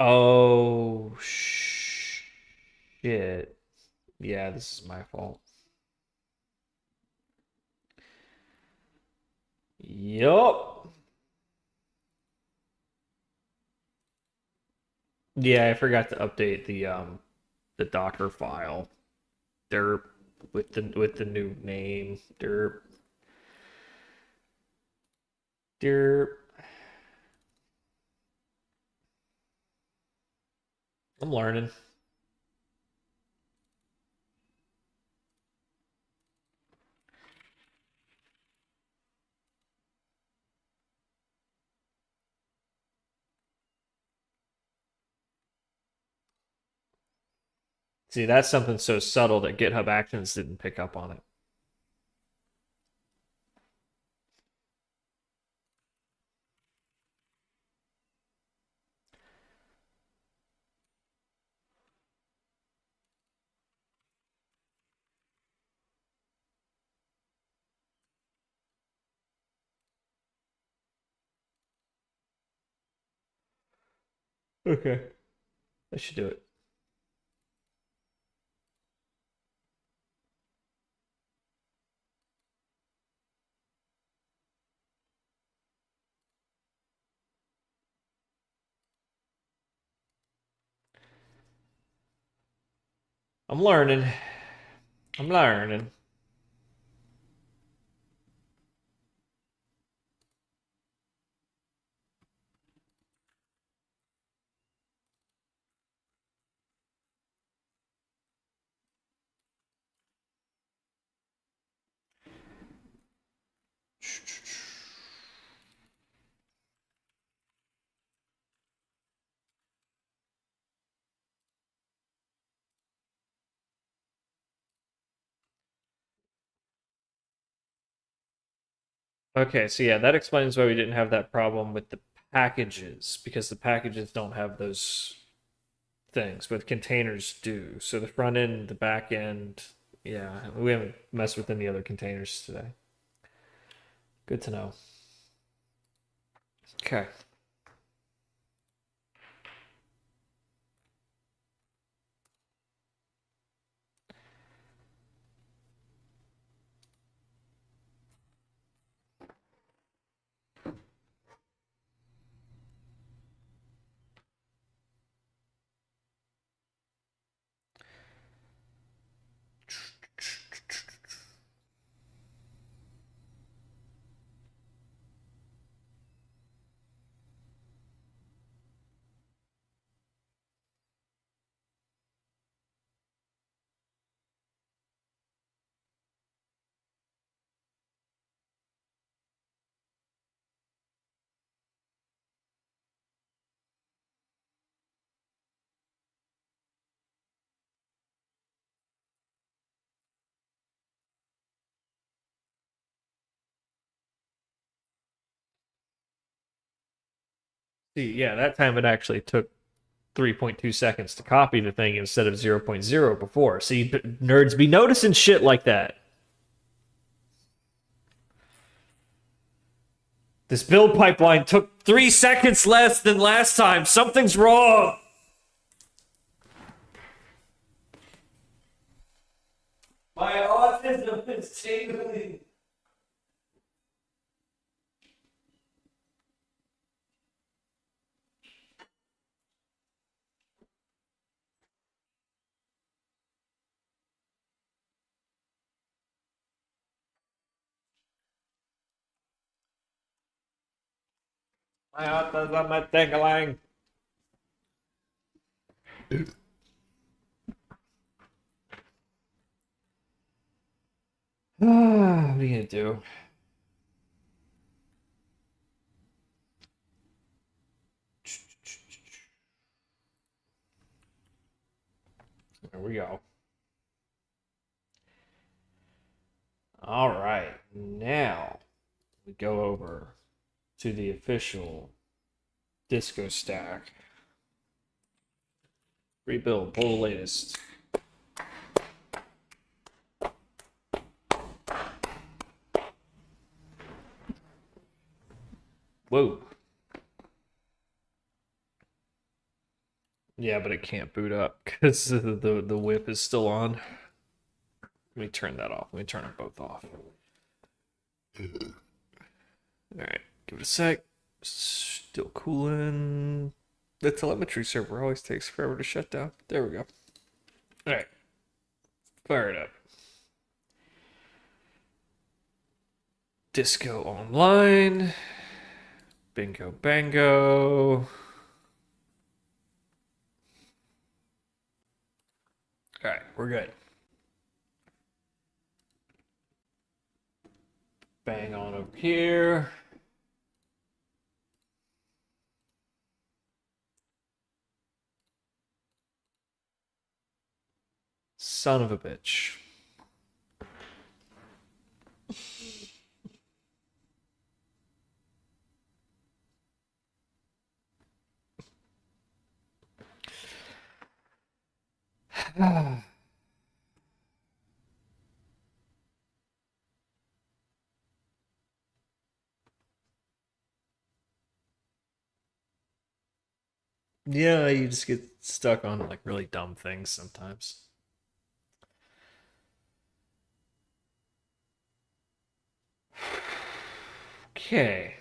Oh, shit. Yeah, this is my fault. Yup. Yeah, I forgot to update the Docker file. They're with the new name. They're I'm learning. See, that's something so subtle that GitHub Actions didn't pick up on it. Okay. I should do it. I'm learning. I'm learning. Okay, so yeah, that explains why we didn't have that problem with the packages, because the packages don't have those things, but containers do. So the front end, the back end, yeah, we haven't messed with any other containers today. Good to know. Okay. See, yeah, that time it actually took 3.2 seconds to copy the thing instead of zero point 0.0 before. See, nerds be noticing shit like that. This build pipeline took 3 seconds less than last time. Something's wrong. My autism is tingling. My heart does on my tingling. What are you gonna do? There we go. All right, now we go over to the official disco stack. Rebuild, pull the latest. Whoa. Yeah, but it can't boot up because the whip is still on. Let me turn that off. Let me turn them both off. Alright, give it a sec. Still cooling. The telemetry server always takes forever to shut down. There we go. Alright, fire it up. Disco online. Bingo bango. Alright, we're good. Bang on up here. Son of a bitch. Yeah, you just get stuck on like really dumb things sometimes. Okay.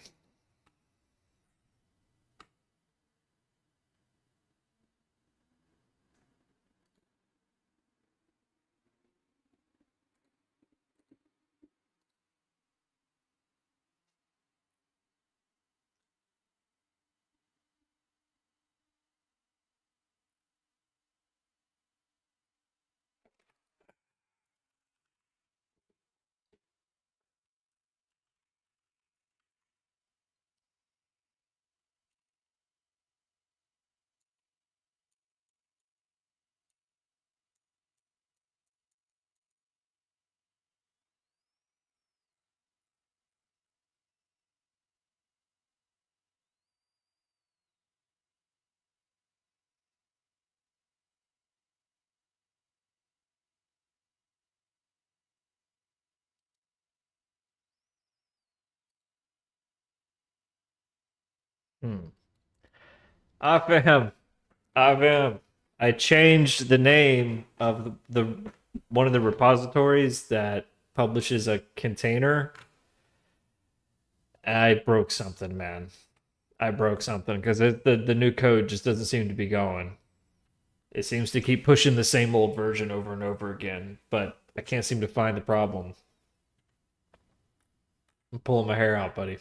Hmm. I I changed the name of the one of the repositories that publishes a container. I broke something, man. I broke something because the new code just doesn't seem to be going. It seems to keep pushing the same old version over and over again, but I can't seem to find the problem. I'm pulling my hair out, buddy.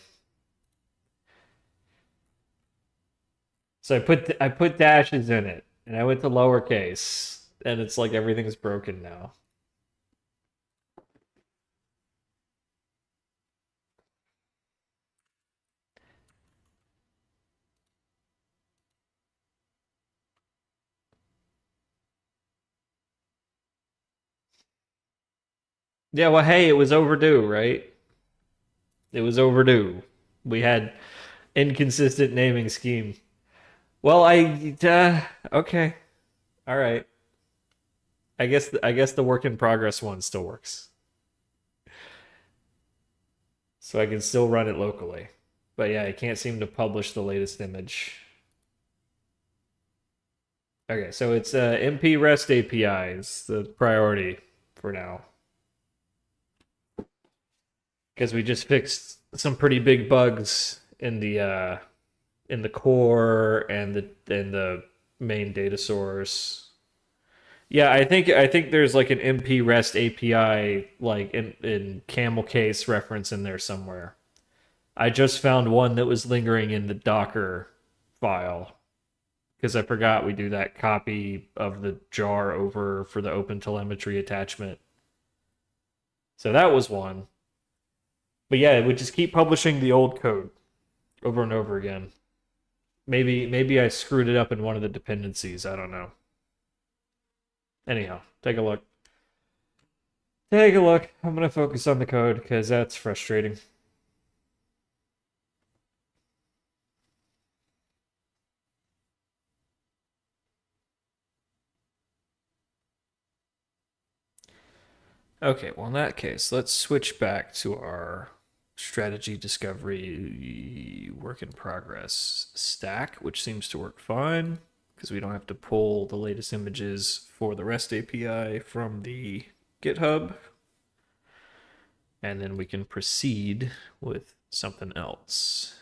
So I put dashes in it, and I went to lowercase, and it's like everything's broken now. Yeah, well, hey, it was overdue, right? It was overdue. We had inconsistent naming scheme. Well, okay, all right. I guess the work in progress one still works, so I can still run it locally. But yeah, I can't seem to publish the latest image. Okay, so it's MP REST API is the priority for now because we just fixed some pretty big bugs in the core and the main data source. Yeah, I think there's like an MP REST API like in camel case reference in there somewhere. I just found one that was lingering in the Docker file because I forgot we do that copy of the jar over for the open telemetry attachment. So that was one. But yeah, it would just keep publishing the old code over and over again. Maybe I screwed it up in one of the dependencies. I don't know. Anyhow, take a look. Take a look. I'm gonna focus on the code because that's frustrating. Okay, well, in that case, let's switch back to our strategy discovery work in progress stack, which seems to work fine because we don't have to pull the latest images for the REST API from the GitHub. And then we can proceed with something else.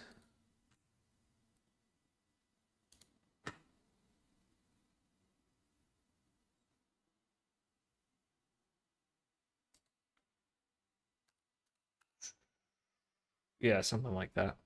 Yeah, something like that.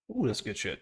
Ooh, that's good shit.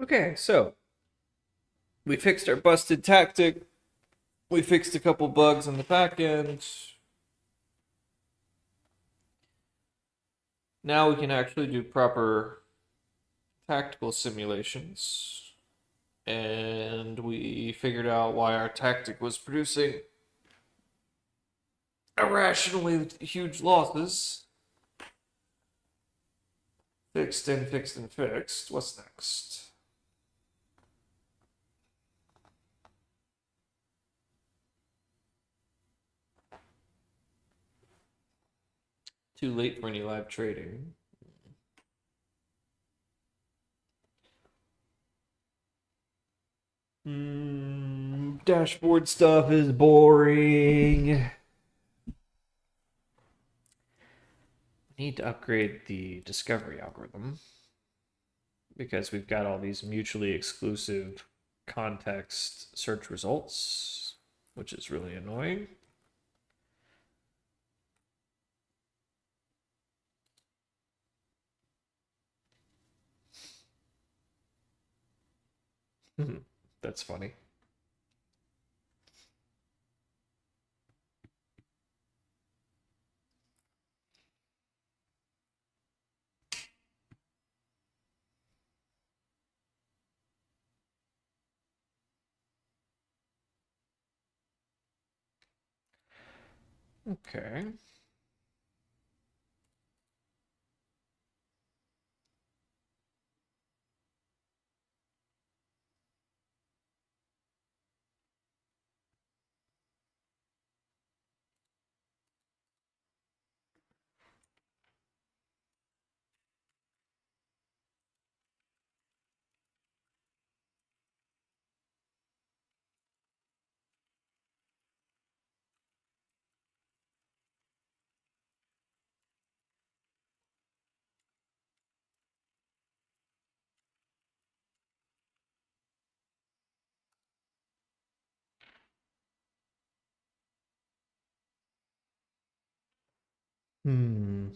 Okay, so we fixed our busted tactic. We fixed a couple bugs on the back end. Now we can actually do proper tactical simulations. And we figured out why our tactic was producing irrationally huge losses. Fixed and fixed and fixed. What's next? Too late for any live trading. Dashboard stuff is boring. Need to upgrade the discovery algorithm because we've got all these mutually exclusive context search results, which is really annoying. That's funny. Okay. Hmm.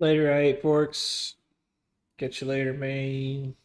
Later, I ate forks. Catch you later, man.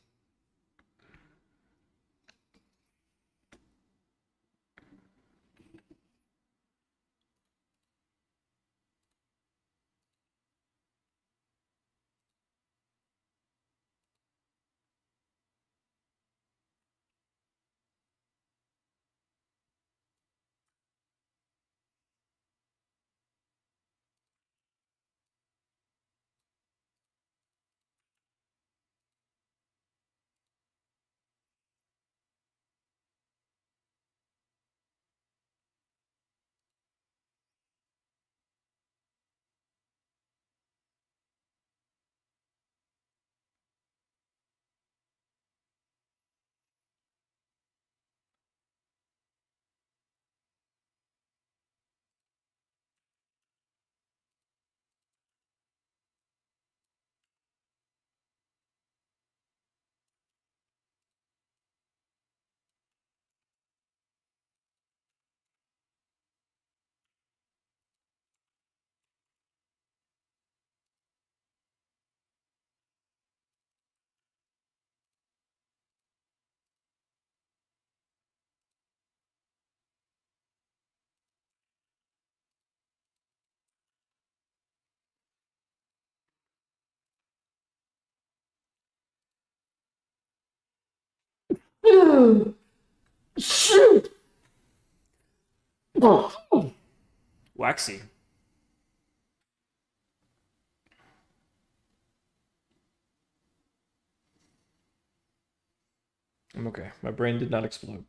Shoot! Waxy. I'm okay. My brain did not explode.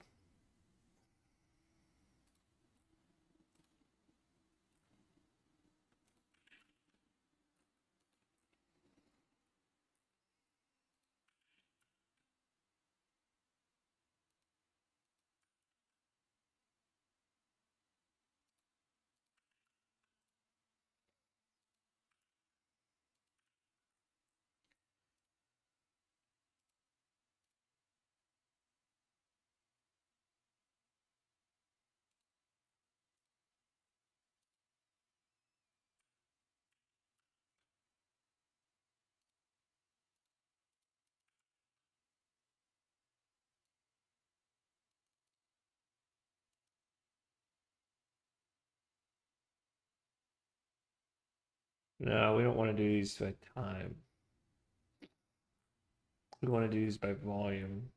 No, we don't want to do these by time. We want to do these by volume.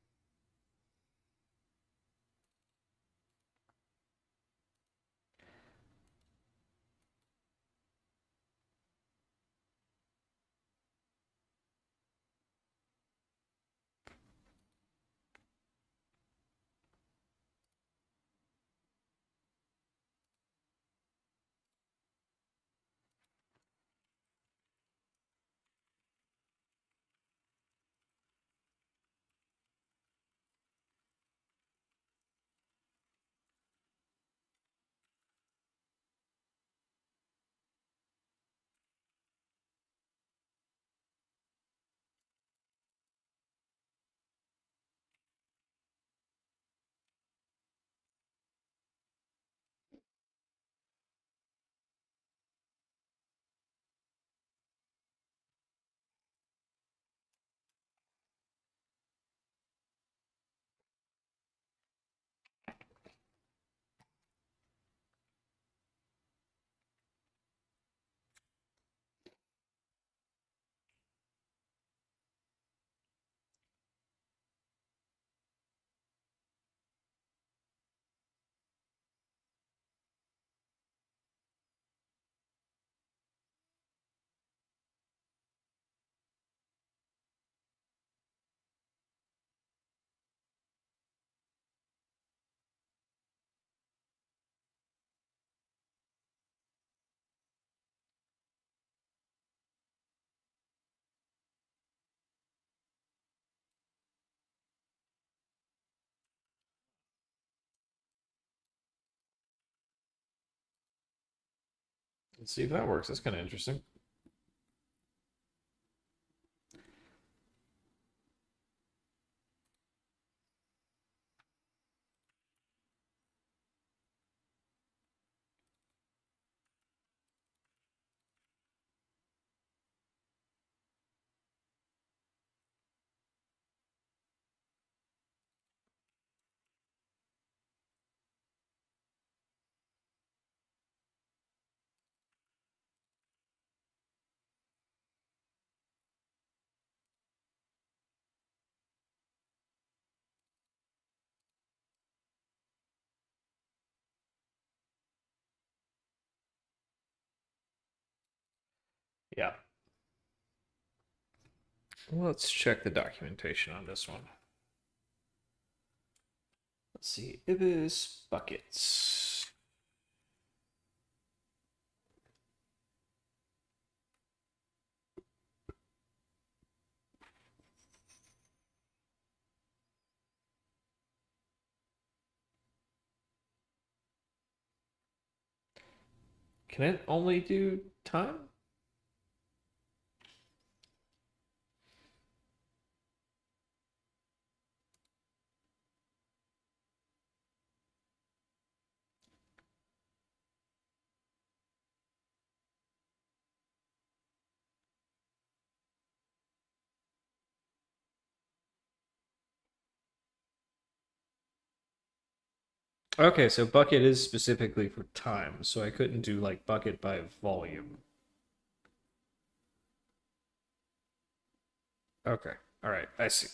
Let's see if that works. That's kind of interesting. Yeah. Let's check the documentation on this one. Let's see. Ibis buckets. Can it only do time? Okay, so bucket is specifically for time, so I couldn't do like bucket by volume. Okay, all right, I see.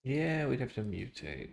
Yeah, we'd have to mutate.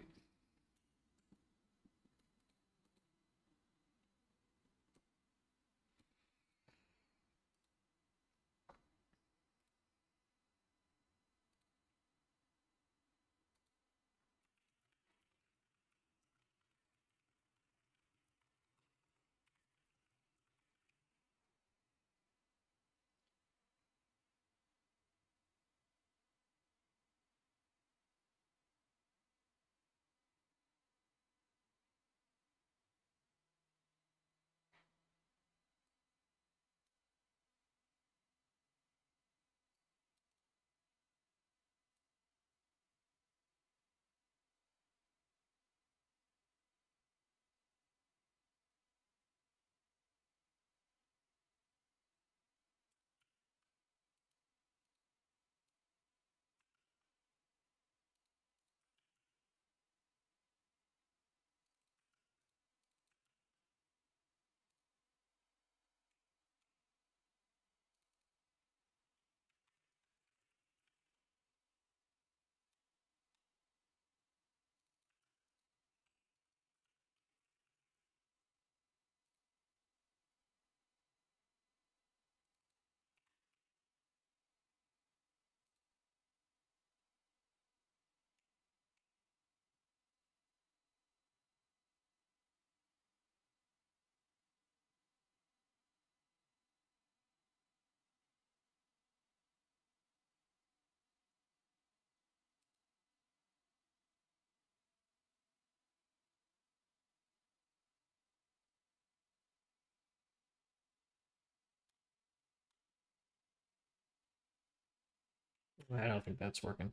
I don't think that's working.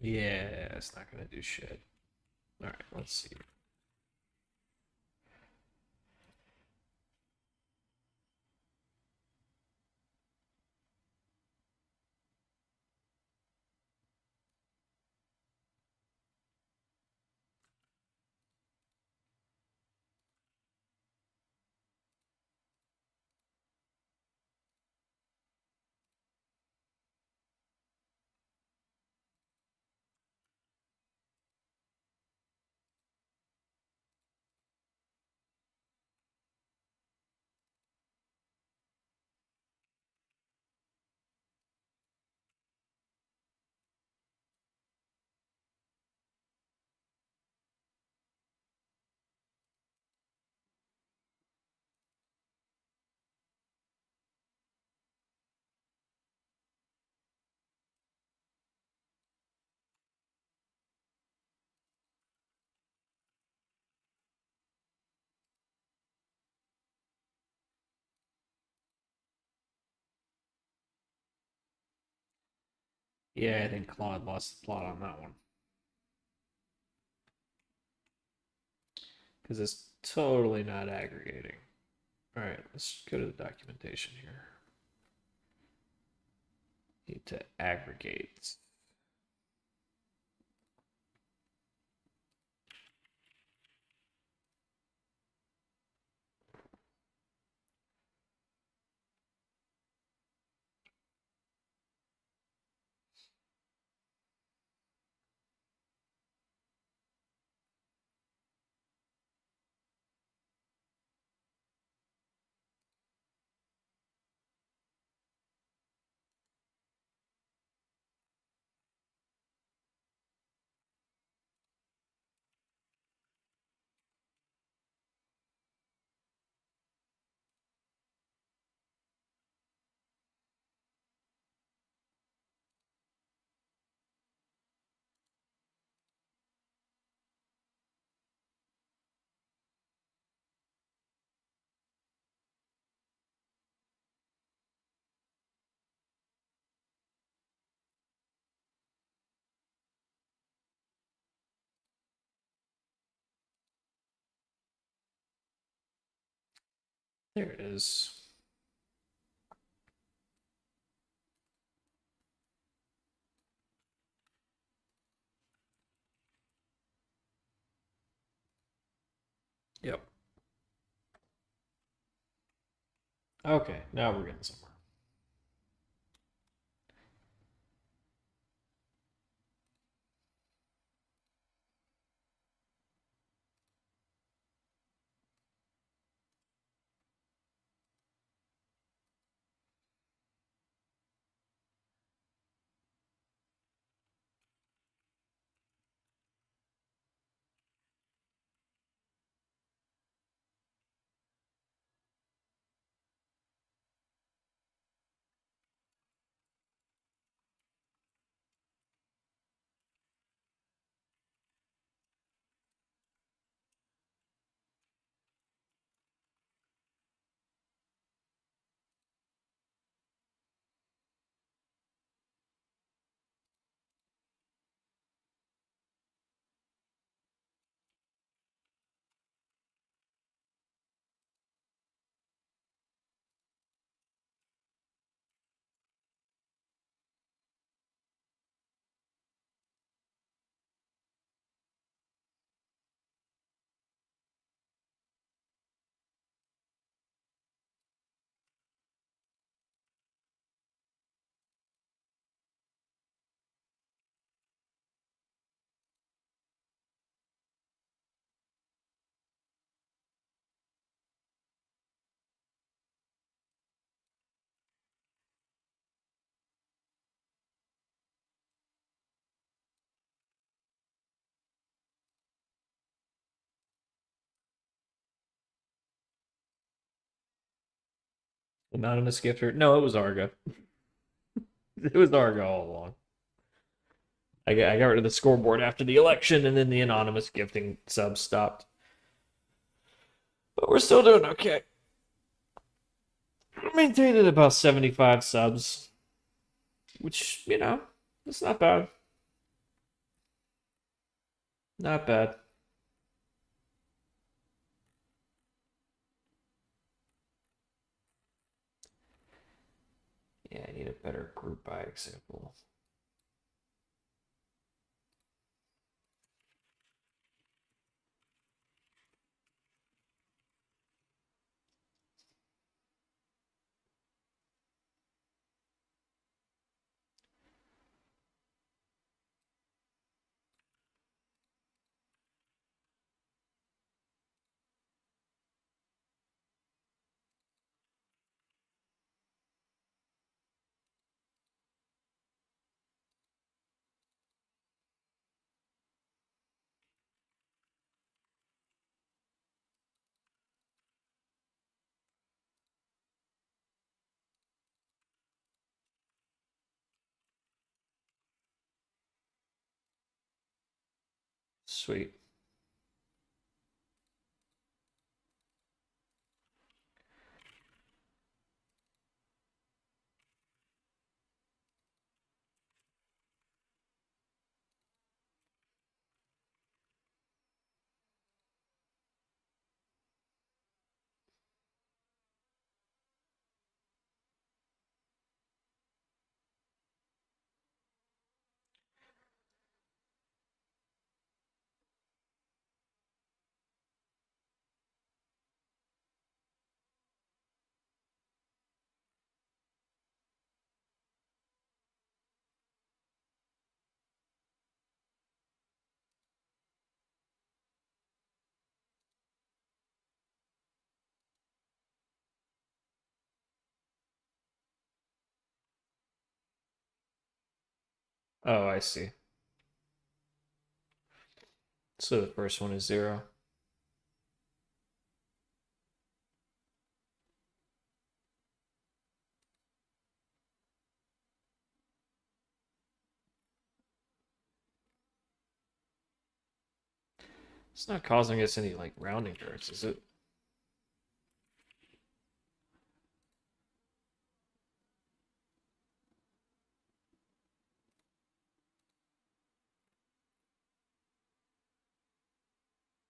Yeah, it's not gonna do shit. All right, let's see. Yeah, I think Claude lost the plot on that one because it's totally not aggregating. All right, let's go to the documentation here. Need to aggregate. There it is. Yep. Okay, now we're getting somewhere. Anonymous gifter. No, it was Argo. It was Argo all along. I got rid of the scoreboard after the election, and then the anonymous gifting subs stopped. But we're still doing okay. We're maintained at about 75 subs, which, you know, it's not bad. Not bad. Yeah, I need a better group by example. Sweet. Oh, I see. So the first one is 0. It's not causing us any like rounding errors, is it?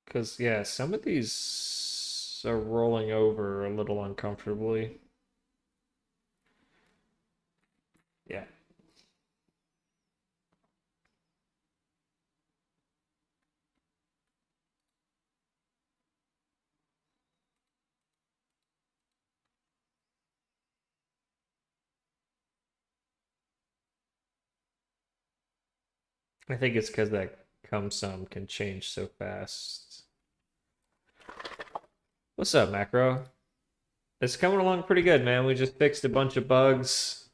Because, yeah, some of these are rolling over a little uncomfortably. Yeah. I think it's because that come sum can change so fast. What's up, Macro? It's coming along pretty good, man. We just fixed a bunch of bugs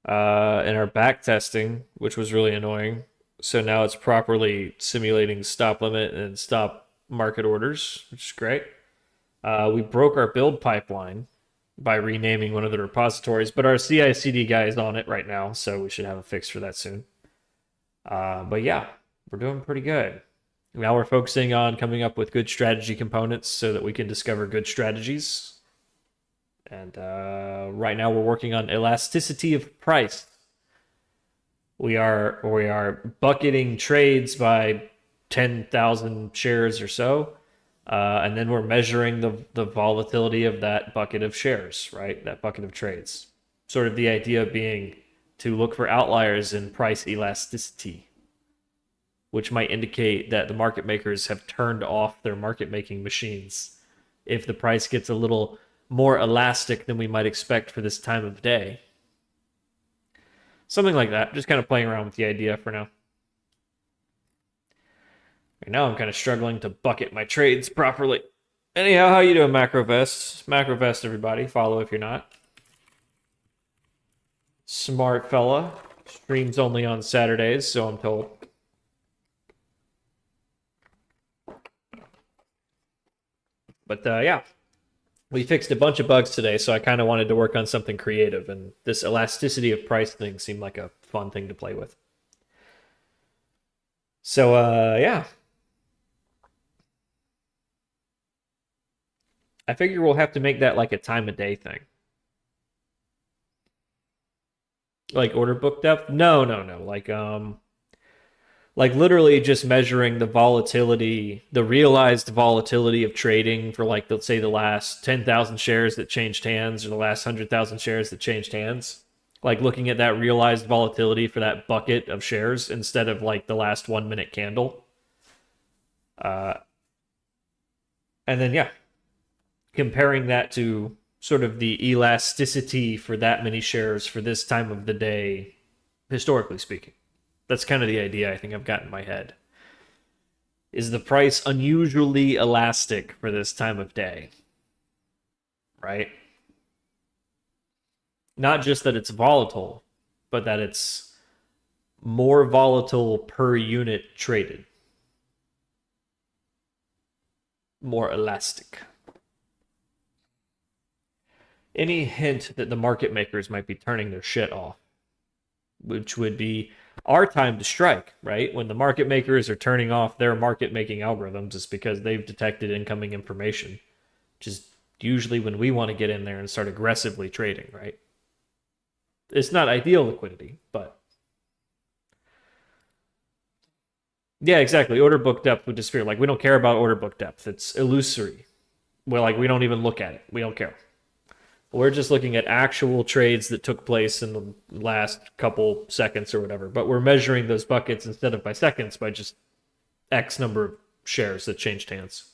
in our back testing, which was really annoying. So now it's properly simulating stop limit and stop market orders, which is great. We broke our build pipeline by renaming one of the repositories, but our CI/CD guy is on it right now, so we should have a fix for that soon. But yeah, we're doing pretty good. Now we're focusing on coming up with good strategy components so that we can discover good strategies. And right now we're working on elasticity of price. We are bucketing trades by 10,000 shares or so. And then we're measuring the volatility of that bucket of shares, right? That bucket of trades. Sort of the idea being to look for outliers in price elasticity, which might indicate that the market makers have turned off their market making machines if the price gets a little more elastic than we might expect for this time of day. Something like that. Just kind of playing around with the idea for now. Right now I'm kind of struggling to bucket my trades properly. Anyhow, how you doing, Macrovest? Macrovest, everybody. Follow if you're not. Smart fella. Streams only on Saturdays, so I'm told. But yeah, we fixed a bunch of bugs today, so I kind of wanted to work on something creative, and this elasticity of price thing seemed like a fun thing to play with. So yeah, I figure we'll have to make that like a time of day thing. Like order book depth? No, no, no. Like literally just measuring the volatility, the realized volatility of trading for like let's say the last 10,000 shares that changed hands or the last 100,000 shares that changed hands. Like looking at that realized volatility for that bucket of shares instead of like the last 1 minute candle. Uh, and then yeah, comparing that to sort of the elasticity for that many shares for this time of the day, historically speaking. That's kind of the idea I think I've got in my head. Is the price unusually elastic for this time of day? Right? Not just that it's volatile, but that it's more volatile per unit traded, more elastic. Any hint that the market makers might be turning their shit off, which would be our time to strike, right? When the market makers are turning off their market making algorithms, it's because they've detected incoming information, which is usually when we want to get in there and start aggressively trading, right? It's not ideal liquidity, but yeah, exactly. Order book depth would disappear. Like we don't care about order book depth. It's illusory. Well, like we don't even look at it. We don't care. We're just looking at actual trades that took place in the last couple seconds or whatever. But we're measuring those buckets instead of by seconds by just X number of shares that changed hands.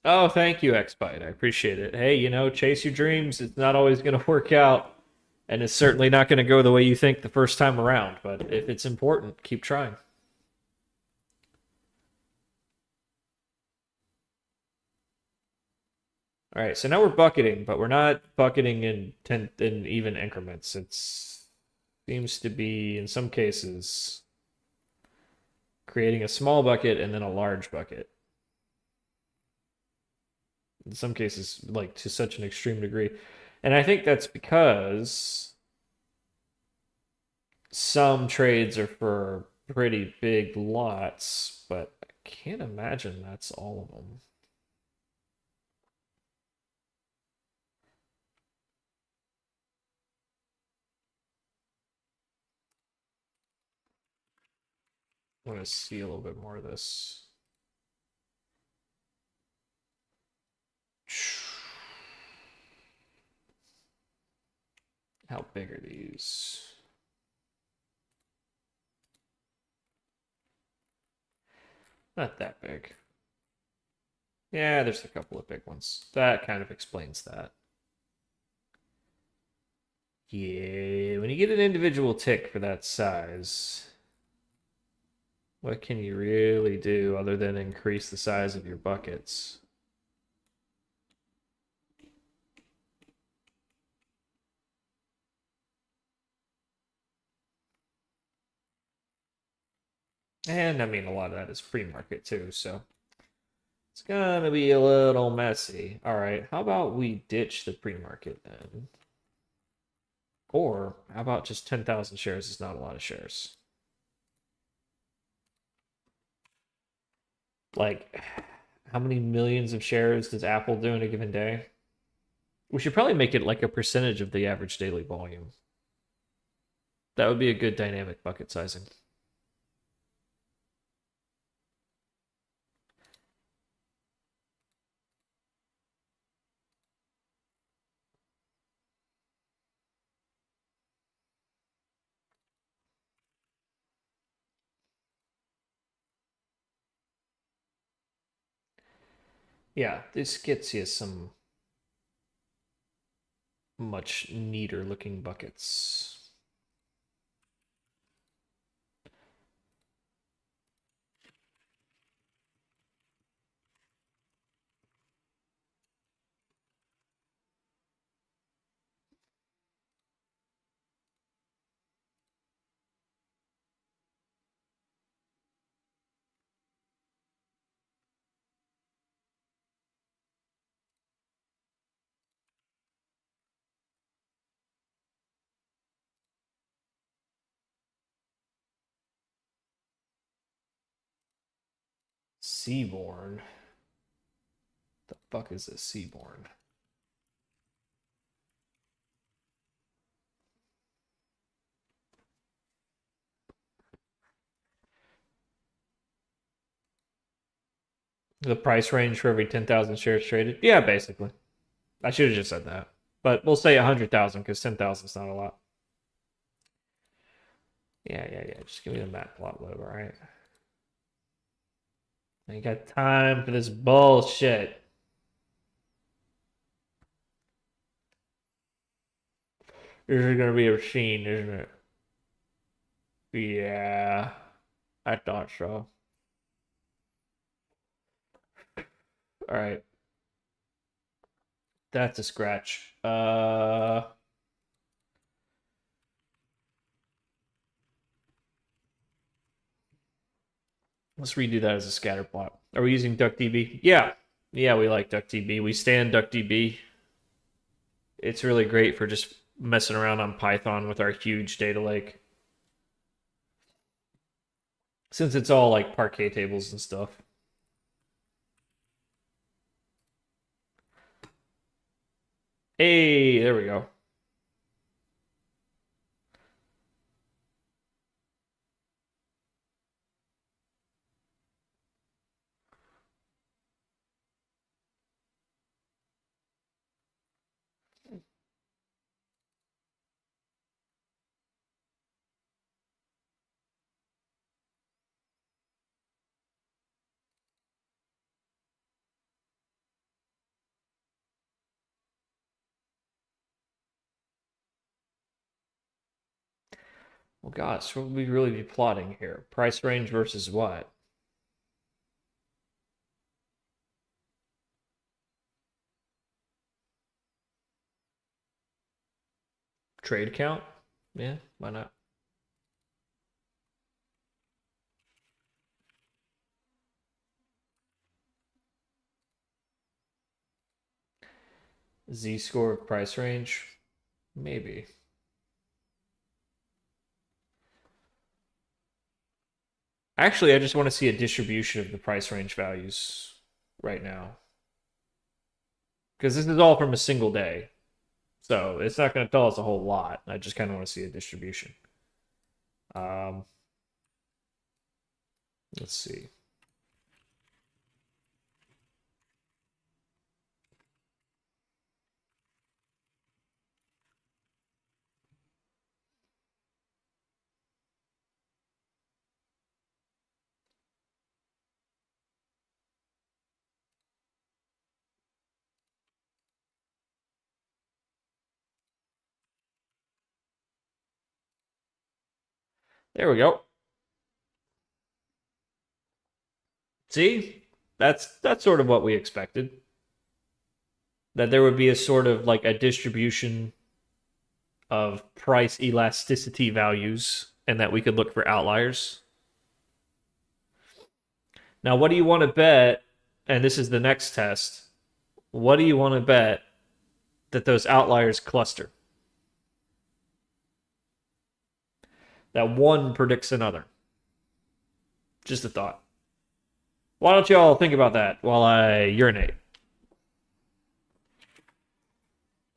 Oh, thank you, Xbite. I appreciate it. Hey, chase your dreams. It's not always going to work out, and it's certainly not going to go the way you think the first time around. But if it's important, keep trying. All right, so now we're bucketing, but we're not bucketing in in even increments. It seems to be in some cases creating a small bucket and then a large bucket. In some cases, like to such an extreme degree. And I think that's because some trades are for pretty big lots, but I can't imagine that's all of them. I want to see a little bit more of this. How big are these? Not that big. Yeah, there's a couple of big ones. That kind of explains that. Yeah, when you get an individual tick for that size, what can you really do other than increase the size of your buckets? And I mean, a lot of that is free market too, so it's gonna be a little messy. All right, how about we ditch the pre-market then? Or how about just 10,000 shares is not a lot of shares? Like, how many millions of shares does Apple do in a given day? We should probably make it like a percentage of the average daily volume. That would be a good dynamic bucket sizing. Yeah, this gets you some much neater looking buckets. Seaborn. The fuck is a Seaborn? The price range for every 10,000 shares traded? Yeah, basically. I should have just said that. But we'll say 100,000 because 10,000 is not a lot. Yeah. Just give me the matplotlib, all right? I ain't got time for this bullshit. This is gonna be a machine, isn't it? Yeah, I thought so. All right, that's a scratch. Let's redo that as a scatter plot. Are we using DuckDB? Yeah, we like DuckDB. We stand DuckDB. It's really great for just messing around on Python with our huge data lake. Since it's all like parquet tables and stuff. Hey, there we go. Well, gosh, what would we really be plotting here? Price range versus what? Trade count? Yeah, why not? Z-score of price range? Maybe. Actually, I just want to see a distribution of the price range values right now. Because this is all from a single day. So it's not going to tell us a whole lot. I just kind of want to see a distribution. Um, let's see. There we go. See? That's sort of what we expected. That there would be a sort of like a distribution of price elasticity values and that we could look for outliers. Now, what do you want to bet? And this is the next test. What do you want to bet that those outliers cluster? That one predicts another. Just a thought. Why don't you all think about that while I urinate?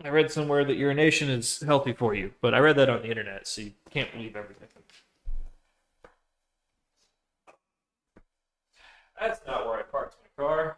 I read somewhere that urination is healthy for you, but I read that on the internet, so you can't believe everything. That's not where I parked my car.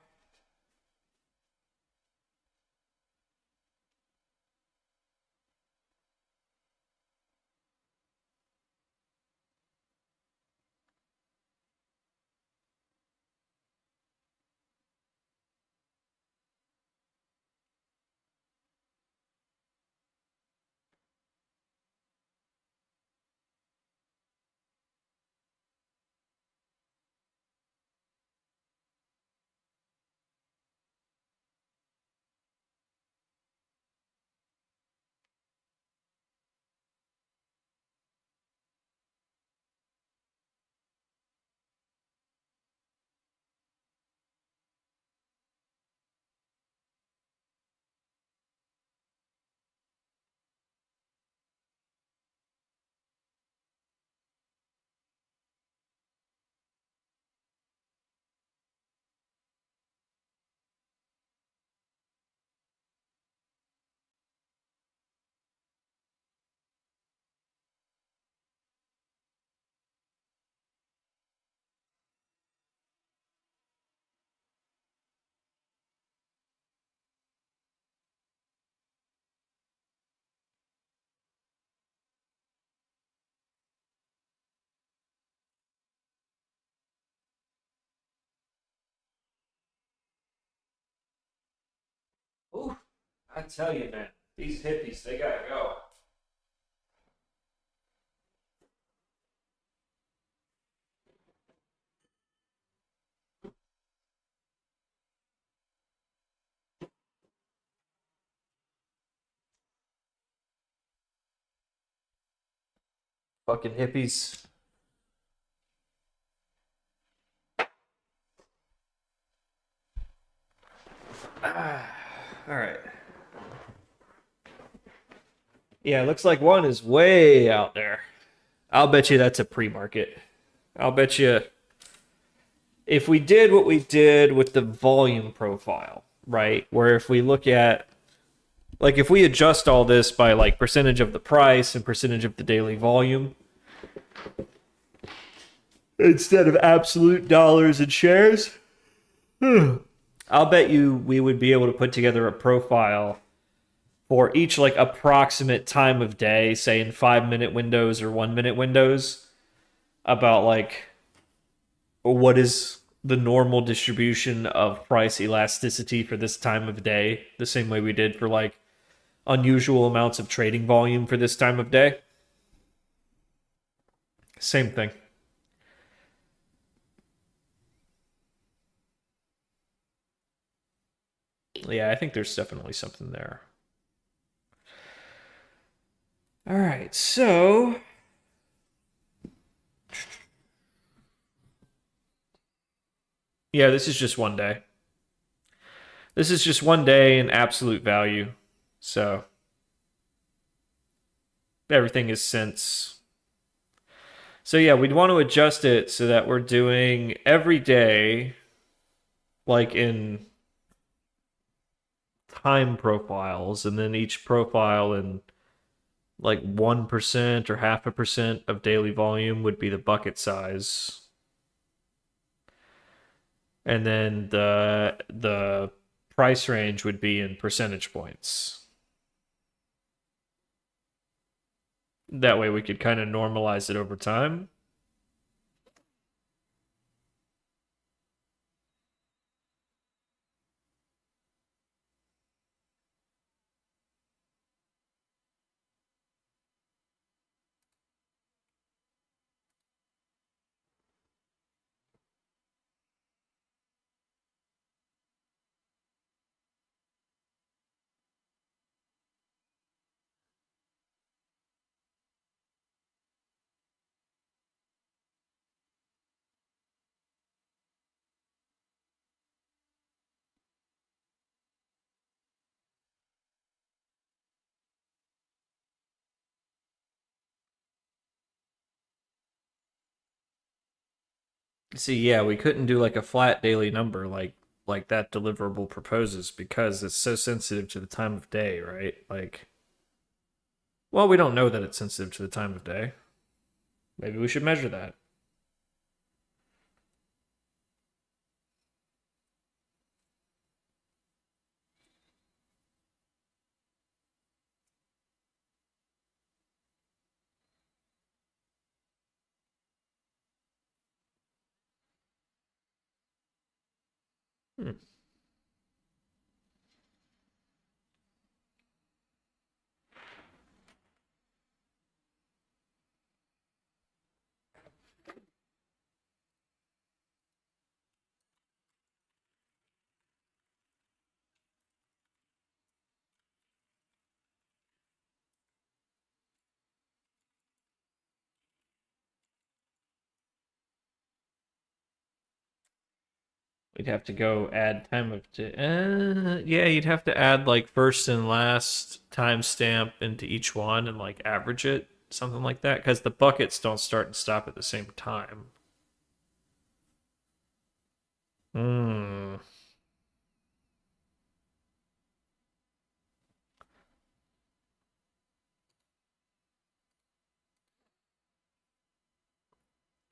Ooh, I tell you, man, these hippies, they gotta go. Fucking hippies. All right. Yeah, it looks like one is way out there. I'll bet you that's a pre-market. I'll bet you if we did what we did with the volume profile, right? Where if we look at like if we adjust all this by like percentage of the price and percentage of the daily volume instead of absolute dollars and shares, I'll bet you we would be able to put together a profile for each like approximate time of day, say in 5-minute windows or 1-minute windows, about like what is the normal distribution of price elasticity for this time of day, the same way we did for like unusual amounts of trading volume for this time of day. Same thing. Yeah, I think there's definitely something there. All right, so yeah, this is just one day. This is just one day in absolute value. So everything is since. So yeah, we'd want to adjust it so that we're doing every day, like in time profiles, and then each profile in like 1% or 0.5% of daily volume would be the bucket size. And then the price range would be in percentage points. That way we could kind of normalize it over time. See, yeah, we couldn't do like a flat daily number like that deliverable proposes because it's so sensitive to the time of day, right? Like, well, we don't know that it's sensitive to the time of day. Maybe we should measure that. Hmm. We'd have to go add time of day. Yeah, you'd have to add like first and last timestamp into each one and like average it, something like that, because the buckets don't start and stop at the same time. Hmm.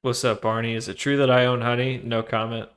What's up, Barney? Is it true that I own honey? No comment.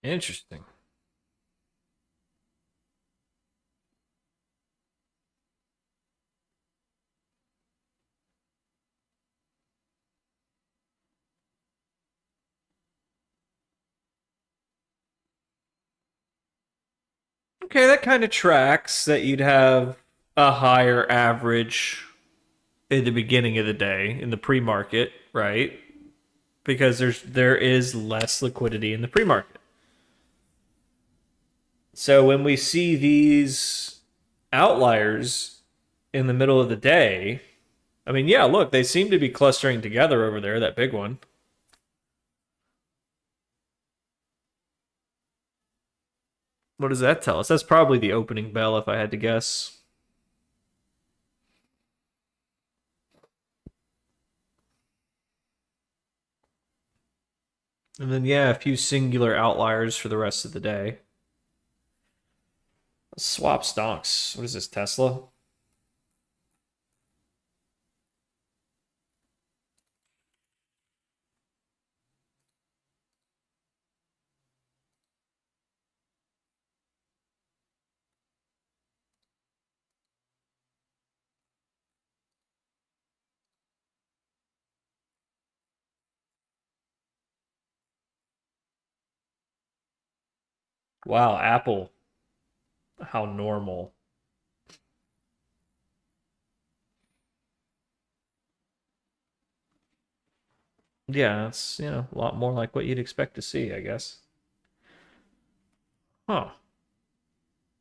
Interesting. Okay, that kind of tracks that you'd have a higher average in the beginning of the day in the pre-market, right? Because there is less liquidity in the pre-market. So when we see these outliers in the middle of the day, I mean, yeah, look, they seem to be clustering together over there, that big one. What does that tell us? That's probably the opening bell if I had to guess. And then, yeah, a few singular outliers for the rest of the day. Swap stonks. What is this, Tesla? Wow, Apple. How normal. Yeah, it's, a lot more like what you'd expect to see, I guess. Huh.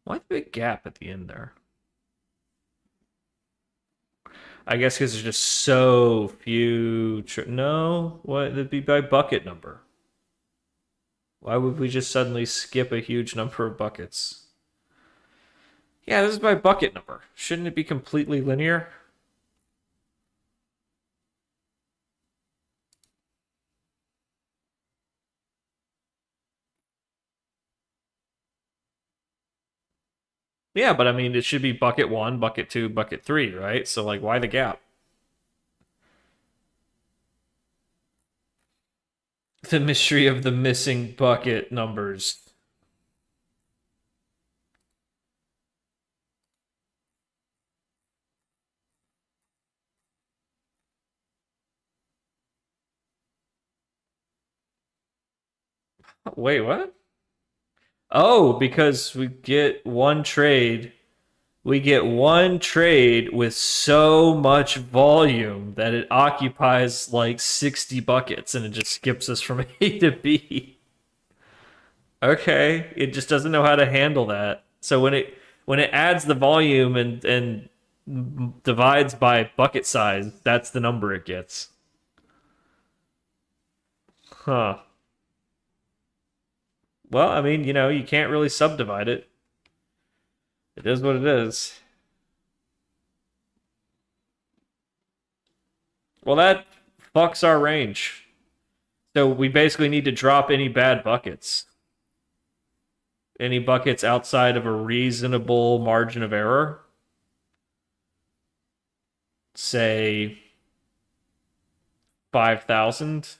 Why the big gap at the end there? I guess because there's just so few. No, what? It'd be by bucket number. Why would we just suddenly skip a huge number of buckets? Yeah, this is by bucket number. Shouldn't it be completely linear? Yeah, but I mean, it should be bucket one, bucket two, bucket three, right? So, like, why the gap? The mystery of the missing bucket numbers. Wait, what? Oh, because we get one trade with so much volume that it occupies like 60 buckets and it just skips us from A to B. Okay, it just doesn't know how to handle that. So when it adds the volume and divides by bucket size, that's the number it gets. Huh. Well, I mean, you can't really subdivide it. It is what it is. Well, that fucks our range. So we basically need to drop any bad buckets. Any buckets outside of a reasonable margin of error. Say 5,000.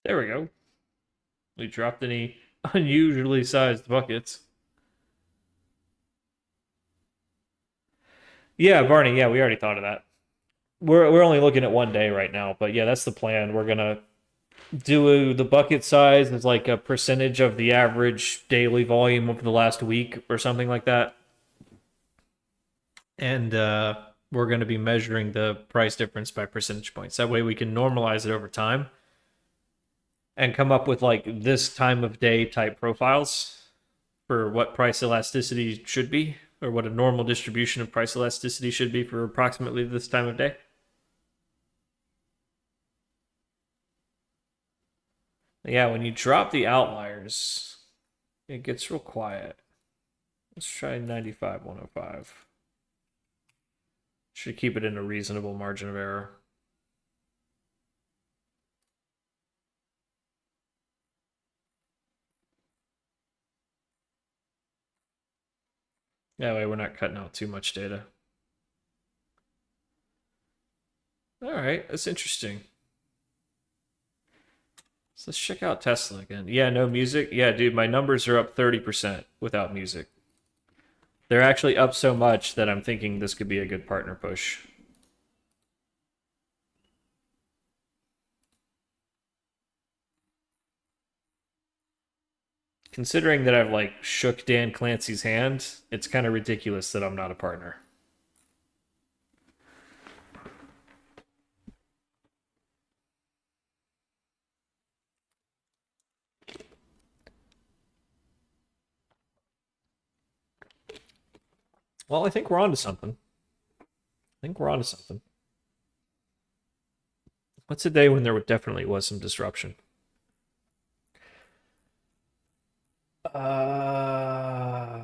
There we go. We dropped any unusually sized buckets. Yeah, Barney, yeah, we already thought of that. We're only looking at 1 day right now, but yeah, that's the plan. We're gonna do the bucket size as like a percentage of the average daily volume of the last week or something like that. And we're going to be measuring the price difference by percentage points. That way we can normalize it over time and come up with like this time of day type profiles for what price elasticity should be, or what a normal distribution of price elasticity should be for approximately this time of day. Yeah, when you drop the outliers, it gets real quiet. Let's try 95, 105. Should keep it in a reasonable margin of error. That way we're not cutting out too much data. All right, that's interesting. So let's check out Tesla again. Yeah, no music. Yeah, dude, my numbers are up 30% without music. They're actually up so much that I'm thinking this could be a good partner push. Considering that I've like shook Dan Clancy's hand, it's kind of ridiculous that I'm not a partner. Well, I think we're onto something. I think we're onto something. What's a day when there definitely was some disruption? Uh,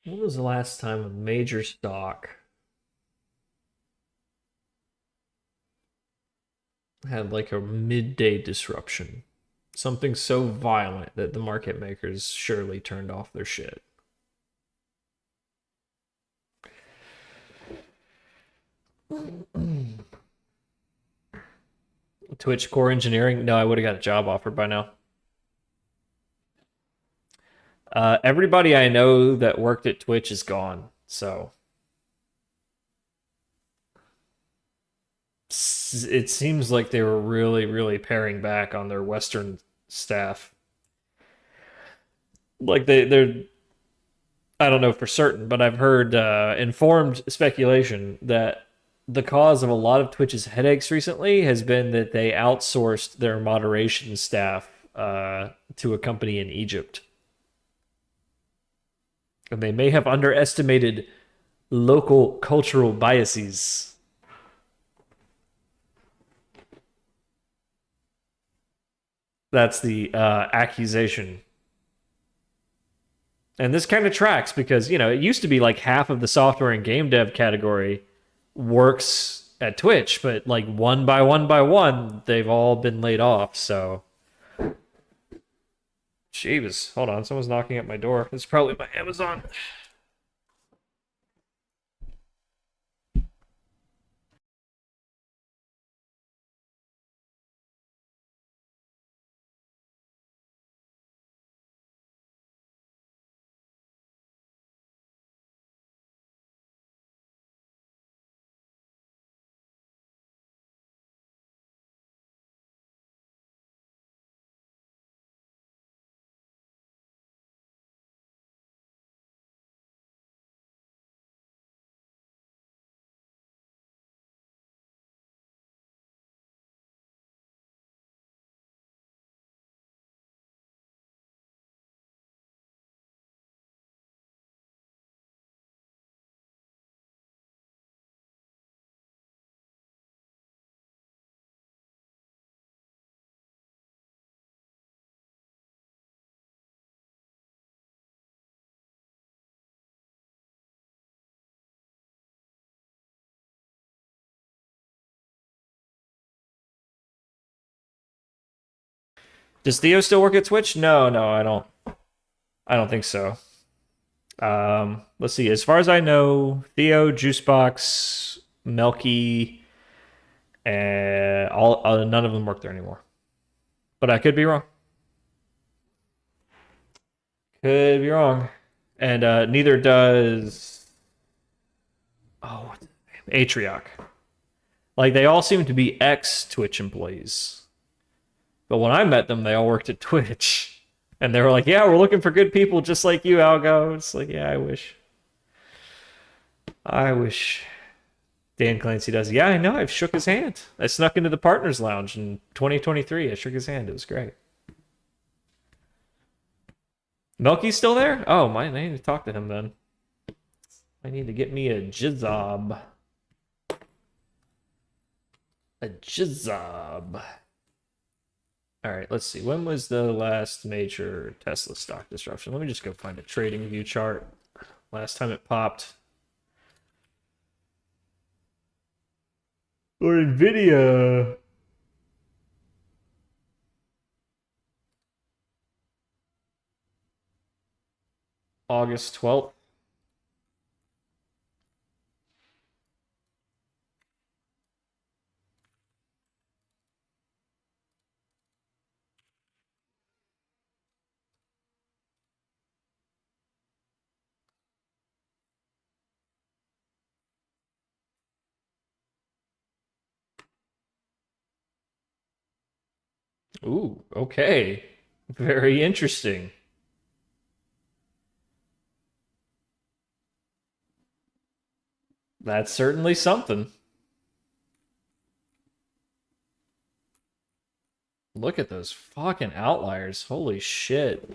when was the last time a major stock had like a midday disruption? Something so violent that the market makers surely turned off their shit. Twitch core engineering? No, I would have got a job offer by now. Everybody I know that worked at Twitch is gone. So it seems like they were really, really paring back on their Western staff. Like they're I don't know for certain, but I've heard informed speculation that the cause of a lot of Twitch's headaches recently has been that they outsourced their moderation staff to a company in Egypt. And they may have underestimated local cultural biases. That's the accusation. And this kind of tracks because, it used to be like half of the software and game dev category works at Twitch, but like one by one by one, they've all been laid off. So, jeebus. Hold on. Someone's knocking at my door. It's probably my Amazon. Does Theo still work at Twitch? No, no, I don't. I don't think so. Let's see. As far as I know, Theo, Juicebox, Melky, and all none of them work there anymore. But I could be wrong. Could be wrong. And neither does what's his name? Atrioc. Like they all seem to be ex Twitch employees. But when I met them, they all worked at Twitch. And they were like, yeah, we're looking for good people just like you, Algo. It's like, yeah, I wish. I wish. Dan Clancy does. Yeah, I know. I've shook his hand. I snuck into the partners lounge in 2023. I shook his hand. It was great. Melky's still there? Oh, I need to talk to him then. I need to get me a jizob. A jizob. All right, let's see. When was the last major Tesla stock disruption? Let me just go find a trading view chart. Last time it popped. Or Nvidia. August 12th. Ooh, okay. Very interesting. That's certainly something. Look at those fucking outliers. Holy shit.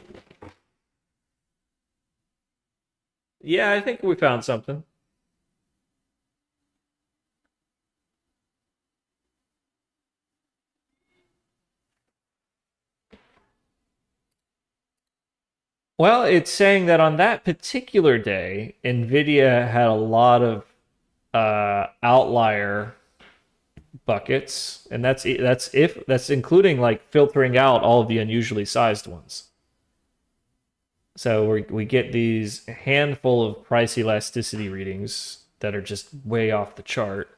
Yeah, I think we found something. Well, it's saying that on that particular day, Nvidia had a lot of outlier buckets, and that's including like filtering out all of the unusually sized ones. So we get these handful of price elasticity readings that are just way off the chart.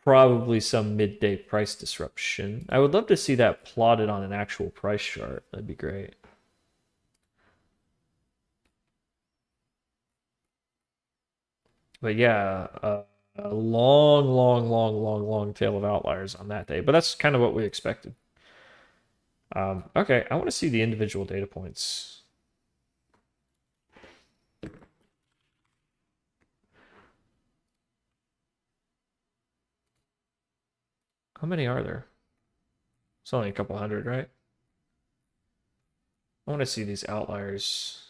Probably some midday price disruption. I would love to see that plotted on an actual price chart. That'd be great. But yeah, a long, long, long, long, long tail of outliers on that day. But that's kind of what we expected. Okay, I want to see the individual data points. How many are there? It's only a couple hundred, right? I want to see these outliers.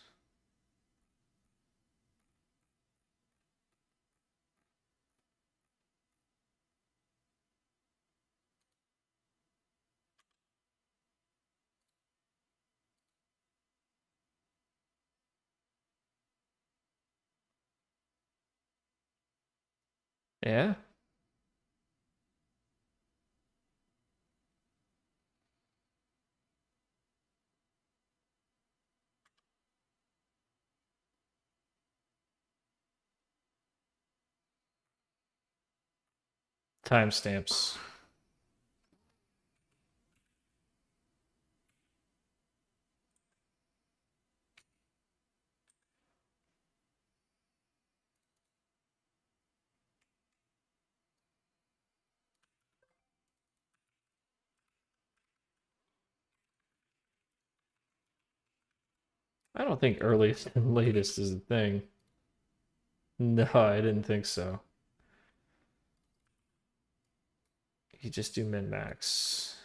Yeah. Timestamps. I don't think earliest and latest is a thing. No, I didn't think so. You just do min max.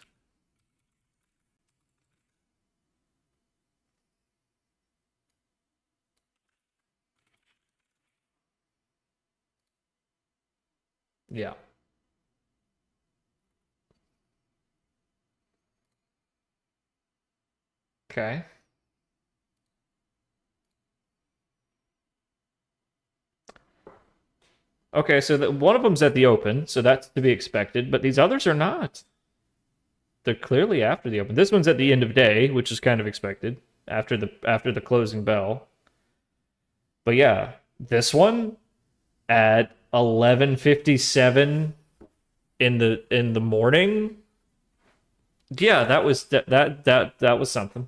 Yeah. Okay. Okay, so one of them's at the open, so that's to be expected, but these others are not. they're clearly after the open. This one's at the end of day, which is kind of expected after the closing bell. But yeah, this one at 11:57 in the morning. Yeah, that was something.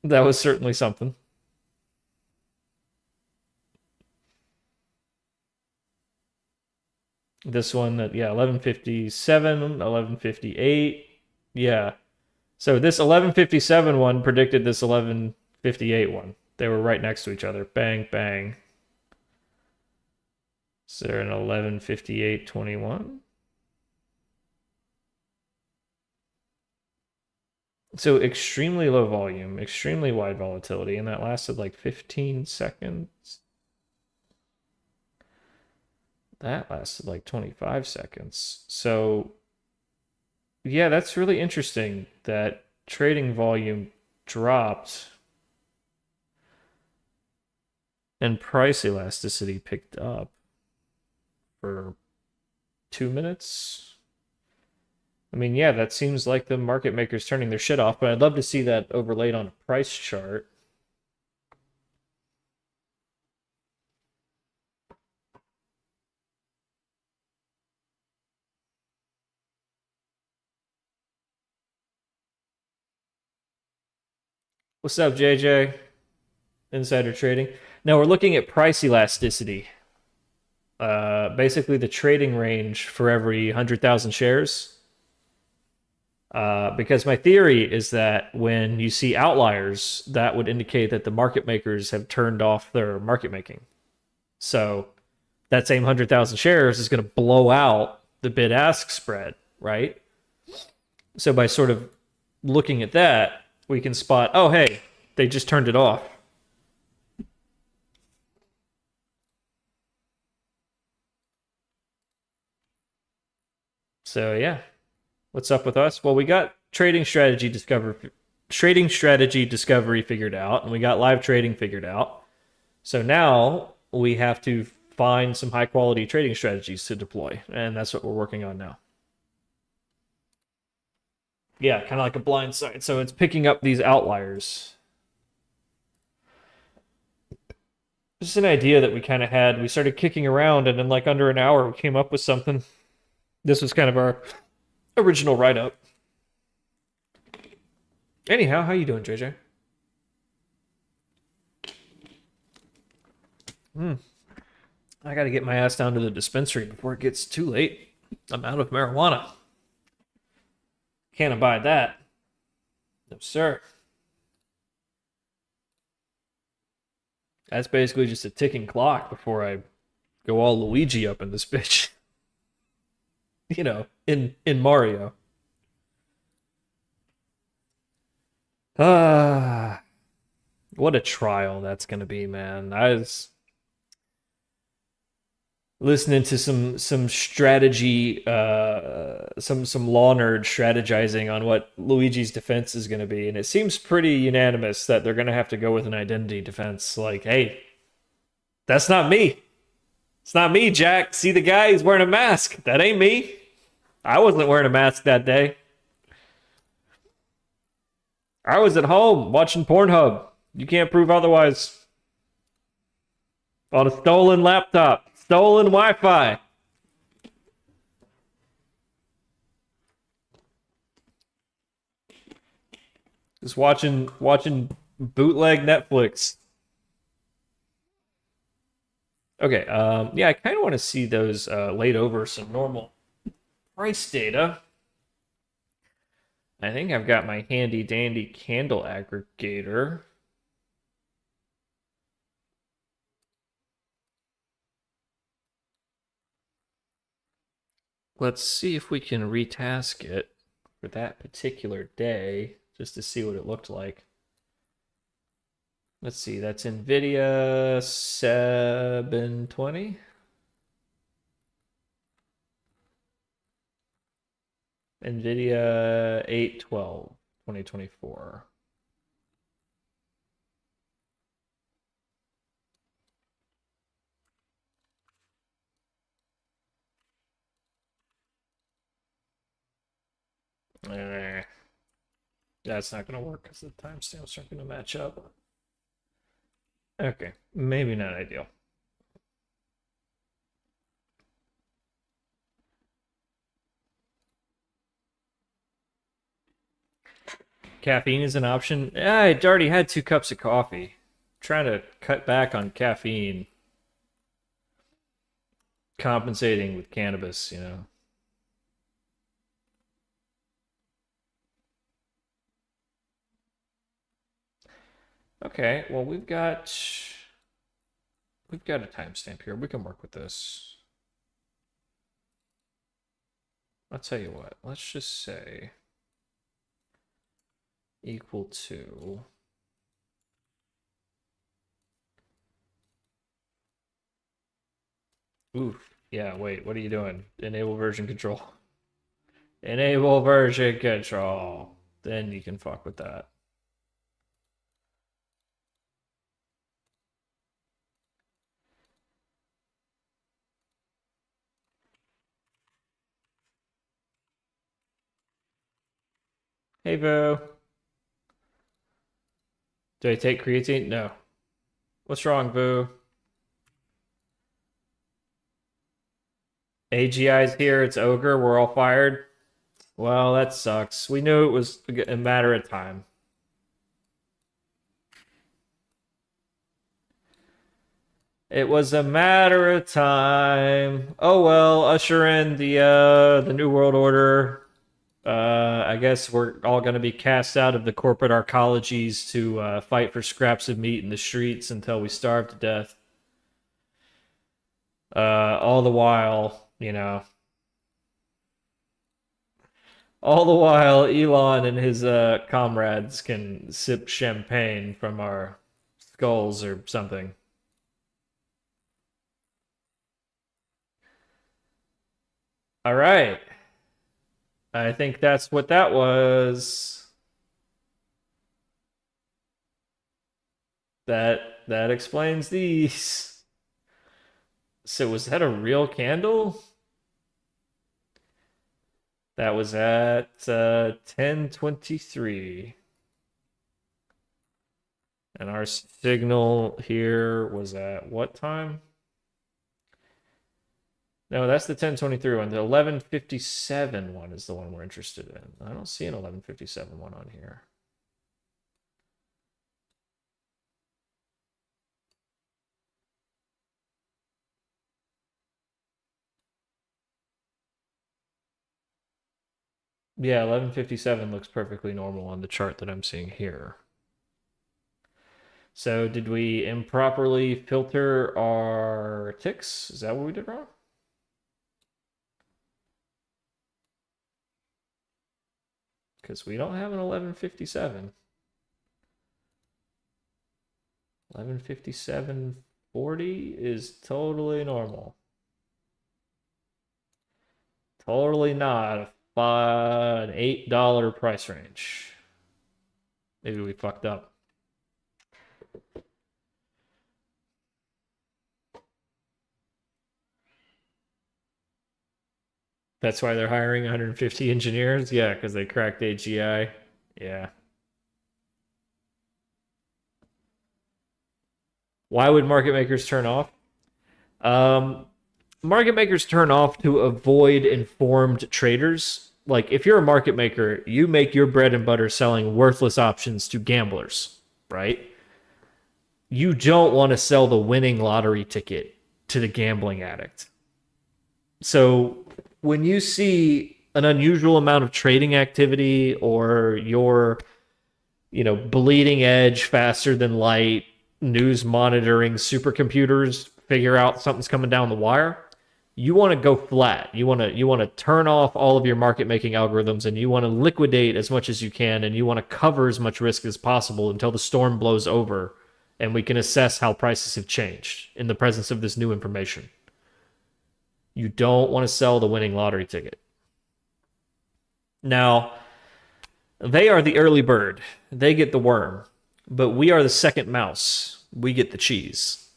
That was certainly something. This one at, yeah, 11:57, 11:58. Yeah. So this 11:57 one predicted this 11:58 one. They were right next to each other. Bang, bang. Is there an 11:58:21? So extremely low volume, extremely wide volatility, and that lasted like 15 seconds. That lasted like 25 seconds. So yeah, that's really interesting that trading volume dropped and price elasticity picked up for 2 minutes. I mean, yeah, that seems like the market makers turning their shit off, but I'd love to see that overlaid on a price chart. What's up, JJ? Insider trading. Now we're looking at price elasticity. Basically the trading range for every 100,000 shares. Because my theory is that when you see outliers, that would indicate that the market makers have turned off their market making. So that same 100,000 shares is going to blow out the bid-ask spread, right? So by sort of looking at that, we can spot, oh, hey, they just turned it off. So yeah, what's up with us? Well, we got trading strategy discovery figured out, and we got live trading figured out. So now we have to find some high quality trading strategies to deploy, and that's what we're working on now. Yeah, kind of like a blind side. So it's picking up these outliers. Just an idea that we kind of had. We started kicking around, and in like under an hour, we came up with something. This was kind of our original write-up. Anyhow, how you doing, JJ? I got to get my ass down to the dispensary before it gets too late. I'm out of marijuana. Can't abide that. No, sir. That's basically just a ticking clock before I go all Luigi up in this bitch. You know, in Mario. Ah, what a trial that's gonna be, man. I was listening to some strategy, some law nerd strategizing on what Luigi's defense is gonna be, and it seems pretty unanimous that they're gonna have to go with an identity defense. Like, hey, that's not me. It's not me, Jack. See the guy? He's wearing a mask. That ain't me. I wasn't wearing a mask that day. I was at home watching Pornhub. You can't prove otherwise. On a stolen laptop, stolen Wi-Fi. Just watching bootleg Netflix. Okay, yeah, I kind of want to see those laid over some normal price data. I think I've got my handy dandy candle aggregator. Let's see if we can retask it for that particular day, just to see what it looked like. Let's see, that's NVIDIA 720. NVIDIA 812, 2024. That's not going to work because the timestamps aren't going to match up. Okay, maybe not ideal. Caffeine is an option. I already had 2 cups of coffee. Trying to cut back on caffeine. Compensating with cannabis, you know. Okay, well we've got a timestamp here. We can work with this. I'll tell you what. Let's just say equal to oof. Yeah, wait, what are you doing? Enable version control. Enable version control. Then you can fuck with that. Hey, Vo. Do I take creatine? No. What's wrong, Vo? AGI's here. It's Ogre. We're all fired. Well, that sucks. We knew it was a matter of time. It was a matter of time. Oh well, usher in the New World Order. I guess we're all going to be cast out of the corporate arcologies to fight for scraps of meat in the streets until we starve to death. All the while, you know. All the while, Elon and his comrades can sip champagne from our skulls or something. All right. I think that's what that was. That explains these. So was that a real candle? That was at 10:23. And our signal here was at what time? No, that's the 10:23 one. The 11:57 one is the one we're interested in. I don't see an 11:57 one on here. Yeah, 11:57 looks perfectly normal on the chart that I'm seeing here. So did we improperly filter our ticks? Is that what we did wrong? Because we don't have an 11:57. 11:57.40 is totally normal. Totally not an $8 price range. Maybe we fucked up. That's why they're hiring 150 engineers? Yeah, because they cracked AGI. Yeah. Why would market makers turn off? Market makers turn off to avoid informed traders. Like, if you're a market maker, you make your bread and butter selling worthless options to gamblers, right? You don't want to sell the winning lottery ticket to the gambling addict. So when you see an unusual amount of trading activity or your, bleeding edge, faster than light, news monitoring supercomputers figure out something's coming down the wire, you want to go flat. You want to turn off all of your market making algorithms and you want to liquidate as much as you can and you want to cover as much risk as possible until the storm blows over and we can assess how prices have changed in the presence of this new information. You don't want to sell the winning lottery ticket. Now, they are the early bird. They get the worm. But we are the second mouse. We get the cheese.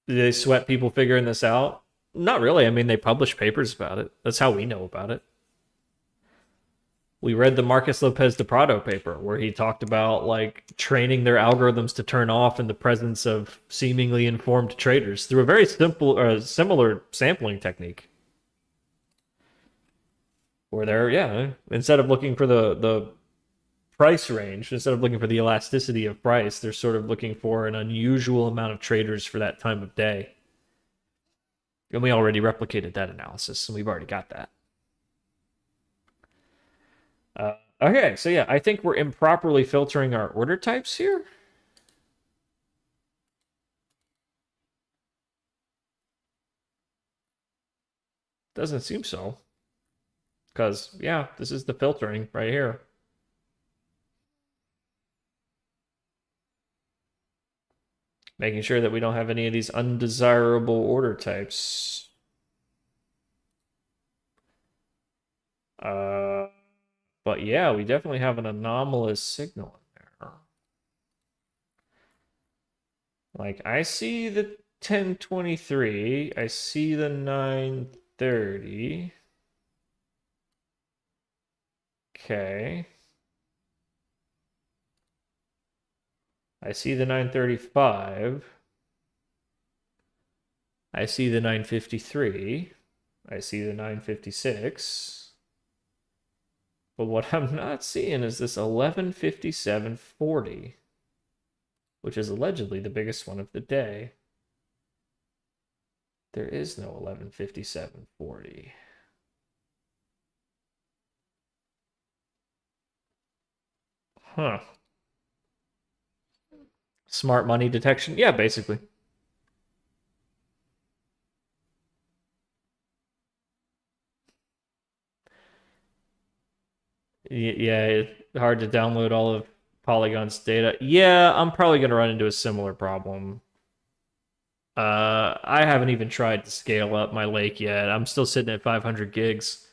Do they sweat people figuring this out? Not really. I mean, they publish papers about it. That's how we know about it. We read the Marcus Lopez de Prado paper where he talked about like training their algorithms to turn off in the presence of seemingly informed traders through a very simple or similar sampling technique. Where they're, yeah, instead of looking for the price range, instead of looking for the elasticity of price, they're sort of looking for an unusual amount of traders for that time of day. And we already replicated that analysis, and we've already got that. Okay, so yeah, I think we're improperly filtering our order types here. Doesn't seem so. Because, yeah, this is the filtering right here. Making sure that we don't have any of these undesirable order types. But yeah, we definitely have an anomalous signal in there. Like, I see the 1023, I see the 930. Okay. I see the 935. I see the 953. I see the 956. But what I'm not seeing is this 1157.40, which is allegedly the biggest one of the day. There is no 1157.40. Huh. Smart money detection? Yeah, basically. Yeah, it's hard to download all of Polygon's data. Yeah, I'm probably going to run into a similar problem. I haven't even tried to scale up my lake yet. I'm still sitting at 500 gigs.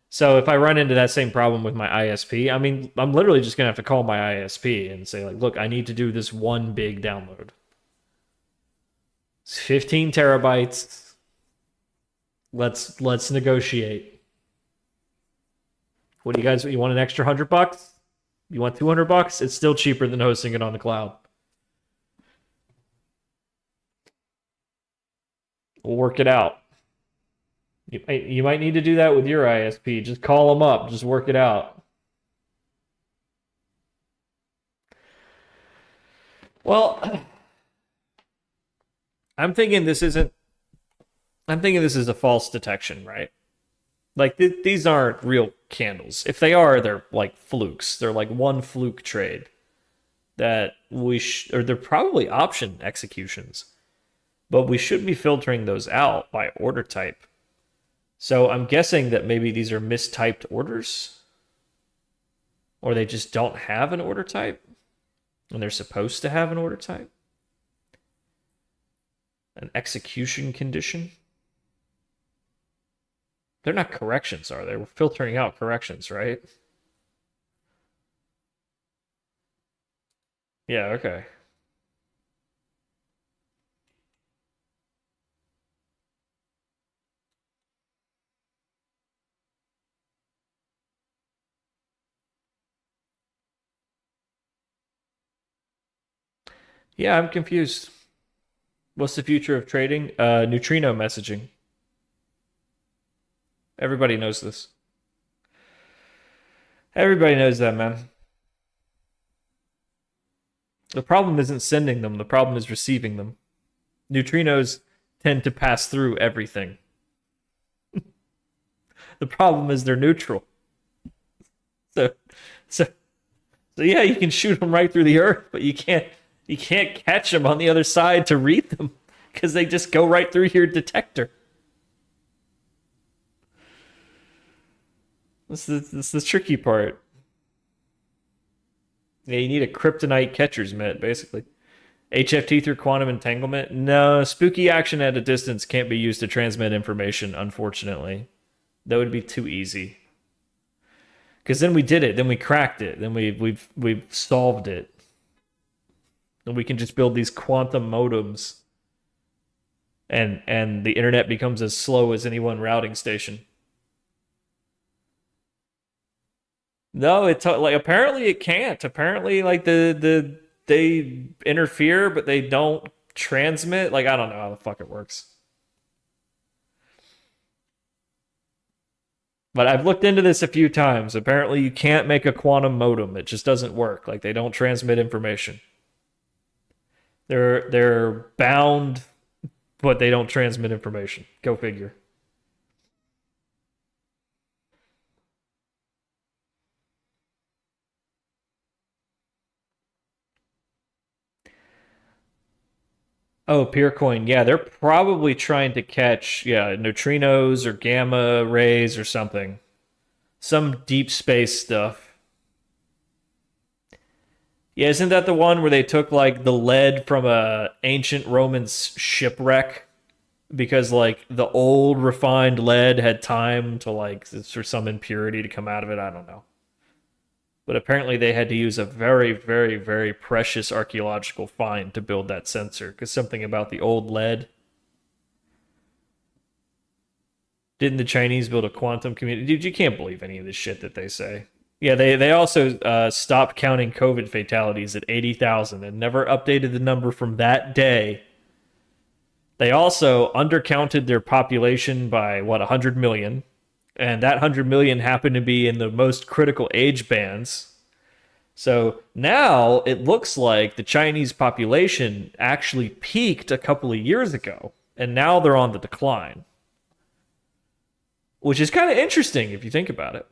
So if I run into that same problem with my ISP, I mean, I'm literally just going to have to call my ISP and say, like, look, I need to do this one big download. It's 15 terabytes. Let's negotiate. What do you guys, you want an extra $100? You want $200? It's still cheaper than hosting it on the cloud. We'll work it out. You might need to do that with your ISP. Just call them up. Just work it out. Well, I'm thinking this is a false detection, right? Like these aren't real candles. If they are, they're like flukes. They're like one fluke trade that or they're probably option executions. But we should be filtering those out by order type. So I'm guessing that maybe these are mistyped orders, or they just don't have an order type, and they're supposed to have an order type. An execution condition. They're not corrections, are they? We're filtering out corrections, right? Yeah, okay. Yeah, I'm confused. What's the future of trading? Neutrino messaging. Everybody knows this. Everybody knows that, man. The problem isn't sending them, the problem is receiving them. Neutrinos tend to pass through everything. The problem is they're neutral. So, so yeah, you can shoot them right through the earth, but you can't catch them on the other side to read them because they just go right through your detector. That's the tricky part. Yeah, you need a kryptonite catcher's mitt, basically. HFT through quantum entanglement? No, spooky action at a distance can't be used to transmit information, unfortunately. That would be too easy. Because then we did it, then we cracked it, then we've solved it. And we can just build these quantum modems. and the internet becomes as slow as any one routing station. No, like apparently it can't. Apparently, like they interfere, but they don't transmit. Like I don't know how the fuck it works. But I've looked into this a few times. Apparently, you can't make a quantum modem. It just doesn't work. Like they don't transmit information. They're bound, but they don't transmit information. Go figure. Oh, Peercoin. Yeah, they're probably trying to catch, yeah, neutrinos or gamma rays or something. Some deep space stuff. Yeah, isn't that the one where they took like the lead from a ancient Roman shipwreck because like the old refined lead had time to like for some impurity to come out of it? I don't know. But apparently they had to use a very, very, very precious archaeological find to build that sensor because something about the old lead. Didn't the Chinese build a quantum community? Dude, you can't believe any of this shit that they say. Yeah, they also stopped counting COVID fatalities at 80,000 and never updated the number from that day. They also undercounted their population by, what, 100 million. And that 100 million happened to be in the most critical age bands. So now it looks like the Chinese population actually peaked a couple of years ago, and now they're on the decline, which is kind of interesting if you think about it.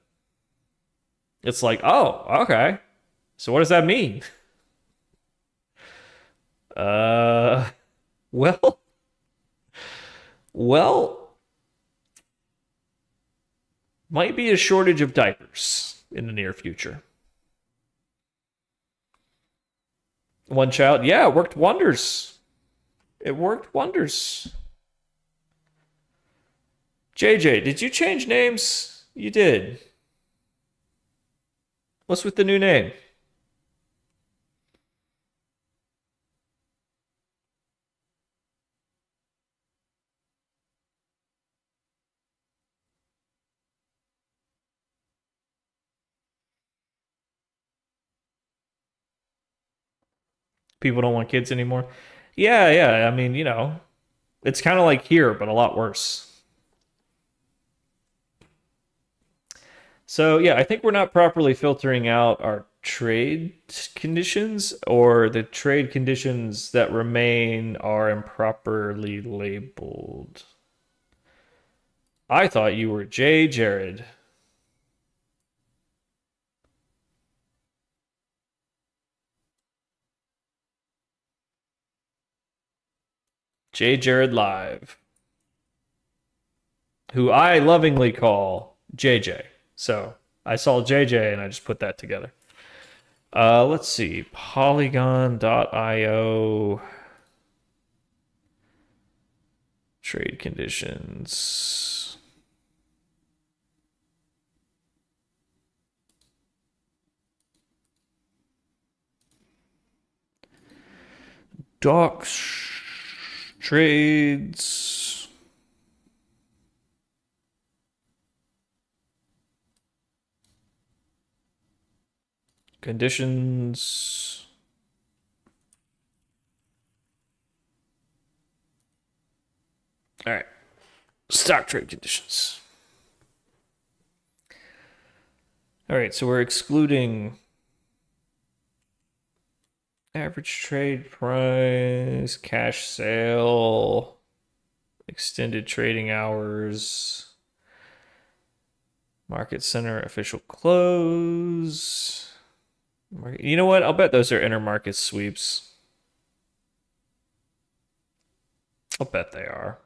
It's like, oh, okay. So what does that mean? Uh, well, well, might be a shortage of diapers in the near future. One child, yeah, it worked wonders. It worked wonders. JJ, did you change names? You did. What's with the new name? People don't want kids anymore. Yeah, yeah. I mean, it's kind of like here, but a lot worse. So, yeah, I think we're not properly filtering out our trade conditions, or the trade conditions that remain are improperly labeled. I thought you were J. Jared. J. Jared Live, who I lovingly call JJ. So I saw JJ and I just put that together. Let's see. Polygon.io. Trade conditions. Docs. Trades. Conditions. All right. Stock trade conditions. All right, so we're excluding average trade price, cash sale, extended trading hours, market center official close. You know what? I'll bet those are intermarket sweeps. I'll bet they are.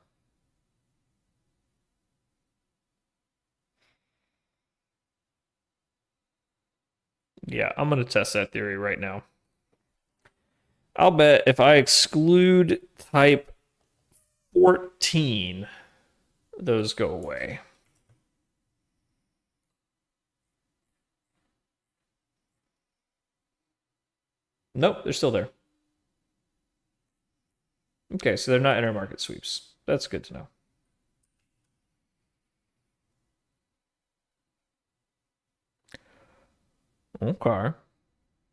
Yeah, I'm going to test that theory right now. I'll bet if I exclude type 14, those go away. Nope, they're still there. Okay, so they're not intermarket sweeps. That's good to know. Okay.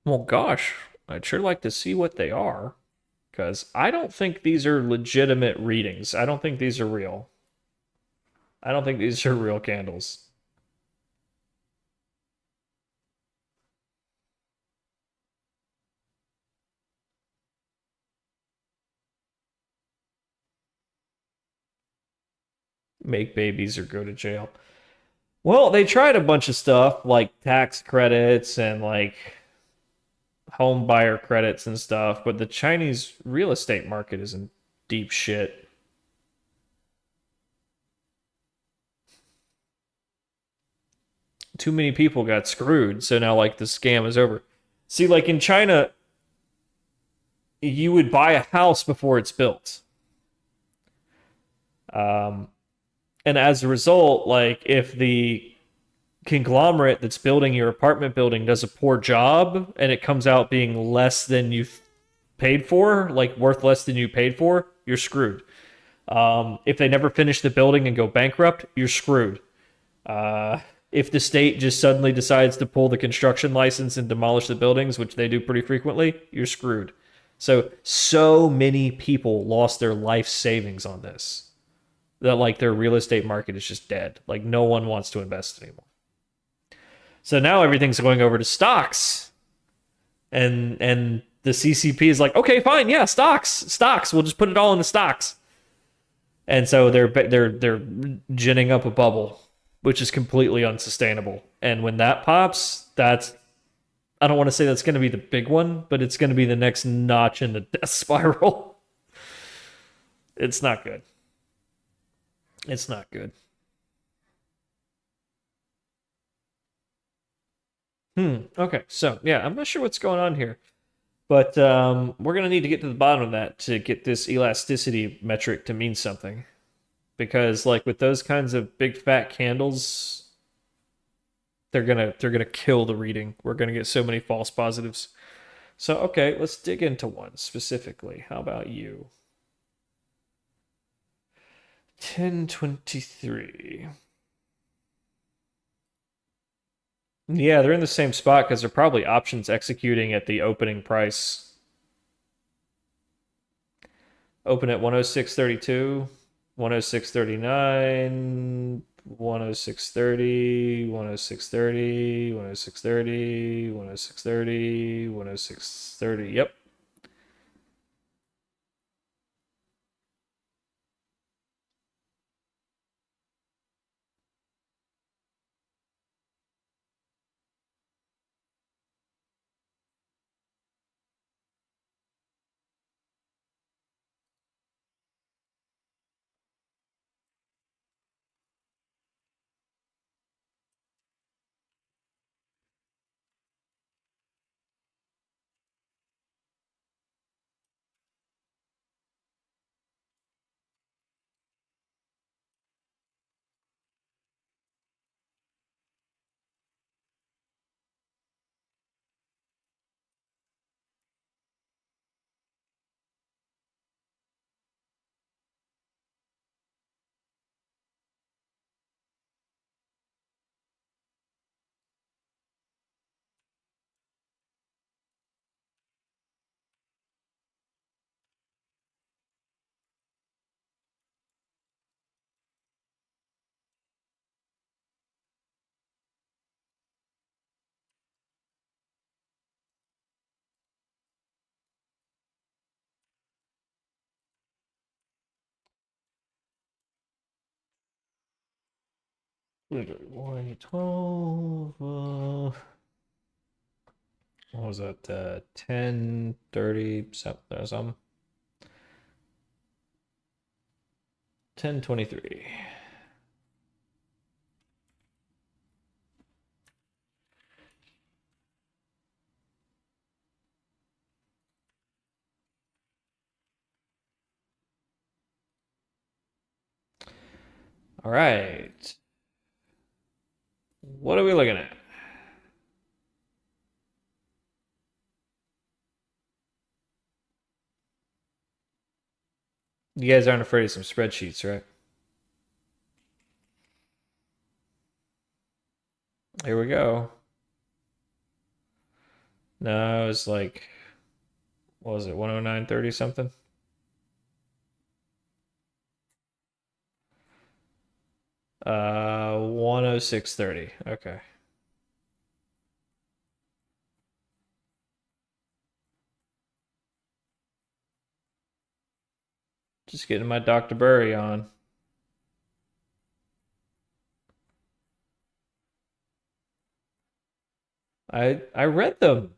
Well, gosh, I'd sure like to see what they are, because I don't think these are legitimate readings. I don't think these are real. I don't think these are real candles. Make babies or go to jail. Well, they tried a bunch of stuff like tax credits and like home buyer credits and stuff, but the Chinese real estate market is in deep shit. Too many people got screwed, so now like the scam is over. See, like in China, you would buy a house before it's built. Um, and as a result, like if the conglomerate that's building your apartment building does a poor job and it comes out being less than you paid for, like worth less than you paid for, you're screwed. If they never finish the building and go bankrupt, you're screwed. If the state just suddenly decides to pull the construction license and demolish the buildings, which they do pretty frequently, you're screwed. So many people lost their life savings on this that like their real estate market is just dead. Like no one wants to invest anymore. So now everything's going over to stocks, and the CCP is like, okay, fine, yeah, stocks. We'll just put it all in the stocks. And so they're ginning up a bubble, which is completely unsustainable. And when that pops, that's I don't want to say that's going to be the big one, but it's going to be the next notch in the death spiral. It's not good. It's not good. Okay. So yeah, I'm not sure what's going on here, but we're gonna need to get to the bottom of that to get this elasticity metric to mean something. Because like with those kinds of big fat candles, they're gonna kill the reading. We're gonna get so many false positives. So okay, let's dig into one specifically. How about you? 1023. Yeah, they're in the same spot because they're probably options executing at the opening price. Open at 106.32, 106.39, 106.30, 106.30, 106.30, 106.30, 106.30. Yep. One 12. What was that? 10:30 something. 10:23. All right. What are we looking at? You guys aren't afraid of some spreadsheets, right? Here we go. No, it's like, what was it, 109.30 something? Uh, 106.30. Okay. Just getting my Dr. Burry on. I read them.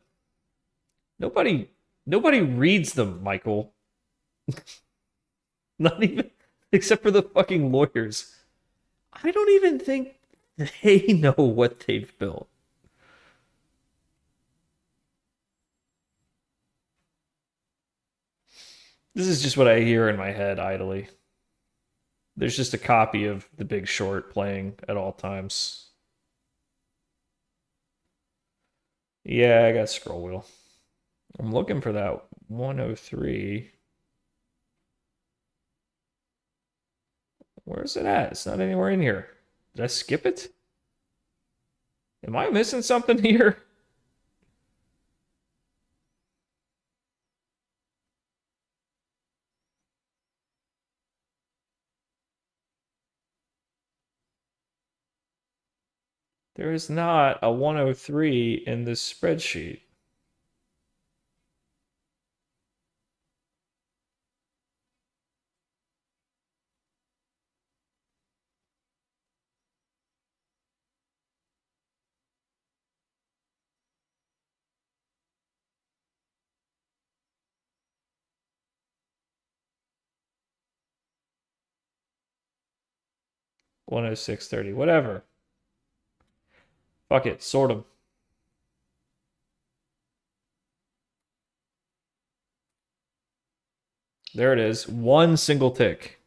Nobody reads them, Michael. Not even except for the fucking lawyers. I don't even think they know what they've built. This is just what I hear in my head idly. There's just a copy of The Big Short playing at all times. Yeah, I got scroll wheel. I'm looking for that 103. Where is it at? It's not anywhere in here. Did I skip it? Am I missing something here? There is not a 103 in this spreadsheet. One oh six thirty. Whatever. Fuck it. Sort them. There it is. One single tick.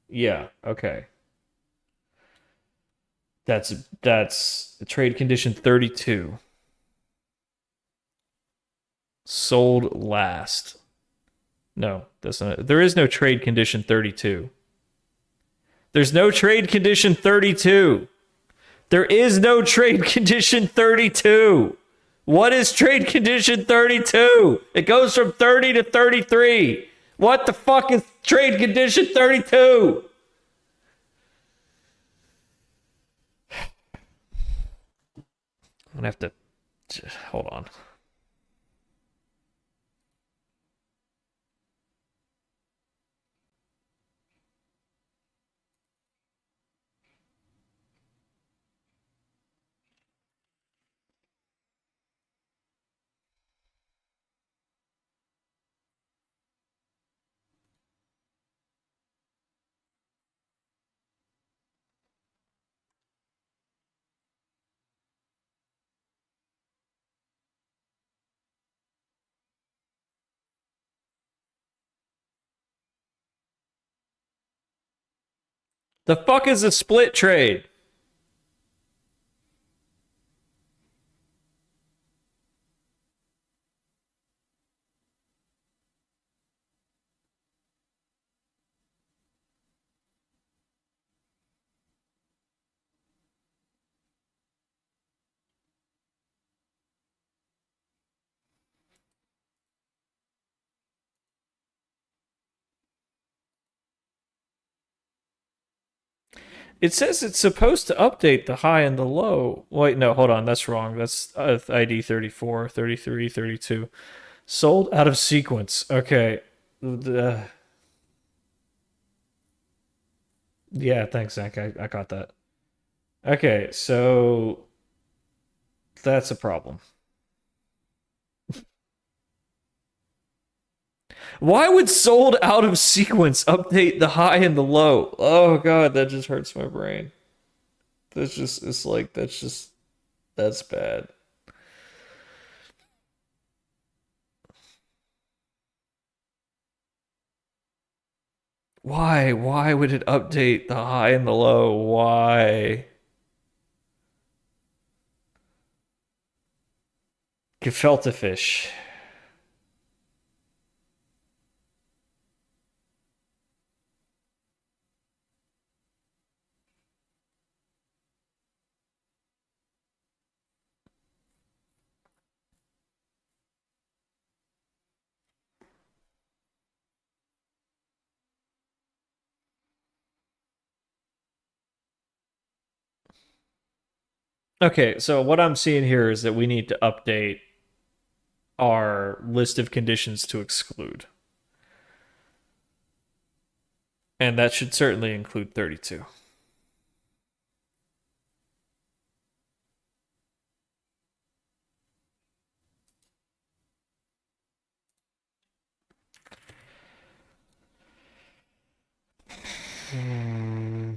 Yeah. Okay. That's trade condition 32. Sold last. No, that's not. There is no trade condition 32. There's no trade condition 32. There is no trade condition 32. What is trade condition 32? It goes from 30 to 33. What the fuck is trade condition 32? I'm gonna have to hold on. The fuck is a split trade? It says it's supposed to update the high and the low. Wait, no, hold on. That's wrong. That's ID 34, 33, 32. Sold out of sequence. Okay. Yeah, thanks, Zach. I got that. Okay, so that's a problem. Why would sold out of sequence update the high and the low? Oh god, that just hurts my brain. That's just it's like that's bad. Why? Why would it update the high and the low? Why? Gefilte. Fish. Okay, so what I'm seeing here is that we need to update our list of conditions to exclude. And that should certainly include 32.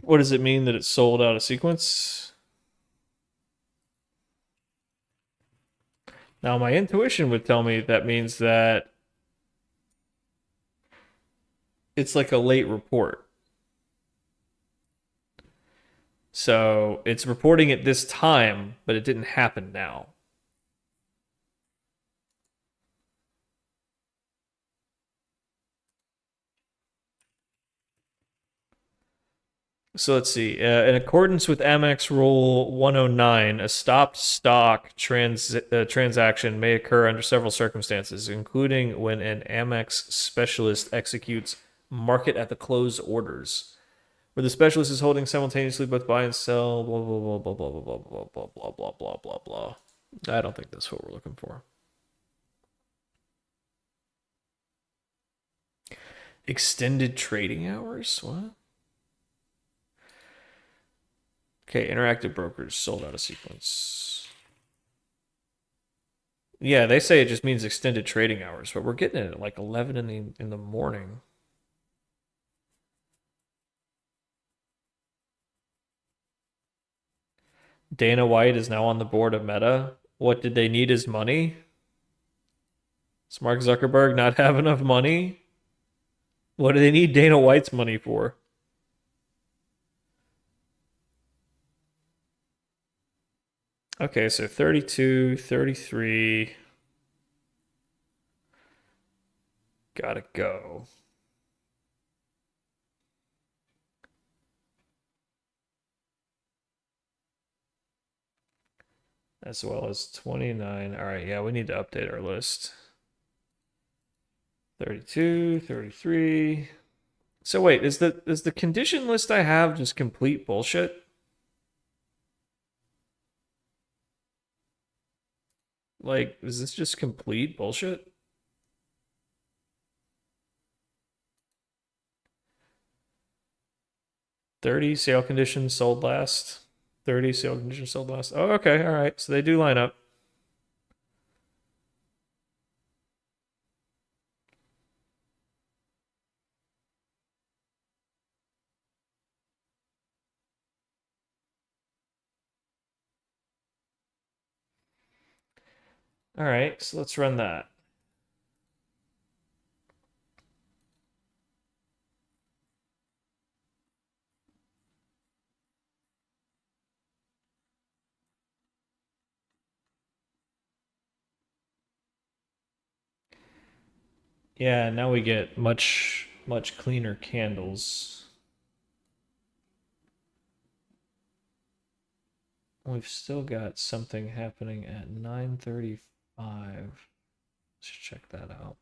What does it mean that it's sold out of sequence? Now, my intuition would tell me that means that it's like a late report. So it's reporting at this time, but it didn't happen now. So let's see. In accordance with Amex Rule 109, a stopped stock transaction may occur under several circumstances, including when an Amex specialist executes market at the close orders, where the specialist is holding simultaneously both buy and sell, blah, blah, blah, blah, blah, blah, blah, blah, blah, blah, blah, blah, blah. I don't think that's what we're looking for. Extended trading hours? What? Okay, interactive brokers sold out of sequence. Yeah, they say it just means extended trading hours, but we're getting it at like 11 in the morning. Dana White is now on the board of Meta. What did they need his money? Does Mark Zuckerberg not have enough money? What do they need Dana White's money for? Okay, so 32, 33. Gotta go. As well as 29. All right, yeah, we need to update our list. 32, 33. So wait, is the condition list I have just complete bullshit? Like, is this just complete bullshit? $30 sale conditions sold last. 30 sale conditions sold last. Oh, okay, all right. So they do line up. All right, so let's run that. Yeah, now we get much cleaner candles. We've still got something happening at 9:35. Let's check that out.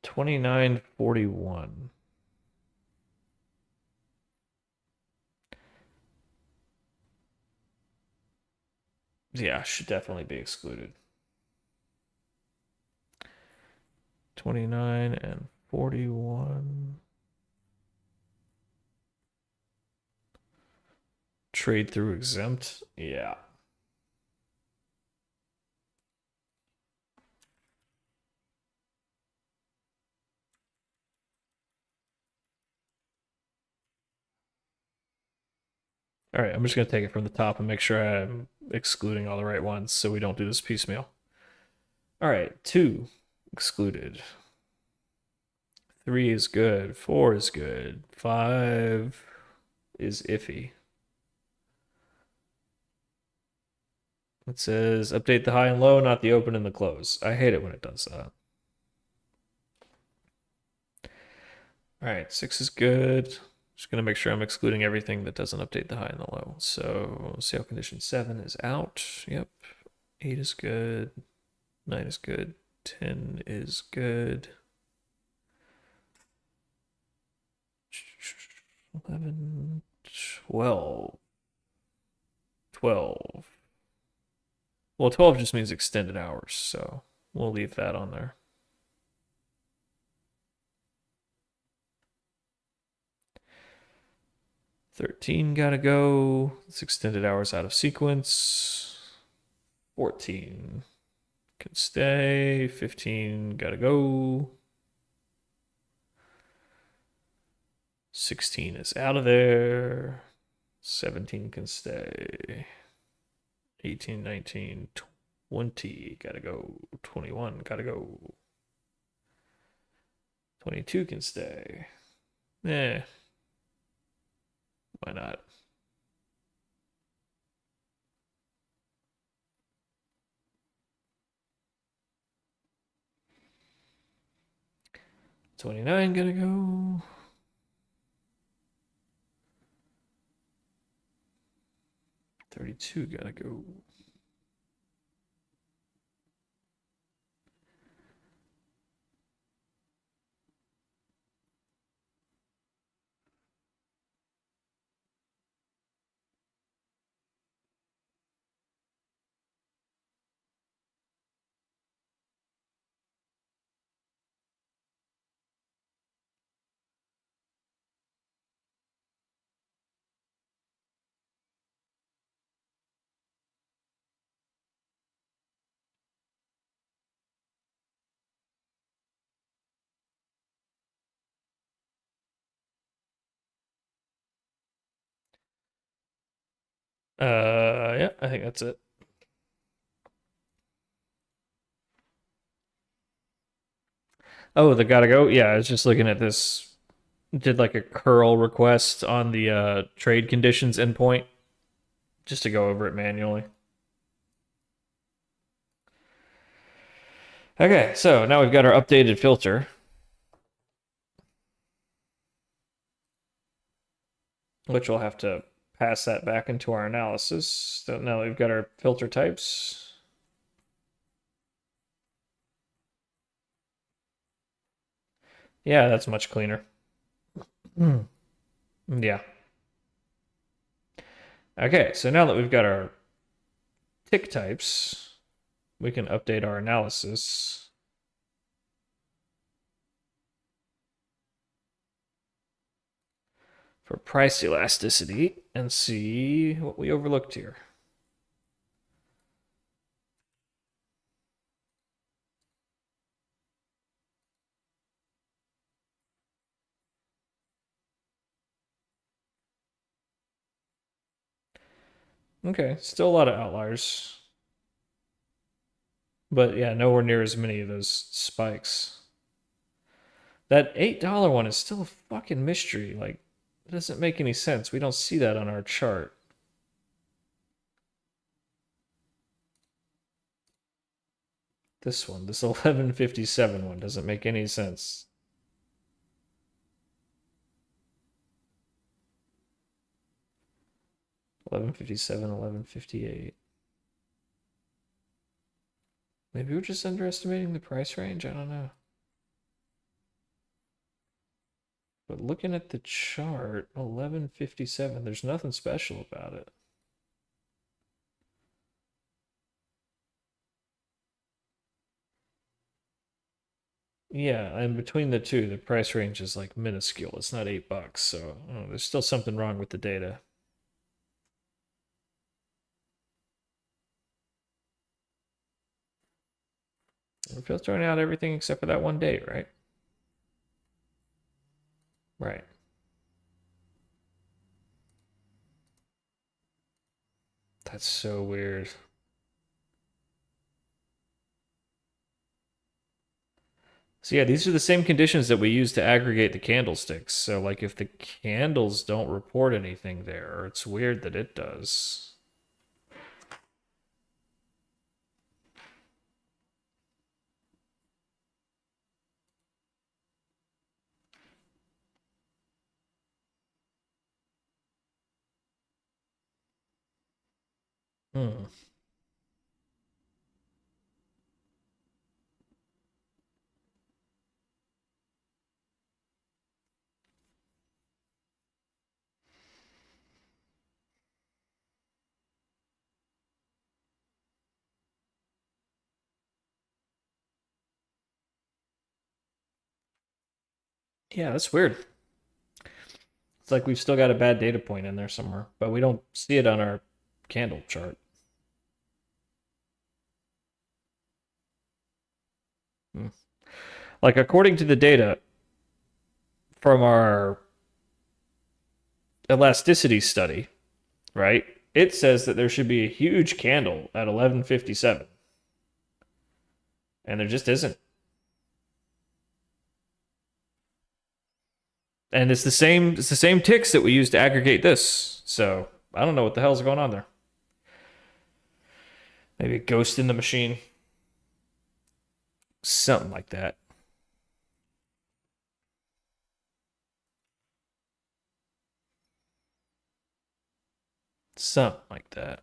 $29.41. Yeah, should definitely be excluded. 29 and 41. Trade through exempt. Yeah. All right, I'm just going to take it from the top and make sure I'm excluding all the right ones so we don't do this piecemeal. All right, 2 excluded. 3 is good. 4 is good. 5 is iffy. It says update the high and low, not the open and the close. I hate it when it does that. All right, 6 is good. Just going to make sure I'm excluding everything that doesn't update the high and the low. So sale condition 7 is out. Yep. 8 is good. 9 is good. 10 is good. 11, 12. 12. Well, 12 just means extended hours, so we'll leave that on there. 13 gotta go. It's extended hours out of sequence. 14 can stay. 15 gotta go. 16 is out of there. 17 can stay. 18, 19, 20 gotta go. 21 gotta go. 22 can stay. Eh. Why not? $29 gonna go. $32 gotta go. Yeah, I think that's it. Oh, the gotta go? Yeah, I was just looking at this. Did like a curl request on the trade conditions endpoint just to go over it manually. Okay, so now we've got our updated filter, which we'll have to pass that back into our analysis. So now we've got our filter types. Yeah, that's much cleaner. Yeah. Okay, so now that we've got our tick types, we can update our analysis. For price elasticity and see what we overlooked here. Okay, still a lot of outliers. But yeah, nowhere near as many of those spikes. That $8 one is still a fucking mystery. Like, it doesn't make any sense. We don't see that on our chart. This one, this 1157 one, doesn't make any sense. $11.57, $11.58. Maybe we're just underestimating the price range. I don't know. But looking at the chart, 11.57, there's nothing special about it. Yeah, and between the two, the price range is like minuscule. It's not $8, so there's still something wrong with the data. We're filtering out everything except for that one date, right? Right. That's so weird. So yeah, these are the same conditions that we use to aggregate the candlesticks. So like if the candles don't report anything there, it's weird that it does. Hmm. Yeah, that's weird. It's like we've still got a bad data point in there somewhere, but we don't see it on our candle chart. Hmm. Like according to the data from our elasticity study, right? It says that there should be a huge candle at 11:57, and there just isn't. And it's the same ticks that we use to aggregate this. So I don't know what the hell's going on there. Maybe a ghost in the machine, something like that. Something like that.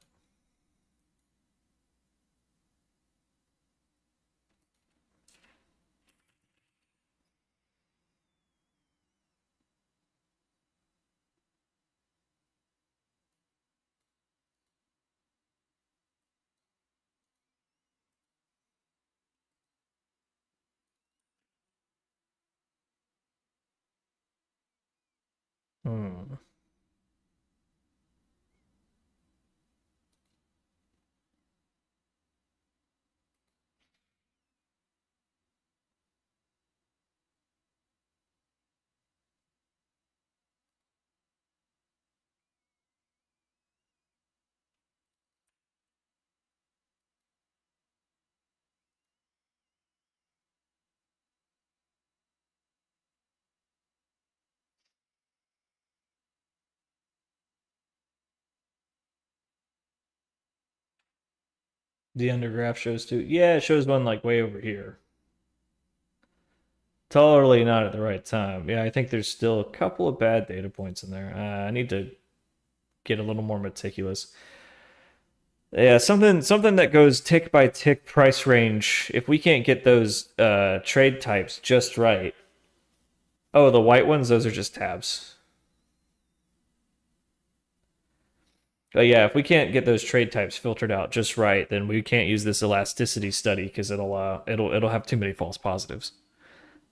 Hmm. The undergraph shows too. Yeah, it shows one like way over here. Totally not at the right time. Yeah, I think there's still a couple of bad data points in there. I need to get a little more meticulous. Yeah, something that goes tick by tick price range. If we can't get those trade types just right. Oh, the white ones, those are just tabs. But yeah, if we can't get those trade types filtered out just right, then we can't use this elasticity study because it'll have too many false positives.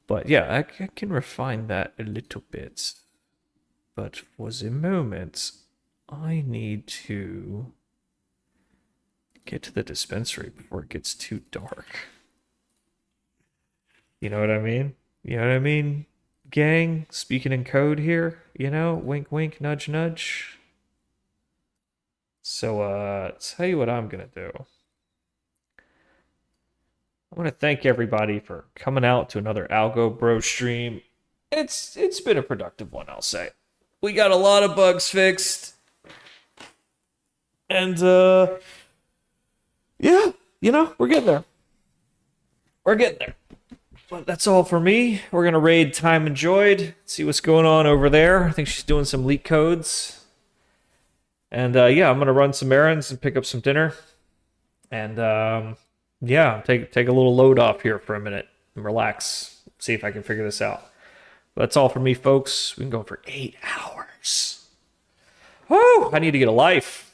But yeah, I can refine that a little bit. But for the moment, I need to get to the dispensary before it gets too dark. You know what I mean? You know what I mean? Gang, speaking in code here, wink wink, nudge nudge. So tell you what I'm gonna do. I want to thank everybody for coming out to another Algo Bro stream. It's been a productive one, I'll say. We got a lot of bugs fixed. And yeah, we're getting there. We're getting there. But that's all for me. We're gonna raid Time Enjoyed, see what's going on over there. I think she's doing some leak codes. And yeah, I'm gonna run some errands and pick up some dinner. And yeah, take a little load off here for a minute and relax. See if I can figure this out. But that's all for me, folks. We can go for 8 hours. Woo! I need to get a life.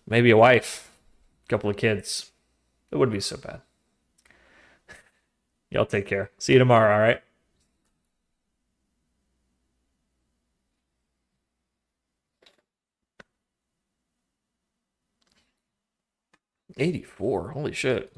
Maybe a wife. A couple of kids. It wouldn't be so bad. Y'all take care. See you tomorrow, all right? 84. Holy shit.